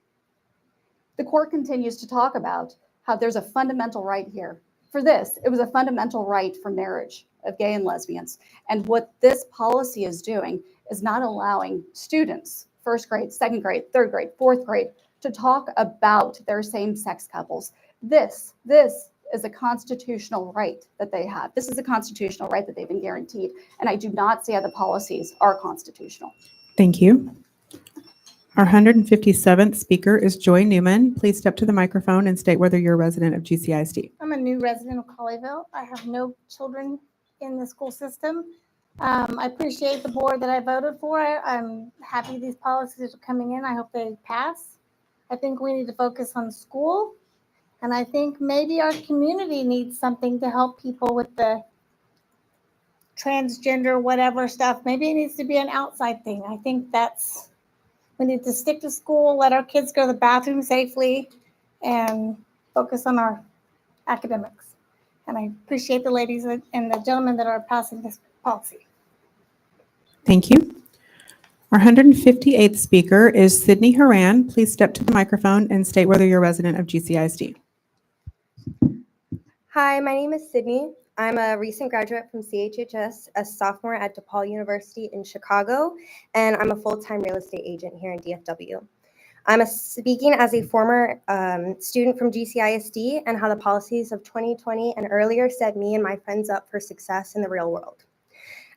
The court continues to talk about how there's a fundamental right here. For this, it was a fundamental right for marriage of gay and lesbians. And what this policy is doing is not allowing students, 1st grade, 2nd grade, 3rd grade, 4th grade, to talk about their same-sex couples. This is a constitutional right that they have. This is a constitutional right that they've been guaranteed. And I do not see how the policies are constitutional. Thank you. Our 157th speaker is Joy Newman. Please step to the microphone and state whether you're a resident of GCISD. I'm a new resident of Colleyville. I have no children in the school system. I appreciate the board that I voted for. I'm happy these policies are coming in. I hope they pass. I think we need to focus on school. And I think maybe our community needs something to help people with the transgender, whatever stuff. Maybe it needs to be an outside thing. I think we need to stick to school, let our kids go to the bathroom safely, and focus on our academics. And I appreciate the ladies and the gentlemen that are passing this policy. Thank you. Our 158th speaker is Sydney Haran. Please step to the microphone and state whether you're a resident of GCISD. Hi, my name is Sydney. I'm a recent graduate from CHHS, a sophomore at DePaul University in Chicago, and I'm a full-time real estate agent here in DFW. I'm speaking as a former student from GCISD and how the policies of 2020 and earlier set me and my friends up for success in the real world.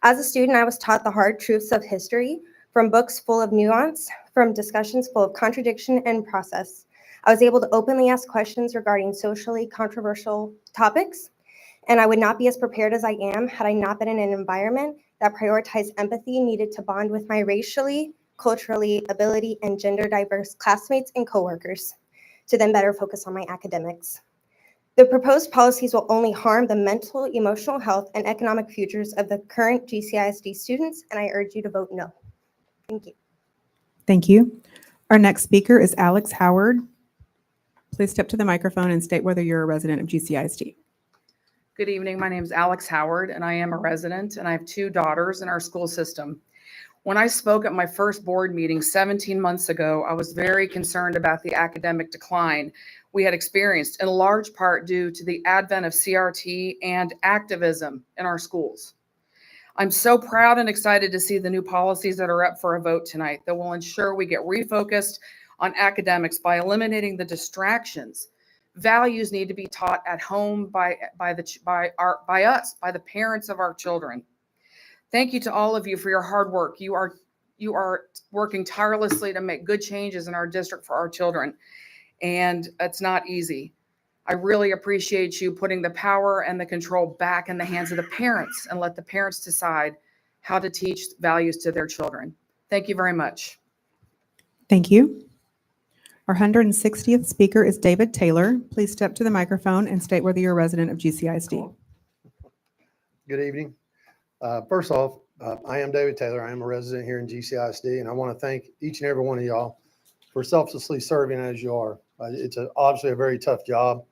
As a student, I was taught the hard truths of history from books full of nuance, from discussions full of contradiction and process. I was able to openly ask questions regarding socially controversial topics, and I would not be as prepared as I am had I not been in an environment that prioritized empathy needed to bond with my racially, culturally, ability, and gender diverse classmates and coworkers to then better focus on my academics. The proposed policies will only harm the mental, emotional health, and economic futures of the current GCISD students, and I urge you to vote no. Thank you. Thank you. Our next speaker is Alex Howard. Please step to the microphone and state whether you're a resident of GCISD. Good evening. My name is Alex Howard, and I am a resident, and I have 2 daughters in our school system. When I spoke at my first board meeting 17 months ago, I was very concerned about the academic decline we had experienced, in large part due to the advent of CRT and activism in our schools. I'm so proud and excited to see the new policies that are up for a vote tonight that will ensure we get refocused on academics by eliminating the distractions. Values need to be taught at home by us, by the parents of our children. Thank you to all of you for your hard work. You are working tirelessly to make good changes in our district for our children, and it's not easy. I really appreciate you putting the power and the control back in the hands of the parents and let the parents decide how to teach values to their children. Thank you very much. Thank you. Our 160th speaker is David Taylor. Please step to the microphone and state whether you're a resident of GCISD. Good evening. First off, I am David Taylor. I am a resident here in GCISD, and I want to thank each and every one of y'all for selflessly serving as you are. It's obviously a very tough job.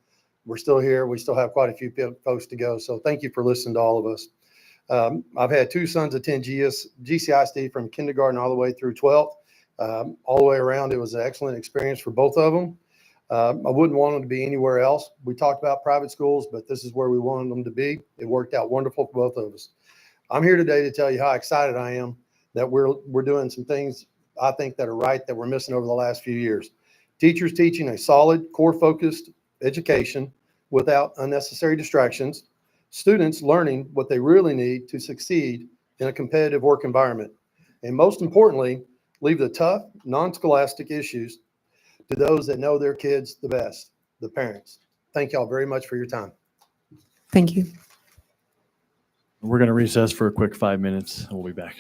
We're still here. We still have quite a few folks to go. So thank you for listening to all of us. I've had two sons attend GCISD from kindergarten all the way through 12th. All the way around, it was an excellent experience for both of them. I wouldn't want them to be anywhere else. We talked about private schools, but this is where we wanted them to be. It worked out wonderful for both of us. I'm here today to tell you how excited I am that we're doing some things I think that are right that we're missing over the last few years. Teachers teaching a solid, core-focused education without unnecessary distractions. Students learning what they really need to succeed in a competitive work environment. And most importantly, leave the tough, non-scholastic issues to those that know their kids the best, the parents. Thank y'all very much for your time. Thank you. We're going to recess for a quick 5 minutes, and we'll be back.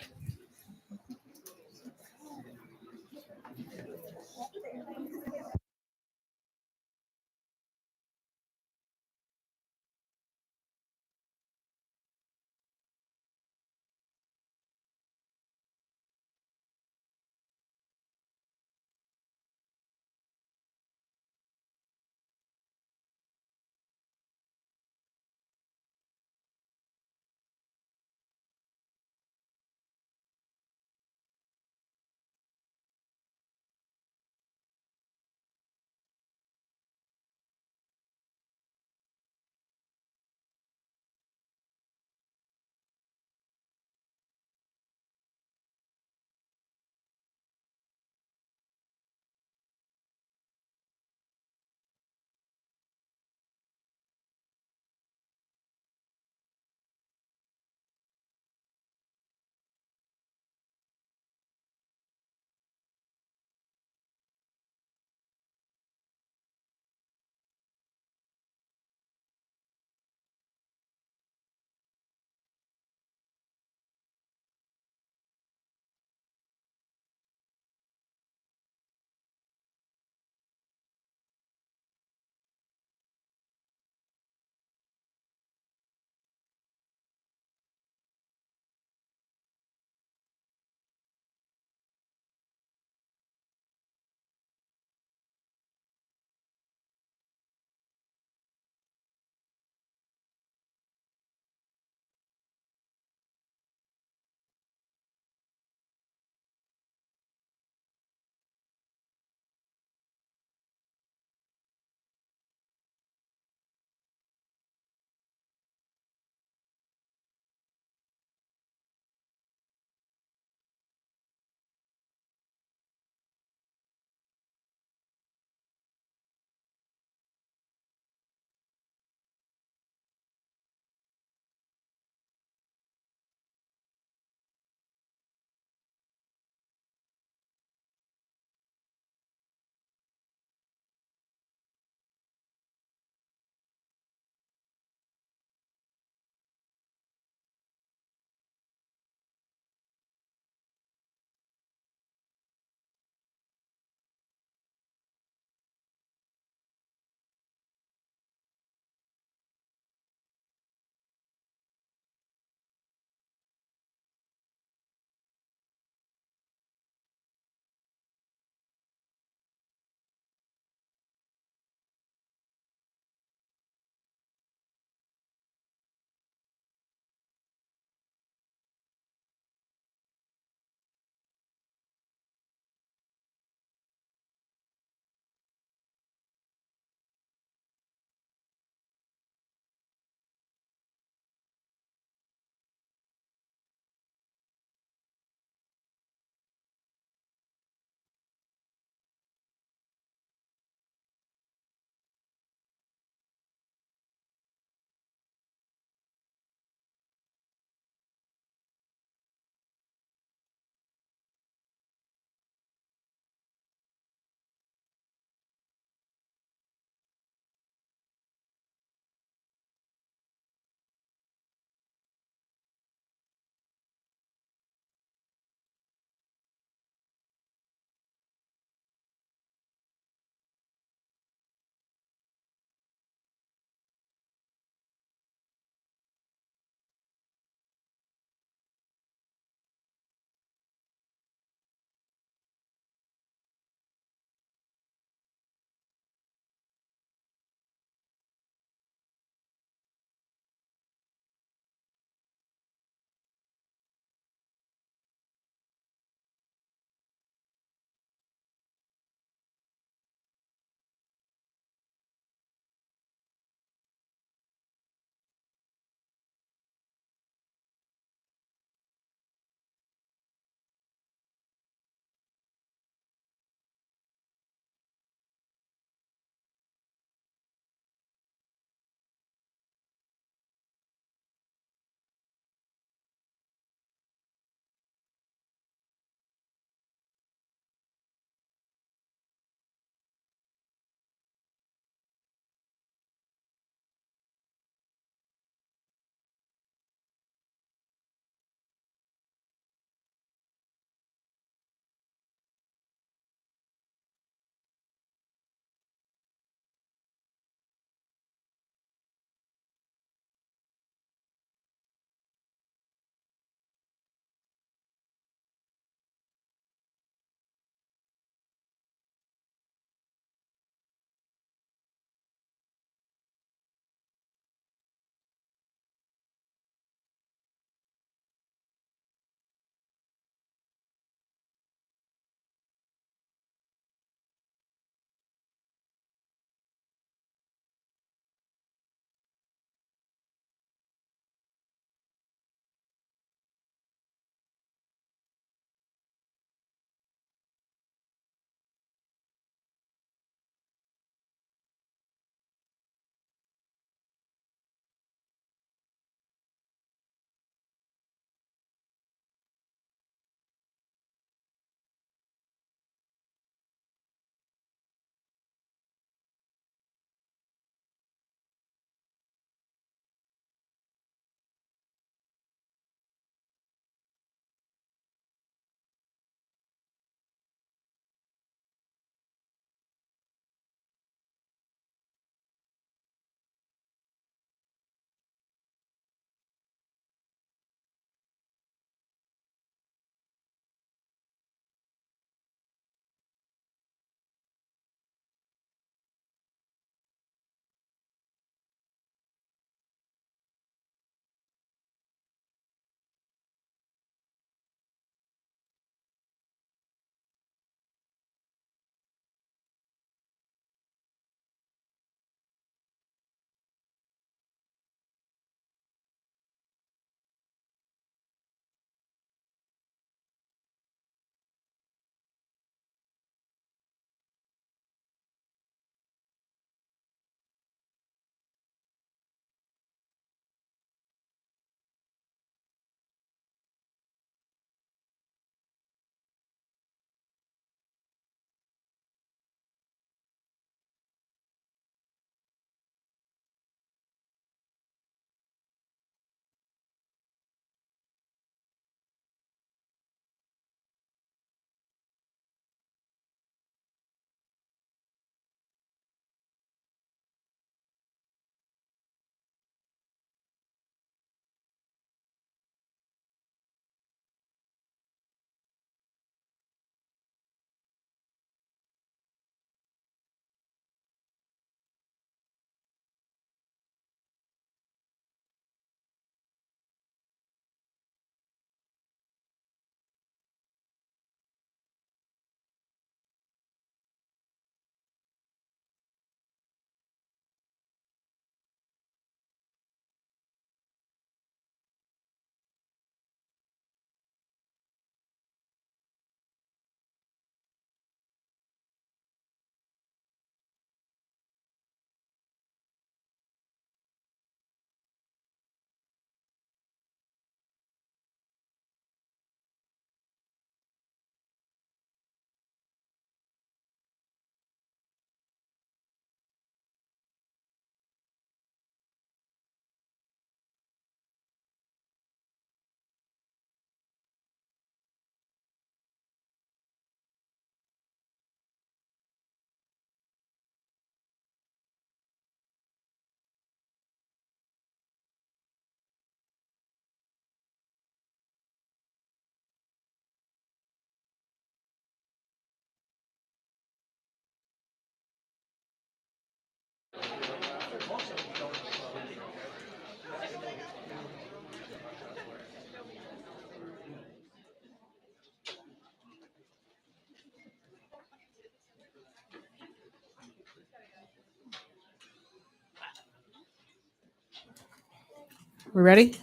We ready?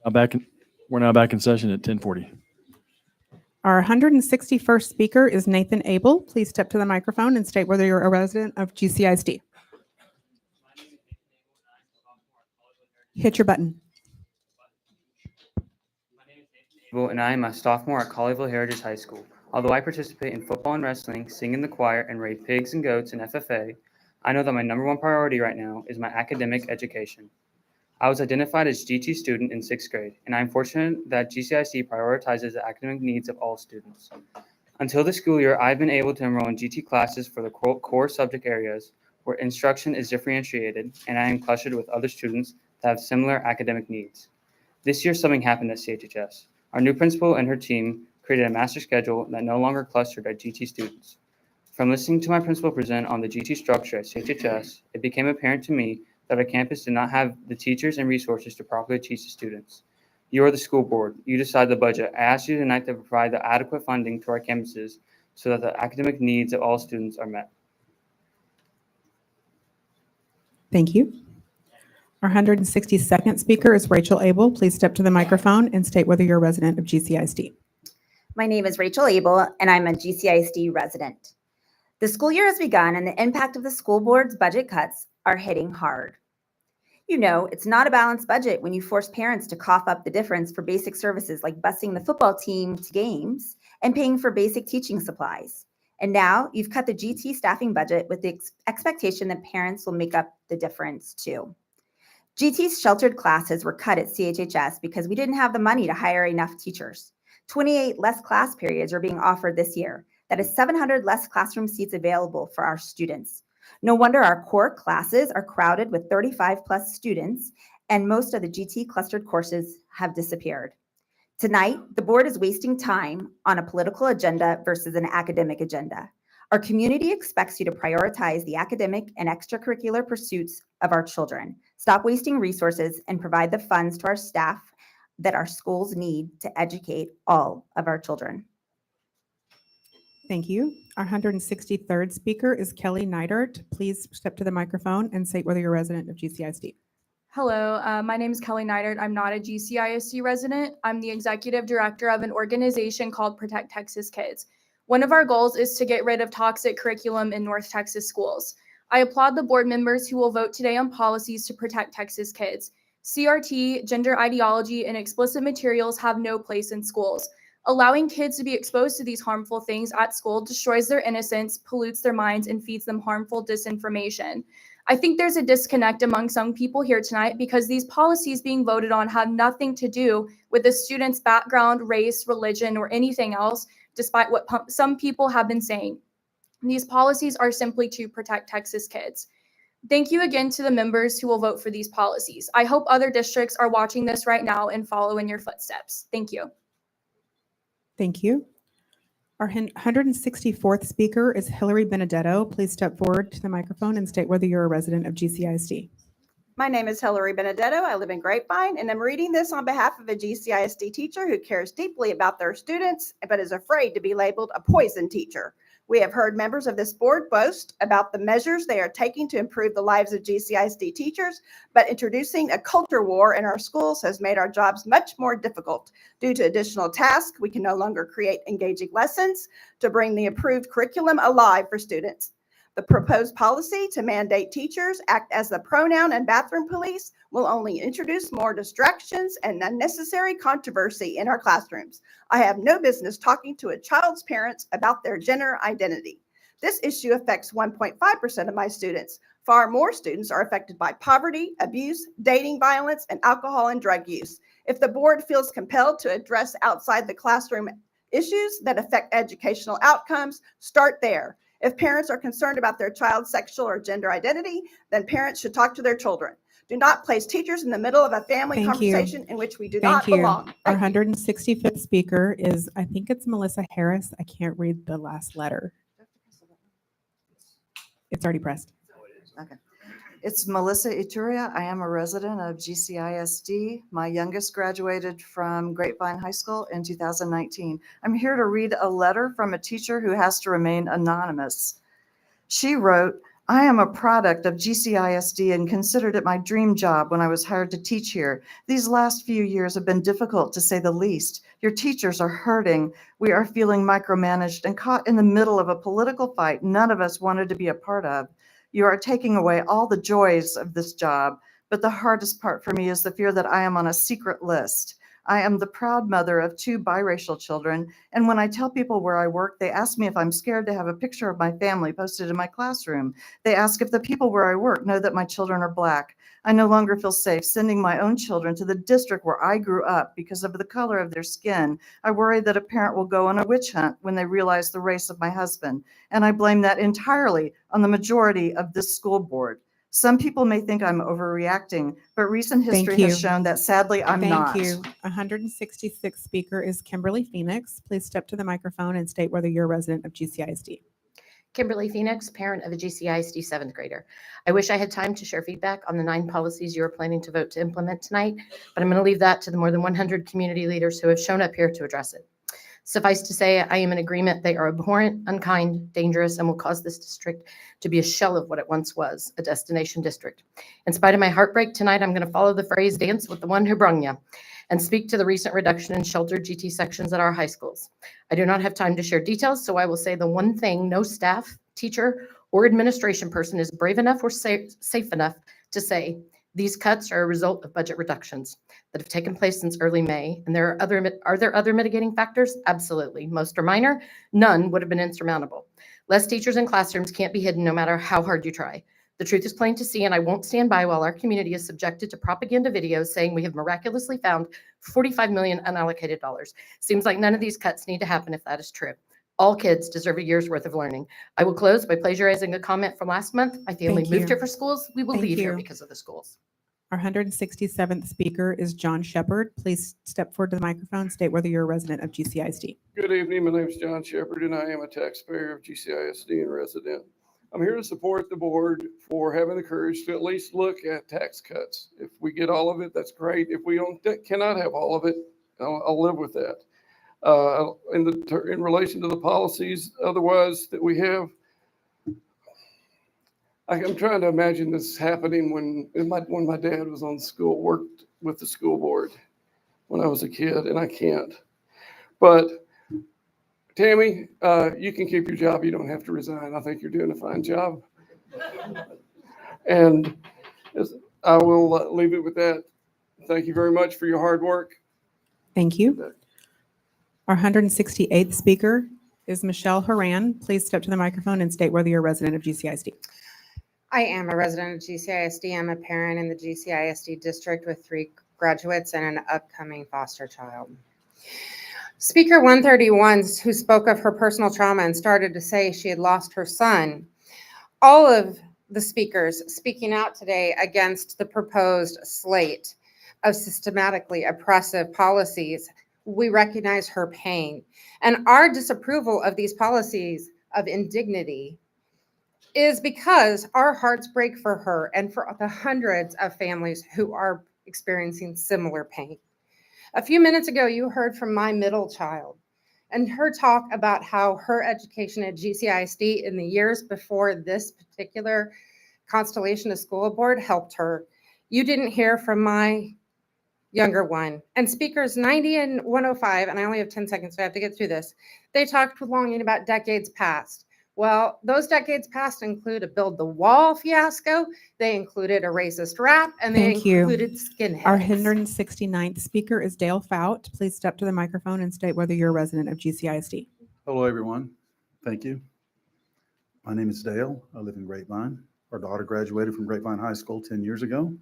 We're now back in session at 10:40. Our 161st speaker is Nathan Abel. Please step to the microphone and state whether you're a resident of GCISD. Hit your button. And I am a sophomore at Colleyville Heritage High School. Although I participate in football and wrestling, sing in the choir, and raise pigs and goats in FFA, I know that my number one priority right now is my academic education. I was identified as GT student in 6th grade, and I am fortunate that GCISD prioritizes the academic needs of all students. Until this school year, I've been able to enroll in GT classes for the core subject areas where instruction is differentiated, and I am clustered with other students that have similar academic needs. This year, something happened at CHHS. Our new principal and her team created a master schedule that no longer clustered our GT students. From listening to my principal present on the GT structure at CHHS, it became apparent to me that our campus did not have the teachers and resources to properly teach the students. You are the school board. You decide the budget. I ask you tonight to provide the adequate funding to our campuses so that the academic needs of all students are met. Thank you. Our 162nd speaker is Rachel Abel. Please step to the microphone and state whether you're a resident of GCISD. My name is Rachel Abel, and I'm a GCISD resident. The school year has begun, and the impact of the school board's budget cuts are hitting hard. You know, it's not a balanced budget when you force parents to cough up the difference for basic services like busing the football team to games and paying for basic teaching supplies. And now you've cut the GT staffing budget with the expectation that parents will make up the difference too. GT's sheltered classes were cut at CHHS because we didn't have the money to hire enough teachers. 28 less class periods are being offered this year. That is 700 less classroom seats available for our students. No wonder our core classes are crowded with 35 plus students, and most of the GT clustered courses have disappeared. Tonight, the board is wasting time on a political agenda versus an academic agenda. Our community expects you to prioritize the academic and extracurricular pursuits of our children. Stop wasting resources and provide the funds to our staff that our schools need to educate all of our children. Thank you. Our 163rd speaker is Kelly Neidert. Please step to the microphone and state whether you're a resident of GCISD. Hello, my name is Kelly Neidert. I'm not a GCISD resident. I'm the executive director of an organization called Protect Texas Kids. One of our goals is to get rid of toxic curriculum in North Texas schools. I applaud the board members who will vote today on policies to protect Texas kids. CRT, gender ideology, and explicit materials have no place in schools. Allowing kids to be exposed to these harmful things at school destroys their innocence, pollutes their minds, and feeds them harmful disinformation. I think there's a disconnect among some people here tonight because these policies being voted on have nothing to do with the student's background, race, religion, or anything else, despite what some people have been saying. These policies are simply to protect Texas kids. Thank you again to the members who will vote for these policies. I hope other districts are watching this right now and follow in your footsteps. Thank you. Thank you. Our 164th speaker is Hillary Benedetto. Please step forward to the microphone and state whether you're a resident of GCISD. My name is Hillary Benedetto. I live in Grapevine, and I'm reading this on behalf of a GCISD teacher who cares deeply about their students, but is afraid to be labeled a poison teacher. We have heard members of this board boast about the measures they are taking to improve the lives of GCISD teachers, but introducing a culture war in our schools has made our jobs much more difficult. Due to additional tasks, we can no longer create engaging lessons to bring the approved curriculum alive for students. The proposed policy to mandate teachers act as the pronoun and bathroom police will only introduce more distractions and unnecessary controversy in our classrooms. I have no business talking to a child's parents about their gender identity. This issue affects 1.5% of my students. Far more students are affected by poverty, abuse, dating violence, and alcohol and drug use. If the board feels compelled to address outside the classroom issues that affect educational outcomes, start there. If parents are concerned about their child's sexual or gender identity, then parents should talk to their children. Do not place teachers in the middle of a family conversation in which we do not belong. Our 165th speaker is, I think it's Melissa Harris. I can't read the last letter. It's already pressed. Okay. It's Melissa Ituria. I am a resident of GCISD. My youngest graduated from Grapevine High School in 2019. I'm here to read a letter from a teacher who has to remain anonymous. She wrote, I am a product of GCISD and considered it my dream job when I was hired to teach here. These last few years have been difficult, to say the least. Your teachers are hurting. We are feeling micromanaged and caught in the middle of a political fight none of us wanted to be a part of. You are taking away all the joys of this job, but the hardest part for me is the fear that I am on a secret list. I am the proud mother of 2 biracial children, and when I tell people where I work, they ask me if I'm scared to have a picture of my family posted in my classroom. They ask if the people where I work know that my children are Black. I no longer feel safe sending my own children to the district where I grew up because of the color of their skin. I worry that a parent will go on a witch hunt when they realize the race of my husband, and I blame that entirely on the majority of this school board. Some people may think I'm overreacting, but recent history you. has shown that sadly I'm not. Thank you. 166th speaker is Kimberly Phoenix. Please step to the microphone and state whether you're a resident of GCISD. Kimberly Phoenix, parent of a GCISD 7th grader. I wish I had time to share feedback on the 9 policies you are planning to vote to implement tonight, but I'm going to leave that to the more than 100 community leaders who have shown up here to address it. Suffice to say, I am in agreement they are abhorrent, unkind, dangerous, and will cause this district to be a shell of what it once was, a destination district. In spite of my heartbreak tonight, I'm going to follow the phrase, dance with the one who brung ya, and speak to the recent reduction in sheltered GT sections at our high schools. I do not have time to share details, so I will say the one thing no staff, teacher, or administration person is brave enough or safe enough to say. These cuts are a result of budget reductions that have taken place since early May. And are there other mitigating factors? Absolutely. Most are minor. None would have been insurmountable. Less teachers in classrooms can't be hidden no matter how hard you try. The truth is plain to see, and I won't stand by while our community is subjected to propaganda videos saying we have miraculously found $45 million unallocated dollars. Seems like none of these cuts need to happen if that is true. All kids deserve a year's worth of learning. I will close by plagiarizing a comment from last month. My family Thank moved you. here for schools. We will Thank leave here you. because of the schools. Our 167th speaker is John Shepard. Please step forward to the microphone, state whether you're a resident of GCISD. Good evening. My name is John Shepard, and I am a taxpayer of GCISD and resident. I'm here to support the board for having the courage to at least look at tax cuts. If we get all of it, that's great. If we cannot have all of it, I'll live with that. In relation to the policies, otherwise that we have, I'm trying to imagine this happening when my dad was on school, worked with the school board when I was a kid, and I can't. But Tammy, you can keep your job. You don't have to resign. I think you're doing a fine job. And I will leave it with that. Thank you very much for your hard work. Thank you. Our 168th speaker is Michelle Horan. Please step to the microphone and state whether you're a resident of GCISD. I am a resident of GCISD. I'm a parent in the GCISD district with 3 graduates and an upcoming foster child. Speaker 131, who spoke of her personal trauma and started to say she had lost her son. All of the speakers speaking out today against the proposed slate of systematically oppressive policies, we recognize her pain. And our disapproval of these policies of indignity is because our hearts break for her and for the hundreds of families who are experiencing similar pain. A few minutes ago, you heard from my middle child and her talk about how her education at GCISD in the years before this particular constellation of school board helped her. You didn't hear from my younger one. And speakers 90 and 105, and I only have 10 seconds, so I have to get through this. They talked with longing about decades past. Well, those decades past include a build the wall fiasco. They included a racist rap, and they Thank you. included skinheads. Our 169th speaker is Dale Fout. Please step to the microphone and state whether you're a resident of GCISD. Hello, everyone. Thank you. My name is Dale. I live in Grapevine. Our daughter graduated from Grapevine High School 10 years ago.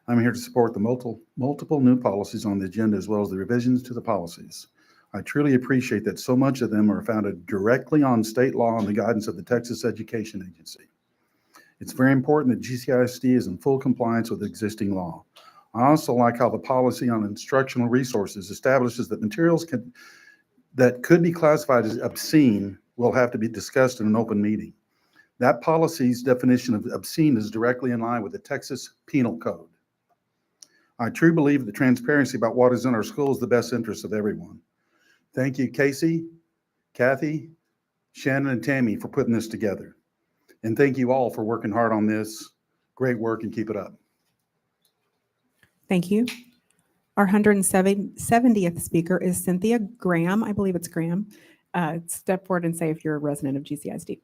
I'm here to support the multiple new policies on the agenda, as well as the revisions to the policies. I truly appreciate that so much of them are founded directly on state law and the guidance of the Texas Education Agency. It's very important that GCISD is in full compliance with existing law. I also like how the policy on instructional resources establishes that materials that could be classified as obscene will have to be discussed in an open meeting. That policy's definition of obscene is directly in line with the Texas Penal Code. I truly believe that transparency about what is in our school is the best interest of everyone. Thank you, Casey, Kathy, Shannon, and Tammy for putting this together. And thank you all for working hard on this. Great work and keep it up. Thank you. Our 170th speaker is Cynthia Graham. I believe it's Graham. Step forward and say if you're a resident of GCISD.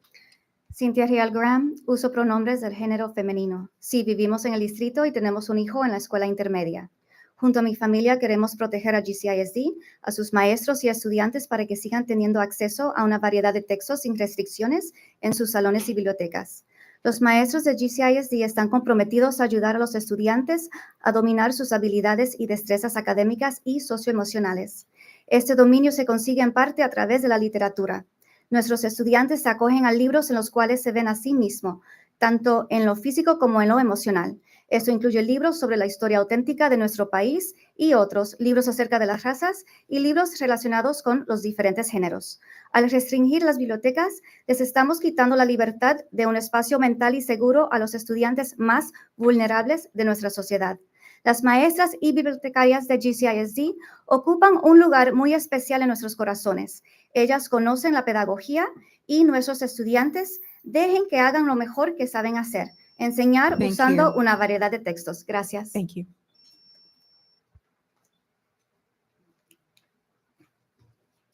Cynthia Real Graham, uso pronombres del género femenino. Sí, vivimos en el distrito y tenemos un hijo en la escuela intermedia. Junto a mi familia queremos proteger a GCISD, a sus maestros y estudiantes para que sigan teniendo acceso a una variedad de textos sin restricciones en sus salones y bibliotecas. Los maestros de GCISD están comprometidos a ayudar a los estudiantes a dominar sus habilidades y destrezas académicas y socioemocionales. Este dominio se consigue en parte a través de la literatura. Nuestros estudiantes se acogen a libros en los cuales se ven a sí mismos, tanto en lo físico como en lo emocional. Esto incluye libros sobre la historia auténtica de nuestro país y otros, libros acerca de las razas y libros relacionados con los diferentes géneros. Al restringir las bibliotecas, les estamos quitando la libertad de un espacio mental y seguro a los estudiantes más vulnerables de nuestra sociedad. Las maestras y bibliotecarias de GCISD ocupan un lugar muy especial en nuestros corazones. Ellas conocen la pedagogía y nuestros estudiantes dejen que hagan lo mejor que saben hacer, enseñar Thank usando you. una variedad de textos. Gracias. Thank you.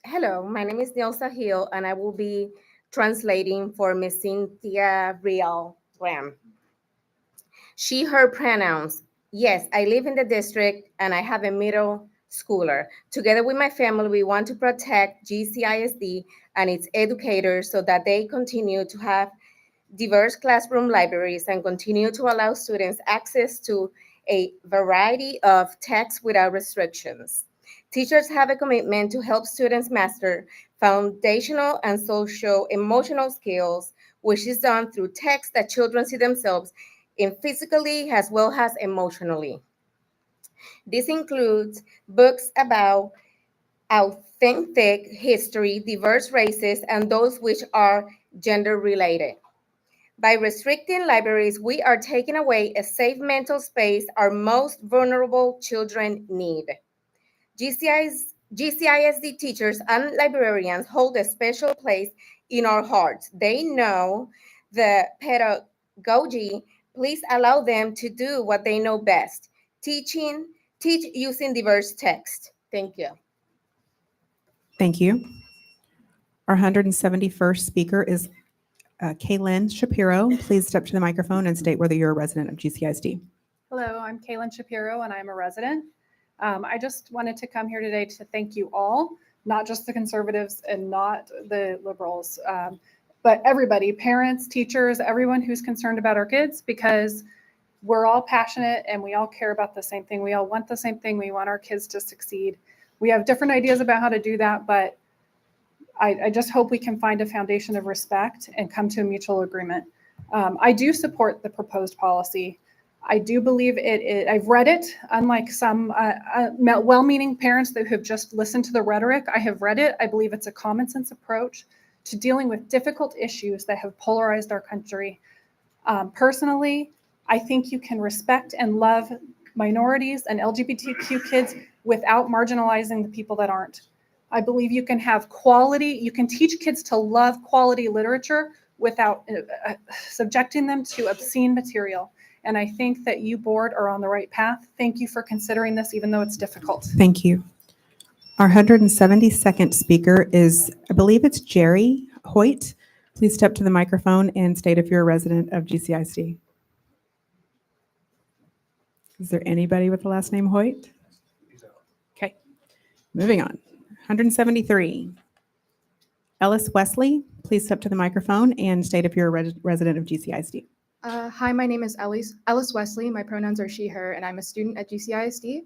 Hello, my name is Nilsa Hill, and I will be translating for Miss Cynthia Real Graham. She, her pronouns. Yes, I live in the district, and I have a middle schooler. Together with my family, we want to protect GCISD and its educators so that they continue to have diverse classroom libraries and continue to allow students access to a variety of texts without restrictions. Teachers have a commitment to help students master foundational and social-emotional skills, which is done through texts that children see themselves in physically as well as emotionally. This includes books about authentic history, diverse races, and those which are gender-related. By restricting libraries, we are taking away a safe mental space our most vulnerable children need. GCISD teachers and librarians hold a special place in our hearts. They know the pedagogy. Please allow them to do what they know best, teach using diverse text. Thank you. Thank you. Our 171st speaker is Kaylin Shapiro. Please step to the microphone and state whether you're a resident of GCISD. Hello, I'm Kaylin Shapiro, and I'm a resident. I just wanted to come here today to thank you all, not just the conservatives and not the liberals, but everybody, parents, teachers, everyone who's concerned about our kids, because we're all passionate and we all care about the same thing. We all want the same thing. We want our kids to succeed. We have different ideas about how to do that, but I just hope we can find a foundation of respect and come to a mutual agreement. I do support the proposed policy. I do believe I've read it, unlike some well-meaning parents that have just listened to the rhetoric. I have read it. I believe it's a common sense approach to dealing with difficult issues that have polarized our country. Personally, I think you can respect and love minorities and LGBTQ kids without marginalizing the people that aren't. I believe you can have quality, you can teach kids to love quality literature without subjecting them to obscene material. And I think that you, board, are on the right path. Thank you for considering this, even though it's difficult. Thank you. Our 172nd speaker is, I believe it's Jerry Hoyt. Please step to the microphone and state if you're a resident of GCISD. Is there anybody with the last name Hoyt? Okay, moving on. 173. Ellis Wesley, please step to the microphone and state if you're a resident of GCISD. Hi, my name is Alice Wesley. My pronouns are she, her, and I'm a student at GCISD.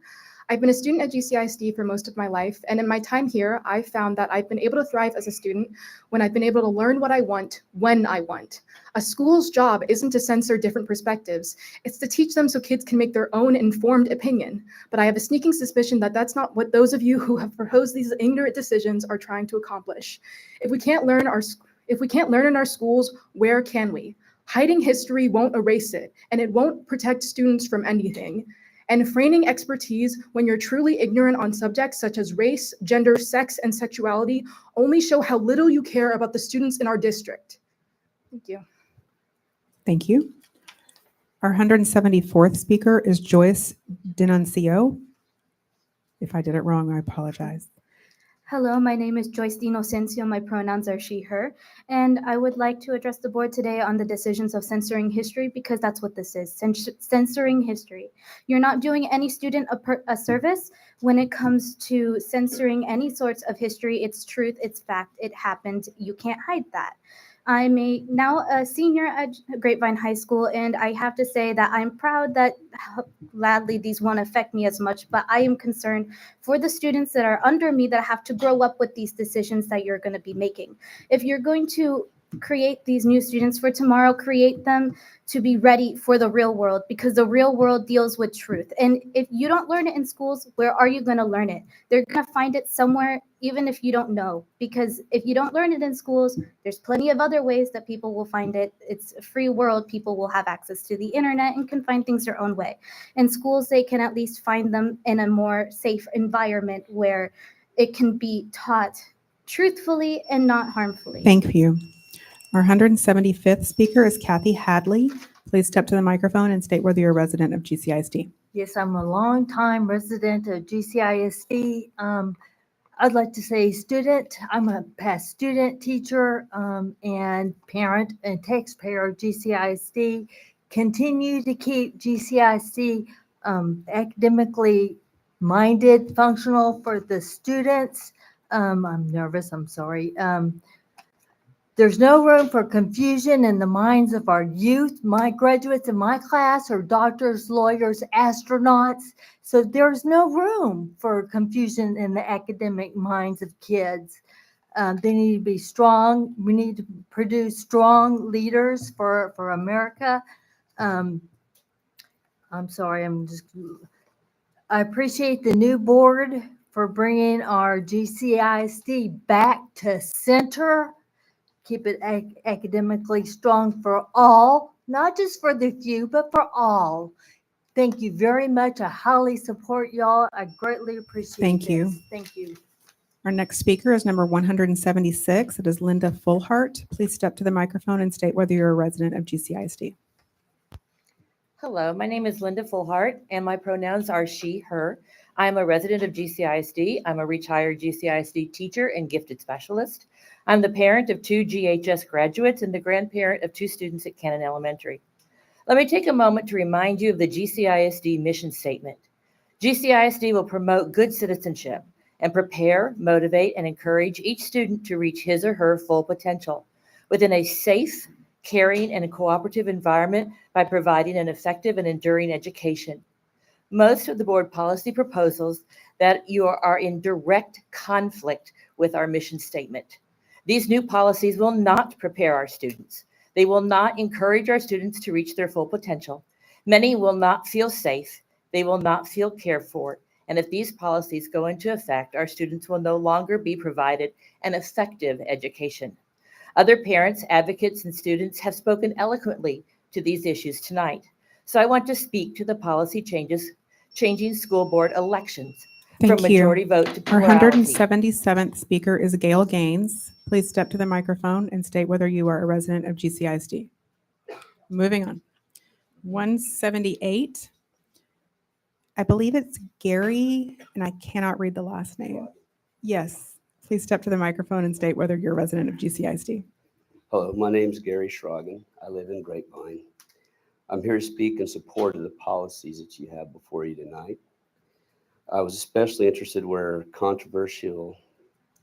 I've been a student at GCISD for most of my life, and in my time here, I've found that I've been able to thrive as a student when I've been able to learn what I want, when I want. A school's job isn't to censor different perspectives. It's to teach them so kids can make their own informed opinion. But I have a sneaking suspicion that that's not what those of you who have proposed these ignorant decisions are trying to accomplish. If we can't learn in our schools, where can we? Hiding history won't erase it, and it won't protect students from anything. And feigning expertise when you're truly ignorant on subjects such as race, gender, sex, and sexuality only show how little you care about the students in our district. Thank you. Thank you. Our 174th speaker is Joyce Denuncio. If I did it wrong, I apologize. Hello, my name is Joyce Dinocencio. My pronouns are she, her, and I would like to address the board today on the decisions of censoring history because that's what this is, censoring history. You're not doing any student a service when it comes to censoring any sorts of history. It's truth, it's fact, it happened. You can't hide that. I'm now a senior at Grapevine High School, and I have to say that I'm proud that gladly these won't affect me as much, but I am concerned for the students that are under me that have to grow up with these decisions that you're going to be making. If you're going to create these new students for tomorrow, create them to be ready for the real world, because the real world deals with truth. And if you don't learn it in schools, where are you going to learn it? They're going to find it somewhere, even if you don't know, because if you don't learn it in schools, there's plenty of other ways that people will find it. It's a free world. People will have access to the internet and can find things their own way. In schools, they can at least find them in a more safe environment where it can be taught truthfully and not harmfully. Thank you. Our 175th speaker is Kathy Hadley. Please step to the microphone and state whether you're a resident of GCISD. Yes, I'm a longtime resident of GCISD. I'd like to say student. I'm a past student, teacher, and parent and taxpayer of GCISD. Continue to keep GCISD academically minded, functional for the students. I'm nervous, I'm sorry. There's no room for confusion in the minds of our youth. My graduates in my class are doctors, lawyers, astronauts. So there's no room for confusion in the academic minds of kids. They need to be strong. We need to produce strong leaders for America. I'm sorry, I appreciate the new board for bringing our GCISD back to center. Keep it academically strong for all, not just for the few, but for all. Thank you very much. I highly support y'all. I greatly appreciate it. Thank you. Thank you. Our next speaker is number 176. It is Linda Fullhart. Please step to the microphone and state whether you're a resident of GCISD. Hello, my name is Linda Fullhart, and my pronouns are she, her. I'm a resident of GCISD. I'm a retired GCISD teacher and gifted specialist. I'm the parent of 2 GHS graduates and the grandparent of 2 students at Cannon Elementary. Let me take a moment to remind you of the GCISD mission statement. GCISD will promote good citizenship and prepare, motivate, and encourage each student to reach his or her full potential within a safe, caring, and cooperative environment by providing an effective and enduring education. Most of the board policy proposals that you are in direct conflict with our mission statement. These new policies will not prepare our students. They will not encourage our students to reach their full potential. Many will not feel safe. They will not feel cared for. And if these policies go into effect, our students will no longer be provided an effective education. Other parents, advocates, and students have spoken eloquently to these issues tonight. So I want to speak to the policy changes, changing school board elections from majority vote to Our plurality. 177th speaker is Gail Gaines. Please step to the microphone and state whether you are a resident of GCISD. Moving on. 178. I believe it's Gary, and I cannot read the last name. Yes. Please step to the microphone and state whether you're a resident of GCISD. Hello, my name is Gary Schragen. I live in Grapevine. I'm here to speak in support of the policies that you have before you tonight. I was especially interested where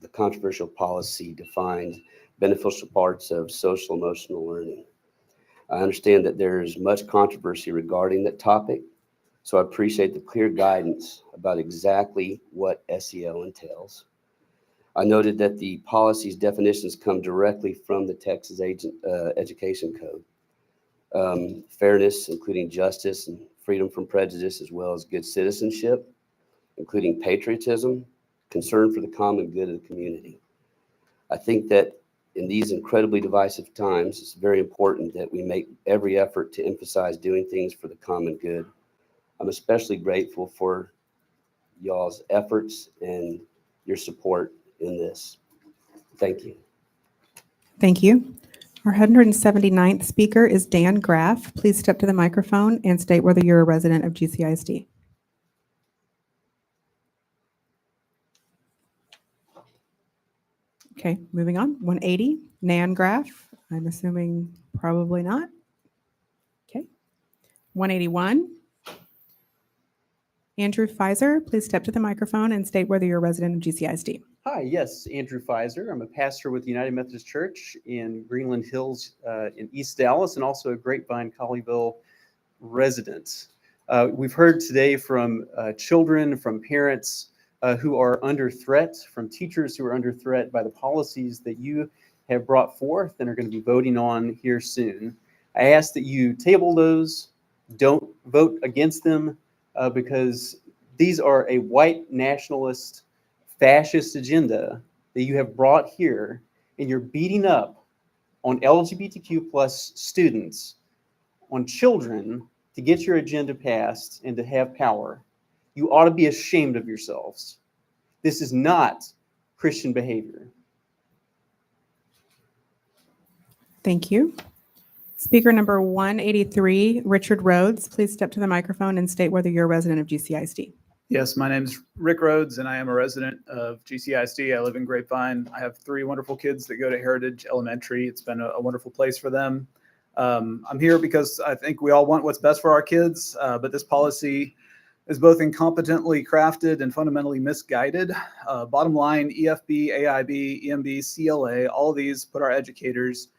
the controversial policy defined beneficial parts of social emotional learning. I understand that there's much controversy regarding that topic, so I appreciate the clear guidance about exactly what SEL entails. I noted that the policy's definitions come directly from the Texas Education Code. Fairness, including justice and freedom from prejudice, as well as good citizenship, including patriotism, concern for the common good of the community. I think that in these incredibly divisive times, it's very important that we make every effort to emphasize doing things for the common good. I'm especially grateful for y'all's efforts and your support in this. Thank you. Thank you. Our 179th speaker is Dan Graff. Please step to the microphone and state whether you're a resident of GCISD. Okay, moving on. 180, Nan Graff. I'm assuming probably not. Okay. 181, Andrew Pfizer. Please step to the microphone and state whether you're a resident of GCISD. Hi, yes, Andrew Pfizer. I'm a pastor with the United Methodist Church in Greenland Hills in East Dallas, and also a Grapevine, Colleyville resident. We've heard today from children, from parents who are under threat, from teachers who are under threat by the policies that you have brought forth and are going to be voting on here soon. I ask that you table those, don't vote against them, because these are a white nationalist fascist agenda that you have brought here, and you're beating up on LGBTQ plus students, on children, to get your agenda passed and to have power. You ought to be ashamed of yourselves. This is not Christian behavior. Thank you. Speaker number 183, Richard Rhodes. Please step to the microphone and state whether you're a resident of GCISD. Yes, my name's Rick Rhodes, and I am a resident of GCISD. I live in Grapevine. I have 3 wonderful kids that go to Heritage Elementary. It's been a wonderful place for them. I'm here because I think we all want what's best for our kids, but this policy is both incompetently crafted and fundamentally misguided. Bottom line, EFB, AIB, EMB, CLA, all of these put our educators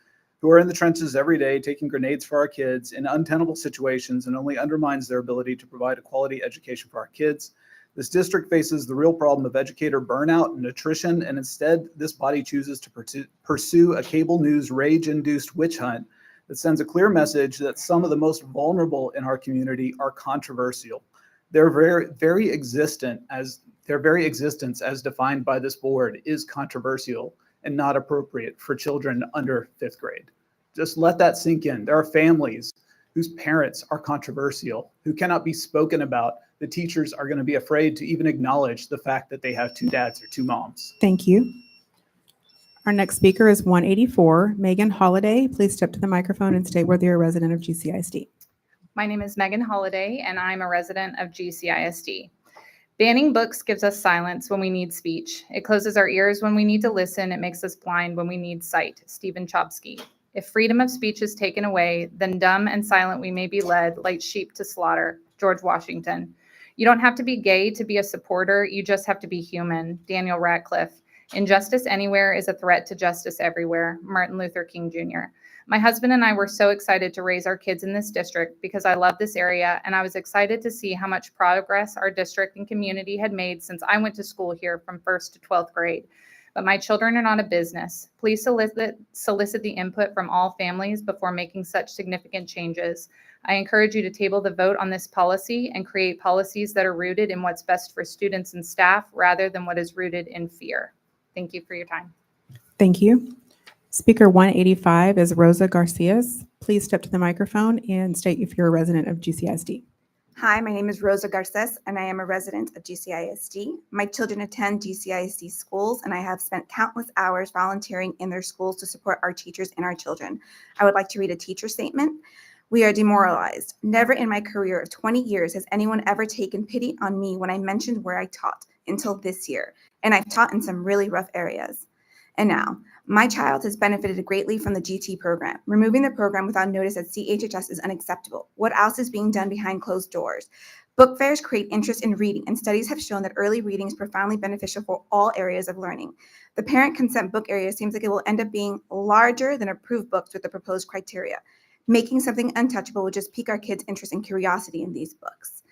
who are in the trenches every day taking grenades for our kids in untenable situations, and only undermines their ability to provide a quality education for our kids. This district faces the real problem of educator burnout and attrition, and instead this body chooses to pursue a cable news rage-induced witch hunt that sends a clear message that some of the most vulnerable in our community are controversial. Their very existence as defined by this board is controversial and not appropriate for children under 5th grade. Just let that sink in. There are families whose parents are controversial, who cannot be spoken about. The teachers are going to be afraid to even acknowledge the fact that they have 2 dads or 2 moms. Thank you. Our next speaker is 184, Megan Holliday. Please step to the microphone and state whether you're a resident of GCISD. My name is Megan Holliday, and I'm a resident of GCISD. Banning books gives us silence when we need speech. It closes our ears when we need to listen. It makes us blind when we need sight. Stephen Chomsky. If freedom of speech is taken away, then dumb and silent we may be led like sheep to slaughter. George Washington. You don't have to be gay to be a supporter. You just have to be human. Daniel Radcliffe. Injustice anywhere is a threat to justice everywhere. Martin Luther King Jr. My husband and I were so excited to raise our kids in this district because I love this area, and I was excited to see how much progress our district and community had made since I went to school here from 1st to 12th grade. But my children are not a business. Please solicit the input from all families before making such significant changes. I encourage you to table the vote on this policy and create policies that are rooted in what's best for students and staff rather than what is rooted in fear. Thank you for your time. Thank you. Speaker 185 is Rosa Garcias. Please step to the microphone and state if you're a resident of GCISD. Hi, my name is Rosa Garces, and I am a resident of GCISD. My children attend GCISD schools, and I have spent countless hours volunteering in their schools to support our teachers and our children. I would like to read a teacher statement. We are demoralized. Never in my career of 20 years has anyone ever taken pity on me when I mentioned where I taught until this year, and I've taught in some really rough areas. And now, my child has benefited greatly from the GT program. Removing the program without notice at CHHS is unacceptable. What else is being done behind closed doors? Book fairs create interest in reading, and studies have shown that early reading is profoundly beneficial for all areas of learning. The parent consent book area seems like it will end up being larger than approved books with the proposed criteria. Making something untouchable will just pique our kids' interest and curiosity in these books.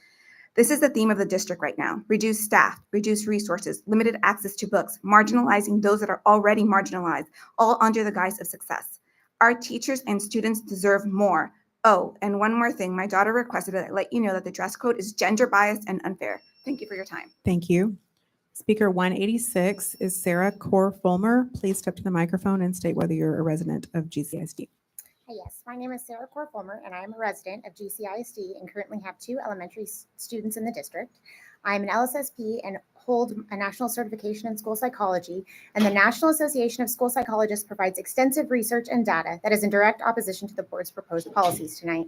This is the theme of the district right now. Reduce staff, reduce resources, limited access to books, marginalizing those that are already marginalized, all under the guise of success. Our teachers and students deserve more. Oh, and one more thing. My daughter requested that I let you know that the dress code is gender biased and unfair. Thank you for your time. Thank you. Speaker 186 is Sarah Core-Fulmer. Please step to the microphone and state whether you're a resident of GCISD. Yes, my name is Sarah Core-Fulmer, and I am a resident of GCISD and currently have 2 elementary students in the district. I am an LSSP and hold a national certification in school psychology, and the National Association of School Psychologists provides extensive research and data that is in direct opposition to the board's proposed policies tonight.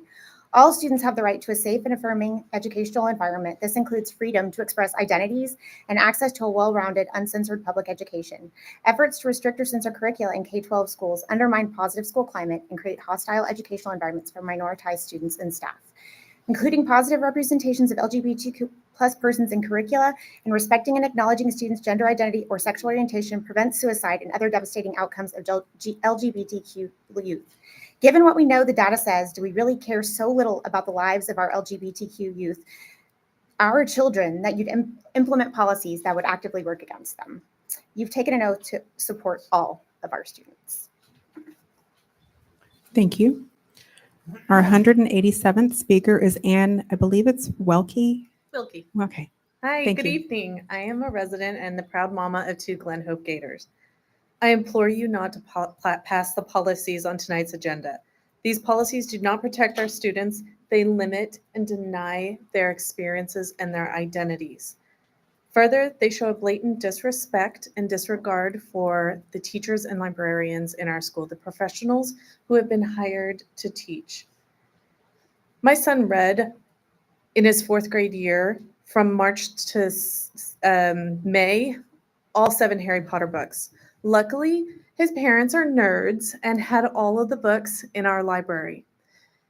All students have the right to a safe and affirming educational environment. This includes freedom to express identities and access to a well-rounded, uncensored public education. Efforts to restrict or censor curricula in K-12 schools undermine positive school climate and create hostile educational environments for minoritized students and staff. Including positive representations of LGBTQ+ persons in curricula and respecting and acknowledging students' gender identity or sexual orientation prevents suicide and other devastating outcomes of LGBTQ youth. Given what we know the data says, do we really care so little about the lives of our LGBTQ youth, our children, that you'd implement policies that would actively work against them? You've taken an oath to support all of our students. Thank you. Our 187th speaker is Ann, I believe it's Welke. Wilkie. Okay. Hi, Thank good you. evening. I am a resident and the proud mama of 2 Glen Hope Gators. I implore you not to pass the policies on tonight's agenda. These policies do not protect our students. They limit and deny their experiences and their identities. Further, they show a blatant disrespect and disregard for the teachers and librarians in our school, the professionals who have been hired to teach. My son read in his 4th grade year from March to May, all 7 Harry Potter books. Luckily, his parents are nerds and had all of the books in our library.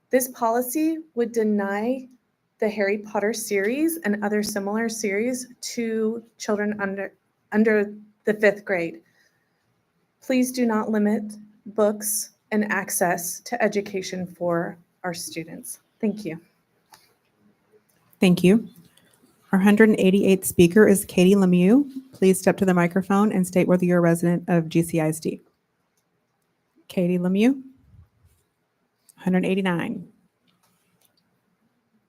This policy would deny the Harry Potter series and other similar series to children under the 5th grade. Please do not limit books and access to education for our students. Thank you. Thank you. Our 188th speaker is Katie Lemieux. Please step to the microphone and state whether you're a resident of GCISD. Katie Lemieux. 189.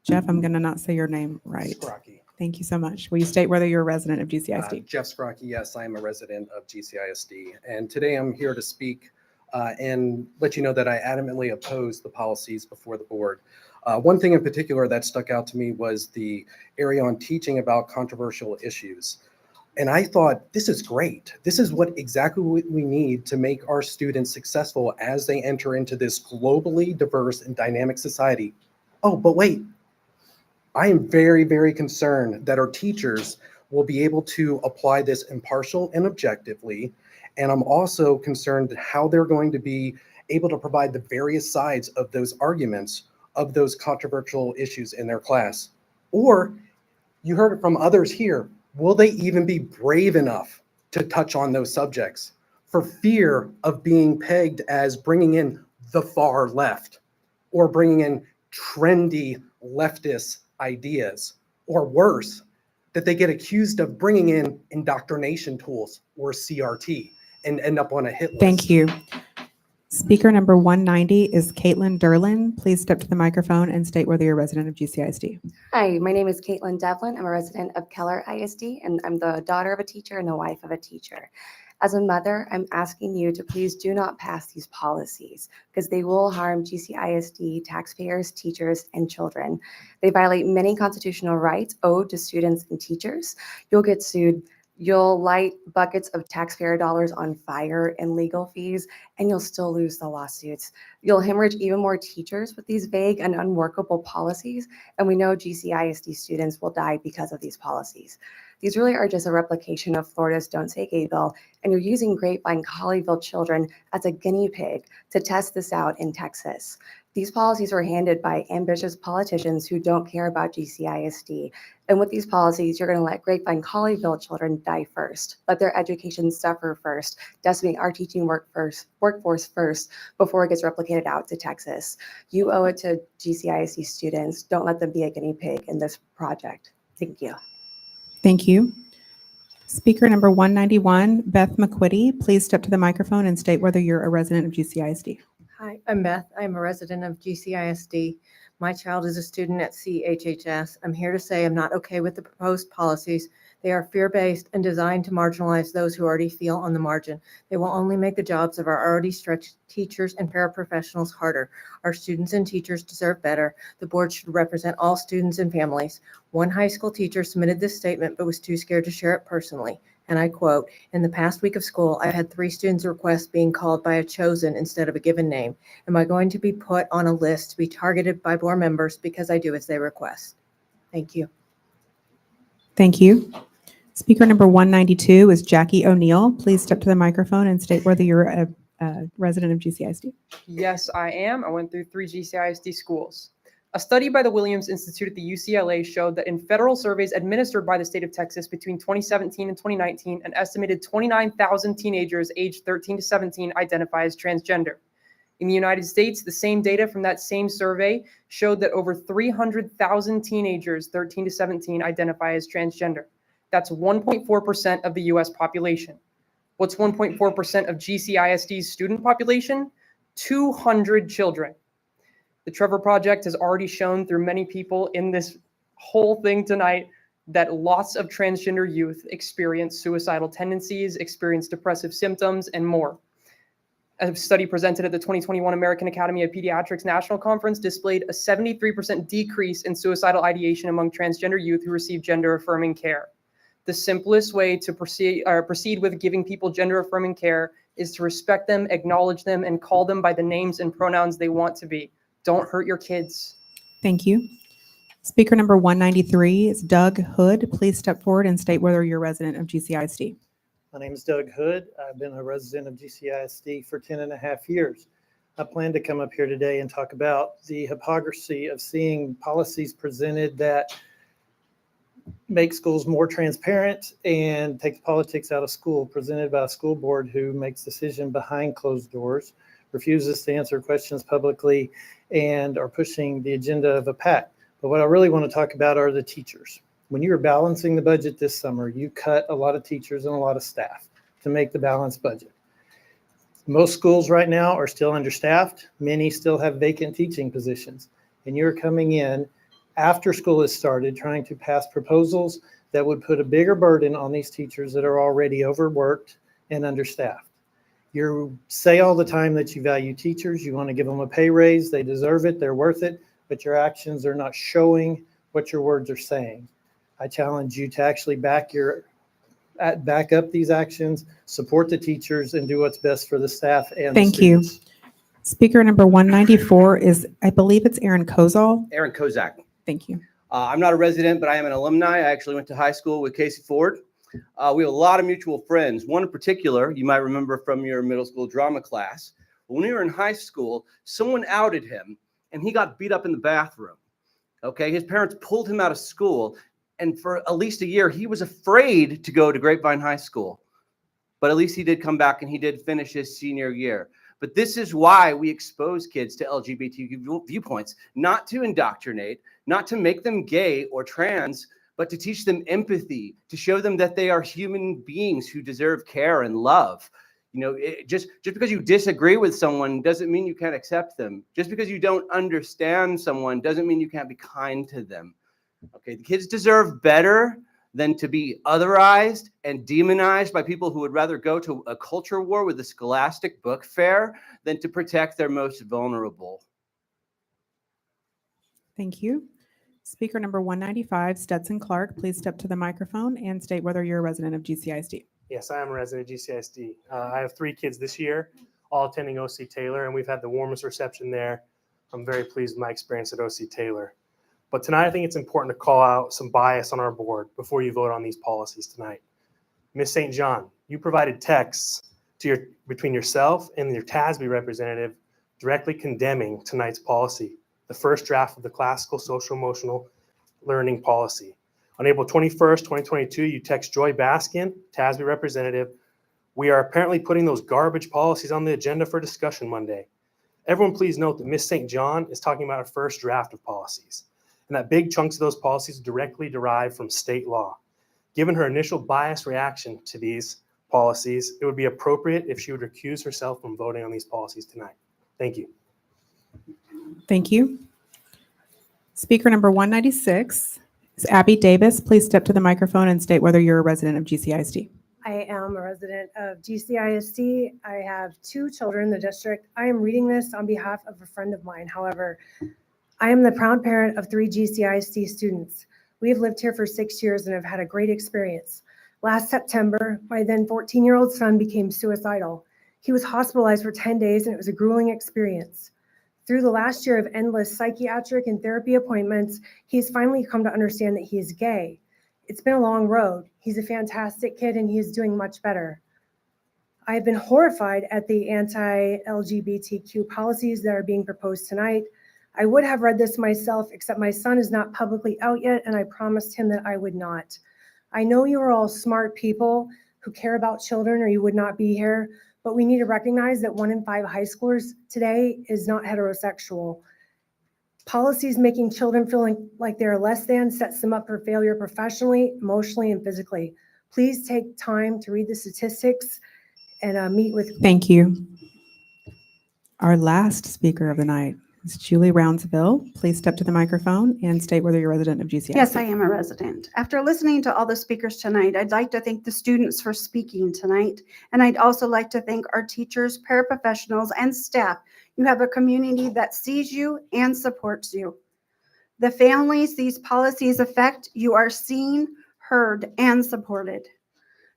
Jeff, I'm going to not say your name right. Scrocky. Thank you so much. Will you state whether you're a resident of GCISD? Jeff Scrocky, yes, I am a resident of GCISD. And today I'm here to speak and let you know that I adamantly oppose the policies before the board. One thing in particular that stuck out to me was the area on teaching about controversial issues. And I thought, this is great. This is exactly what we need to make our students successful as they enter into this globally diverse and dynamic society. Oh, but wait. I am very, very concerned that our teachers will be able to apply this impartial and objectively. And I'm also concerned how they're going to be able to provide the various sides of those arguments of those controversial issues in their class. Or, you heard it from others here, will they even be brave enough to touch on those subjects for fear of being pegged as bringing in the far left or bringing in trendy leftist ideas, or worse, that they get accused of bringing in indoctrination tools or CRT and end up on a hit list. Thank you. Speaker number 190 is Caitlin Derlin. Please step to the microphone and state whether you're a resident of GCISD. Hi, my name is Caitlin Devlin. I'm a resident of Keller ISD, and I'm the daughter of a teacher and the wife of a teacher. As a mother, I'm asking you to please do not pass these policies because they will harm GCISD taxpayers, teachers, and children. They violate many constitutional rights owed to students and teachers. You'll get sued. You'll light buckets of taxpayer dollars on fire and legal fees, and you'll still lose the lawsuits. You'll hemorrhage even more teachers with these vague and unworkable policies, and we know GCISD students will die because of these policies. These really are just a replication of Florida's Don't Say Gay bill, and you're using Grapevine Colleyville children as a guinea pig to test this out in Texas. These policies were handed by ambitious politicians who don't care about GCISD. And with these policies, you're going to let Grapevine Colleyville children die first, let their education suffer first, decimating our teaching workforce first before it gets replicated out to Texas. You owe it to GCISD students. Don't let them be a guinea pig in this project. Thank you. Thank you. Speaker number 191, Beth McQuitty. Please step to the microphone and state whether you're a resident of GCISD. Hi, I'm Beth. I'm a resident of GCISD. My child is a student at CHHS. I'm here to say I'm not okay with the proposed policies. They are fear-based and designed to marginalize those who already feel on the margin. They will only make the jobs of our already stretched teachers and paraprofessionals harder. Our students and teachers deserve better. The board should represent all students and families. One high school teacher submitted this statement but was too scared to share it personally. And I quote, "In the past week of school, I've had 3 students request being called by a chosen instead of a given name. Am I going to be put on a list to be targeted by board members because I do as they request?" Thank you. Thank you. Speaker number 192 is Jackie O'Neill. Please step to the microphone and state whether you're a resident of GCISD. Yes, I am. I went through 3 GCISD schools. A study by the Williams Institute at the UCLA showed that in federal surveys administered by the state of Texas between 2017 and 2019, an estimated 29,000 teenagers aged 13 to 17 identify as transgender. In the United States, the same data from that same survey showed that over 300,000 teenagers 13 to 17 identify as transgender. That's 1.4% of the US population. What's 1.4% of GCISD's student population? 200 children. The Trevor Project has already shown through many people in this whole thing tonight that lots of transgender youth experience suicidal tendencies, experience depressive symptoms, and more. A study presented at the 2021 American Academy of Pediatrics National Conference displayed a 73% decrease in suicidal ideation among transgender youth who receive gender-affirming care. The simplest way to proceed with giving people gender-affirming care is to respect them, acknowledge them, and call them by the names and pronouns they want to be. Don't hurt your kids. Thank you. Speaker number 193 is Doug Hood. Please step forward and state whether you're a resident of GCISD. My name is Doug Hood. I've been a resident of GCISD for 10 and a half years. I plan to come up here today and talk about the hypocrisy of seeing policies presented that make schools more transparent and take the politics out of school, presented by a school board who makes decisions behind closed doors, refuses to answer questions publicly, and are pushing the agenda of a PAC. But what I really want to talk about are the teachers. When you were balancing the budget this summer, you cut a lot of teachers and a lot of staff to make the balanced budget. Most schools right now are still understaffed. Many still have vacant teaching positions. And you're coming in after school has started trying to pass proposals that would put a bigger burden on these teachers that are already overworked and understaffed. You say all the time that you value teachers. You want to give them a pay raise. They deserve it. They're worth it. But your actions are not showing what your words are saying. I challenge you to actually back up these actions, support the teachers, and do what's best for the staff and Thank the students. you. Speaker number 194 is, I believe it's Aaron Kozol. Aaron Kozak. Thank you. I'm not a resident, but I am an alumni. I actually went to high school with Casey Ford. We have a lot of mutual friends. One in particular, you might remember from your middle school drama class. When we were in high school, someone outed him, and he got beat up in the bathroom. Okay, his parents pulled him out of school, and for at least a year, he was afraid to go to Grapevine High School. But at least he did come back, and he did finish his senior year. But this is why we expose kids to LGBT viewpoints, not to indoctrinate, not to make them gay or trans, but to teach them empathy, to show them that they are human beings who deserve care and love. You know, just because you disagree with someone doesn't mean you can't accept them. Just because you don't understand someone doesn't mean you can't be kind to them. Okay, the kids deserve better than to be otherized and demonized by people who would rather go to a culture war with the Scholastic Book Fair than to protect their most vulnerable. Thank you. Speaker number 195, Stetson Clark, please step to the microphone and state whether you're a resident of GCISD. Yes, I am a resident of GCISD. I have 3 kids this year, all attending OC Taylor, and we've had the warmest reception there. I'm very pleased with my experience at OC Taylor. But tonight, I think it's important to call out some bias on our board before you vote on these policies tonight. Ms. St. John, you provided texts between yourself and your TASB representative directly condemning tonight's policy, the first draft of the classical social emotional learning policy. On April 21st, 2022, you text Joy Baskin, TASB representative, "We are apparently putting those garbage policies on the agenda for discussion Monday." Everyone please note that Ms. St. John is talking about a first draft of policies, and that big chunks of those policies directly derive from state law. Given her initial biased reaction to these policies, it would be appropriate if she would recuse herself from voting on these policies tonight. Thank you. Thank you. Speaker number 196, Ms. Abby Davis, please step to the microphone and state whether you're a resident of GCISD. I am a resident of GCISD. I have 2 children in the district. I am reading this on behalf of a friend of mine. However, I am the proud parent of 3 GCISD students. We have lived here for 6 years and have had a great experience. Last September, my then 14-year-old son became suicidal. He was hospitalized for 10 days and it was a grueling experience. Through the last year of endless psychiatric and therapy appointments, he's finally come to understand that he is gay. It's been a long road. He's a fantastic kid and he is doing much better. I have been horrified at the anti-LGBTQ policies that are being proposed tonight. I would have read this myself, except my son is not publicly out yet, and I promised him that I would not. I know you are all smart people who care about children or you would not be here, but we need to recognize that 1 in 5 high schoolers today is not heterosexual. Policies making children feel like they're less than sets them up for failure professionally, emotionally, and physically. Please take time to read the statistics and meet with. Thank you. Our last speaker of the night is Julie Roundsville. Please step to the microphone and state whether you're a resident of GCISD. Yes, I am a resident. After listening to all the speakers tonight, I'd like to thank the students for speaking tonight. And I'd also like to thank our teachers, paraprofessionals, and staff. You have a community that sees you and supports you. The families these policies affect, you are seen, heard, and supported.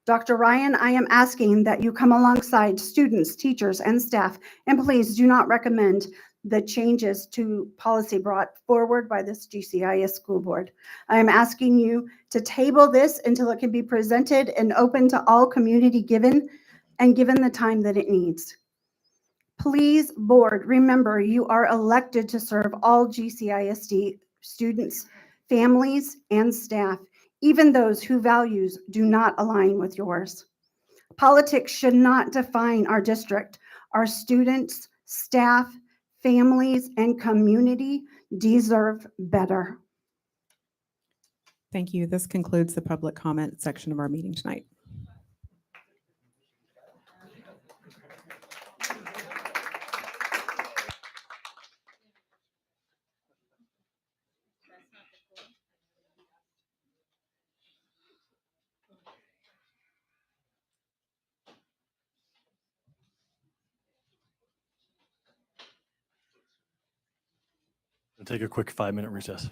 Dr. Ryan, I am asking that you come alongside students, teachers, and staff, and please do not recommend the changes to policy brought forward by this GCIS school board. I am asking you to table this until it can be presented and open to all community given the time that it needs. Please, board, remember you are elected to serve all GCISD students, families, and staff, even those whose values do not align with yours. Politics should not define our district. Our students, staff, families, and community deserve better. Thank you. This concludes the public comment section of our meeting tonight. Take a quick 5-minute recess.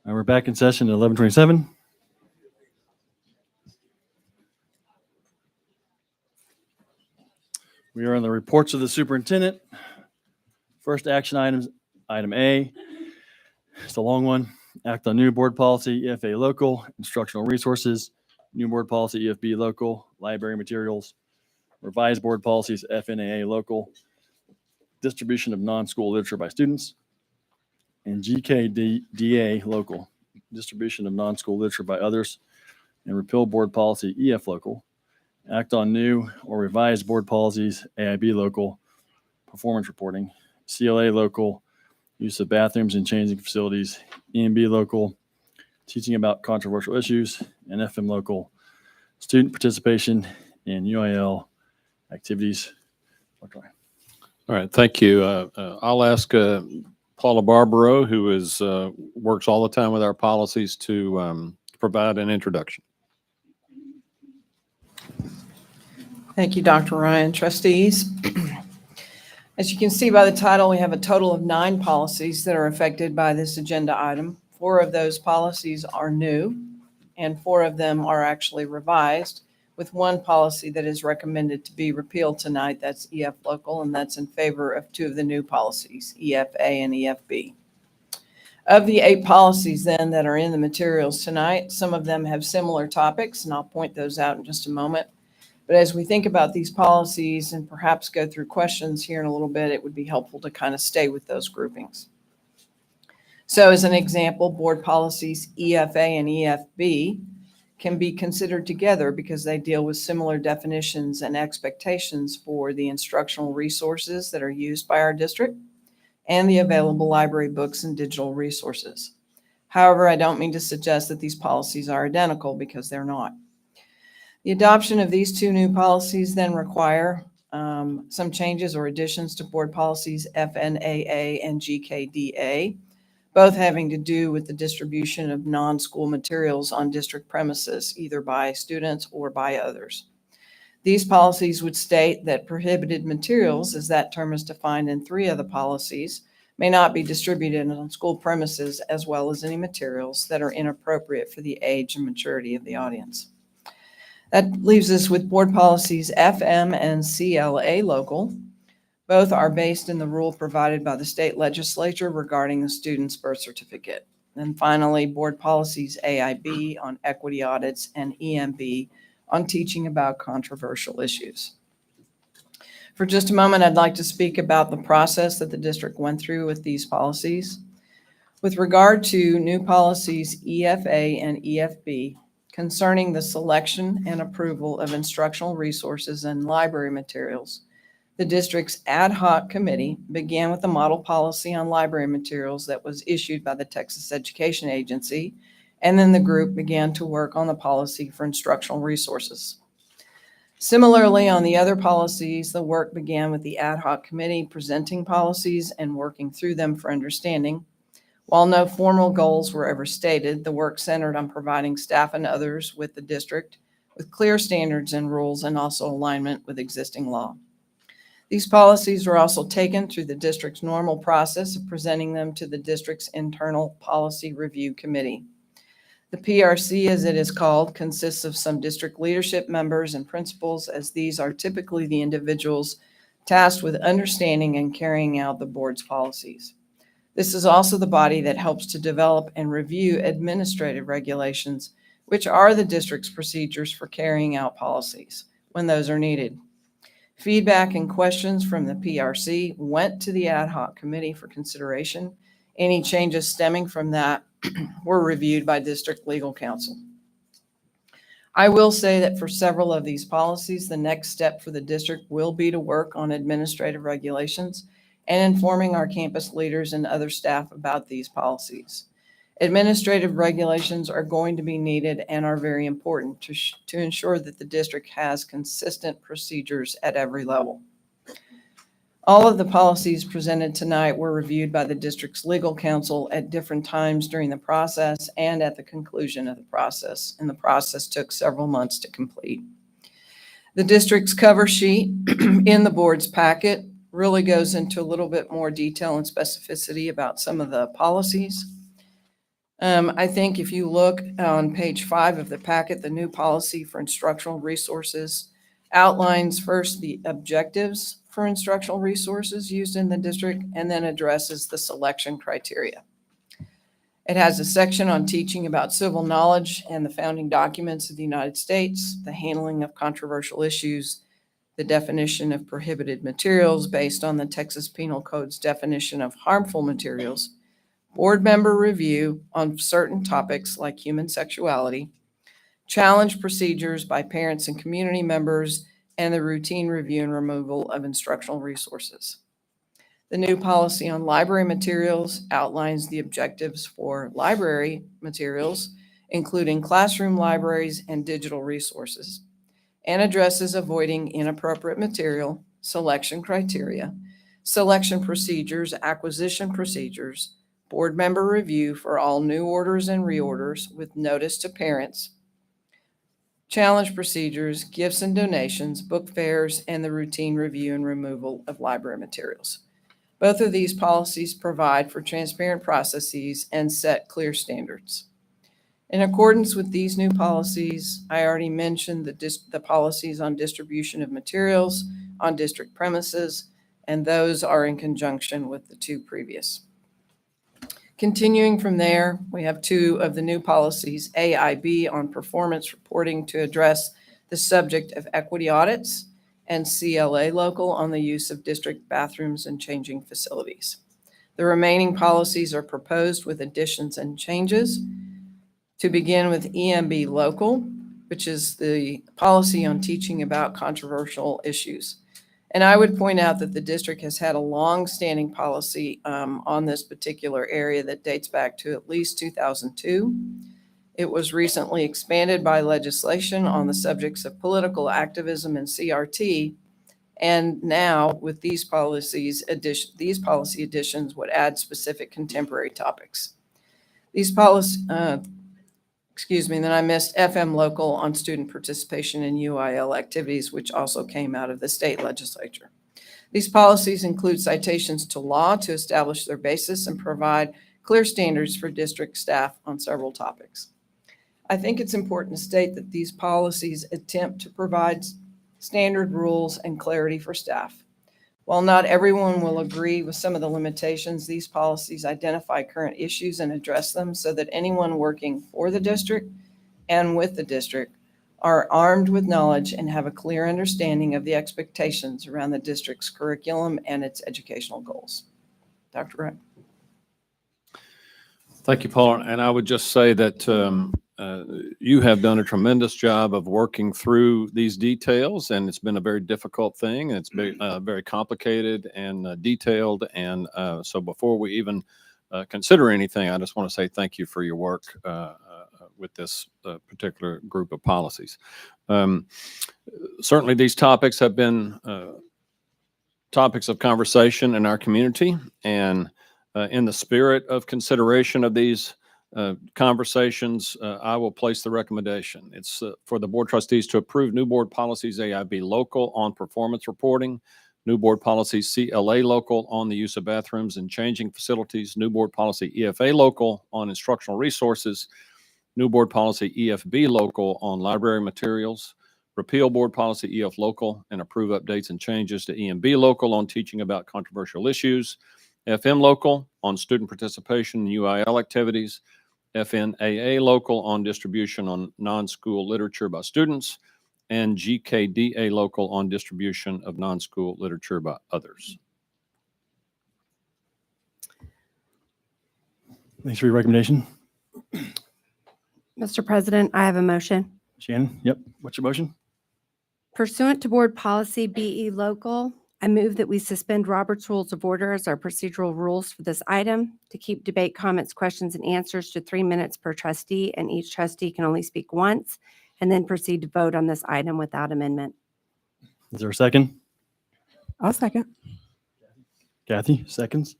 And we're back in session at 11:27. We are on the reports of the superintendent. First action items, item A. It's a long one. Act on new board policy, EFA local, instructional resources, new board policy, EFB local, library materials, revised board policies, FNAA local, distribution of non-school literature by students, and GKDA local, distribution of non-school literature by others, and repeal board policy EF local, act on new or revised board policies AIB local, performance reporting, CLA local, use of bathrooms and changing facilities, EMB local, teaching about controversial issues, and FM local, student participation in UIL activities. All right, thank you. I'll ask Paula Barbaro, who is works all the time with our policies, to provide an introduction. Thank you, Dr. Ryan. Trustees, as you can see by the title, we have a total of 9 policies that are affected by this agenda item. 4 of those policies are new, and 4 of them are actually revised, with 1 policy that is recommended to be repealed tonight. That's EF local, and that's in favor of 2 of the new policies, EFA and EFB. Of the 8 policies then that are in the materials tonight, some of them have similar topics, and I'll point those out in just a moment. But as we think about these policies and perhaps go through questions here in a little bit, it would be helpful to kind of stay with those groupings. So as an example, board policies EFA and EFB can be considered together because they deal with similar definitions and expectations for the instructional resources that are used by our district and the available library books and digital resources. However, I don't mean to suggest that these policies are identical, because they're not. The adoption of these 2 new policies then require some changes or additions to board policies FNAA and GKDA, both having to do with the distribution of non-school materials on district premises, either by students or by others. These policies would state that prohibited materials, as that term is defined in 3 of the policies, may not be distributed on school premises, as well as any materials that are inappropriate for the age and maturity of the audience. That leaves us with board policies FM and CLA local. Both are based in the rule provided by the state legislature regarding the student's birth certificate. And finally, board policies AIB on equity audits and EMB on teaching about controversial issues. For just a moment, I'd like to speak about the process that the district went through with these policies. With regard to new policies EFA and EFB, concerning the selection and approval of instructional resources and library materials, the district's ad hoc committee began with the model policy on library materials that was issued by the Texas Education Agency, and then the group began to work on the policy for instructional resources. Similarly, on the other policies, the work began with the ad hoc committee presenting policies and working through them for understanding. While no formal goals were ever stated, the work centered on providing staff and others with the district with clear standards and rules, and also alignment with existing law. These policies were also taken through the district's normal process of presenting them to the district's internal policy review committee. The PRC, as it is called, consists of some district leadership members and principals, as these are typically the individuals tasked with understanding and carrying out the board's policies. This is also the body that helps to develop and review administrative regulations, which are the district's procedures for carrying out policies when those are needed. Feedback and questions from the PRC went to the ad hoc committee for consideration. Any changes stemming from that were reviewed by district legal counsel. I will say that for several of these policies, the next step for the district will be to work on administrative regulations and informing our campus leaders and other staff about these policies. Administrative regulations are going to be needed and are very important to ensure that the district has consistent procedures at every level. All of the policies presented tonight were reviewed by the district's legal counsel at different times during the process and at the conclusion of the process, and the process took several months to complete. The district's cover sheet in the board's packet really goes into a little bit more detail and specificity about some of the policies. I think if you look on page 5 of the packet, the new policy for instructional resources outlines first the objectives for instructional resources used in the district and then addresses the selection criteria. It has a section on teaching about civil knowledge and the founding documents of the United States, the handling of controversial issues, the definition of prohibited materials based on the Texas Penal Code's definition of harmful materials, board member review on certain topics like human sexuality, challenge procedures by parents and community members, and the routine review and removal of instructional resources. The new policy on library materials outlines the objectives for library materials, including classroom libraries and digital resources, and addresses avoiding inappropriate material, selection criteria, selection procedures, acquisition procedures, board member review for all new orders and reorders with notice to parents, challenge procedures, gifts and donations, book fairs, and the routine review and removal of library materials. Both of these policies provide for transparent processes and set clear standards. In accordance with these new policies, I already mentioned the policies on distribution of materials on district premises, and those are in conjunction with the two previous. Continuing from there, we have 2 of the new policies, AIB on performance reporting to address the subject of equity audits, and CLA local on the use of district bathrooms and changing facilities. The remaining policies are proposed with additions and changes. To begin with EMB local, which is the policy on teaching about controversial issues. And I would point out that the district has had a long-standing policy on this particular area that dates back to at least 2002. It was recently expanded by legislation on the subjects of political activism and CRT. And now with these policy additions would add specific contemporary topics. Then I missed FM local on student participation in UIL activities, which also came out of the state legislature. These policies include citations to law to establish their basis and provide clear standards for district staff on several topics. I think it's important to state that these policies attempt to provide standard rules and clarity for staff. While not everyone will agree with some of the limitations, these policies identify current issues and address them so that anyone working for the district and with the district are armed with knowledge and have a clear understanding of the expectations around the district's curriculum and its educational goals. Dr. Wright. Thank you, Paula. And I would just say that you have done a tremendous job of working through these details, and it's been a very difficult thing. And it's been very complicated and detailed. And so before we even consider anything, I just want to say thank you for your work with this particular group of policies. Certainly these topics have been topics of conversation in our community, and in the spirit of consideration of these conversations, I will place the recommendation. It's for the board trustees to approve new board policies AIB local on performance reporting, new board policy CLA local on the use of bathrooms and changing facilities, new board policy EFA local on instructional resources, new board policy EFB local on library materials, repeal board policy EF local and approve updates and changes to EMB local on teaching about controversial issues, FM local on student participation in UIL activities, FNAA local on distribution on non-school literature by students, and GKDA local on distribution of non-school literature by others. Thanks for your recommendation. Mr. President, I have a motion. Shannon, yep. What's your motion? Pursuant to Board Policy BE Local, I move that we suspend Robert's Rules of Order as our procedural rules for this item to keep debate, comments, questions, and answers to 3 minutes per trustee, and each trustee can only speak once, and then proceed to vote on this item without amendment. Is there a second? I'll second. Kathy, seconds.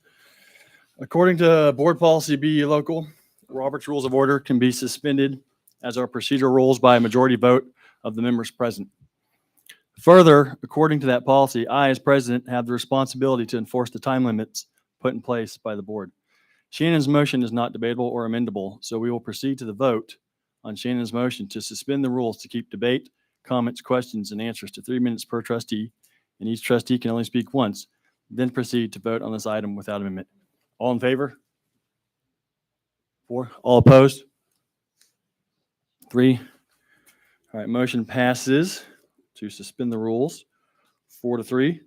According to Board Policy BE Local, Robert's Rules of Order can be suspended as our procedural rules by a majority vote of the members present. Further, according to that policy, I, as president, have the responsibility to enforce the time limits put in place by the board. Shannon's motion is not debatable or amendable, so we will proceed to the vote on Shannon's motion to suspend the rules to keep debate, comments, questions, and answers to 3 minutes per trustee, and each trustee can only speak once, then proceed to vote on this item without amendment. All in favor? 4. All opposed? 3. All right, motion passes to suspend the rules 4-3.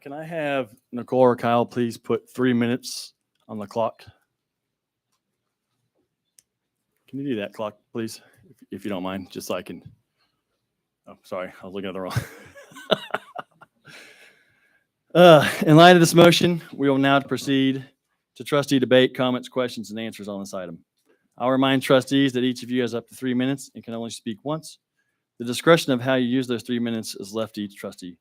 Can I have Nicole or Kyle please put 3 minutes on the clock? Can you do that clock, please, if you don't mind, just so I can. Oh, sorry, I was looking at the wrong. In light of this motion, we will now proceed to trustee debate, comments, questions, and answers on this item. I'll remind trustees that each of you has up to 3 minutes and can only speak once. The discretion of how you use those 3 minutes is left to each trustee.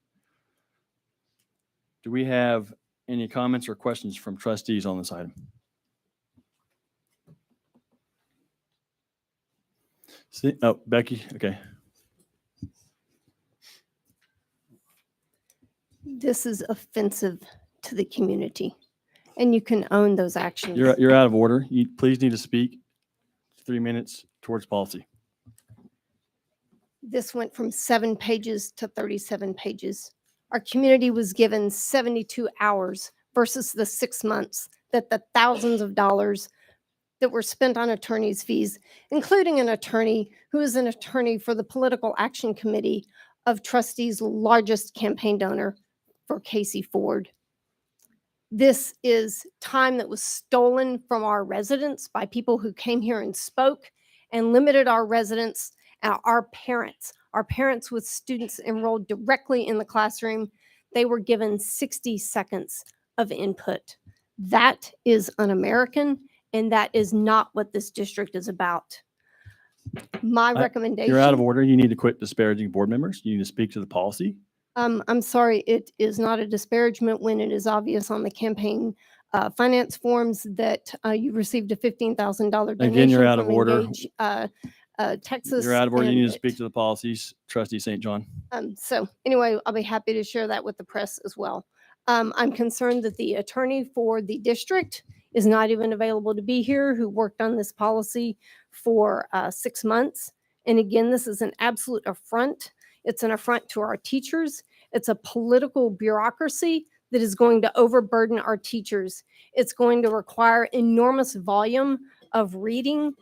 Do we have any comments or questions from trustees on this item? See, oh, Becky, okay. This is offensive to the community, and you can own those actions. You're out of order. You please need to speak 3 minutes towards policy. This went from 7 pages to 37 pages. Our community was given 72 hours versus the 6 months that the thousands of dollars that were spent on attorney's fees, including an attorney who is an attorney for the Political Action Committee of Trustees' largest campaign donor for Casey Ford. This is time that was stolen from our residents by people who came here and spoke and limited our residents and our parents with students enrolled directly in the classroom. They were given 60 seconds of input. That is un-American, and that is not what this district is about. My recommendation. You're out of order. You need to quit disparaging board members. You need to speak to the policy. I'm sorry, it is not a disparagement when it is obvious on the campaign finance forms that you received a $15,000 donation. Again, you're out of from order. Engage, Texas. You're out of order. You and need to speak to the policies. Trustee St. John. So anyway, I'll be happy to share that with the press as well. I'm concerned that the attorney for the district is not even available to be here, who worked on this policy for 6 months. And again, this is an absolute affront. It's an affront to our teachers. It's a political bureaucracy that is going to overburden our teachers. It's going to require enormous volume of reading.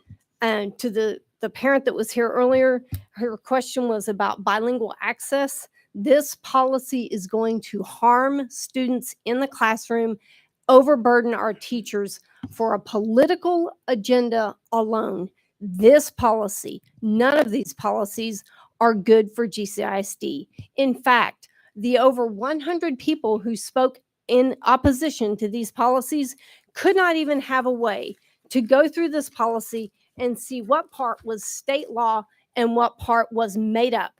And to the parent that was here earlier, her question was about bilingual access. This policy is going to harm students in the classroom, overburden our teachers for a political agenda alone. This policy, none of these policies are good for GCISD. In fact, the over 100 people who spoke in opposition to these policies could not even have a way to go through this policy and see what part was state law and what part was made up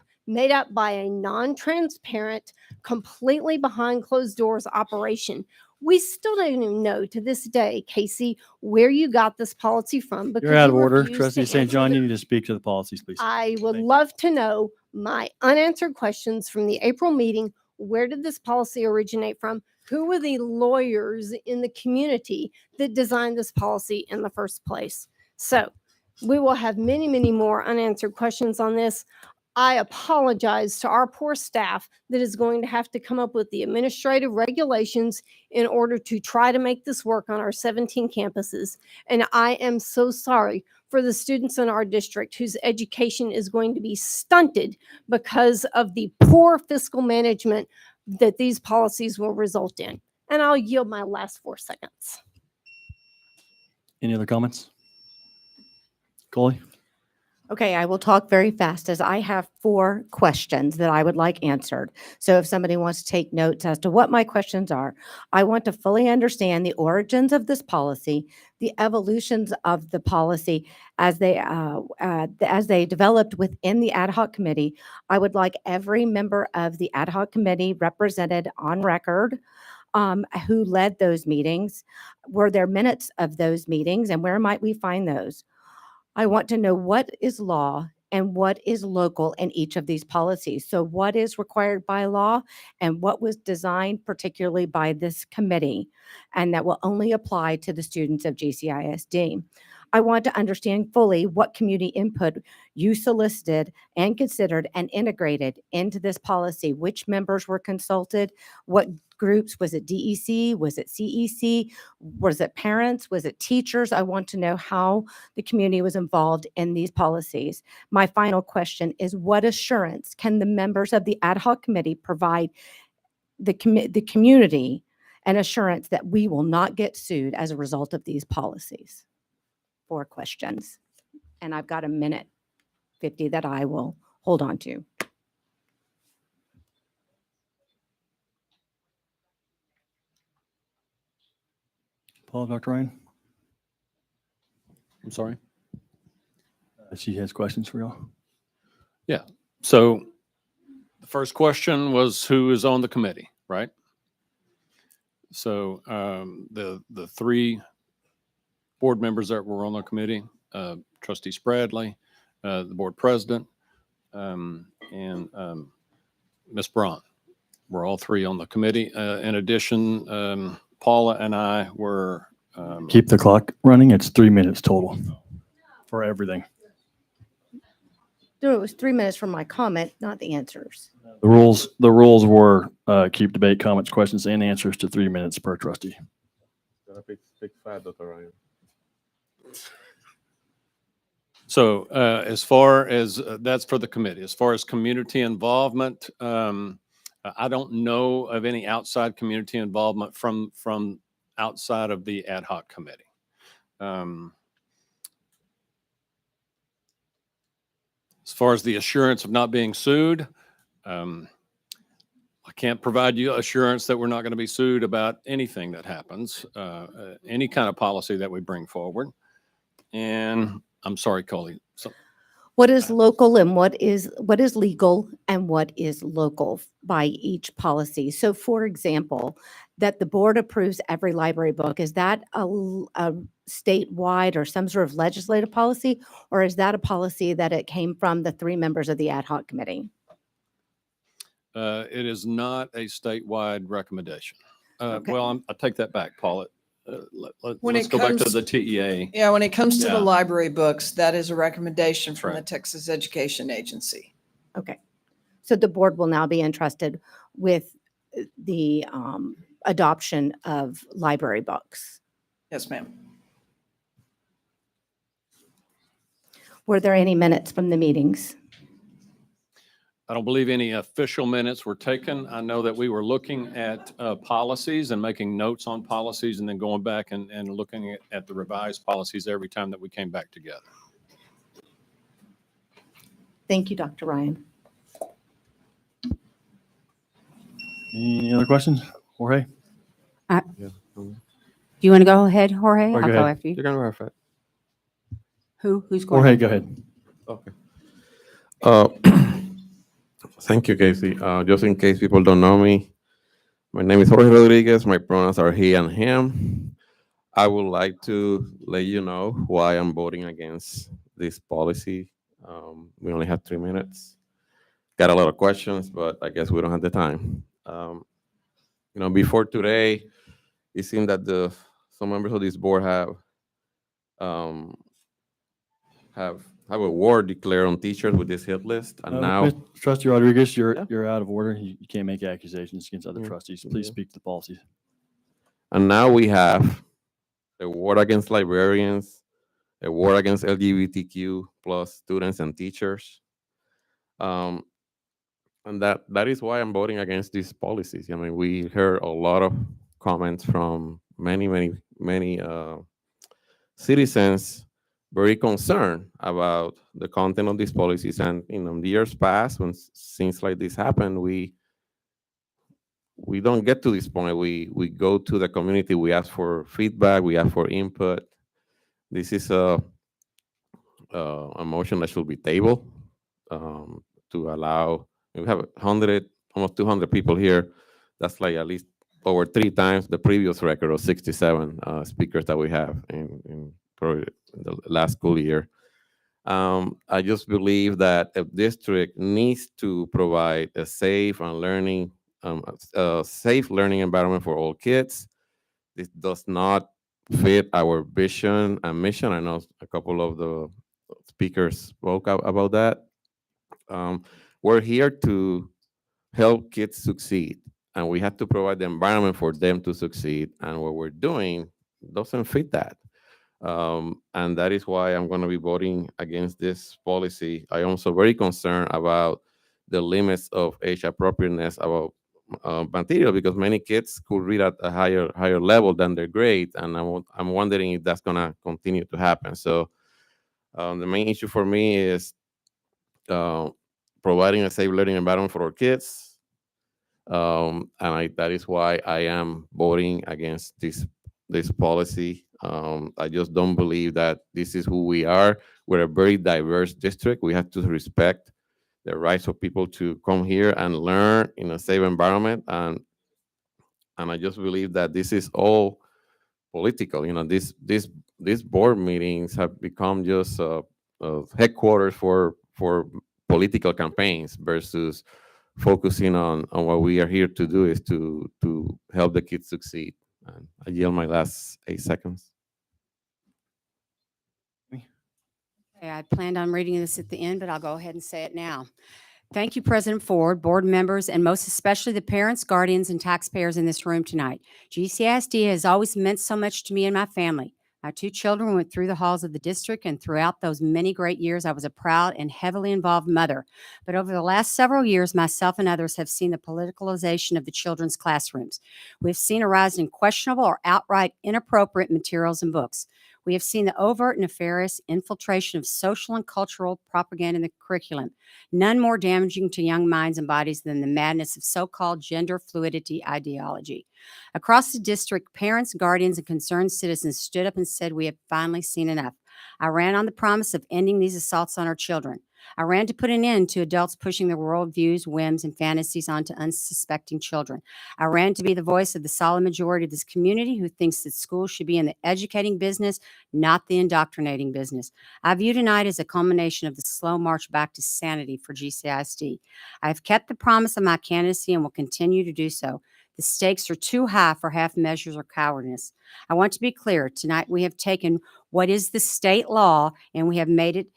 by a non-transparent, completely behind closed doors operation. We still don't even know to this day, Casey, where you got this policy from. Because You're out of you order. refused Trustee to St. answer John, the- you need to speak to the policies, please. I would love to know my unanswered questions from the April meeting. Where did this policy originate from? Who were the lawyers in the community that designed this policy in the first place? So we will have many, many more unanswered questions on this. I apologize to our poor staff that is going to have to come up with the administrative regulations in order to try to make this work on our 17 campuses. And I am so sorry for the students in our district whose education is going to be stunted because of the poor fiscal management that these policies will result in. And I'll yield my last 4 seconds. Any other comments? Coley? Okay, I will talk very fast as I have 4 questions that I would like answered. So if somebody wants to take notes as to what my questions are, I want to fully understand the origins of this policy, the evolutions of the policy as they developed within the ad hoc committee. I would like every member of the ad hoc committee represented on record. Who led those meetings? Were there minutes of those meetings, and where might we find those? I want to know what is law and what is local in each of these policies. So what is required by law and what was designed particularly by this committee, and that will only apply to the students of GCISD. I want to understand fully what community input you solicited and considered and integrated into this policy. Which members were consulted? What groups? Was it DEC? Was it CEC? Was it parents? Was it teachers? I want to know how the community was involved in these policies. My final question is, what assurance can the members of the ad hoc committee provide the community an assurance that we will not get sued as a result of these policies? 4 questions. And I've got 1:50 that I will hold on to. Paul, Dr. Ryan? I'm sorry. She has questions for y'all. Yeah. So the first question was who is on the committee, right? So the 3 board members that were on the committee, Trustee Spradley, the board president, and Ms. Braun, were all 3 on the committee. In addition, Paula and I were. Keep the clock running. It's 3 minutes total for everything. No, it was 3 minutes from my comment, not the answers. The rules were keep debate, comments, questions, and answers to 3 minutes per trustee. So as far as that's for the committee, as far as community involvement, I don't know of any outside community involvement from outside of the ad hoc committee. As far as the assurance of not being sued, I can't provide you assurance that we're not going to be sued about anything that happens, any kind of policy that we bring forward. And I'm sorry, Coley. So, What is local and what is legal and what is local by each policy? So for example, that the board approves every library book, is that a statewide or some sort of legislative policy? Or is that a policy that it came from the 3 members of the ad hoc committee? it is not a statewide recommendation. Okay. Well, I take that back, Paul. When Let's it go back to comes- the TEA. Yeah, when it comes to Yeah. the library books, that is a recommendation from the right. Texas Education Agency. Okay. So the board will now be entrusted with the adoption of library books. Yes, ma'am. Were there any minutes from the meetings? I don't believe any official minutes were taken. I know that we were looking at policies and making notes on policies and then going back and looking at the revised policies every time that we came back together. Thank you, Dr. Ryan. Any other questions? Jorge? Do you want to go ahead, Jorge? Or I'll go go ahead. after you. You're gonna verify. Who's going? Jorge, go ahead. Okay. Thank you, Casey. Just in case people don't know me, my name is Jorge Rodriguez. My pronouns are he and him. I would like to let you know why I'm voting against this policy. We only have 3 minutes. Got a lot of questions, but I guess we don't have the time. Before today, it seemed that some members of this board have have a war declared on teachers with this hit list, and now Trustee Rodriguez, Yeah. you're out of order. You can't make accusations against other Yeah. trustees. Please Yeah. speak to the policies. and now we have a war against librarians, a war against LGBTQ plus students and teachers. And that is why I'm voting against these policies. I mean, we heard a lot of comments from many citizens very concerned about the content of these policies. And in the years past, when things like this happen, we don't get to this point. We go to the community, we ask for feedback, we ask for input. This is a motion that should be tabled to allow. We have almost 200 people here. That's like at least over 3 times the previous record of 67 speakers that we have in probably the last school year. I just believe that a district needs to provide a safe learning environment for all kids. This does not fit our vision and mission. I know a couple of the speakers spoke about that. We're here to help kids succeed, and we have to provide the environment for them to succeed. And what we're doing doesn't fit that. And that is why I'm going to be voting against this policy. I'm also very concerned about the limits of age appropriateness about material, because many kids could read at a higher level than their grade, and I'm wondering if that's going to continue to happen. So the main issue for me is providing a safe learning environment for our kids, and that is why I am voting against this policy. I just don't believe that this is who we are. We're a very diverse district. We have to respect the rights of people to come here and learn in a safe environment. And I just believe that this is all political. These board meetings have become just headquarters for political campaigns versus focusing on what we are here to do is to help the kids succeed. And I yield my last 8 seconds. Okay, I planned on reading this at the end, but I'll go ahead and say it now. Thank you, President Ford, board members, and most especially the parents, guardians, and taxpayers in this room tonight. GCISD has always meant so much to me and my family. My 2 children went through the halls of the district, and throughout those many great years, I was a proud and heavily involved mother. But over the last several years, myself and others have seen the politicalization of the children's classrooms. We've seen a rise in questionable or outright inappropriate materials and books. We have seen the overt nefarious infiltration of social and cultural propaganda in the curriculum, none more damaging to young minds and bodies than the madness of so-called gender fluidity ideology. Across the district, parents, guardians, and concerned citizens stood up and said, "We have finally seen enough." I ran on the promise of ending these assaults on our children. I ran to put an end to adults pushing their worldviews, whims, and fantasies onto unsuspecting children. I ran to be the voice of the solid majority of this community who thinks that schools should be in the educating business, not the indoctrinating business. I view tonight as a culmination of the slow march back to sanity for GCISD. I have kept the promise of my candidacy and will continue to do so. The stakes are too high for half measures or cowardice. I want to be clear. Tonight we have taken what is the state law and we have made it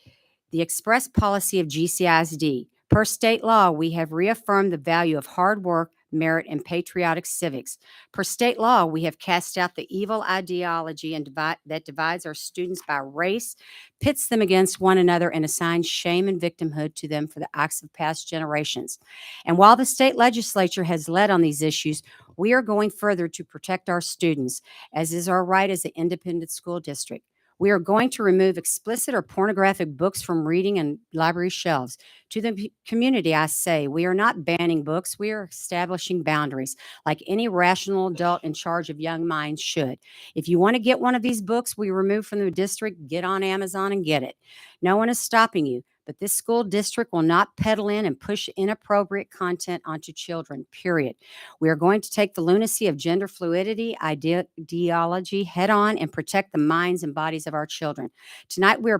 the express policy of GCISD. Per state law, we have reaffirmed the value of hard work, merit, and patriotic civics. Per state law, we have cast out the evil ideology that divides our students by race, pits them against one another, and assigns shame and victimhood to them for the acts of past generations. And while the state legislature has led on these issues, we are going further to protect our students, as is our right as an independent school district. We are going to remove explicit or pornographic books from reading and library shelves. To the community, I say, we are not banning books. We are establishing boundaries like any rational adult in charge of young minds should. If you want to get one of these books we remove from the district, get on Amazon and get it. No one is stopping you. But this school district will not peddle in and push inappropriate content onto children, period. We are going to take the lunacy of gender fluidity ideology head on and protect the minds and bodies of our children. Tonight, we are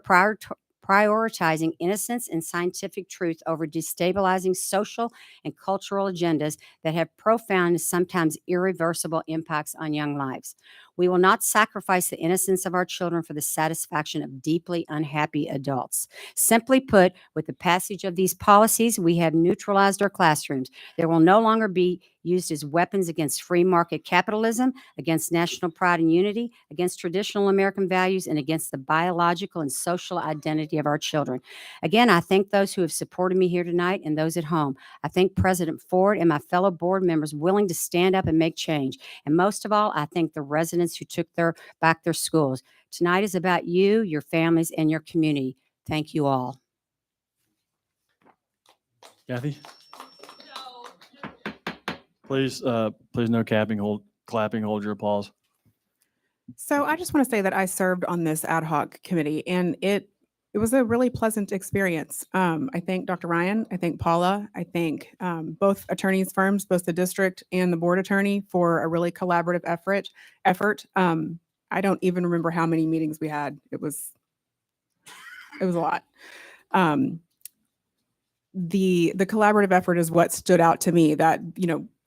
prioritizing innocence and scientific truth over destabilizing social and cultural agendas that have profound and sometimes irreversible impacts on young lives. We will not sacrifice the innocence of our children for the satisfaction of deeply unhappy adults. Simply put, with the passage of these policies, we have neutralized our classrooms. There will no longer be used as weapons against free market capitalism, against national pride and unity, against traditional American values, and against the biological and social identity of our children. Again, I thank those who have supported me here tonight and those at home. I thank President Ford and my fellow board members willing to stand up and make change. And most of all, I thank the residents who took back their schools. Tonight is about you, your families, and your community. Thank you all. Kathy? Please, please no clapping, hold your applause. So I just want to say that I served on this ad hoc committee, and it was a really pleasant experience. I thank Dr. Ryan, I thank Paula, I thank both attorneys firms, both the district and the board attorney, for a really collaborative effort. I don't even remember how many meetings we had. It was a lot. The collaborative effort is what stood out to me, that,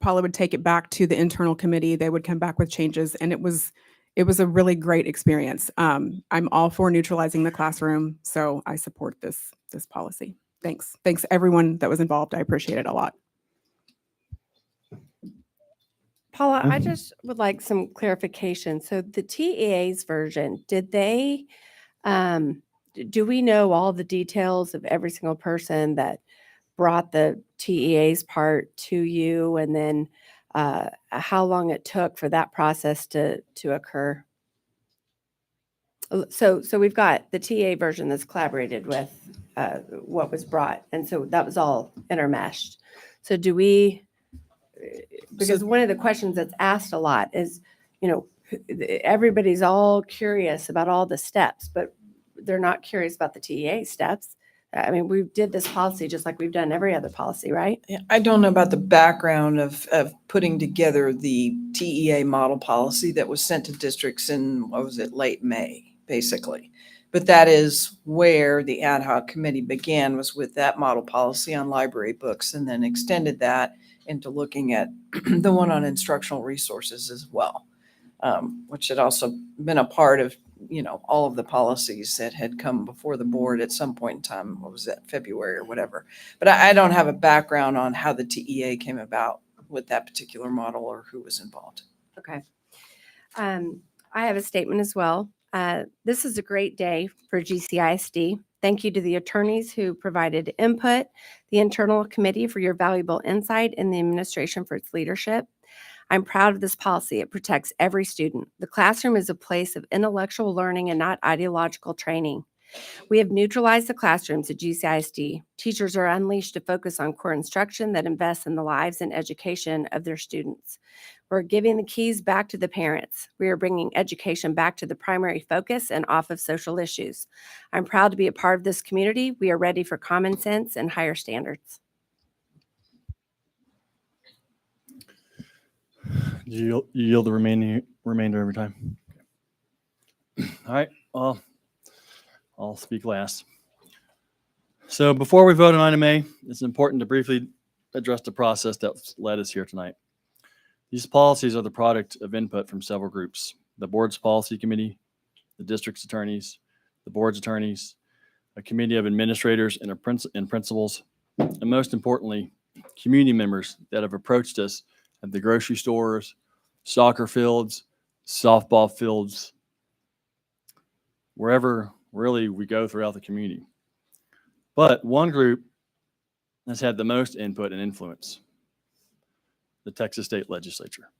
Paula would take it back to the internal committee. They would come back with changes, and it was a really great experience. I'm all for neutralizing the classroom, so I support this policy. Thanks everyone that was involved. I appreciate it a lot. Paula, I just would like some clarification. So the TEA's version, did they, do we know all the details of every single person that brought the TEA's part to you, and then how long it took for that process to occur? So we've got the TA version that's collaborated with what was brought, and so that was all intermeshed. So do we, because one of the questions that's asked a lot is, everybody's all curious about all the steps, but they're not curious about the TEA steps. I mean, we did this policy just like we've done every other policy, right? Yeah, I don't know about the background of putting together the TEA model policy that was sent to districts in, late May, basically. But that is where the ad hoc committee began, was with that model policy on library books, and then extended that into looking at the one on instructional resources as well, which had also been a part of all of the policies that had come before the board at some point in time. What was that, February or whatever? But I don't have a background on how the TEA came about with that particular model or who was involved. Okay. I have a statement as well. This is a great day for GCISD. Thank you to the attorneys who provided input, the internal committee for your valuable insight, and the administration for its leadership. I'm proud of this policy. It protects every student. The classroom is a place of intellectual learning and not ideological training. We have neutralized the classrooms at GCISD. Teachers are unleashed to focus on core instruction that invests in the lives and education of their students. We're giving the keys back to the parents. We are bringing education back to the primary focus and off of social issues. I'm proud to be a part of this community. We are ready for common sense and higher standards. You yield the remainder of your time. All right. Well, I'll speak last. So before we vote on item A, it's important to briefly address the process that led us here tonight. These policies are the product of input from several groups: the board's policy committee, the district's attorneys, the board's attorneys, a committee of administrators and principals, and most importantly, community members that have approached us at the grocery stores, soccer fields, softball fields, wherever really we go throughout the community. But one group has had the most input and influence: the Texas State Legislature.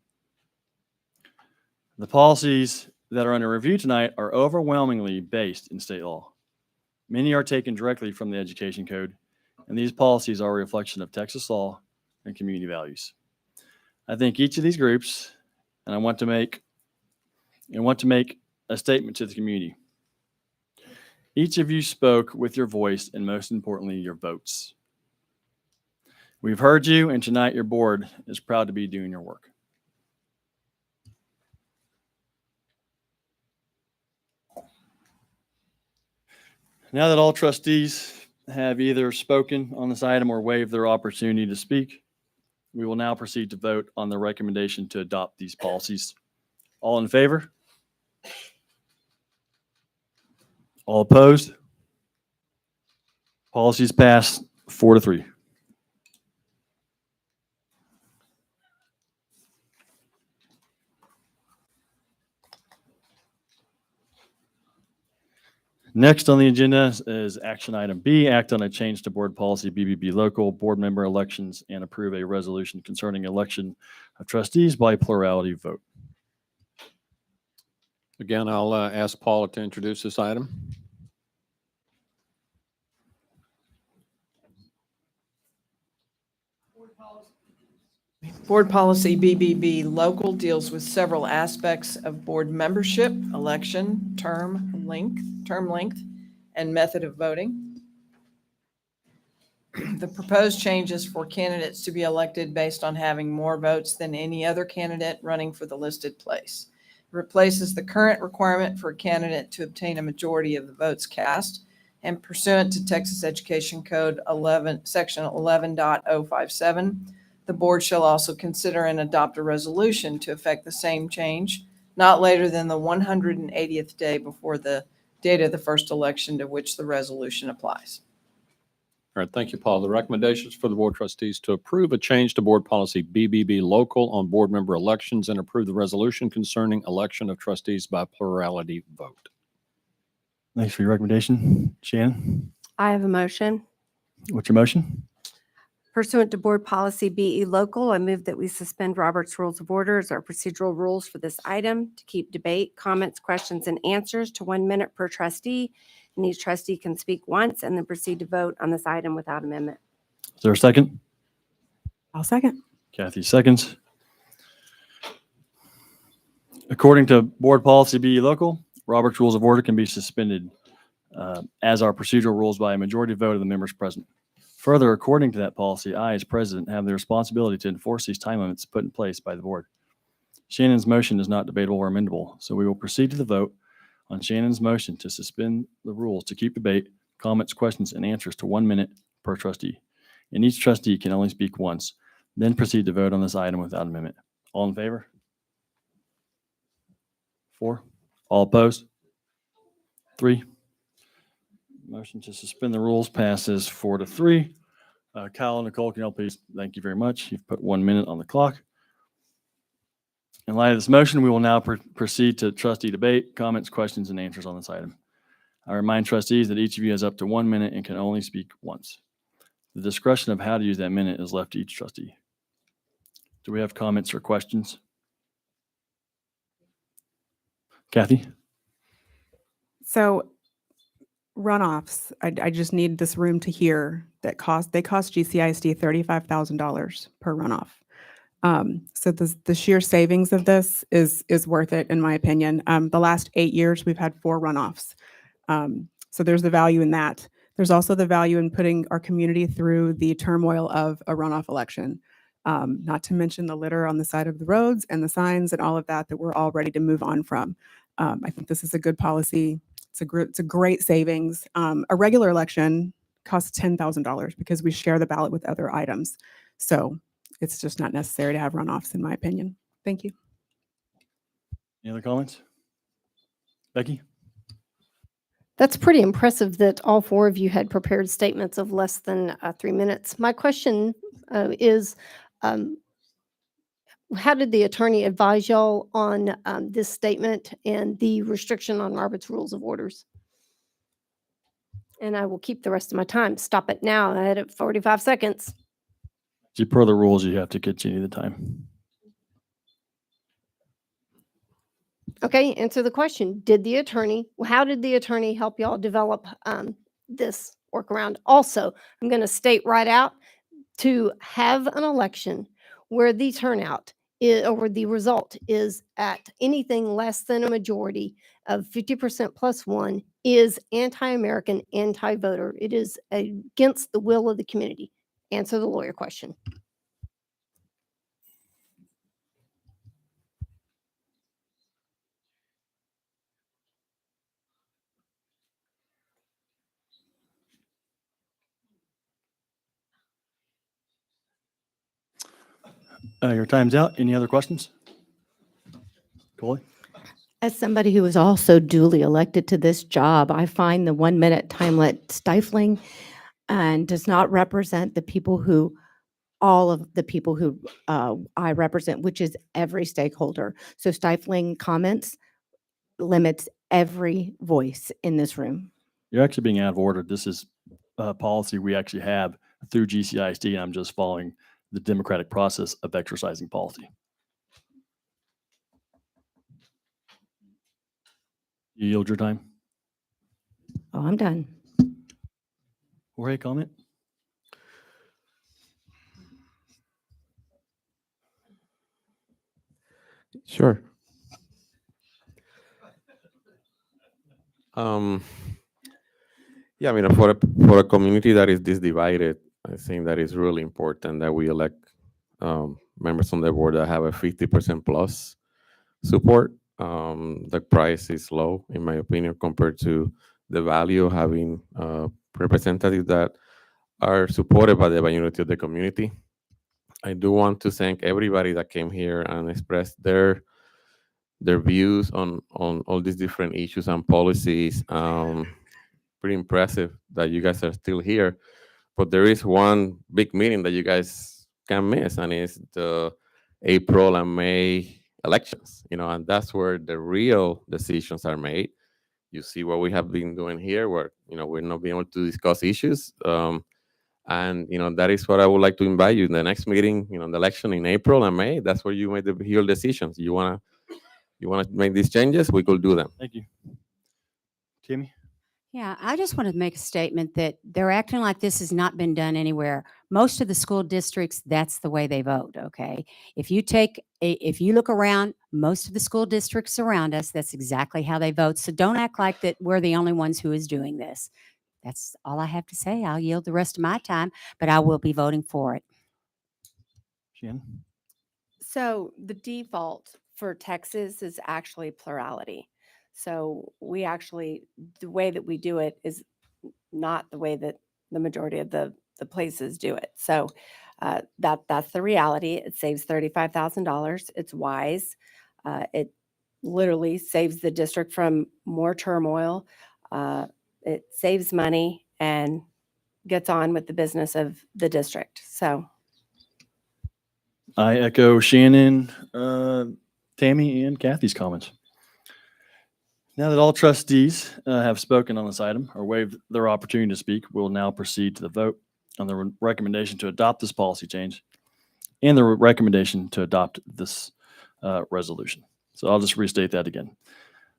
The policies that are under review tonight are overwhelmingly based in state law. Many are taken directly from the Education Code, and these policies are a reflection of Texas law and community values. I think each of these groups, and I want to make a statement to the community. Each of you spoke with your voice and, most importantly, your votes. We've heard you, and tonight your board is proud to be doing your work. Now that all trustees have either spoken on this item or waived their opportunity to speak, we will now proceed to vote on the recommendation to adopt these policies. All in favor? All opposed? Policies passed 4-3. Next on the agenda is action item B, act on a change to board policy BBB local, board member elections, and approve a resolution concerning election of trustees by plurality vote. Again, I'll ask Paula to introduce this item. Board policy BBB local deals with several aspects of board membership, election, term length, and method of voting. The proposed changes for candidates to be elected based on having more votes than any other candidate running for the listed place. It replaces the current requirement for a candidate to obtain a majority of the votes cast, and pursuant to Texas Education Code 11, Section 11.057, the board shall also consider and adopt a resolution to effect the same change not later than the 180th day before the date of the first election to which the resolution applies. All right, thank you, Paul. The recommendations for the board trustees to approve a change to board policy BBB local on board member elections and approve the resolution concerning election of trustees by plurality vote. Thanks for your recommendation. Shannon, I have a motion. what's your motion? Pursuant to Board Policy BE Local, I move that we suspend Robert's Rules of Order as our procedural rules for this item to keep debate, comments, questions, and answers to 1 minute per trustee, and each trustee can speak once and then proceed to vote on this item without amendment. Is there a second? I'll second. Kathy seconds. According to board policy BE local, Robert's Rules of Order can be suspended as our procedural rules by a majority vote of the members present. Further, according to that policy, I, as president, have the responsibility to enforce these time limits put in place by the board. Shannon's motion is not debatable or amendable, so we will proceed to the vote on Shannon's motion to suspend the rules to keep debate, comments, questions, and answers to 1 minute per trustee. And each trustee can only speak once, then proceed to vote on this item without amendment. All in favor? 4. All opposed? 3. Motion to suspend the rules passes 4-3. Kyle and Nicole, can you all please? Thank you very much. You've put 1 minute on the clock. In light of this motion, we will now proceed to trustee debate, comments, questions, and answers on this item. I remind trustees that each of you has up to 1 minute and can only speak once. The discretion of how to use that minute is left to each trustee. Do we have comments or questions? Kathy? So runoffs, I just need this room to hear that they cost GCISD $35,000 per runoff. So the sheer savings of this is worth it, in my opinion. The last 8 years, we've had 4 runoffs. So there's the value in that. There's also the value in putting our community through the turmoil of a runoff election. Not to mention the litter on the side of the roads and the signs and all of that we're all ready to move on from. I think this is a good policy. It's a great savings. A regular election costs $10,000 because we share the ballot with other items. So it's just not necessary to have runoffs, in my opinion. Thank you. Any other comments? Becky? That's pretty impressive that all 4 of you had prepared statements of less than 3 minutes. My question is, how did the attorney advise y'all on this statement and the restriction on Robert's Rules of Orders? And I will keep the rest of my time. Stop it now. I had it 45 seconds. Per the rules, you have to continue the time. Okay, answer the question. How did the attorney help y'all develop this workaround? Also, I'm going to state right out, to have an election where the turnout or the result is at anything less than a majority of 50% plus 1 is anti-American, anti-voter. It is against the will of the community. Answer the lawyer question. Your time's out. Any other questions? Coley? As somebody who was also duly elected to this job, I find the 1-minute time limit stifling and does not represent the people who, all of the people who I represent, which is every stakeholder. So stifling comments limits every voice in this room. You're actually being out of order. This is a policy we actually have through GCISD, and I'm just following the democratic process of exercising policy. You yield your time. Oh, I'm done. Jorge, comment? Sure. Yeah, I mean, for a community that is this divided, I think that is really important that we elect members on the board that have a 50% plus support. The price is low, in my opinion, compared to the value of having representatives that are supported by the majority of the community. I do want to thank everybody that came here and expressed their views on all these different issues and policies. Pretty impressive that you guys are still here. But there is one big meeting that you guys can miss, and it's the April and May elections, and that's where the real decisions are made. You see what we have been doing here, where, we're not being able to discuss issues. And, that is what I would like to invite you in the next meeting, the election in April and May. That's where you make the real decisions. You want to make these changes, we could do them. Thank you. Timmy? Yeah, I just want to make a statement that they're acting like this has not been done anywhere. Most of the school districts, that's the way they vote, okay? If you look around, most of the school districts around us, that's exactly how they vote. So don't act like that we're the only ones who is doing this. That's all I have to say. I'll yield the rest of my time, but I will be voting for it. Shannon? So the default for Texas is actually plurality. So we actually, the way that we do it is not the way that the majority of the places do it. So that's the reality. It saves $35,000. It's wise. It literally saves the district from more turmoil. It saves money and gets on with the business of the district. So I echo Shannon, Tammy, and Kathy's comments. Now that all trustees have spoken on this item or waived their opportunity to speak, we'll now proceed to the vote on the recommendation to adopt this policy change and the recommendation to adopt this resolution. So I'll just restate that again.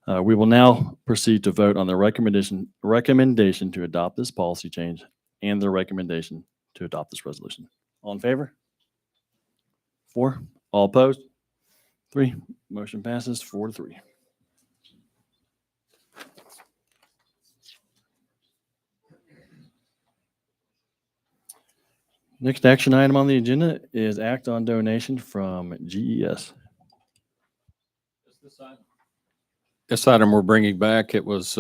We will now proceed to vote on the recommendation to adopt this policy change and the recommendation to adopt this resolution. All in favor? 4. All opposed? 3. Motion passes 4-3. Next action item on the agenda is act on donation from GES. This item we're bringing back, it was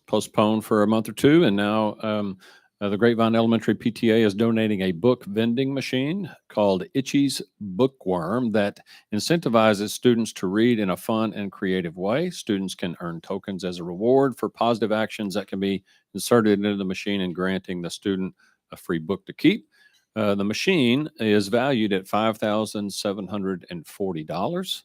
postponed for a month or two, and now the Grapevine Elementary PTA is donating a book vending machine called Itchy's Bookworm that incentivizes students to read in a fun and creative way. Students can earn tokens as a reward for positive actions that can be inserted into the machine and granting the student a free book to keep. The machine is valued at $5,740.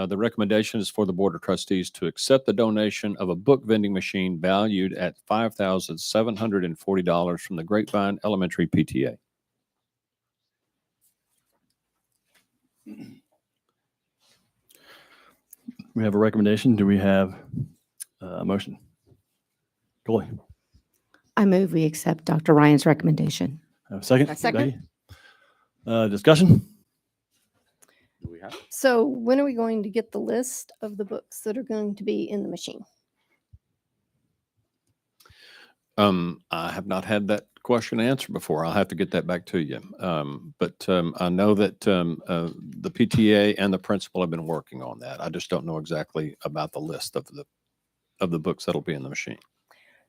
The recommendation is for the Board of Trustees to accept the donation of a book vending machine valued at $5,740 from the Grapevine Elementary PTA. We have a recommendation. Do we have a motion? Goalie. I move we accept Dr. Ryan's recommendation. Have a second? A second. Becky? Discussion? So when are we going to get the list of the books that are going to be in the machine? I have not had that question answered before. I'll have to get that back to you. But I know that the PTA and the principal have been working on that. I just don't know exactly about the list of the books that'll be in the machine.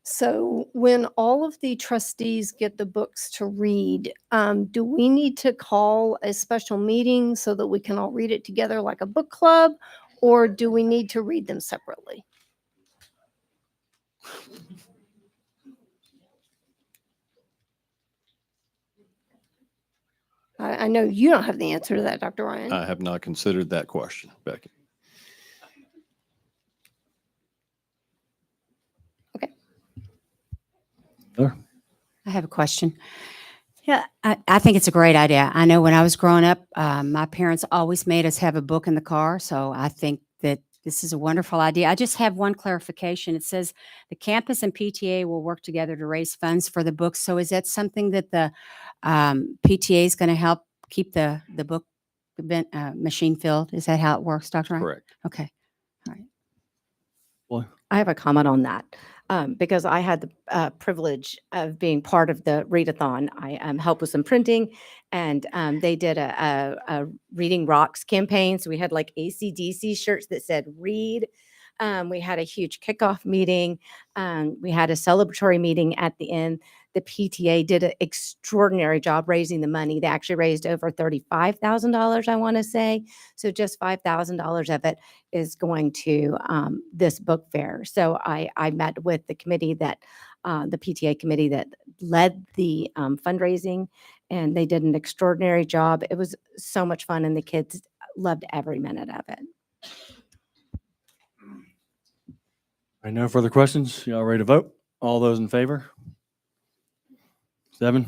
So when all of the trustees get the books to read, do we need to call a special meeting so that we can all read it together like a book club? or do we need to read them separately? I know you don't have the answer to that, Dr. Ryan. I have not considered that question, Becky. I have a question. Yeah, I think it's a great idea. I know when I was growing up, my parents always made us have a book in the car. So I think that this is a wonderful idea. I just have one clarification. It says the campus and PTA will work together to raise funds for the books. So is that something that the PTA is going to help keep the book machine filled? Is that how it works, Dr. Ryan? Correct. Okay. All right. Well, I have a comment on that because I had the privilege of being part of the readathon. I helped with some printing, and they did a Reading Rocks campaign. So we had like AC/DC shirts that said "Read." We had a huge kickoff meeting. We had a celebratory meeting at the end. The PTA did an extraordinary job raising the money. They actually raised over $35,000, I want to say. So just $5,000 of it is going to this book fair. So I met with the committee the PTA committee that led the fundraising, and they did an extraordinary job. It was so much fun, and the kids loved every minute of it. All right, no further questions. Y'all ready to vote? All those in favor? 7.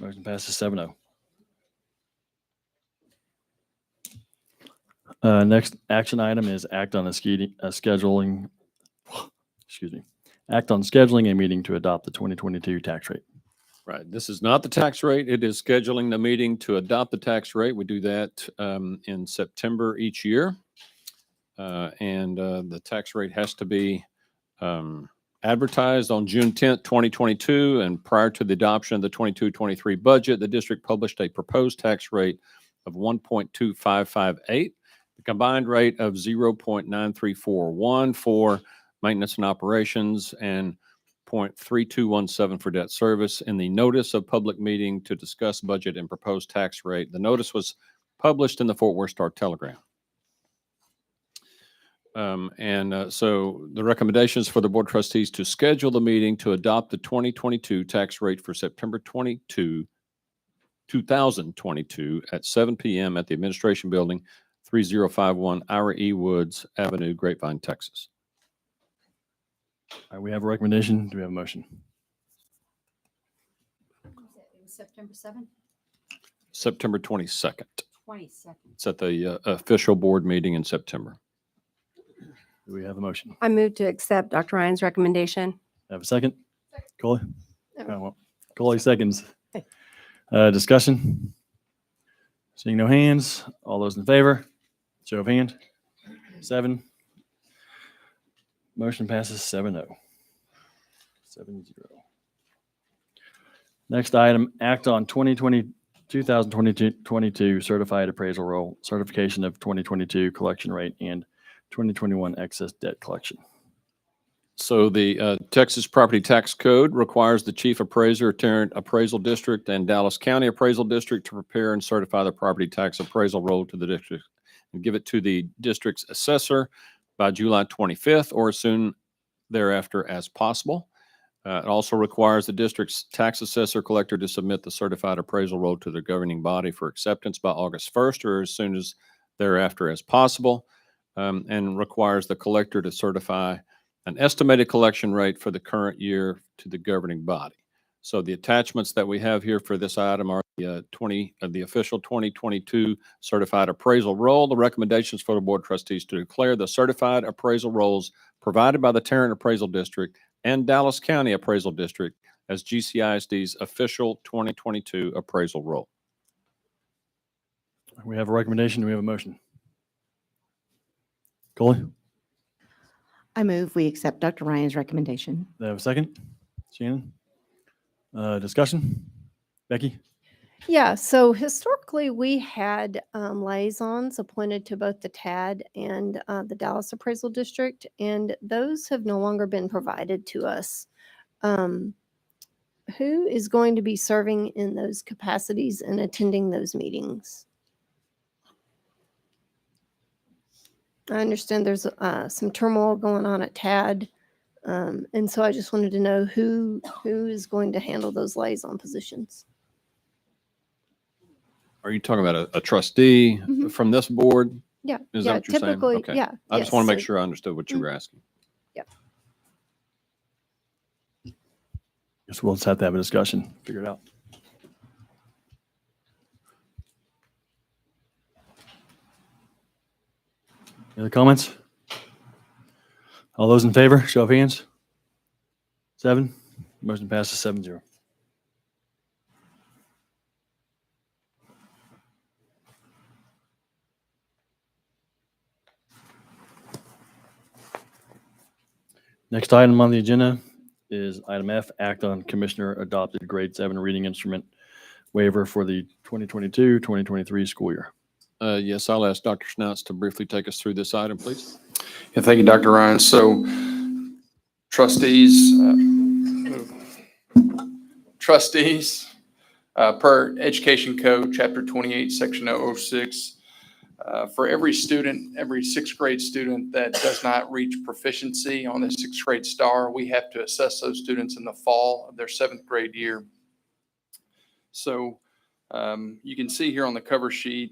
Motion passes 7-0. Next action item is act on scheduling. Excuse me. Act on scheduling a meeting to adopt the 2022 tax rate. Right. This is not the tax rate. It is scheduling the meeting to adopt the tax rate. We do that in September each year. And the tax rate has to be advertised on June 10th, 2022, and prior to the adoption of the 22-23 budget, the district published a proposed tax rate of 1.2558, the combined rate of 0.9341 for maintenance and operations, and 0.3217 for debt service. In the notice of public meeting to discuss budget and proposed tax rate, the notice was published in the Fort Worth Star-Telegram. So the recommendations for the Board of Trustees to schedule the meeting to adopt the 2022 tax rate for September 2022 at 7 p.m. at the Administration Building, 3051 Ira E. Woods Avenue, Grapevine, Texas. All right, we have a recommendation. Do we have a motion? September 7th? September 22nd. 22nd. It's at the official board meeting in September. Do we have a motion? I move to accept Dr. Ryan's recommendation. Have a second? Coley? Coley seconds. Discussion? Seeing no hands. All those in favor? Show of hand. 7. Motion passes 7-0. 7-0. Next item, act on 2022 certified appraisal roll, certification of 2022 collection rate and 2021 excess debt collection. So the Texas Property Tax Code requires the Chief Appraiser, Tarrant Appraisal District, and Dallas County Appraisal District to prepare and certify the property tax appraisal roll to the district and give it to the district's assessor by July 25th or as soon thereafter as possible. It also requires the district's tax assessor collector to submit the certified appraisal roll to the governing body for acceptance by August 1st or as soon as thereafter as possible, and requires the collector to certify an estimated collection rate for the current year to the governing body. So the attachments that we have here for this item are the official 2022 certified appraisal roll, the recommendations for the Board of Trustees to declare the certified appraisal rolls provided by the Tarrant Appraisal District and Dallas County Appraisal District as GCISD's official 2022 appraisal roll. We have a recommendation. Do we have a motion? Coley? I move we accept Dr. Ryan's recommendation. Do I have a second? Shannon? Discussion? Becky? Yeah, so historically, we had liaisons appointed to both the TAD and the Dallas Appraisal District, and those have no longer been provided to us. Who is going to be serving in those capacities and attending those meetings? I understand there's some turmoil going on at TAD. And so I just wanted to know who is going to handle those liaison positions. Are you talking about a trustee Mhm. from this board? Yeah. Is yeah, that what you're saying? typically, Okay. yeah. I just yes, want to make so- sure I understood what you were asking. Guess we'll just have to have a discussion, figure it out. Any other comments? All those in favor, show of hands. 7. Motion passes 7-0. Next item on the agenda is item F, act on Commissioner adopted grade 7 reading instrument waiver for the 2022-2023 school year. Yes, I'll ask Dr. Schnauz to briefly take us through this item, please. Yeah, thank you, Dr. Ryan. So trustees, per Education Code, Chapter 28, Section 006, for every student, every sixth grade student that does not reach proficiency on the sixth grade STAR, we have to assess those students in the fall of their seventh grade year. So you can see here on the cover sheet,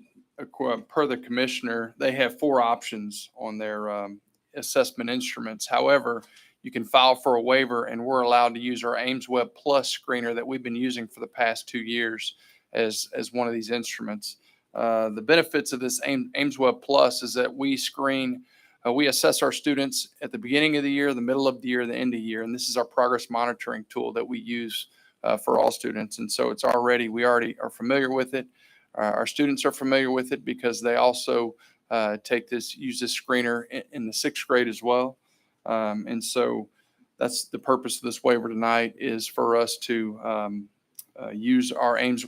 per the commissioner, they have 4 options on their assessment instruments. However, you can file for a waiver, and we're allowed to use our Ames Web Plus screener that we've been using for the past 2 years as one of these instruments. The benefits of this Ames Web Plus is that we screen, we assess our students at the beginning of the year, the middle of the year, the end of the year, and this is our progress monitoring tool that we use for all students. And so we already are familiar with it. Our students are familiar with it because they also use this screener in the sixth grade as well. And so that's the purpose of this waiver tonight, is for us to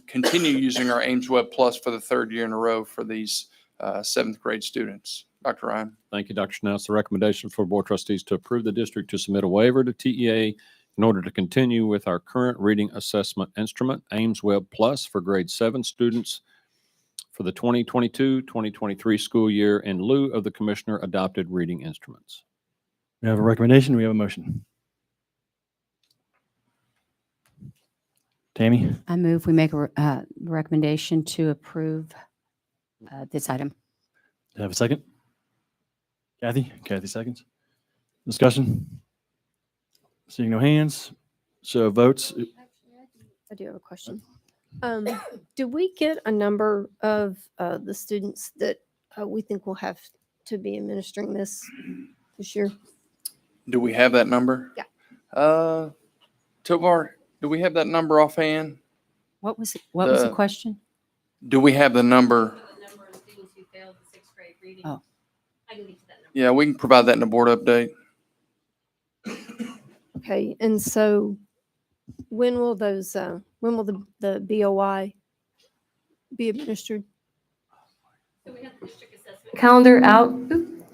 continue using our Ames Web Plus for the 3rd year in a row for these 7th grade students. Dr. Ryan. Thank you, Dr. Schnauz. The recommendation for Board Trustees to approve the district to submit a waiver to TEA in order to continue with our current reading assessment instrument, Ames Web Plus, for grade 7 students for the 2022-2023 school year in lieu of the commissioner adopted reading instruments. We have a recommendation. We have a motion. Tammy? I move we make a recommendation to approve this item. Do you have a second? Kathy? Kathy seconds. Discussion? Seeing no hands. So votes. I do have a question. Do we get a number of the students that we think will have to be administering this year? Do we have that number? Yeah. Tovar, do we have that number offhand? What was the question? Do we have the number? The number of students who failed the 6th grade reading. Oh. I can get to that number. Yeah, we can provide that in a board update. Okay, and so when will the BOI be administered? So we have the district assessment calendar out.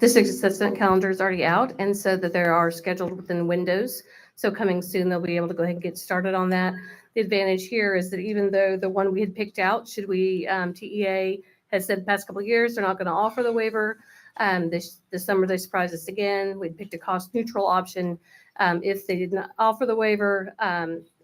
District assessment calendar is already out, and so that there are scheduled within windows. So coming soon, they'll be able to go ahead and get started on that. The advantage here is that even though the one we had picked out, TEA has said the past couple of years, they're not going to offer the waiver. This summer, they surprised us again. We picked a cost neutral option. If they did not offer the waiver,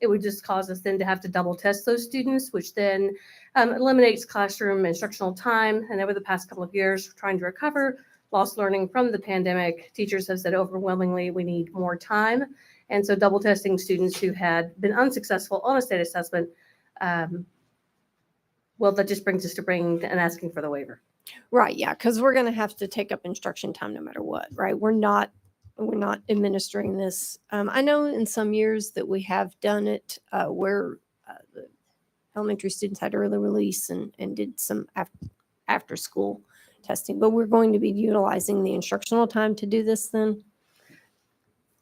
it would just cause us then to have to double test those students, which then eliminates classroom instructional time. And over the past couple of years, trying to recover lost learning from the pandemic, teachers have said overwhelmingly we need more time. And so double testing students who had been unsuccessful on a state assessment, well, that just brings us to asking for the waiver. Right, yeah, because we're going to have to take up instruction time no matter what, right? We're not administering this. I know in some years that we have done it where the elementary students had early release and did some after school testing, but we're going to be utilizing the instructional time to do this then?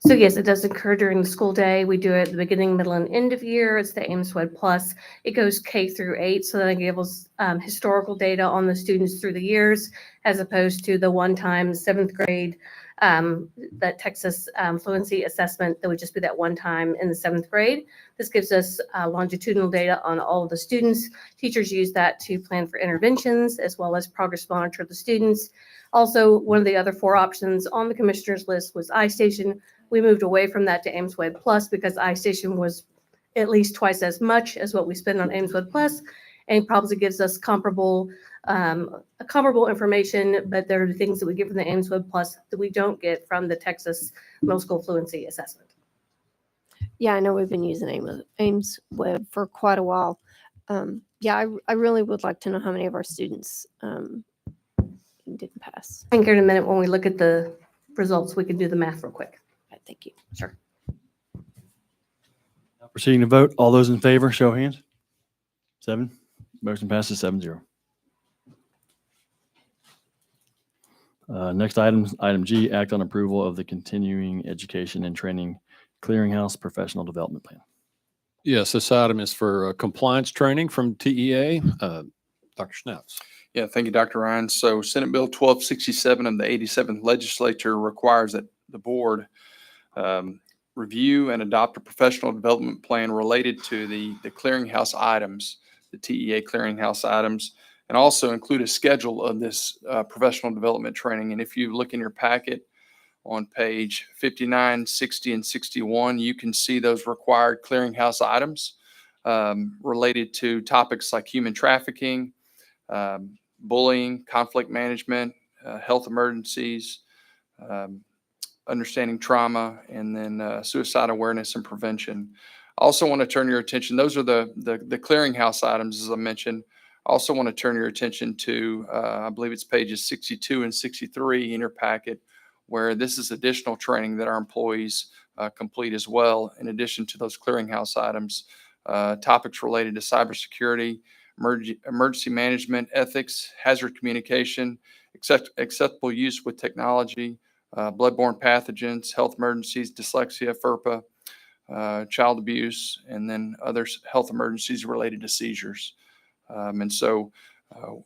So yes, it does occur during the school day. We do it at the beginning, middle, and end of year. It's the Ames Web Plus. It goes K through 8, so that gives us historical data on the students through the years, as opposed to the one-time 7th grade that Texas fluency assessment that would just be that one time in the 7th grade. This gives us longitudinal data on all of the students. Teachers use that to plan for interventions as well as progress monitor the students. Also, one of the other 4 options on the commissioner's list was iStation. We moved away from that to Ames Web Plus because iStation was at least twice as much as what we spend on Ames Web Plus, and probably gives us comparable information, but there are things that we get from the Ames Web Plus that we don't get from the Texas Middle School Fluency Assessment. Yeah, I know we've been using Ames Web for quite a while. Yeah, I really would like to know how many of our students didn't pass. I think here in a minute when we look at the results, we can do the math real quick. Okay, thank you. Sure. Now proceeding to vote. All those in favor, show of hands. 7. Motion passes 7-0. Next item, item G, act on approval of the Continuing Education and Training Clearinghouse Professional Development Plan. Yes, this item is for compliance training from TEA. Dr. Schnaps. Yeah, thank you, Dr. Ryan. So Senate Bill 1267 of the 87th Legislature requires that the board review and adopt a professional development plan related to the clearinghouse items, the TEA clearinghouse items, and also include a schedule of this professional development training. And if you look in your packet on page 59, 60, and 61, you can see those required clearinghouse items related to topics like human trafficking, bullying, conflict management, health emergencies, understanding trauma, and then suicide awareness and prevention. I also want to turn your attention, those are the clearinghouse items, as I mentioned. I also want to turn your attention to, I believe it's pages 62 and 63 in your packet, where this is additional training that our employees complete as well, in addition to those clearinghouse items. Topics related to cybersecurity, emergency management, ethics, hazard communication, acceptable use with technology, bloodborne pathogens, health emergencies, dyslexia, FERPA, child abuse, and then other health emergencies related to seizures. And so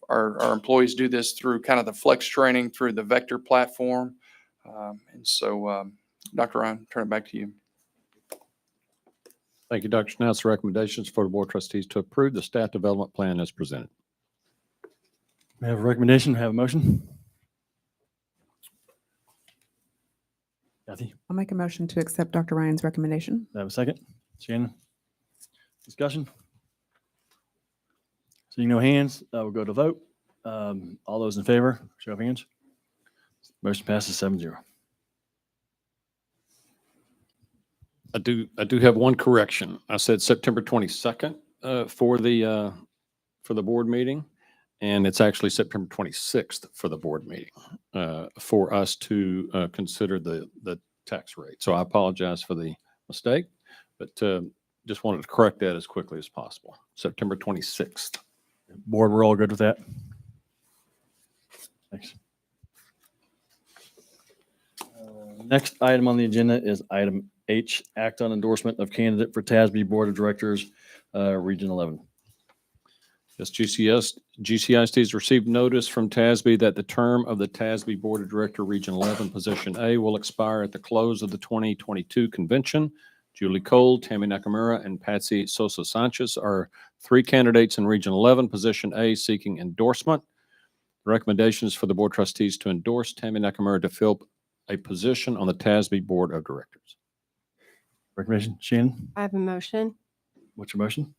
our employees do this through kind of the flex training through the Vector platform. And so, Dr. Ryan, turn it back to you. Thank you, Dr. Schnaps. Recommendations for the Board of Trustees to approve the staff development plan as presented. We have a recommendation, have a motion. Kathy, I'll make a motion to accept Dr. Ryan's recommendation. have a second. Shannon, discussion? Seeing no hands, we'll go to vote. All those in favor, show of hands. Motion passes 7-0. I do have one correction. I said September 22nd for the board meeting, and it's actually September 26th for the board meeting for us to consider the tax rate. So I apologize for the mistake, but just wanted to correct that as quickly as possible. September 26th. Board, we're all good with that? Thanks. Next item on the agenda is item H, act on endorsement of candidate for TASB Board of Directors, Region 11. Yes, GCISD has received notice from TASB that the term of the TASB Board of Director Region 11, Position A, will expire at the close of the 2022 convention. Julie Cole, Tammy Nakamura, and Patsy Sosa Sanchez are 3 candidates in Region 11, Position A, seeking endorsement. The recommendation is for the Board of Trustees to endorse Tammy Nakamura to fill a position on the TASB Board of Directors. Recommendation, Shannon, I have a motion. what's your motion?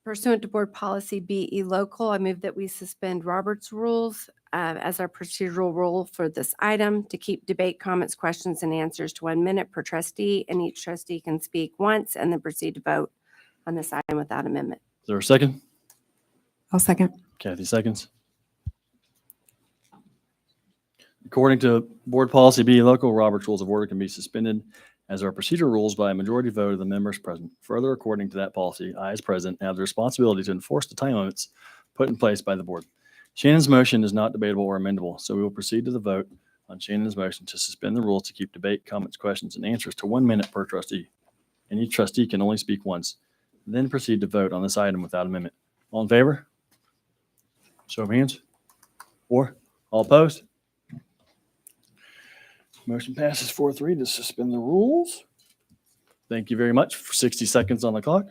Pursuant to Board Policy BE Local, I move that we suspend Robert's rules as our procedural rule for this item to keep debate, comments, questions, and answers to 1 minute per trustee, and each trustee can speak once and then proceed to vote on this item without amendment. Is there a second? I'll second. Kathy seconds. According to Board Policy BE Local, Robert's Rules of Order can be suspended as our procedural rules by a majority vote of the members present. Further, according to that policy, I, as president, have the responsibility to enforce the time limits put in place by the board. Shannon's motion is not debatable or amendable, so we will proceed to the vote on Shannon's motion to suspend the rules to keep debate, comments, questions, and answers to 1 minute per trustee. And each trustee can only speak once. Then proceed to vote on this item without amendment. All in favor? Show of hands. 4. All opposed? Motion passes 4-3 to suspend the rules. Thank you very much for 60 seconds on the clock.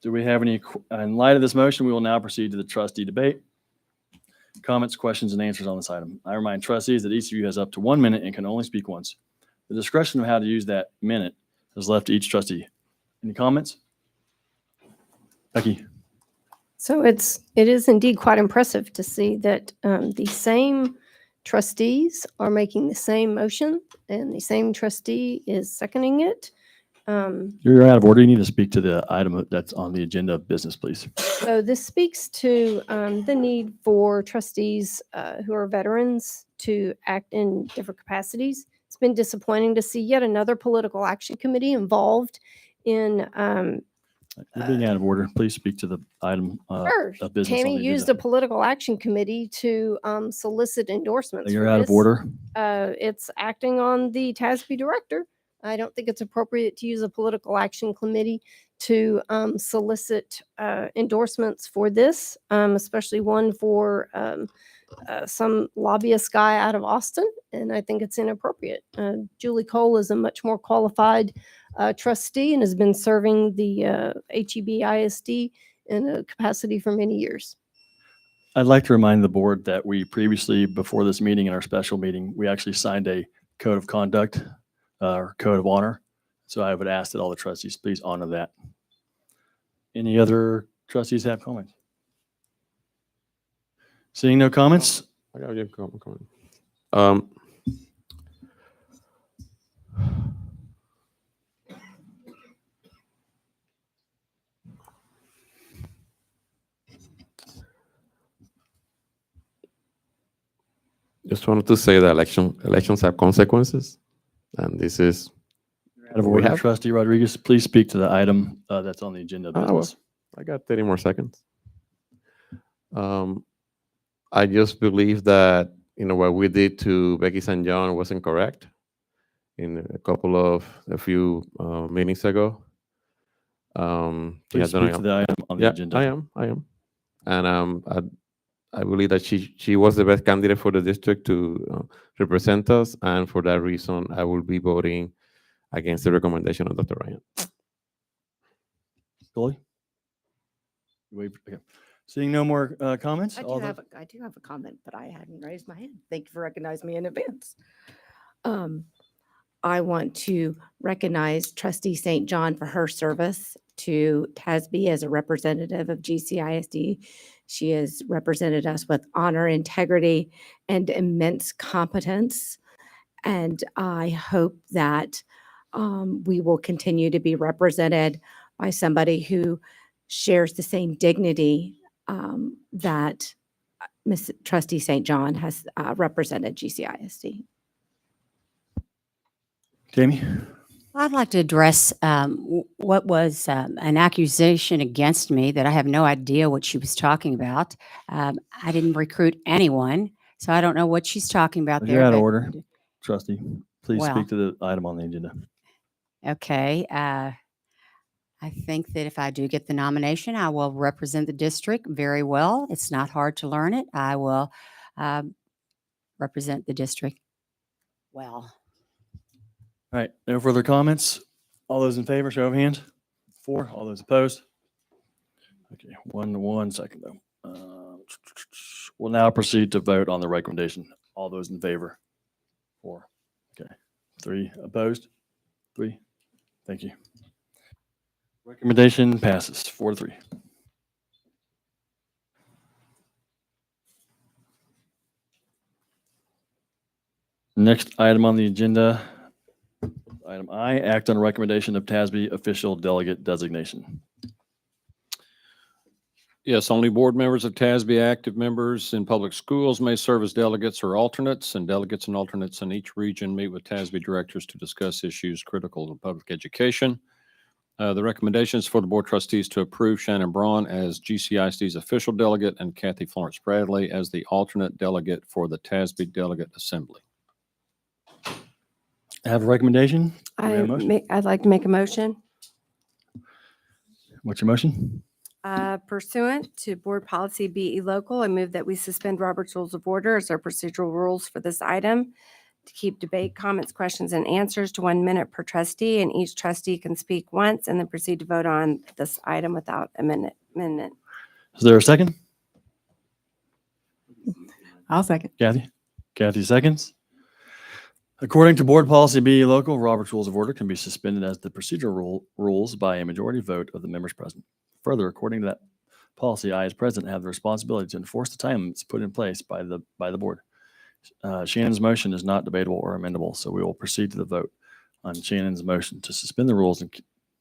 Do we have any, in light of this motion, we will now proceed to the trustee debate. Comments, questions, and answers on this item. I remind trustees that each of you has up to 1 minute and can only speak once. The discretion of how to use that minute is left to each trustee. Any comments? Becky? So it is indeed quite impressive to see that the same trustees are making the same motion and the same trustee is seconding it. You're out of order. You need to speak to the item that's on the agenda of business, please. So this speaks to the need for trustees who are veterans to act in different capacities. It's been disappointing to see yet another political action committee involved in You're being out of order. Please speak to the item Sure. of business. on Tammy the used a agenda. political action committee to solicit endorsements. You're for out of this. order. It's acting on the TASB director. I don't think it's appropriate to use a political action committee to solicit endorsements for this, especially one for some lobbyist guy out of Austin. And I think it's inappropriate. Julie Cole is a much more qualified trustee and has been serving the HEB ISD in a capacity for many years. I'd like to remind the board that we previously, before this meeting and our special meeting, we actually signed a code of conduct or code of honor. So I would ask that all the trustees please honor that. Any other trustees have comments? Seeing no comments? I got your comment. Just wanted to say that elections have consequences, and this is Out of what we order, have. Trustee Rodriguez, please speak to the item that's on the agenda of Ah, well, business. I got 30 more seconds. I just believe that, what we did to Becky St. John wasn't correct in a few meetings ago. Please speak to the item on the Yeah, agenda. I am. And I believe that she was the best candidate for the district to represent us. And for that reason, I will be voting against the recommendation of Dr. Ryan. Dolly? Wait, okay. Seeing no more comments? I all do those- have a comment, but I hadn't raised my hand. Thank you for recognizing me in advance. I want to recognize Trustee St. John for her service to TASB as a representative of GCISD. She has represented us with honor, integrity, and immense competence. And I hope that we will continue to be represented by somebody who shares the same dignity that Ms. Trustee St. John has represented GCISD. Jamie? I'd like to address what was an accusation against me that I have no idea what she was talking about. I didn't recruit anyone, so I don't know what she's talking about there. You're out of but- order, Trustee. Please Well. speak to the item on the agenda. Okay. I think that if I do get the nomination, I will represent the district very well. It's not hard to learn it. I will represent the district well. All right, no further comments. All those in favor, show of hands. 4. All those opposed? Okay, 1 second though. We'll now proceed to vote on the recommendation. All those in favor? 4. Okay. 3 opposed? 3. Thank you. Recommendation passes 4-3. Next item on the agenda, item I, act on a recommendation of TASB official delegate designation. Yes, only board members of TASB active members in public schools may serve as delegates or alternates, and delegates and alternates in each region meet with TASB directors to discuss issues critical to public education. The recommendation is for the board trustees to approve Shannon Braun as GCISD's official delegate and Kathy Florence Bradley as the alternate delegate for the TASB Delegate Assembly. I have a recommendation. Do we have a motion? I'd like to make a motion. What's your motion? Pursuant to Board Policy BE Local, I move that we suspend Robert's Rules of Order as our procedural rules for this item to keep debate, comments, questions, and answers to 1 minute per trustee, and each trustee can speak once and then proceed to vote on this item without amendment. Is there a second? I'll second. Kathy? Kathy seconds. According to Board Policy BE Local, Robert's Rules of Order can be suspended as the procedural rules by a majority vote of the members present. Further, according to that policy, I as president have the responsibility to enforce the time limits put in place by the board. Shannon's motion is not debatable or amendable, so we will proceed to the vote on Shannon's motion to suspend the rules and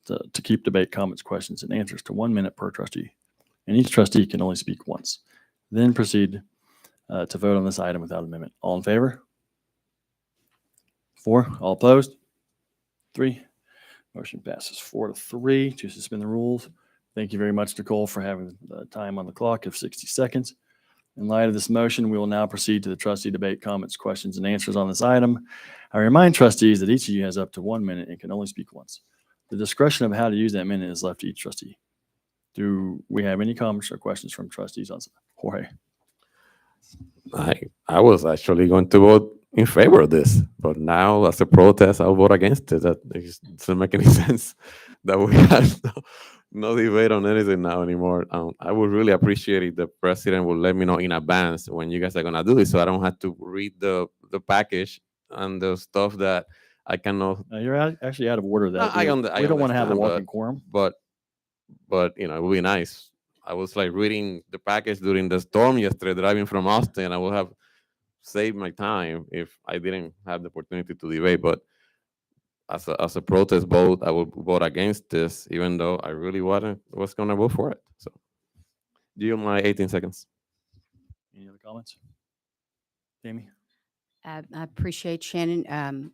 to keep debate, comments, questions, and answers to 1 minute per trustee. And each trustee can only speak once. Then proceed to vote on this item without amendment. All in favor? 4. All opposed? 3. Motion passes 4-3 to suspend the rules. Thank you very much, Nicole, for having the time on the clock of 60 seconds. In light of this motion, we will now proceed to the trustee debate, comments, questions, and answers on this item. I remind trustees that each of you has up to 1 minute and can only speak once. The discretion of how to use that minute is left to each trustee. Do we have any comments or questions from trustees on Jorge? I was actually going to vote in favor of this, but now as a protest, I'll vote against it. That doesn't make any sense that we have no debate on anything now anymore. I would really appreciate if the president would let me know in advance when you guys are gonna do this, so I don't have to read the package and the stuff that I cannot. You're actually out of order. That I we don't want to have a understand, walking quorum. But you know, it would be nice. I was like reading the package during the storm yesterday, driving from Austin. I would have saved my time if I didn't have the opportunity to debate. But as a protest vote, I will vote against this, even though I really was going to vote for it. So, do you my 18 seconds? Any other comments? Jamie? I appreciate Shannon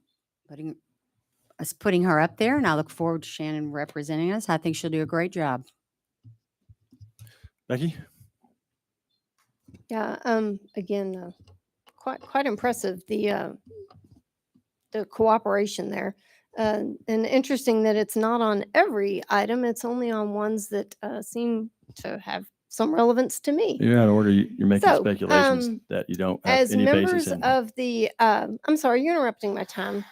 putting her up there, and I look forward to Shannon representing us. I think she'll do a great job. Becky? Yeah, again, quite impressive, the cooperation there. And interesting that it's not on every item, it's only on ones that seem to have some relevance to me. You're out of order. You're making So, speculations that you don't have As any basis members in. of the, I'm sorry, you're interrupting my time.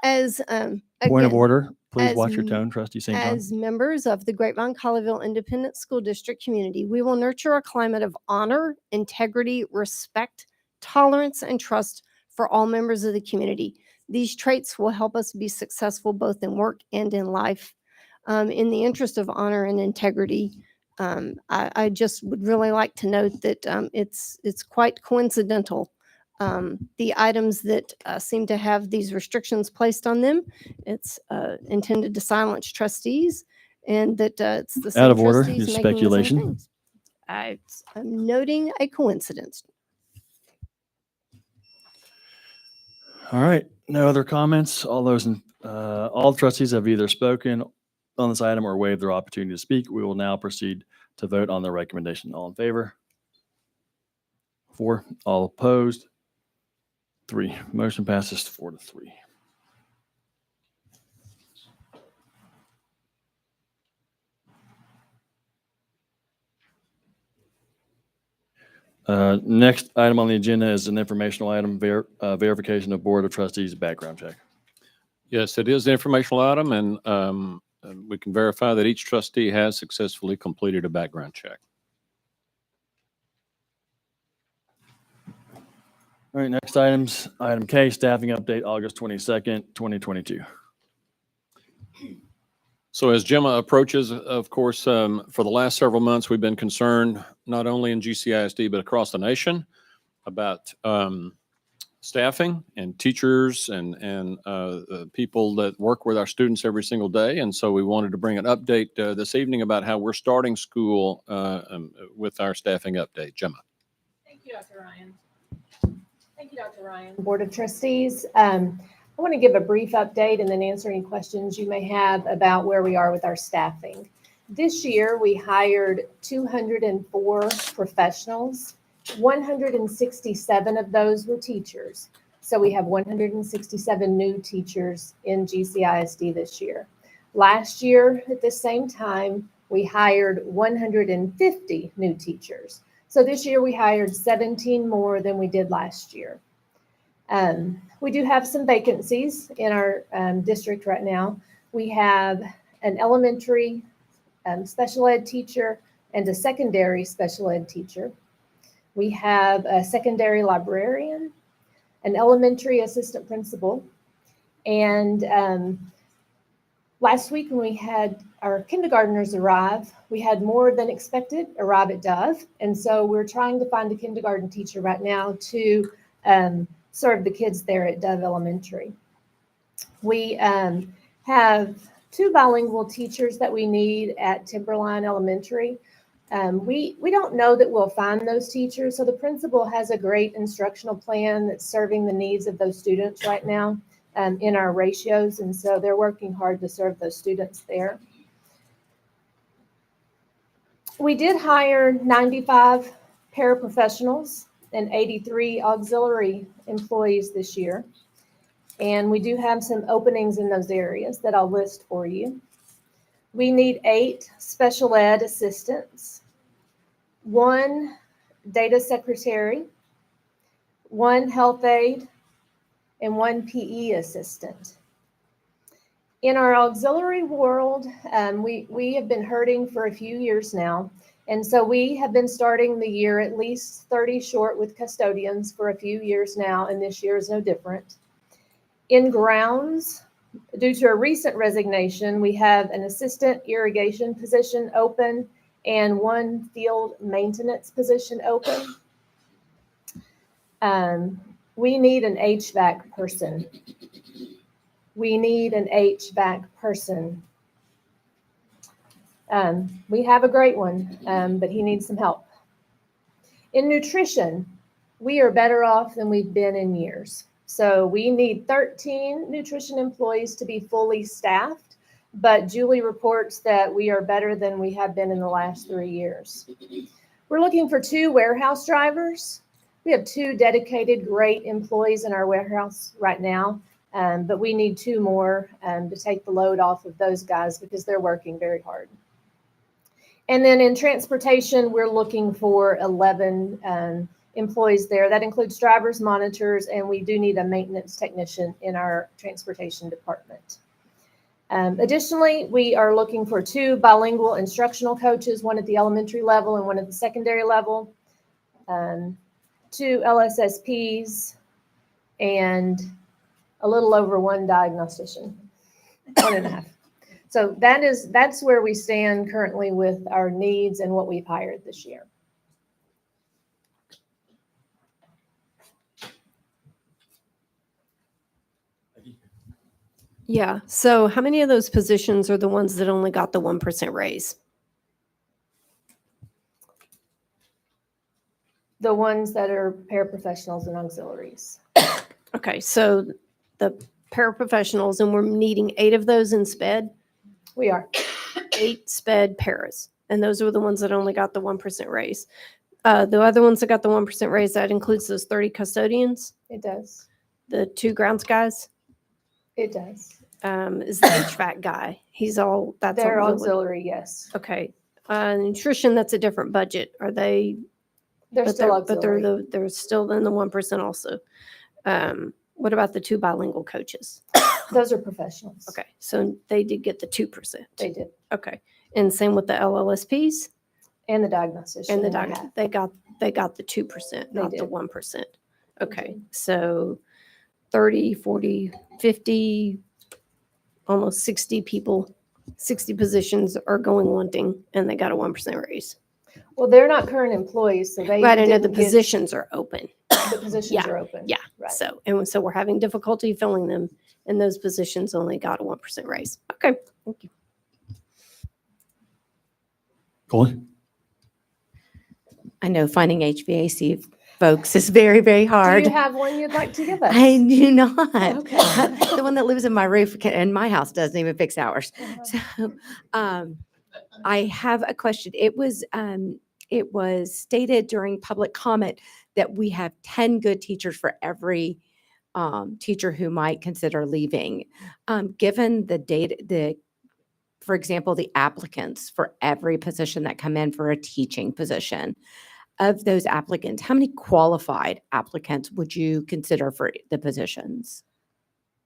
As, Point of again, order. Please as watch your m- tone, Trustee St. John. As members of the Grapevine-Colleyville Independent School District community, we will nurture a climate of honor, integrity, respect, tolerance, and trust for all members of the community. These traits will help us be successful both in work and in life. In the interest of honor and integrity, I just would really like to note that it's quite coincidental. The items that seem to have these restrictions placed on them, it's intended to silence trustees, and that it's the same Out of order. trustees Your making the same speculation. things. I'm noting a coincidence. All right. No other comments. All the trustees have either spoken on this item or waived their opportunity to speak. We will now proceed to vote on the recommendation. All in favor? 4. All opposed? 3. Motion passes 4-3. Next item on the agenda is an informational item, verification of Board of Trustees background check. Yes, it is an informational item, and we can verify that each trustee has successfully completed a background check. All right, next items, item K, staffing update, August 22nd, 2022. So as Gemma approaches, of course, for the last several months, we've been concerned not only in GCISD, but across the nation about staffing and teachers and people that work with our students every single day. And so we wanted to bring an update this evening about how we're starting school with our staffing update. Gemma. Thank you, Dr. Ryan. Thank you, Dr. Ryan. Board of Trustees. I want to give a brief update and then answer any questions you may have about where we are with our staffing. This year, we hired 204 professionals. 167 of those were teachers. So we have 167 new teachers in GCISD this year. Last year, at the same time, we hired 150 new teachers. So this year we hired 17 more than we did last year. We do have some vacancies in our district right now. We have an elementary special ed teacher and a secondary special ed teacher. We have a secondary librarian, an elementary assistant principal, and last week when we had our kindergartners arrive, we had more than expected arrive at Dove. And so we're trying to find a kindergarten teacher right now to serve the kids there at Dove Elementary. We have 2 bilingual teachers that we need at Timberline Elementary. We don't know that we'll find those teachers. So the principal has a great instructional plan that's serving the needs of those students right now in our ratios. And so they're working hard to serve those students there. We did hire 95 paraprofessionals and 83 auxiliary employees this year. And we do have some openings in those areas that I'll list for you. We need 8 special ed assistants, 1 data secretary, 1 health aide, and 1 PE assistant. In our auxiliary world, we have been hurting for a few years now. And so we have been starting the year at least 30 short with custodians for a few years now, and this year is no different. In grounds, due to a recent resignation, we have an assistant irrigation position open and 1 field maintenance position open. We need an HVAC person. We need an HVAC person. We have a great one, but he needs some help. In nutrition, we are better off than we've been in years. So we need 13 nutrition employees to be fully staffed, but Julie reports that we are better than we have been in the last 3 years. We're looking for 2 warehouse drivers. We have 2 dedicated, great employees in our warehouse right now, but we need 2 more to take the load off of those guys because they're working very hard. And then in transportation, we're looking for 11 employees there. That includes drivers, monitors, and we do need a maintenance technician in our transportation department. Additionally, we are looking for 2 bilingual instructional coaches, 1 at the elementary level and 1 at the secondary level, 2 LSSPs, and a little over 1 diagnostician, 1.5. So that's where we stand currently with our needs and what we've hired this year. Yeah. So how many of those positions are the ones that only got the 1% raise? The ones that are paraprofessionals and auxiliaries. Okay. So the paraprofessionals, and we're needing 8 of those in SPED. We are. 8 SPED paras. And those were the ones that only got the 1% raise. The other ones that got the 1% raise, that includes those 30 custodians. It does. The 2 grounds guys. It does. Is the HVAC guy. He's all, that's They're all auxiliary, yes. Okay. Nutrition, that's a different budget. Are they? They're but still but auxiliary. they're still in the 1% also. What about the 2 bilingual coaches? Those are professionals. Okay. So they did get the 2%. They did. Okay. And same with the LLSPs? And the diagnostician. And the and a half. they got the 2%, not the did. 1%. Okay. So 30, 40, 50, almost 60 people, 60 positions are going wanting, and they got a 1% raise. Well, they're not current employees, so they. Right, I know the didn't get- positions are open. The positions are open. Yeah. Right. So we're having difficulty filling them, and those positions only got a 1% raise. Okay. Thank you. Colin? I know finding HVAC folks is very, very hard. Do you have one you'd like to give us? I do not. Okay. The one that lives in my roof in my house doesn't even fix ours. So I have a question. It was stated during public comment that we have 10 good teachers for every teacher who might consider leaving. Given the data, for example, the applicants for every position that come in for a teaching position, Of those applicants, how many qualified applicants would you consider for the positions?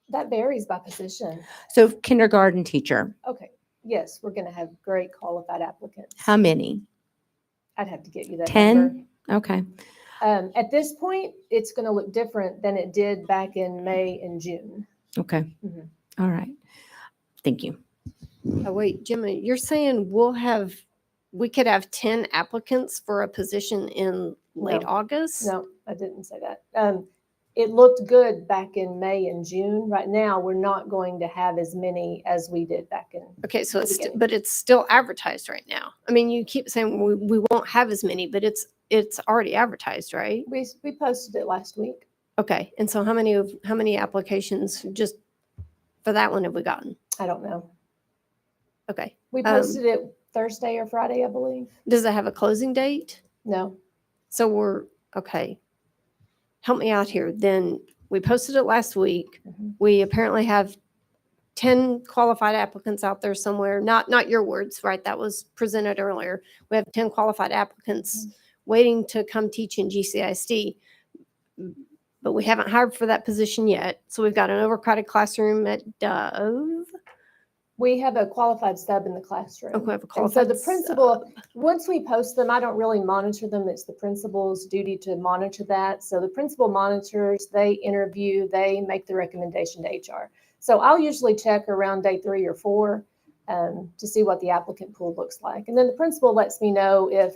That varies by position. So kindergarten teacher, Okay, yes, we're going to have great qualified applicants. how many? I'd have to get you that 10? number. Okay. At this point, it's going to look different than it did back in May and June. Okay. Mhm. All right. Thank you. Oh, wait, Jimmy, you're saying we could have 10 applicants for a position in late No. August? No, I didn't say that. It looked good back in May and June. Right now, we're not going to have as many as we did back in. Okay, so the beginning. but it's still advertised right now. I mean, you keep saying we won't have as many, but it's already advertised, right? We posted it last week. Okay, and so how many applications just for that one have we gotten? I don't know. Okay. We posted it Thursday or Friday, I believe. Does it have a closing date? No. So we're, okay. Help me out here. Then we posted it last week. Mhm. We apparently have 10 qualified applicants out there somewhere. Not your words, right? That was presented earlier. We have 10 qualified applicants waiting to come teach in GCISD. But we haven't hired for that position yet. So we've got an overcrowded classroom at Dove. We have a qualified sub in the classroom. Okay, we have a And so qualified the principal, once we post them, I don't really monitor them. It's the principal's duty to monitor that. So the principal monitors, they interview, they make the recommendation to HR. So I'll usually check around day 3 or 4 to see what the applicant pool looks like. And then the principal lets me know if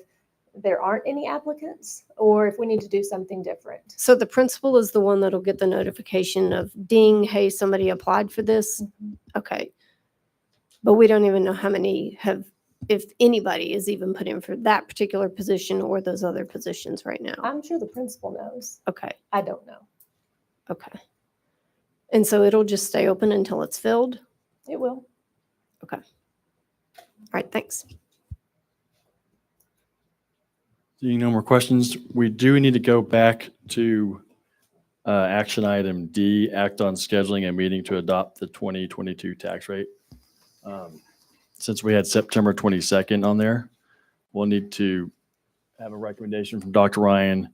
there aren't any applicants or if we need to do something different. So the principal is the one that'll get the notification of ding, hey, somebody applied for this. Okay. But we don't even know how many if anybody is even put in for that particular position or those other positions right now. I'm sure the principal knows. Okay. I don't know. Okay. And so it'll just stay open until it's filled? It will. Okay. All right, thanks. Seeing no more questions, we do need to go back to action item D, act on scheduling a meeting to adopt the 2022 tax rate. Since we had September 22nd on there, we'll need to have a recommendation from Dr. Ryan,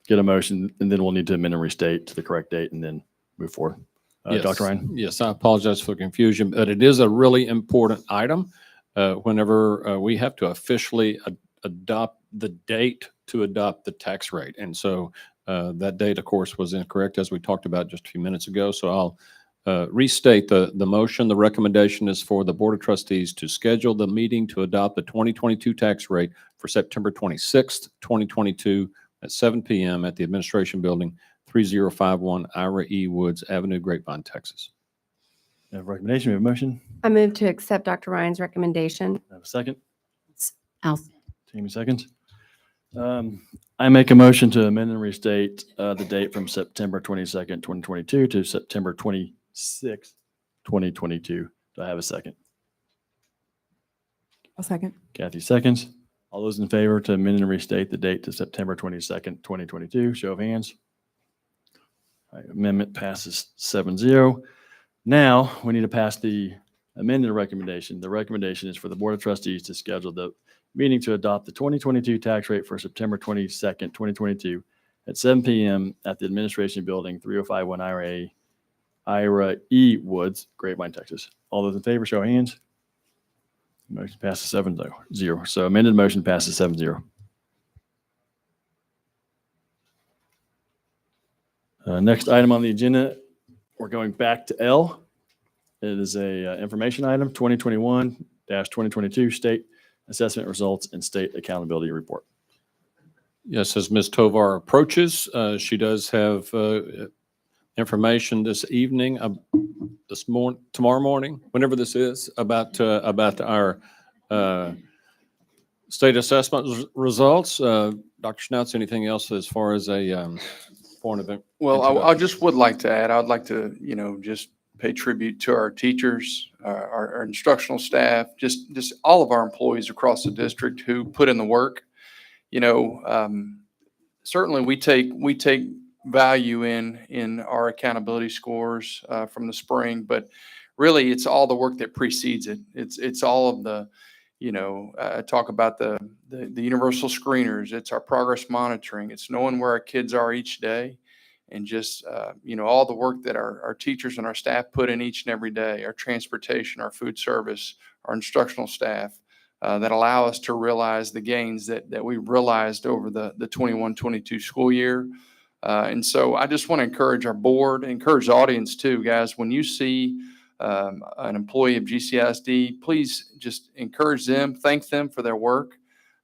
get a motion, and then we'll need to amend and restate to the correct date and then move forward. Yes. Dr. Ryan? Yes, I apologize for the confusion, but it is a really important item. Whenever we have to officially adopt the date to adopt the tax rate. And so that date, of course, was incorrect, as we talked about just a few minutes ago. So I'll restate the motion. The recommendation is for the Board of Trustees to schedule the meeting to adopt the 2022 tax rate for September 26th, 2022 at 7 p.m. at the Administration Building, 3051 Ira E. Woods Avenue, Grapevine, Texas. We have a recommendation, we have a motion. I move to accept Dr. Ryan's recommendation. Have a second? I'll Jamie seconds. I make a motion to amend and restate the date from September 22nd, 2022 to September 26th, 2022. Do I have a second? I'll second. Kathy seconds. All those in favor to amend and restate the date to September 22nd, 2022, show of hands. All right, amendment passes 7-0. Now, we need to pass the amended recommendation. The recommendation is for the Board of Trustees to schedule the meeting to adopt the 2022 tax rate for September 22nd, 2022 at 7 p.m. at the Administration Building, 3051 Ira E. Woods, Grapevine, Texas. All those in favor, show of hands. Motion passes 7-0. So amended motion passes 7-0. Next item on the agenda, we're going back to L. It is a information item, 2021-2022 State Assessment Results and State Accountability Report. Yes, as Ms. Tovar approaches, she does have information this evening, tomorrow morning, whenever this is, about our state assessment results. Dr. Schnautz, anything else as far as a point of it? Well, I just would like to add, I'd like to, just pay tribute to our teachers, our instructional staff, just all of our employees across the district who put in the work. Certainly we take value in our accountability scores from the spring, but really it's all the work that precedes it. It's all of the, talk about the universal screeners. It's our progress monitoring. It's knowing where our kids are each day, and just, all the work that our teachers and our staff put in each and every day, our transportation, our food service, our instructional staff, that allow us to realize the gains that we realized over the 21-22 school year. And so I just want to encourage our board, encourage the audience too, guys. When you see an employee of GCISD, please just encourage them, thank them for their work.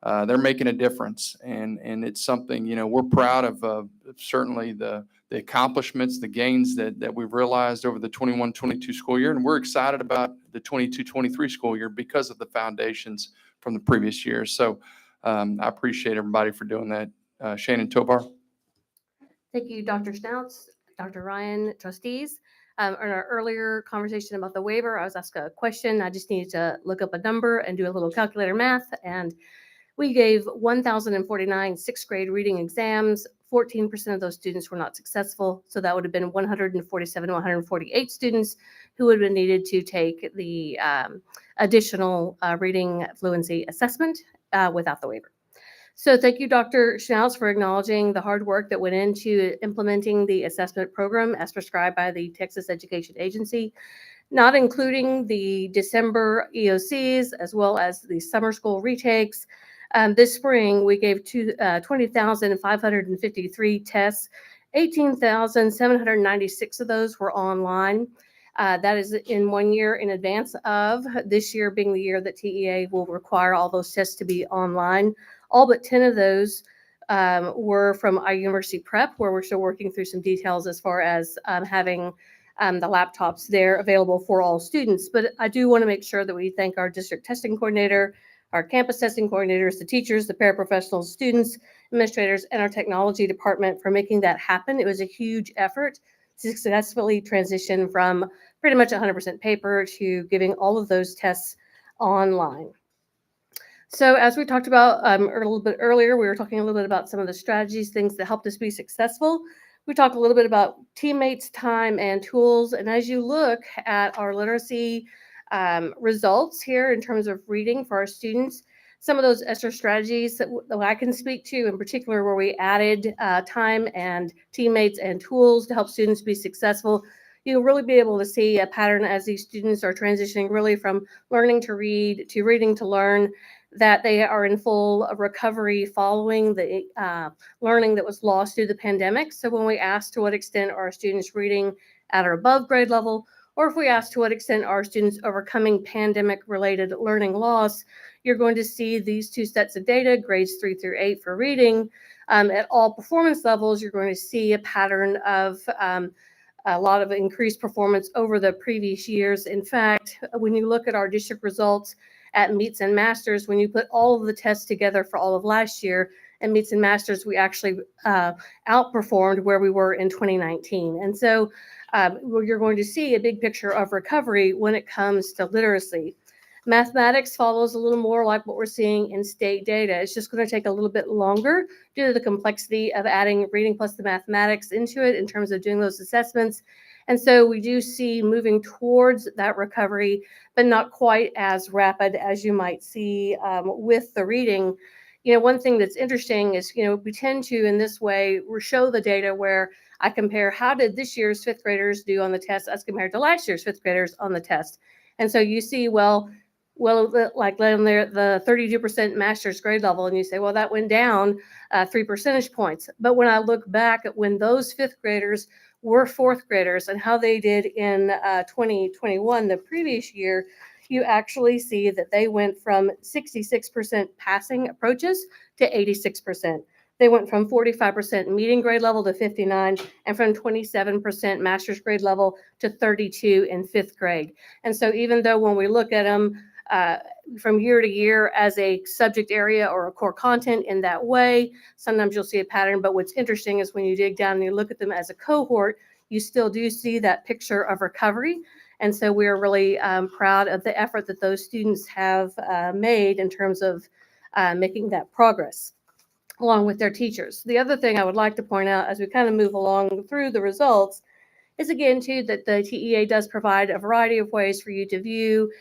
They're making a difference, and it's something, we're proud of, certainly the accomplishments, the gains that we've realized over the 21-22 school year, and we're excited about the 22-23 school year because of the foundations from the previous years. So I appreciate everybody for doing that. Shannon Tobar. Thank you, Dr. Schnauts, Dr. Ryan, trustees. In our earlier conversation about the waiver, I was asked a question. I just needed to look up a number and do a little calculator math. And we gave 1,049 sixth grade reading exams. 14% of those students were not successful. So that would have been 147 to 148 students who would have been needed to take the additional reading fluency assessment without the waiver. So thank you, Dr. Schnauz, for acknowledging the hard work that went into implementing the assessment program as prescribed by the Texas Education Agency, not including the December EOCs as well as the summer school retakes. This spring, we gave 20,553 tests. 18,796 of those were online. That is in 1 year in advance of this year being the year that TEA will require all those tests to be online. All but 10 of those were from our university prep, where we're still working through some details as far as having the laptops there available for all students. But I do want to make sure that we thank our district testing coordinator, our campus testing coordinators, the teachers, the paraprofessionals, students, administrators, and our technology department for making that happen. It was a huge effort to successfully transition from pretty much 100% paper to giving all of those tests online. So as we talked about a little bit earlier, we were talking a little bit about some of the strategies, things that helped us be successful. We talked a little bit about teammates, time, and tools. And as you look at our literacy results here in terms of reading for our students, some of those ESSER strategies that I can speak to in particular, where we added time and teammates and tools to help students be successful, you'll really be able to see a pattern as these students are transitioning really from learning to read to reading to learn, that they are in full recovery following the learning that was lost through the pandemic. So when we ask to what extent are students reading at or above grade level, or if we ask to what extent are students overcoming pandemic-related learning loss, you're going to see these two sets of data, grades 3 through 8 for reading. At all performance levels, you're going to see a pattern of a lot of increased performance over the previous years. In fact, when you look at our district results at meets and masters, when you put all of the tests together for all of last year, and meets and masters, we actually outperformed where we were in 2019. And so you're going to see a big picture of recovery when it comes to literacy. Mathematics follows a little more like what we're seeing in state data. It's just going to take a little bit longer due to the complexity of adding reading plus the mathematics into it in terms of doing those assessments. And so we do see moving towards that recovery, but not quite as rapid as you might see with the reading. One thing that's interesting is, we tend to, in this way, show the data where I compare how did this year's fifth graders do on the test as compared to last year's fifth graders on the test. And so you see, like down there, the 32% master's grade level, and you say, well, that went down 3 percentage points. But when I look back at when those fifth graders were fourth graders and how they did in 2021, the previous year, you actually see that they went from 66% passing approaches to 86%. They went from 45% meeting grade level to 59, and from 27% master's grade level to 32 in fifth grade. And so even though when we look at them from year to year as a subject area or a core content in that way, sometimes you'll see a pattern. But what's interesting is when you dig down and you look at them as a cohort, you still do see that picture of recovery. And so we're really proud of the effort that those students have made in terms of making that progress along with their teachers. The other thing I would like to point out as we kind of move along through the results is, again, too, that the TEA does provide a variety of ways for you to view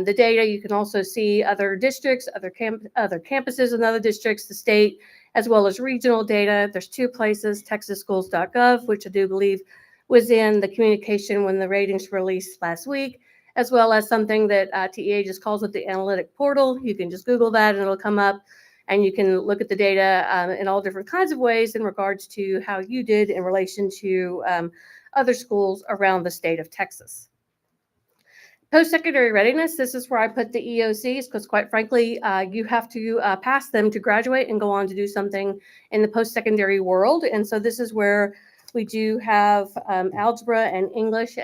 the data. You can also see other districts, other campuses in other districts, the state, as well as regional data. There's two places, texasschools.gov, which I do believe was in the communication when the ratings were released last week, as well as something that TEA just calls it the analytic portal. You can just Google that and it'll come up, and you can look at the data in all different kinds of ways in regards to how you did in relation to other schools around the state of Texas. Post-secondary readiness, this is where I put the EOCs because quite frankly, you have to pass them to graduate and go on to do something in the post-secondary world. And so this is where we do have algebra and English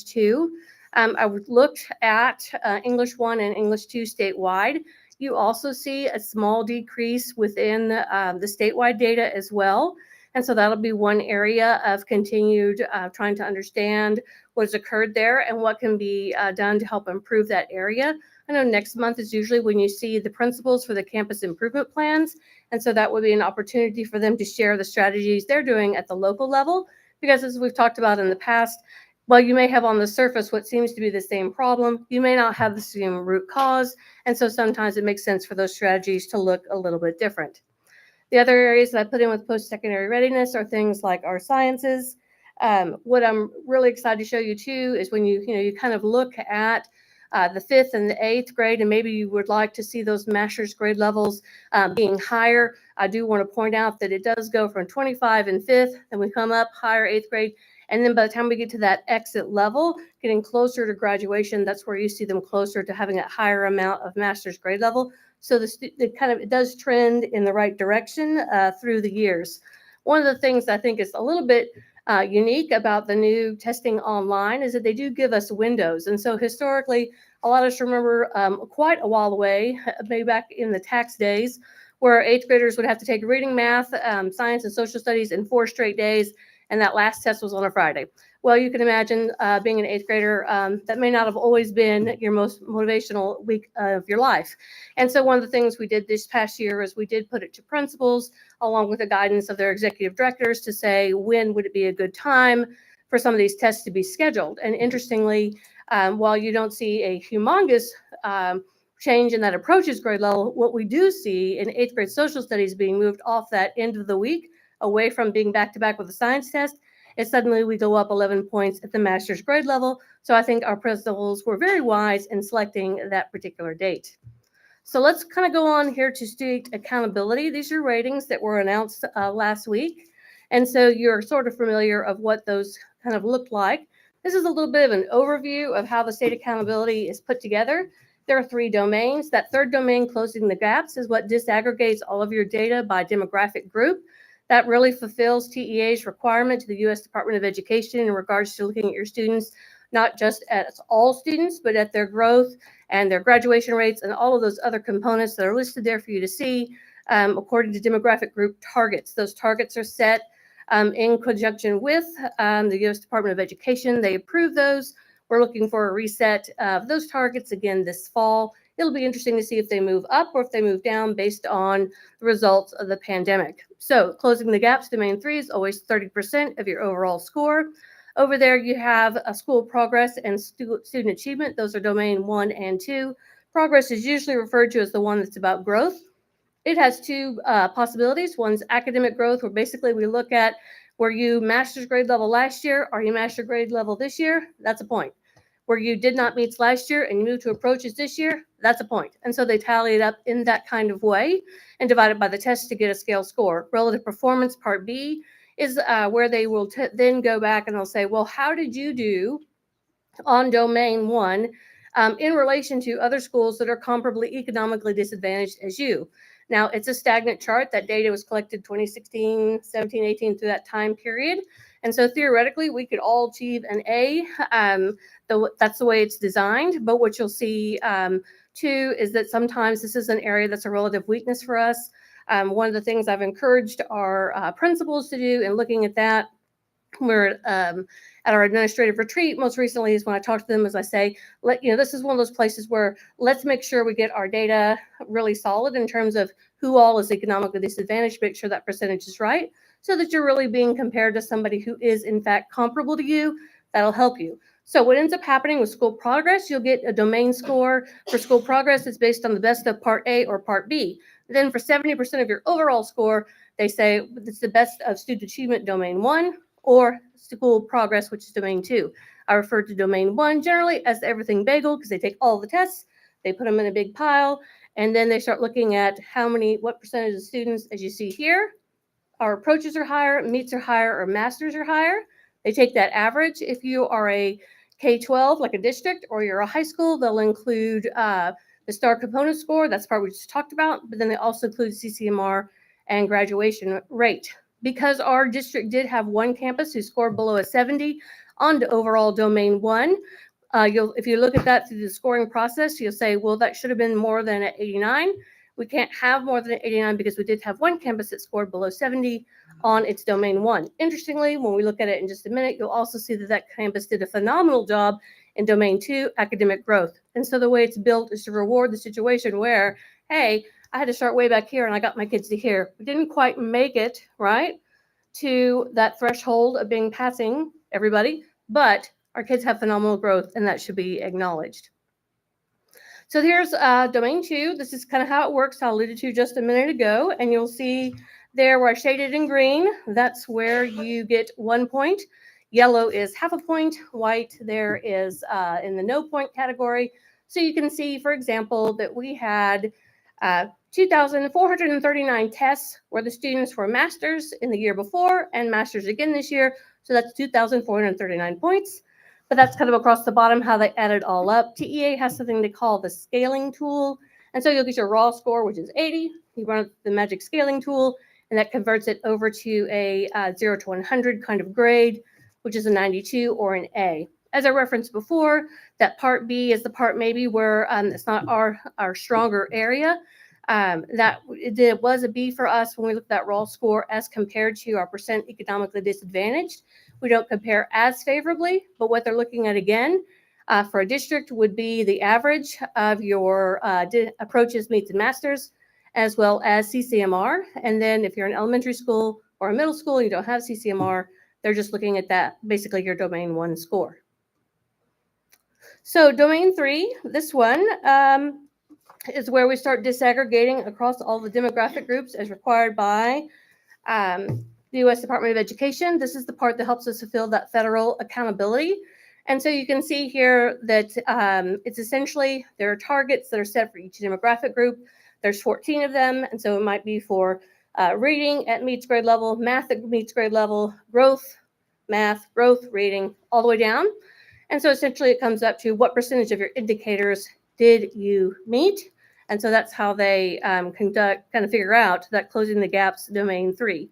2. I looked at English 1 and English 2 statewide. You also see a small decrease within the statewide data as well. And so that'll be one area of continued trying to understand what has occurred there and what can be done to help improve that area. I know next month is usually when you see the principals for the campus improvement plans. And so that would be an opportunity for them to share the strategies they're doing at the local level. Because as we've talked about in the past, while you may have on the surface what seems to be the same problem, you may not have the same root cause. And so sometimes it makes sense for those strategies to look a little bit different. The other areas that I put in with post-secondary readiness are things like our sciences. What I'm really excited to show you too is when you kind of look at the 5th and the 8th grade, and maybe you would like to see those master's grade levels being higher. I do want to point out that it does go from 25 in 5th, then we come up higher 8th grade. And then by the time we get to that exit level, getting closer to graduation, that's where you see them closer to having a higher amount of master's grade level. So it does trend in the right direction through the years. One of the things I think is a little bit unique about the new testing online is that they do give us windows. And so historically, a lot of us remember quite a while away, maybe back in the tax days, where 8th graders would have to take reading, math, science, and social studies in 4 straight days. And that last test was on a Friday. Well, you can imagine being an 8th grader, that may not have always been your most motivational week of your life. And so one of the things we did this past year is we did put it to principals along with the guidance of their executive directors to say, when would it be a good time for some of these tests to be scheduled? And interestingly, while you don't see a humongous change in that approaches grade level, what we do see in 8th grade social studies being moved off that end of the week away from being back-to-back with a science test, is suddenly we go up 11 points at the master's grade level. So I think our principals were very wise in selecting that particular date. So let's kind of go on here to student accountability. These are ratings that were announced last week. And so you're sort of familiar of what those kind of look like. This is a little bit of an overview of how the state accountability is put together. There are 3 domains. That third domain, closing the gaps, is what disaggregates all of your data by demographic group. That really fulfills TEA's requirement to the U.S. Department of Education in regards to looking at your students, not just at all students, but at their growth and their graduation rates and all of those other components that are listed there for you to see according to demographic group targets. Those targets are set in conjunction with the U.S. Department of Education. They approve those. We're looking for a reset of those targets again this fall. It'll be interesting to see if they move up or if they move down based on the results of the pandemic. So closing the gaps, domain 3 is always 30% of your overall score. Over there, you have a school progress and student achievement. Those are domain 1 and 2. Progress is usually referred to as the one that's about growth. It has 2 possibilities. One's academic growth, where basically we look at, were you master's grade level last year? Are you master's grade level this year? That's a point. Where you did not meet last year and you moved to approaches this year, that's a point. And so they tally it up in that kind of way and divide it by the test to get a scale score. Relative performance, part B, is where they will then go back and they'll say, well, how did you do on domain 1 in relation to other schools that are comparably economically disadvantaged as you? Now, it's a stagnant chart. That data was collected 2016, 17, 18 through that time period. And so theoretically, we could all achieve an A. That's the way it's designed. But what you'll see too is that sometimes this is an area that's a relative weakness for us. One of the things I've encouraged our principals to do in looking at that, we're at our administrative retreat most recently is when I talk to them, as I say, this is one of those places where let's make sure we get our data really solid in terms of who all is economically disadvantaged, make sure that percentage is right, so that you're really being compared to somebody who is in fact comparable to you. That'll help you. So what ends up happening with school progress, you'll get a domain score for school progress. It's based on the best of Part A or Part B. Then for 70% of your overall score, they say it's the best of student achievement domain 1 or school progress, which is domain 2. I refer to domain 1 generally as the everything bagel because they take all the tests, they put them in a big pile, and then they start looking at what percentage of students, as you see here, our approaches are higher, meets are higher, or masters are higher. They take that average. If you are a K-12, like a district, or you're a high school, they'll include the STAR component score. That's the part we just talked about. But then they also include CCMR and graduation rate. Because our district did have one campus who scored below a 70 on the overall domain 1, if you look at that through the scoring process, you'll say, well, that should have been more than an 89. We can't have more than an 89 because we did have one campus that scored below 70 on its domain 1. Interestingly, when we look at it in just a minute, you'll also see that that campus did a phenomenal job in domain 2, academic growth. And so the way it's built is to reward the situation where, hey, I had to start way back here and I got my kids to here. We didn't quite make it, right, to that threshold of being passing everybody, but our kids have phenomenal growth and that should be acknowledged. So here's domain 2. This is kind of how it works. I alluded to just a minute ago, and you'll see there where I shaded in green, that's where you get 1 point. Yellow is half a point. White there is in the no point category. So you can see, for example, that we had 2,439 tests where the students were masters in the year before and masters again this year. So that's 2,439 points. But that's kind of across the bottom how they add it all up. TEA has something they call the scaling tool. And so you'll get your raw score, which is 80. You run the magic scaling tool, and that converts it over to a 0 to 100 kind of grade, which is a 92 or an A. As I referenced before, that part B is the part maybe where it's not our stronger area. It was a B for us when we looked at that raw score as compared to our percent economically disadvantaged. We don't compare as favorably, but what they're looking at again for a district would be the average of your approaches, meets, and masters, as well as CCMR. And then if you're an elementary school or a middle school and you don't have CCMR, they're just looking at that, basically your domain 1 score. So domain 3, this one is where we start disaggregating across all the demographic groups as required by the U.S. Department of Education. This is the part that helps us fulfill that federal accountability. And so you can see here that it's essentially, there are targets that are set for each demographic group. There's 14 of them. And so it might be for reading at meets grade level, math at meets grade level, growth, math, growth, reading, all the way down. And so essentially it comes up to what percentage of your indicators did you meet? And so that's how they figure out that closing the gaps domain 3.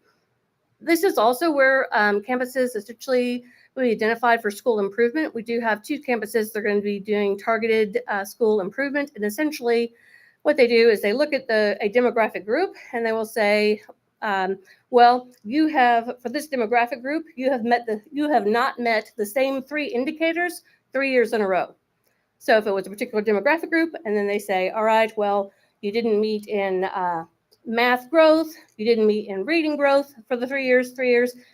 This is also where campuses essentially will be identified for school improvement. We do have 2 campuses that are going to be doing targeted school improvement. And essentially what they do is they look at a demographic group and they will say, well, you have, for this demographic group, you have not met the same 3 indicators 3 years in a row. So if it was a particular demographic group, and then they say, all right, well, you didn't meet in math growth, you didn't meet in reading growth for the 3 years,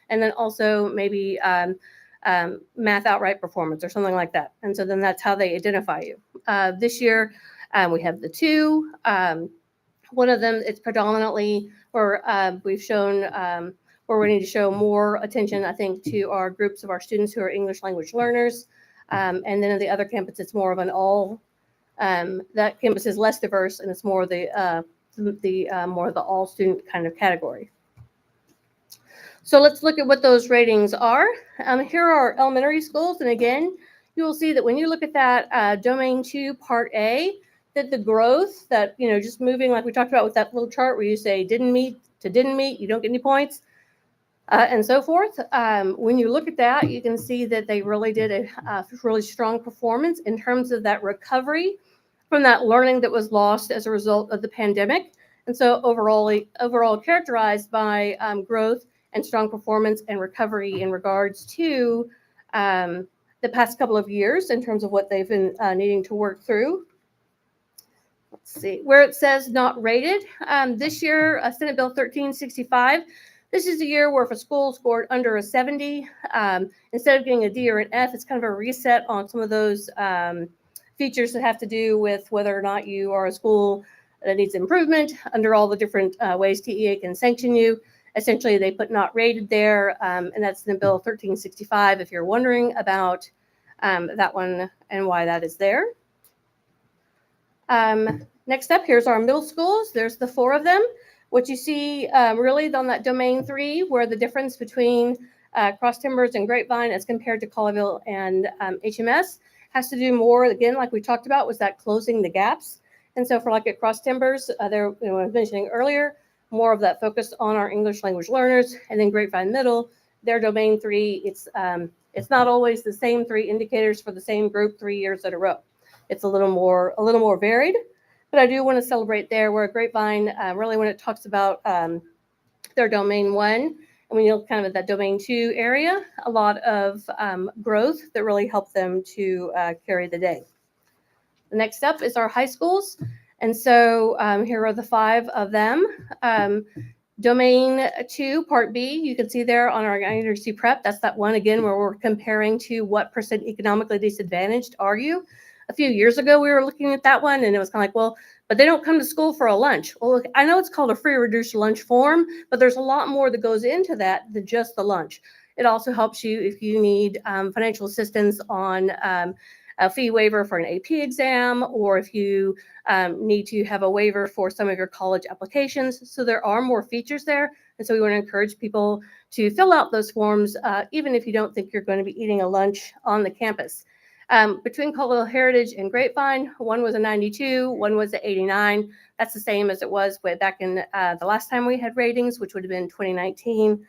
and then also maybe math outright performance or something like that. And so then that's how they identify you. This year, we have the 2. One of them, it's predominantly where we've shown where we need to show more attention, I think, to our groups of our students who are English language learners. And then in the other campus, it's more of an all, that campus is less diverse and it's more the more the all student kind of category. So let's look at what those ratings are. Here are our elementary schools. And again, you will see that when you look at that domain 2 part A, that the growth that, just moving like we talked about with that little chart where you say didn't meet to didn't meet, you don't get any points. And so forth. When you look at that, you can see that they really did a really strong performance in terms of that recovery from that learning that was lost as a result of the pandemic. And so overall characterized by growth and strong performance and recovery in regards to the past couple of years in terms of what they've been needing to work through. Let's see, where it says not rated. This year, Senate Bill 1365 This is a year where if a school scored under a 70, instead of getting a D or an F, it's kind of a reset on some of those features that have to do with whether or not you are a school that needs improvement under all the different ways TEA can sanction you. Essentially, they put not rated there, and that's in Bill 1365 if you're wondering about that one and why that is there. Next up, here's our middle schools. There's the 4 of them. What you see really on that domain 3, where the difference between Cross Timbers and Grapevine as compared to Colleyville and HMS has to do more, again, like we talked about, was that closing the gaps. And so for like at Cross Timbers, there, I was mentioning earlier, more of that focus on our English language learners, and then Grapevine Middle, their domain 3, it's not always the same 3 indicators for the same group 3 years in a row. It's a little more varied, but I do want to celebrate there where Grapevine, really when it talks about their domain 1, and when you look kind of at that domain 2 area, a lot of growth that really helped them to carry the day. The next up is our high schools. And so here are the 5 of them. Domain 2, Part B, you can see there on our University Prep. That's that one, again, where we're comparing to what % economically disadvantaged are you. A few years ago, we were looking at that one, and it was kind of like, well, but they don't come to school for a lunch. Well, look, I know it's called a free or reduced lunch form, but there's a lot more that goes into that than just the lunch. It also helps you if you need financial assistance on a fee waiver for an AP exam, or if you need to have a waiver for some of your college applications. So there are more features there. And so we want to encourage people to fill out those forms, even if you don't think you're going to be eating a lunch on the campus. Between Colleyville Heritage and Grapevine, one was a 92, one was an 89. That's the same as it was way back in the last time we had ratings, which would have been 2019.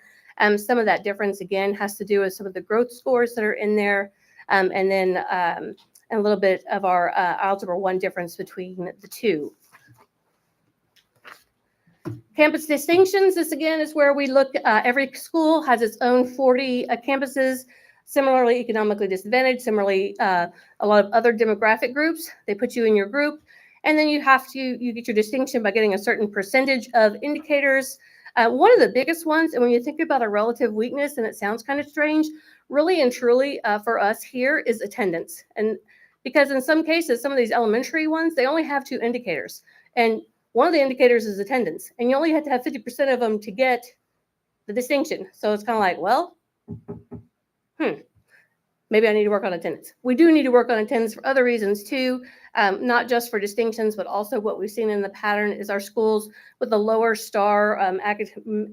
Some of that difference, again, has to do with some of the growth scores that are in there. And then a little bit of our Algebra 1 difference between the 2. Campus distinctions, this again is where we look, every school has its own 40 campuses, similarly economically disadvantaged, similarly a lot of other demographic groups. They put you in your group, and then you get your distinction by getting a certain percentage of indicators. One of the biggest ones, and when you think about a relative weakness, and it sounds kind of strange, really and truly for us here is attendance. And because in some cases, some of these elementary ones, they only have 2 indicators. And one of the indicators is attendance. And you only have to have 50% of them to get the distinction. So it's kind of like, well, maybe I need to work on attendance. We do need to work on attendance for other reasons too, not just for distinctions, but also what we've seen in the pattern is our schools with the lower STAR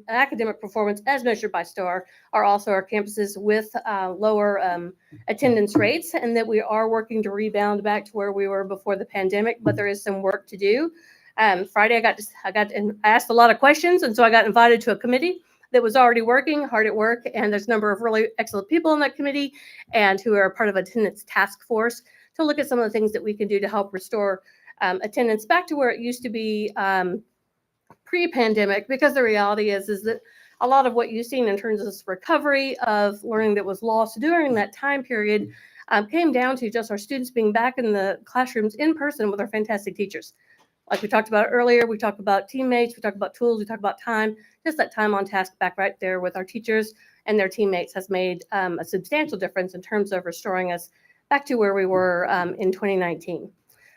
academic performance as measured by STAR are also our campuses with lower attendance rates, and that we are working to rebound back to where we were before the pandemic, but there is some work to do. Friday, I asked a lot of questions, and so I got invited to a committee that was already working hard at work, and there's a number of really excellent people in that committee and who are part of attendance task force to look at some of the things that we can do to help restore attendance back to where it used to be pre-pandemic, because the reality is that a lot of what you've seen in terms of this recovery of learning that was lost during that time period came down to just our students being back in the classrooms in person with our fantastic teachers. Like we talked about earlier, we talked about teammates, we talked about tools, we talked about time. Just that time on task back right there with our teachers and their teammates has made a substantial difference in terms of restoring us back to where we were in 2019.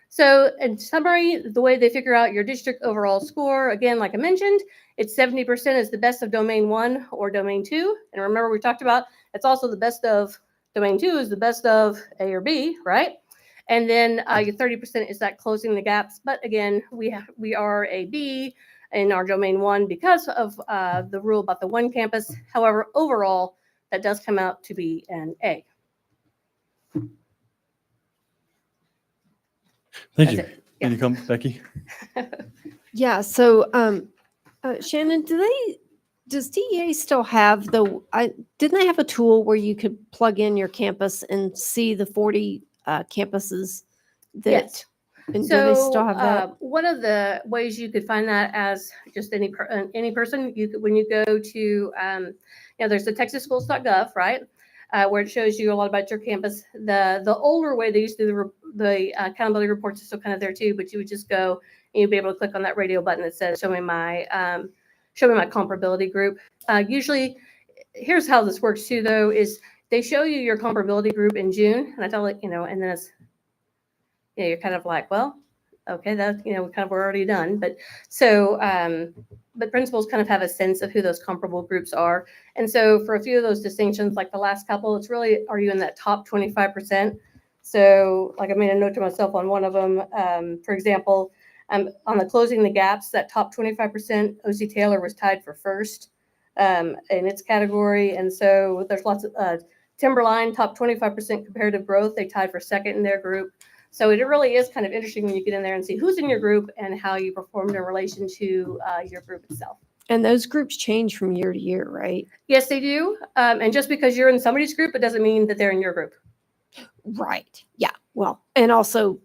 So in summary, the way they figure out your district overall score, again, like I mentioned, it's 70% is the best of domain 1 or domain 2. And remember, we talked about it's also the best of domain 2 is the best of A or B, right? And then your 30% is that closing the gaps. But again, we are a B in our domain 1 because of the rule about the 1 campus. However, overall, that does come out to be an A. Thank you. Can you come, Becky? Yeah. So, Shannon, does TEA still have didn't they have a tool where you could plug in your campus and see the 40 campuses that? Yes. And So do they still have that? one of the ways you could find that as just any person, when you go to, there's the texasschools.gov, right? Where it shows you a lot about your campus. The older way they used to do the accountability reports is still kind of there too, but you would just go and you'd be able to click on that radio button that says show me show me my comparability group. Usually, here's how this works too, though, is they show you your comparability group in June, and I tell it, and then it's, you're kind of like, well, okay, that, we're already done. But so, but principals kind of have a sense of who those comparable groups are. And so for a few of those distinctions, like the last couple, it's really, are you in that top 25%? So like I made a note to myself on one of them, for example, on the closing the gaps, that top 25%, OC Taylor was tied for first in its category. And so there's lots of Timberline, top 25% comparative growth, they tied for second in their group. So it really is kind of interesting when you get in there and see who's in your group and how you performed in relation to your group itself. And those groups change from year to year, right? Yes, they do. And just because you're in somebody's group, it doesn't mean that they're in your group. Right. Yeah. Well, and also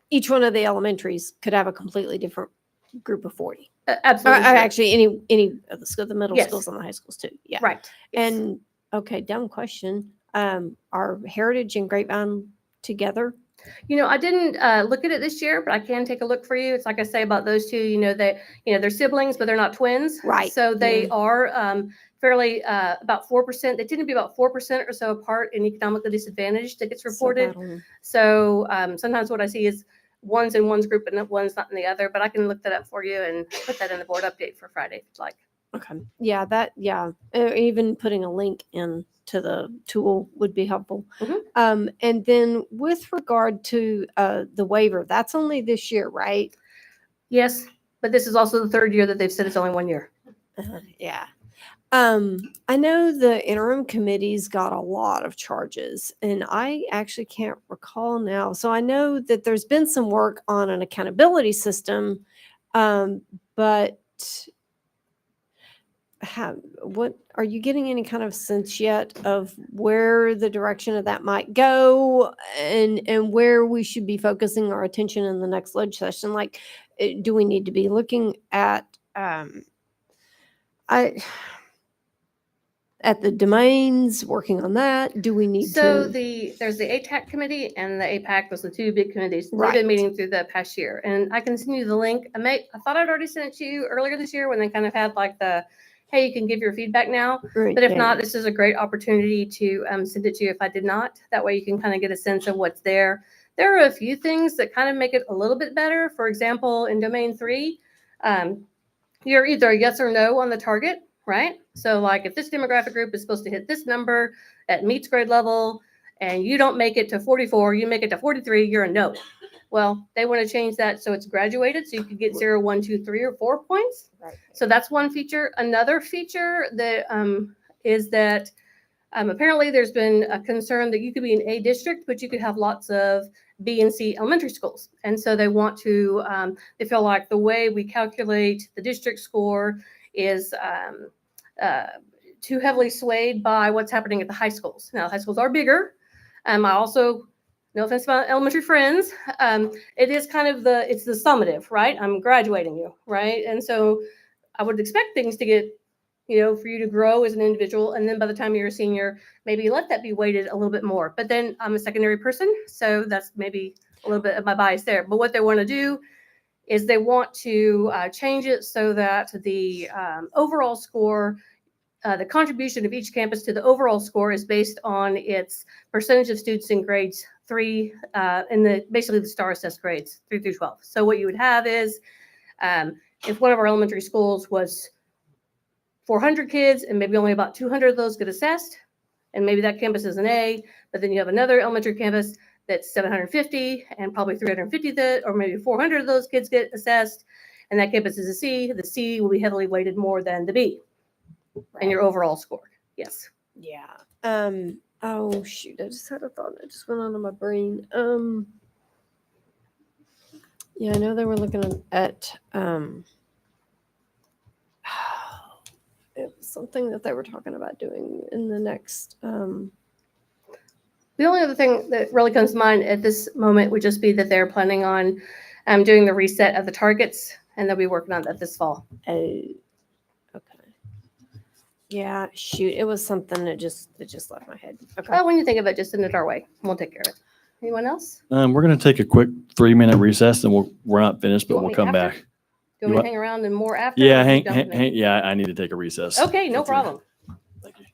each one of the elementaries could have a completely different group of 40. Absolutely. Or actually, any of the middle Yes. schools and the high schools too. Yeah. Right. Yes. And okay, dumb question. Are Heritage and Grapevine together? I didn't look at it this year, but I can take a look for you. It's like I say about those two, they're siblings, but they're not twins. Right. So they are fairly about 4%. They tend to be about 4% or so apart in economically disadvantaged that gets reported. So sometimes what I see is one's in one's group and one's not in the other, but I can look that up for you and put that in the board update for Friday if you'd like. Okay. Yeah. Even putting a link in to the tool would be helpful. And then with regard to the waiver, that's only this year, right? Yes, but this is also the third year that they've said it's only 1 year. Yeah. I know the interim committee's got a lot of charges, and I actually can't recall now. So I know that there's been some work on an accountability system, but what are you getting any kind of sense yet of where the direction of that might go and where we should be focusing our attention in the next leg session? Like, do we need to be looking at the domains, working on that? Do we need So to? there's the ATAC committee and the APAC, those are the two big committees. They've Right. been meeting through the past year, and I can send you the link. I thought I'd already sent it to you earlier this year when they kind of had like the, hey, you can give your feedback now. Right, But if yeah. not, this is a great opportunity to send it to you if I did not. That way you can kind of get a sense of what's there. There are a few things that kind of make it a little bit better. For example, in domain 3, you're either a yes or no on the target, right? So like if this demographic group is supposed to hit this number at meets grade level and you don't make it to 44, you make it to 43, you're a no. Well, they want to change that so it's graduated, so you could get 0, 1, 2, 3, or 4 points. Right. So that's one feature. Another feature that is that apparently there's been a concern that you could be an A district, but you could have lots of B and C elementary schools. And so they want to, they feel like the way we calculate the district score is too heavily swayed by what's happening at the high schools. Now, high schools are bigger. I also, no offense about elementary friends, it is kind of it's the summative, right? I'm graduating you, right? And so I would expect things to get, for you to grow as an individual. And then by the time you're a senior, maybe let that be weighted a little bit more. But then I'm a secondary person, so that's maybe a little bit of my bias there. But what they want to do is they want to change it so that the overall score, the contribution of each campus to the overall score is based on its percentage of students in grades 3, basically the star assessed grades 3 through 12. So what you would have is if one of our elementary schools was 400 kids and maybe only about 200 of those get assessed, and maybe that campus is an A, but then you have another elementary campus that's 750 and probably 350 or maybe 400 of those kids get assessed, and that campus is a C. The C will be heavily weighted more than the B in your overall score. Yes. Yeah. Oh shoot! I just had a thought. It just went on in my brain. Yeah, I know they were looking at it was something that they were talking about doing in the next. The only other thing that really comes to mind at this moment would just be that they're planning on doing the reset of the targets, and they'll be working on that this fall. Okay. Yeah, shoot. It was something that just left my head. Okay. Well, when you think of it, just send it our way. We'll take care of it. Anyone else? We're going to take a quick 3-minute recess, and we're not finished, but want we'll me come after? back. Do You You want what? to hang around and more after? or Yeah, are you done with me? yeah, I need to take a recess. Okay, no That's it. problem. Thank you.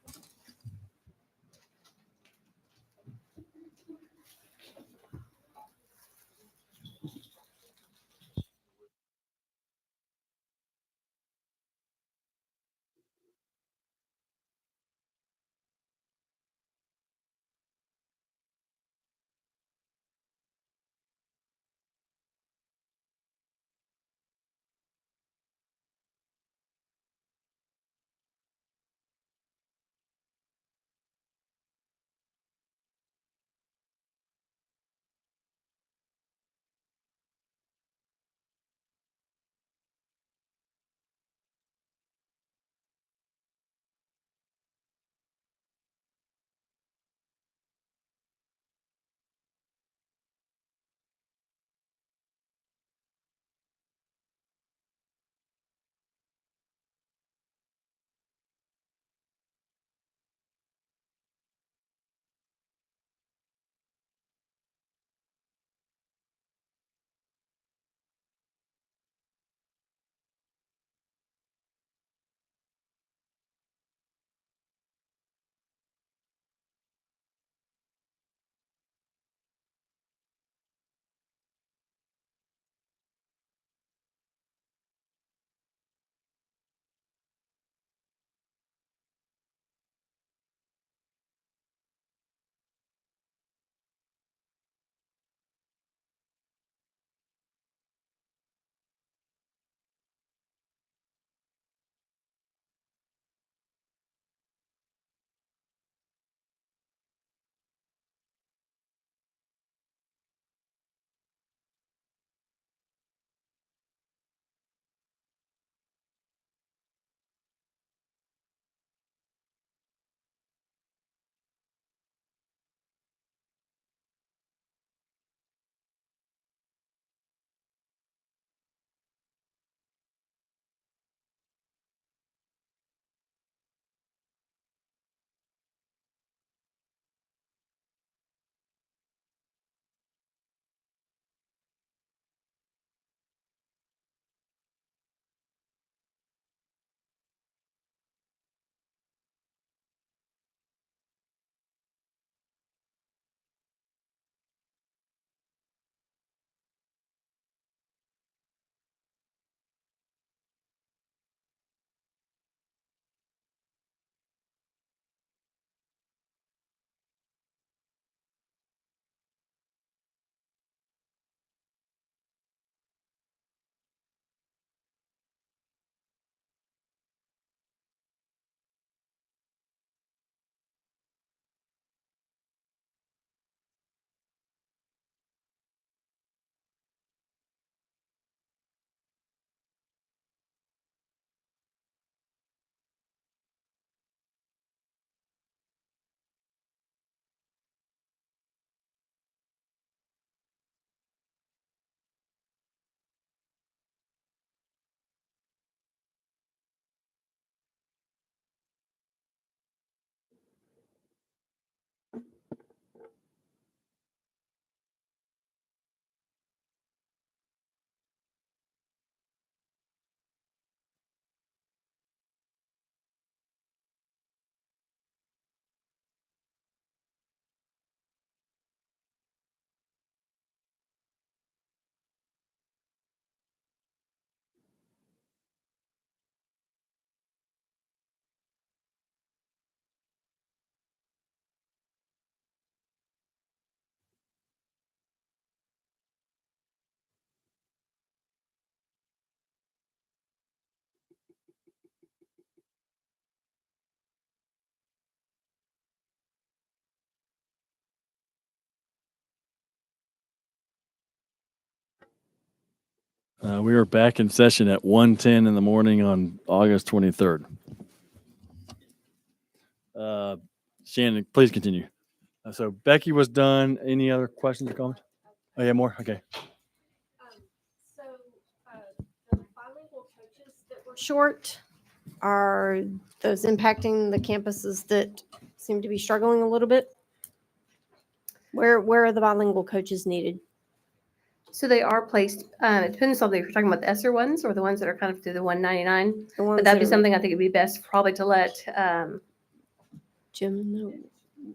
We are back in session at 1:10 in the morning on August 23rd. Shannon, please continue. So Becky was done. Any other questions or comments? Oh, yeah, more? Okay. So the bilingual coaches that were short, are those impacting the campuses that seem to be struggling a little bit? Where are the bilingual coaches needed? So they are placed, it depends on if you're talking about the ESSER ones or the ones that are kind of through the 199. The ones But that'd be that are- something I think it'd be best probably to let, Jim, no.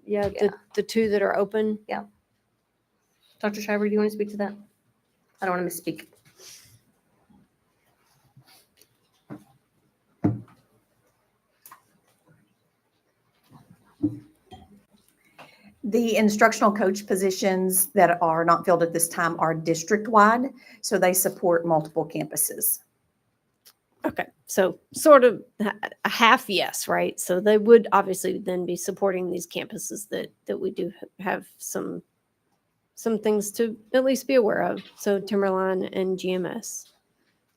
Yeah, Yeah. the two that are open. Dr. Schreiber, do you want to speak to that? I don't want to misspeak. The instructional coach positions that are not filled at this time are district-wide, so they support multiple campuses. Okay, so sort of a half yes, right? So they would obviously then be supporting these campuses that we do have some things to at least be aware of. So Timberline and GMS.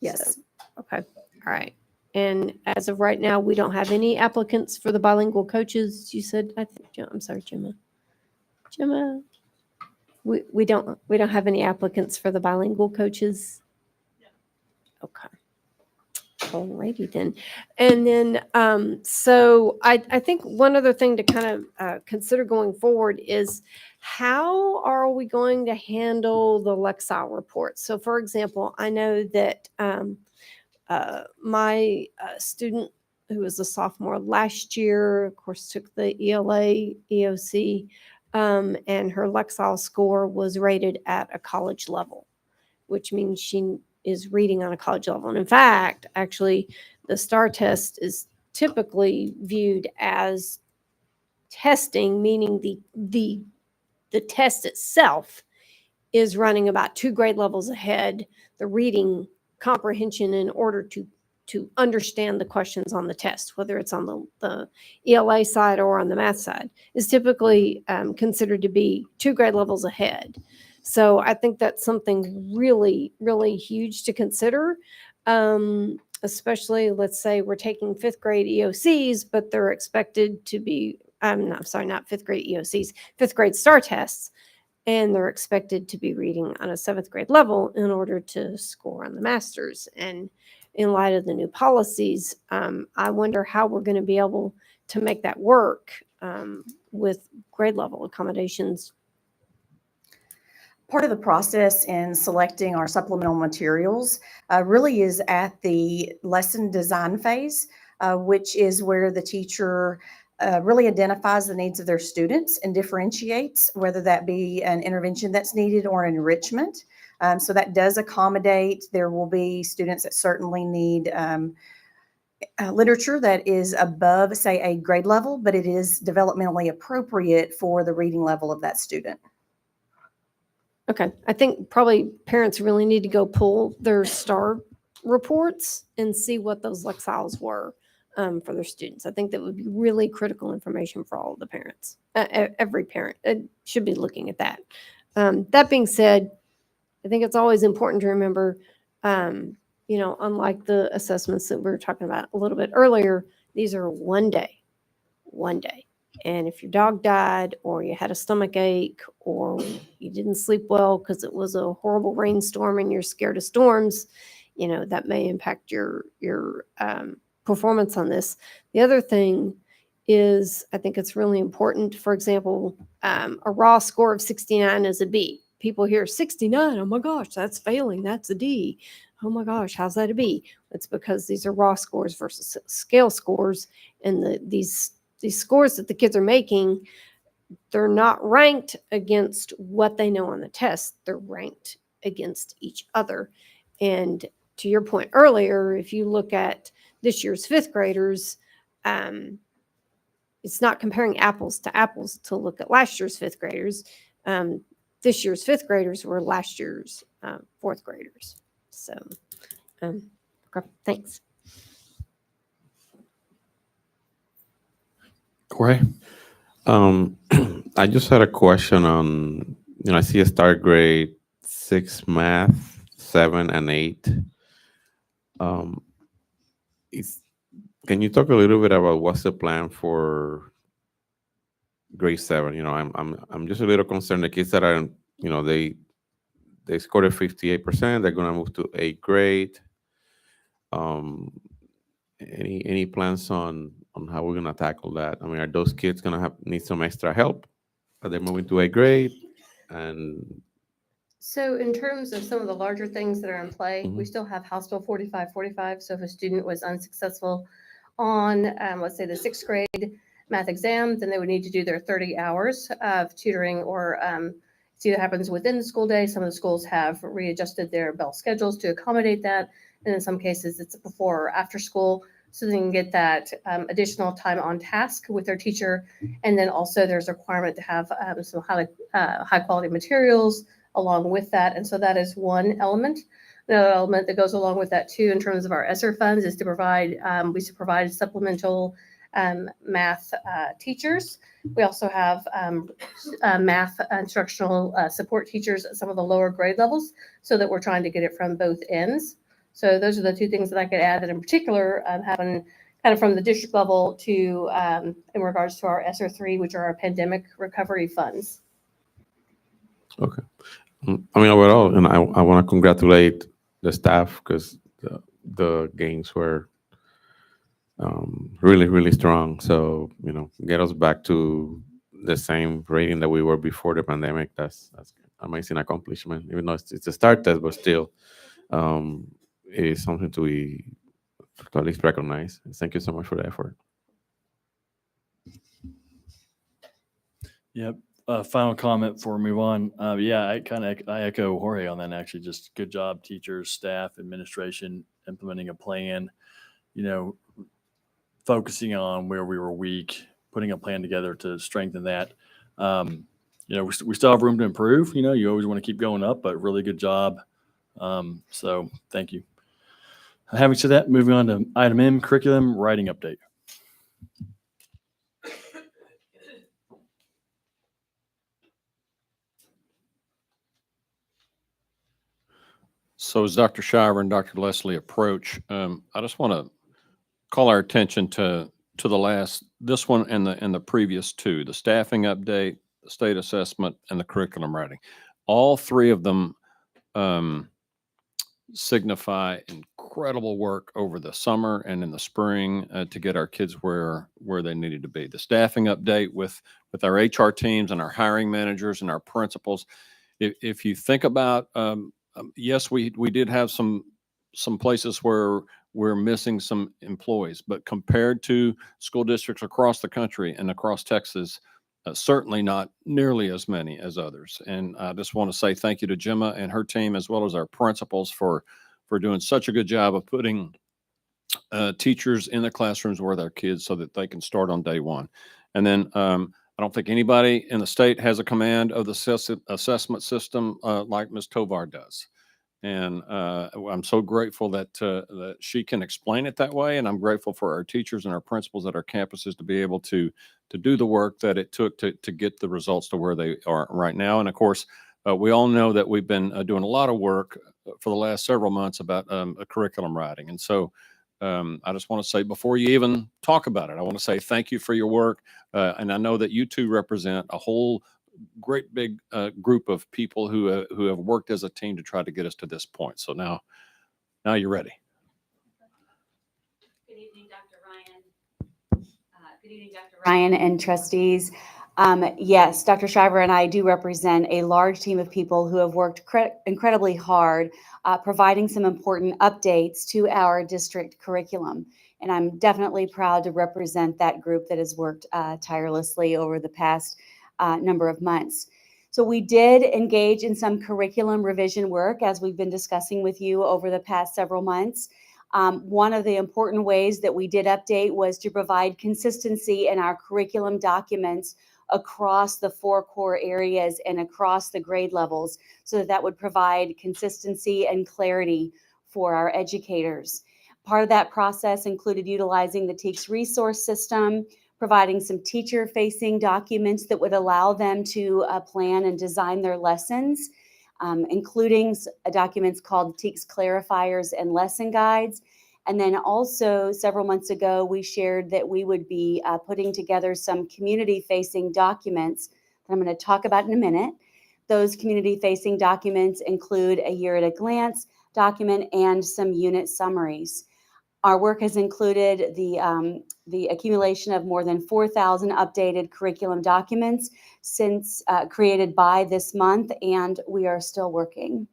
Yes. So, okay, all right. And as of right now, we don't have any applicants for the bilingual coaches. You said, I think, I'm sorry, Gemma. We don't have any applicants for the bilingual coaches. Okay. Alrighty then. And then, so I think one other thing to kind of consider going forward is how are we going to handle the Lexile report? So for example, I know that my student who was a sophomore last year, of course, took the ELA, EOC, and her Lexile score was rated at a college level, which means she is reading on a college level. And in fact, actually, the STAR test is typically viewed as testing, meaning the test itself is running about 2 grade levels ahead, the reading comprehension in order to understand the questions on the test, whether it's on the ELA side or on the math side, is typically considered to be 2 grade levels ahead. So I think that's something really, really huge to consider, especially let's say we're taking 5th grade EOCs, but they're expected to be, not 5th grade EOCs, 5th grade STAR tests, and they're expected to be reading on a 7th grade level in order to score on the masters. And in light of the new policies, I wonder how we're going to be able to make that work with grade level accommodations. Part of the process in selecting our supplemental materials really is at the lesson design phase, which is where the teacher really identifies the needs of their students and differentiates whether that be an intervention that's needed or enrichment. So that does accommodate. There will be students that certainly need literature that is above, say, a grade level, but it is developmentally appropriate for the reading level of that student. Okay, I think probably parents really need to go pull their STAR reports and see what those Lexiles were for their students. I think that would be really critical information for all of the parents. Every parent should be looking at that. That being said, I think it's always important to remember, unlike the assessments that we were talking about a little bit earlier, these are one day. And if your dog died or you had a stomach ache or you didn't sleep well because it was a horrible rainstorm and you're scared of storms, that may impact your performance on this. The other thing is, I think it's really important, for example, a raw score of 69 is a B. People hear 69, oh my gosh, that's failing, that's a D. Oh my gosh, how's that a B? It's because these are raw scores versus scale scores, and these scores that the kids are making, they're not ranked against what they know on the test. They're ranked against each other. And to your point earlier, if you look at this year's 5th graders, it's not comparing apples to apples to look at last year's 5th graders. This year's 5th graders were last year's 4th graders. So, okay, thanks. Corey? I just had a question on, I see a start grade 6 math, 7 and 8. Can you talk a little bit about what's the plan for grade 7? I'm just a little concerned. The kids that are, they scored a 58%. They're gonna move to 8th grade. Any plans on how we're gonna tackle that? I mean, are those kids gonna need some extra help? Are they moving to 8th grade? And So in terms of some of the larger things that are in play, we Mhm. still have House Bill 4545. So if a student was unsuccessful on, let's say, the sixth grade math exam, then they would need to do their 30 hours of tutoring, or it either happens within the school day. Some of the schools have readjusted their bell schedules to accommodate that. And in some cases, it's before or after school, so they can get that additional time on task with their teacher. And then also there's a requirement to have some high quality materials along with that. And so that is one element. Another element that goes along with that too, in terms of our ESSER funds, is to provide, we should provide supplemental math teachers. We also have math instructional support teachers at some of the lower grade levels, so that we're trying to get it from both ends. So those are the two things that I could add that in particular happen kind of from the district level to in regards to our ESSER 3, which are our pandemic recovery funds. Okay. I mean, overall, and I want to congratulate the staff because the gains were really, really strong. So, get us back to the same rating that we were before the pandemic. That's amazing accomplishment, even though it's a start test, but still, it is something to at least recognize. Thank you so much for the effort. Yep. Final comment before we move on. Yeah, I echo Jorge on that. Actually, just good job, teachers, staff, administration, implementing a plan. Focusing on where we were weak, putting a plan together to strengthen that. We still have room to improve. You always want to keep going up, but really good job. So thank you. Having said that, moving on to item M, curriculum writing update. So as Dr. Shiver and Dr. Leslie approach, I just want to call our attention to this one and the previous two, the staffing update, the state assessment, and the curriculum writing. All three of them signify incredible work over the summer and in the spring to get our kids where they needed to be. The staffing update with our HR teams and our hiring managers and our principals. If you think about, yes, we did have some places where we're missing some employees, but compared to school districts across the country and across Texas, certainly not nearly as many as others. And I just want to say thank you to Gemma and her team, as well as our principals for doing such a good job of putting teachers in the classrooms with our kids so that they can start on day one. And then I don't think anybody in the state has a command of the assessment system like Ms. Tovar does. And I'm so grateful that she can explain it that way. And I'm grateful for our teachers and our principals at our campuses to be able to do the work that it took to get the results to where they are right now. And of course, we all know that we've been doing a lot of work for the last several months about a curriculum writing. And so I just want to say, before you even talk about it, I want to say thank you for your work. And I know that you two represent a whole great big group of people who have worked as a team to try to get us to this point. So now you're ready. Good evening, Dr. Ryan. Good evening, Dr. Ryan and trustees. Yes, Dr. Shiver and I do represent a large team of people who have worked incredibly hard, providing some important updates to our district curriculum. And I'm definitely proud to represent that group that has worked tirelessly over the past number of months. So we did engage in some curriculum revision work, as we've been discussing with you over the past several months. One of the important ways that we did update was to provide consistency in our curriculum documents across the 4 core areas and across the grade levels, so that would provide consistency and clarity for our educators. Part of that process included utilizing the TEKS resource system, providing some teacher-facing documents that would allow them to plan and design their lessons, including documents called TEKS clarifiers and lesson guides. And then also, several months ago, we shared that we would be putting together some community-facing documents that I'm going to talk about in a minute. Those community-facing documents include a year at a glance document and some unit summaries. Our work has included the accumulation of more than 4,000 updated curriculum documents since created by this month, and we are still working.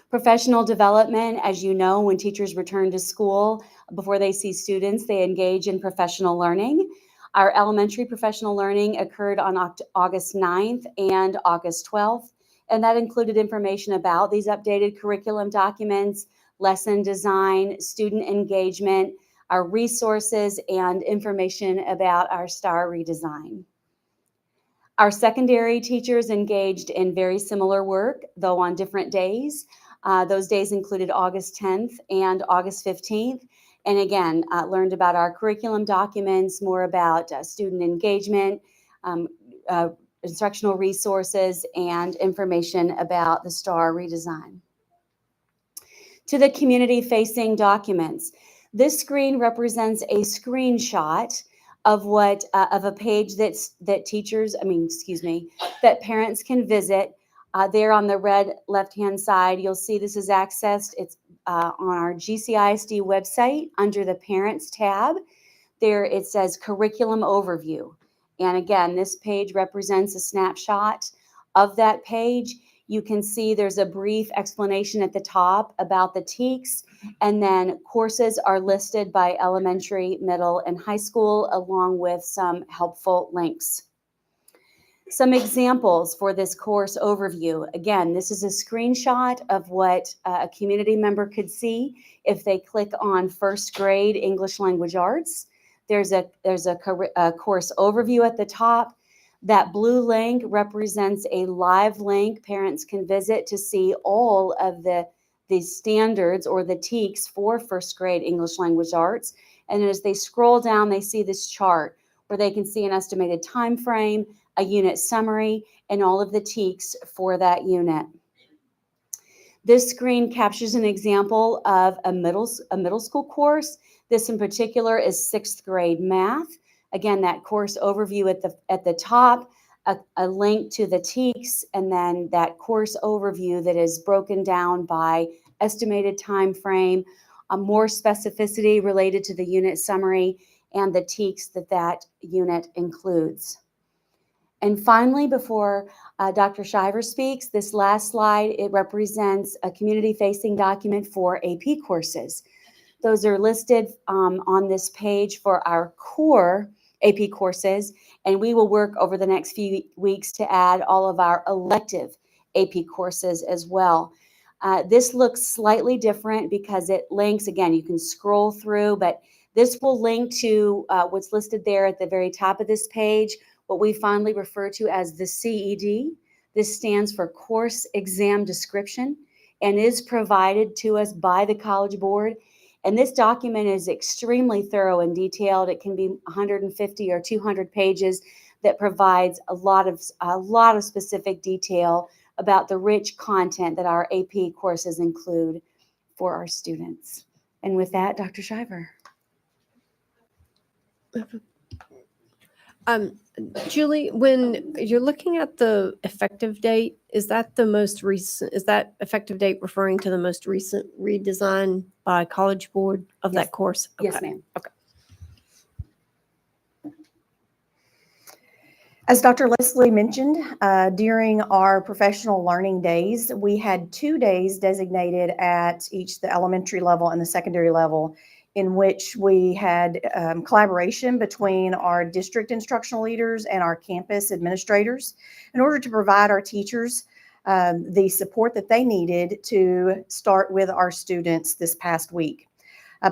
Professional development, as you know, when teachers return to school, before they see students, they engage in professional learning. Our elementary professional learning occurred on August 9th and August 12th, and that included information about these updated curriculum documents, lesson design, student engagement, our resources, and information about our STAR redesign. Our secondary teachers engaged in very similar work, though on different days. Those days included August 10th and August 15th. And again, learned about our curriculum documents, more about student engagement, instructional resources, and information about the STAR redesign. To the community-facing documents. This screen represents a screenshot of a page that parents can visit. There on the red left-hand side, you'll see this is accessed. It's on our GCISD website under the Parents tab. There it says Curriculum Overview. And again, this page represents a snapshot of that page. You can see there's a brief explanation at the top about the TEKS, and then courses are listed by elementary, middle, and high school, along with some helpful links. Some examples for this course overview. Again, this is a screenshot of what a community member could see if they click on first grade English Language Arts. There's a course overview at the top. That blue link represents a live link parents can visit to see all of the standards or the TEKS for first grade English Language Arts. And as they scroll down, they see this chart where they can see an estimated time frame, a unit summary, and all of the TEKS for that unit. This screen captures an example of a middle school course. This in particular is 6th grade math. Again, that course overview at the top, a link to the TEKS, and then that course overview that is broken down by estimated time frame, more specificity related to the unit summary, and the TEKS that unit includes. And finally, before Dr. Shiver speaks, this last slide, it represents a community-facing document for AP courses. Those are listed on this page for our core AP courses, and we will work over the next few weeks to add all of our elective AP courses as well. This looks slightly different because it links, again, you can scroll through, but this will link to what's listed there at the very top of this page, what we fondly refer to as the CED. This stands for Course Exam Description and is provided to us by the College Board. And this document is extremely thorough and detailed. It can be 150 or 200 pages that provides a lot of specific detail about the rich content that our AP courses include for our students. And with that, Dr. Shiver. Julie, when you're looking at the effective date, is that effective date referring to the most recent redesign by College Board of that course? Yes, Okay. ma'am. Okay. As Dr. Leslie mentioned, during our professional learning days, we had 2 days designated at each the elementary level and the secondary level, in which we had collaboration between our district instructional leaders and our campus administrators in order to provide our teachers the support that they needed to start with our students this past week.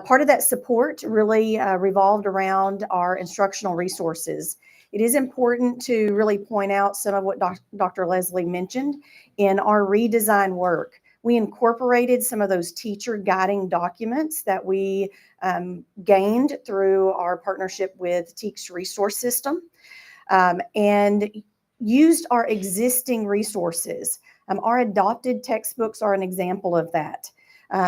Part of that support really revolved around our instructional resources. It is important to really point out some of what Dr. Leslie mentioned in our redesign work. We incorporated some of those teacher guiding documents that we gained through our partnership with TEKS Resource System and used our existing resources. Our adopted textbooks are an example of that.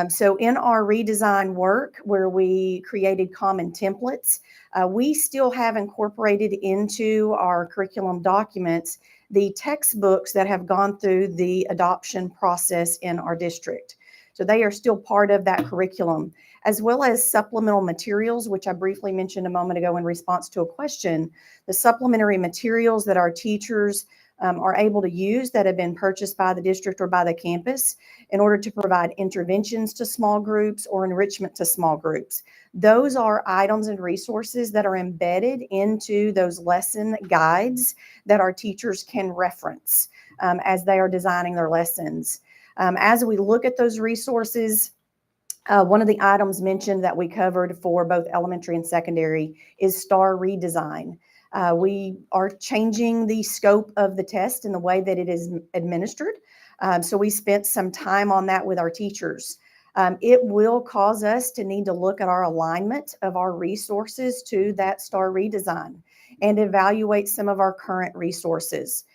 So in our redesign work where we created common templates, we still have incorporated into our curriculum documents the textbooks that have gone through the adoption process in our district. So they are still part of that curriculum, as well as supplemental materials, which I briefly mentioned a moment ago in response to a question. The supplementary materials that our teachers are able to use that have been purchased by the district or by the campus in order to provide interventions to small groups or enrichment to small groups. Those are items and resources that are embedded into those lesson guides that our teachers can reference as they are designing their lessons. As we look at those resources, one of the items mentioned that we covered for both elementary and secondary is STAR redesign. We are changing the scope of the test and the way that it is administered. So we spent some time on that with our teachers. It will cause us to need to look at our alignment of our resources to that STAR redesign and evaluate some of our current resources.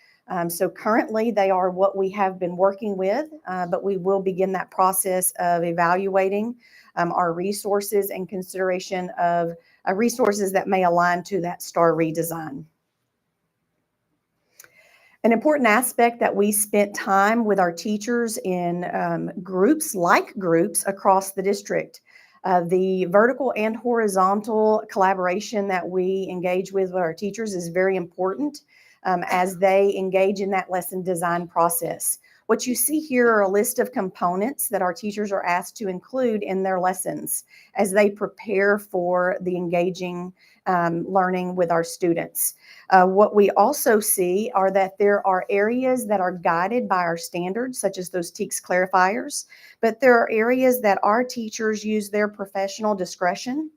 So currently they are what we have been working with, but we will begin that process of evaluating our resources and consideration of resources that may align to that STAR redesign. An important aspect that we spent time with our teachers in groups across the district. The vertical and horizontal collaboration that we engage with our teachers is very important as they engage in that lesson design process. What you see here are a list of components that our teachers are asked to include in their lessons as they prepare for the engaging learning with our students. What we also see are that there are areas that are guided by our standards, such as those TEKS clarifiers, but there are areas that our teachers use their professional discretion.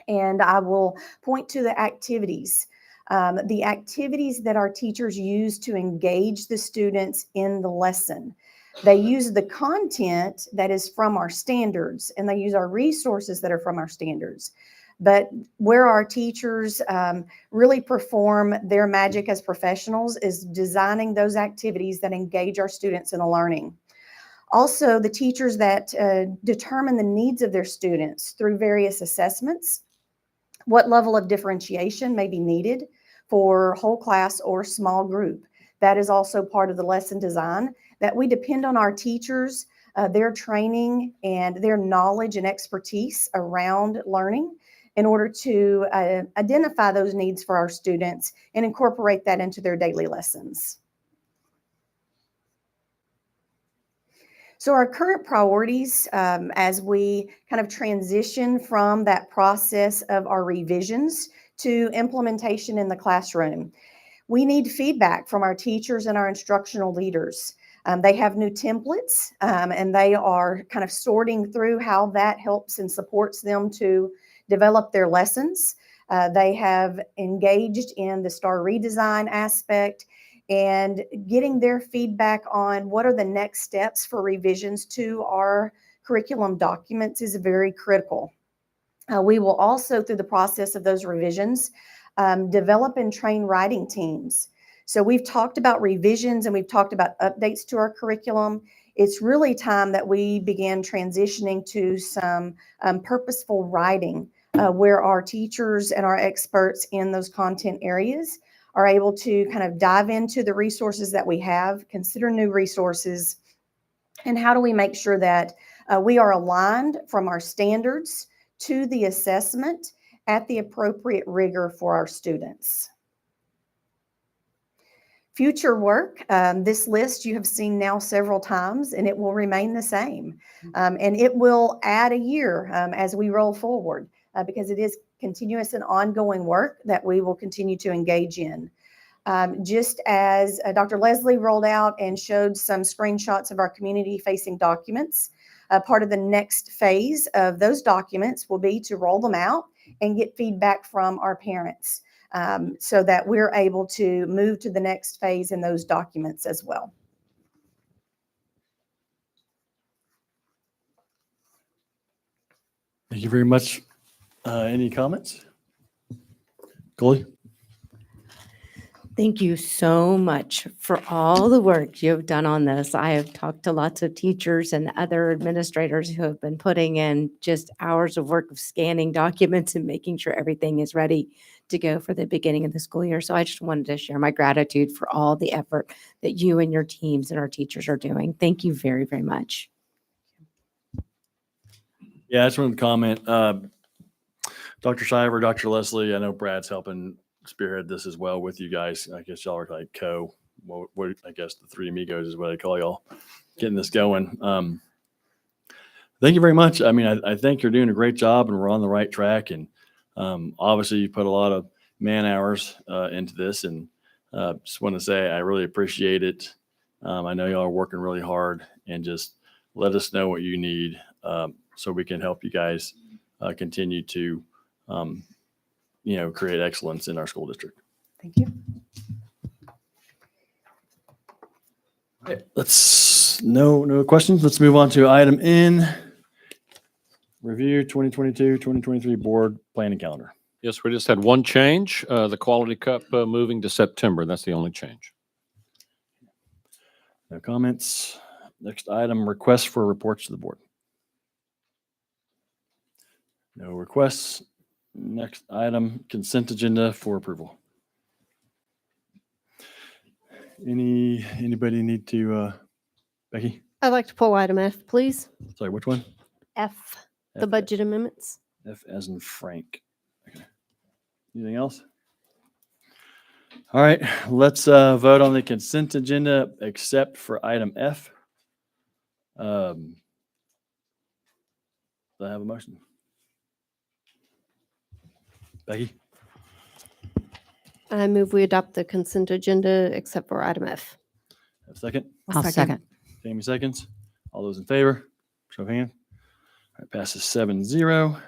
And I will point to the activities. The activities that our teachers use to engage the students in the lesson. They use the content that is from our standards, and they use our resources that are from our standards. But where our teachers really perform their magic as professionals is designing those activities that engage our students in the learning. Also, the teachers that determine the needs of their students through various assessments, what level of differentiation may be needed for whole class or small group. That is also part of the lesson design, that we depend on our teachers, their training and their knowledge and expertise around learning in order to identify those needs for our students and incorporate that into their daily lessons. So our current priorities as we kind of transition from that process of our revisions to implementation in the classroom. We need feedback from our teachers and our instructional leaders. They have new templates and they are kind of sorting through how that helps and supports them to develop their lessons. They have engaged in the STAR redesign aspect and getting their feedback on what are the next steps for revisions to our curriculum documents is very critical. We will also, through the process of those revisions, develop and train writing teams. So we've talked about revisions and we've talked about updates to our curriculum. It's really time that we began transitioning to some purposeful writing where our teachers and our experts in those content areas are able to kind of dive into the resources that we have, consider new resources, and how do we make sure that we are aligned from our standards to the assessment at the appropriate rigor for our students. Future work, this list you have seen now several times and it will remain the same. And it will add a year as we roll forward because it is continuous and ongoing work that we will continue to engage in. Just as Dr. Leslie rolled out and showed some screenshots of our community-facing documents, part of the next phase of those documents will be to roll them out and get feedback from our parents so that we're able to move to the next phase in those documents as well. Thank you very much. Any comments? Goalie? Thank you so much for all the work you've done on this. I have talked to lots of teachers and other administrators who have been putting in just hours of work of scanning documents and making sure everything is ready to go for the beginning of the school year. So I just wanted to share my gratitude for all the effort that you and your teams and our teachers are doing. Thank you very, very much. Yeah, I just wanted to comment. Dr. Shiver, Dr. Leslie, I know Brad's helping spearhead this as well with you guys. I guess y'all are like I guess the three amigos is what I call y'all, getting this going. Thank you very much. I mean, I think you're doing a great job and we're on the right track. And obviously you put a lot of man hours into this, and just want to say I really appreciate it. I know y'all are working really hard, and just let us know what you need so we can help you guys continue to, create excellence in our school district. Thank you. No questions. Let's move on to item N. Review 2022-2023 board planning calendar. Yes, we just had one change, the Quality Cup moving to September. That's the only change. No comments. Next item, requests for reports to the board. No requests. Next item, consent agenda for approval. Anybody need to, Becky? I'd like to pull item F, please. Sorry, which one? F, the F. budget amendments. F as in Frank. Okay. Anything else? All right, let's vote on the consent agenda except for item F. Do I have a motion? Becky? I move we adopt the consent agenda except for item F. Have a second? I'll second. Jamie seconds. All those in favor? Show of hand. All right, passes 7-0.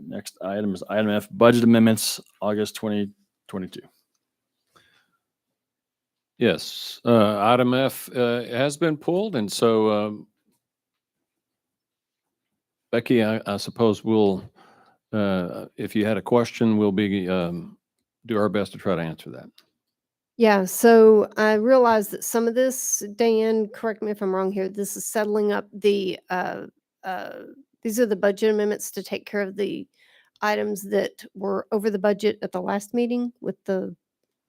Next item is item F, budget amendments, August 2022. Yes, item F has been pulled, and so Becky, I suppose we'll, if you had a question, we'll be do our best to try to answer that. Yeah, so I realize that some of this, Dan, correct me if I'm wrong here, this is settling up the, these are the budget amendments to take care of the items that were over the budget at the last meeting with the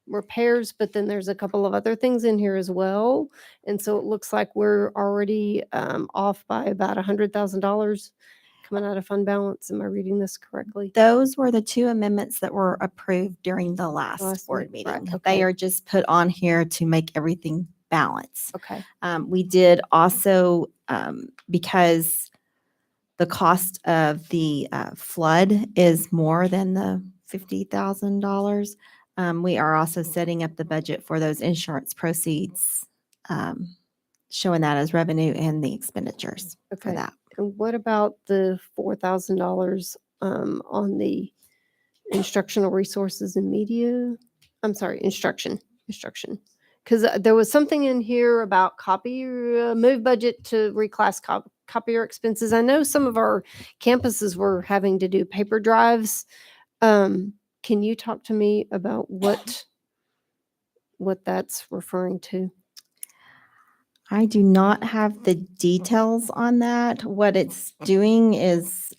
repairs, but then there's a couple of other things in here as well. And so it looks like we're already off by about $100,000 coming out of fund balance. Am I reading this correctly? Those were the two amendments that were approved during the last board meeting, meeting. right, okay. They are just put on here to make everything balance. Okay. We did also, because the cost of the flood is more than the $50,000, we are also setting up the budget for those insurance proceeds, showing that as revenue and the expenditures for that. And what about the $4,000 on the instructional resources and media? I'm sorry, instruction. Because there was something in here about move budget to reclass copier expenses. I know some of our campuses were having to do paper drives. Can you talk to me about what that's referring to? I do not have the details on that. What it's doing is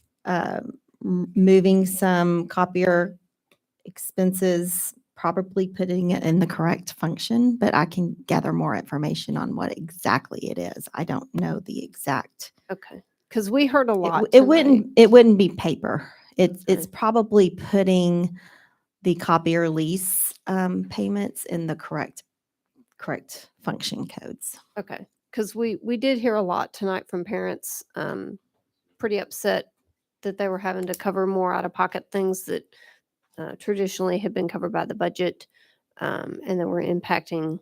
moving some copier expenses, probably putting it in the correct function, but I can gather more information on what exactly it is. I don't know the exact. Okay. Because we heard a lot. It wouldn't be paper. It's probably putting the copier lease payments in the correct function codes. Okay, because we did hear a lot tonight from parents, pretty upset that they were having to cover more out-of-pocket things that traditionally had been covered by the budget, and that were impacting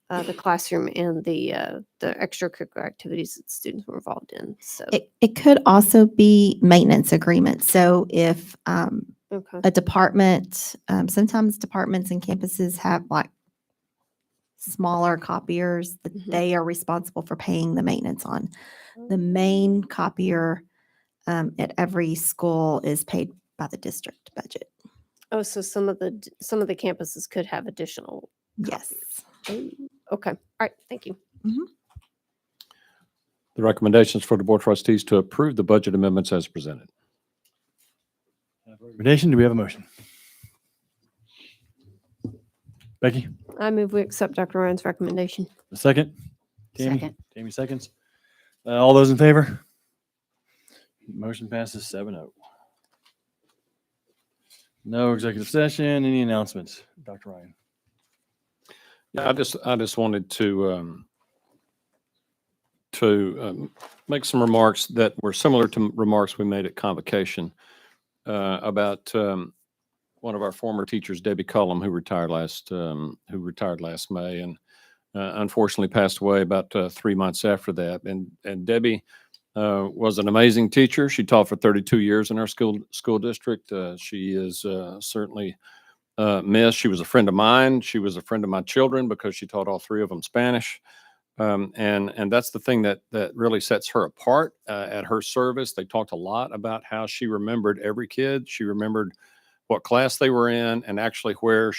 the classroom and the extracurricular activities that students were involved in. So It could also be maintenance agreements. So if a department, sometimes departments and campuses have like smaller copiers that they are responsible for paying the maintenance on. The main copier at every school is paid by the district budget. Oh, so some of the campuses could have additional. Yes. Oh, okay. All right. Thank you. The recommendations for the Board of Trustees to approve the budget amendments as presented. Recommendation, do we have a motion? Becky? I move we accept Dr. Ryan's recommendation. A second? Tammy? Second. Tammy seconds. All those in favor? Motion passes 7-0. No executive session. Any announcements, Dr. Ryan? Yeah, I just wanted to make some remarks that were similar to remarks we made at convocation about one of our former teachers, Debbie Cullum, who retired last May, and unfortunately passed away about 3 months after that. And Debbie was an amazing teacher. She taught for 32 years in our school district. She is certainly missed. She was a friend of mine. She was a friend of my children because she taught all three of them Spanish. And that's the thing that really sets her apart at her service. They talked a lot about how she remembered every kid. She remembered what class they were in and actually where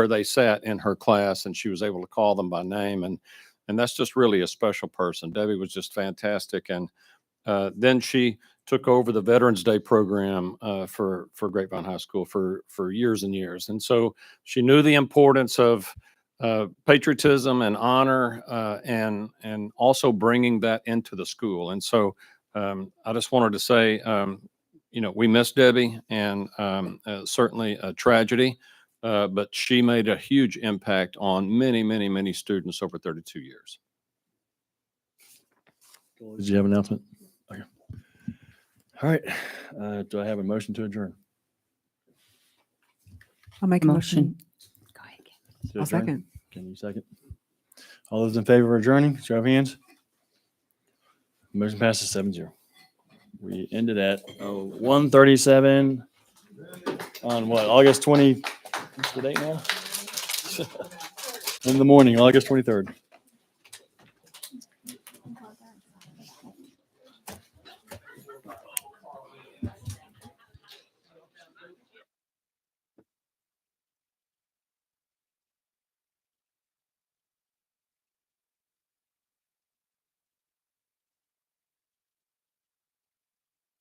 they sat in her class, and she was able to call them by name. And that's just really a special person. Debbie was just fantastic. And then she took over the Veterans Day program for Grapevine High School for years and years. And so she knew the importance of patriotism and honor, and also bringing that into the school. And so I just wanted to say, we miss Debbie, and certainly a tragedy, but she made a huge impact on many, many, many students over 32 years. Did you have an announcement? Okay. All right. Do I have a motion to adjourn? I'll make a motion. To I'll adjourn? second. Can you second? All those in favor of adjourning, show of hands. Motion passes 7-0. We ended at 1:37 on what, August 20, what's the date now? In the morning, August 23rd.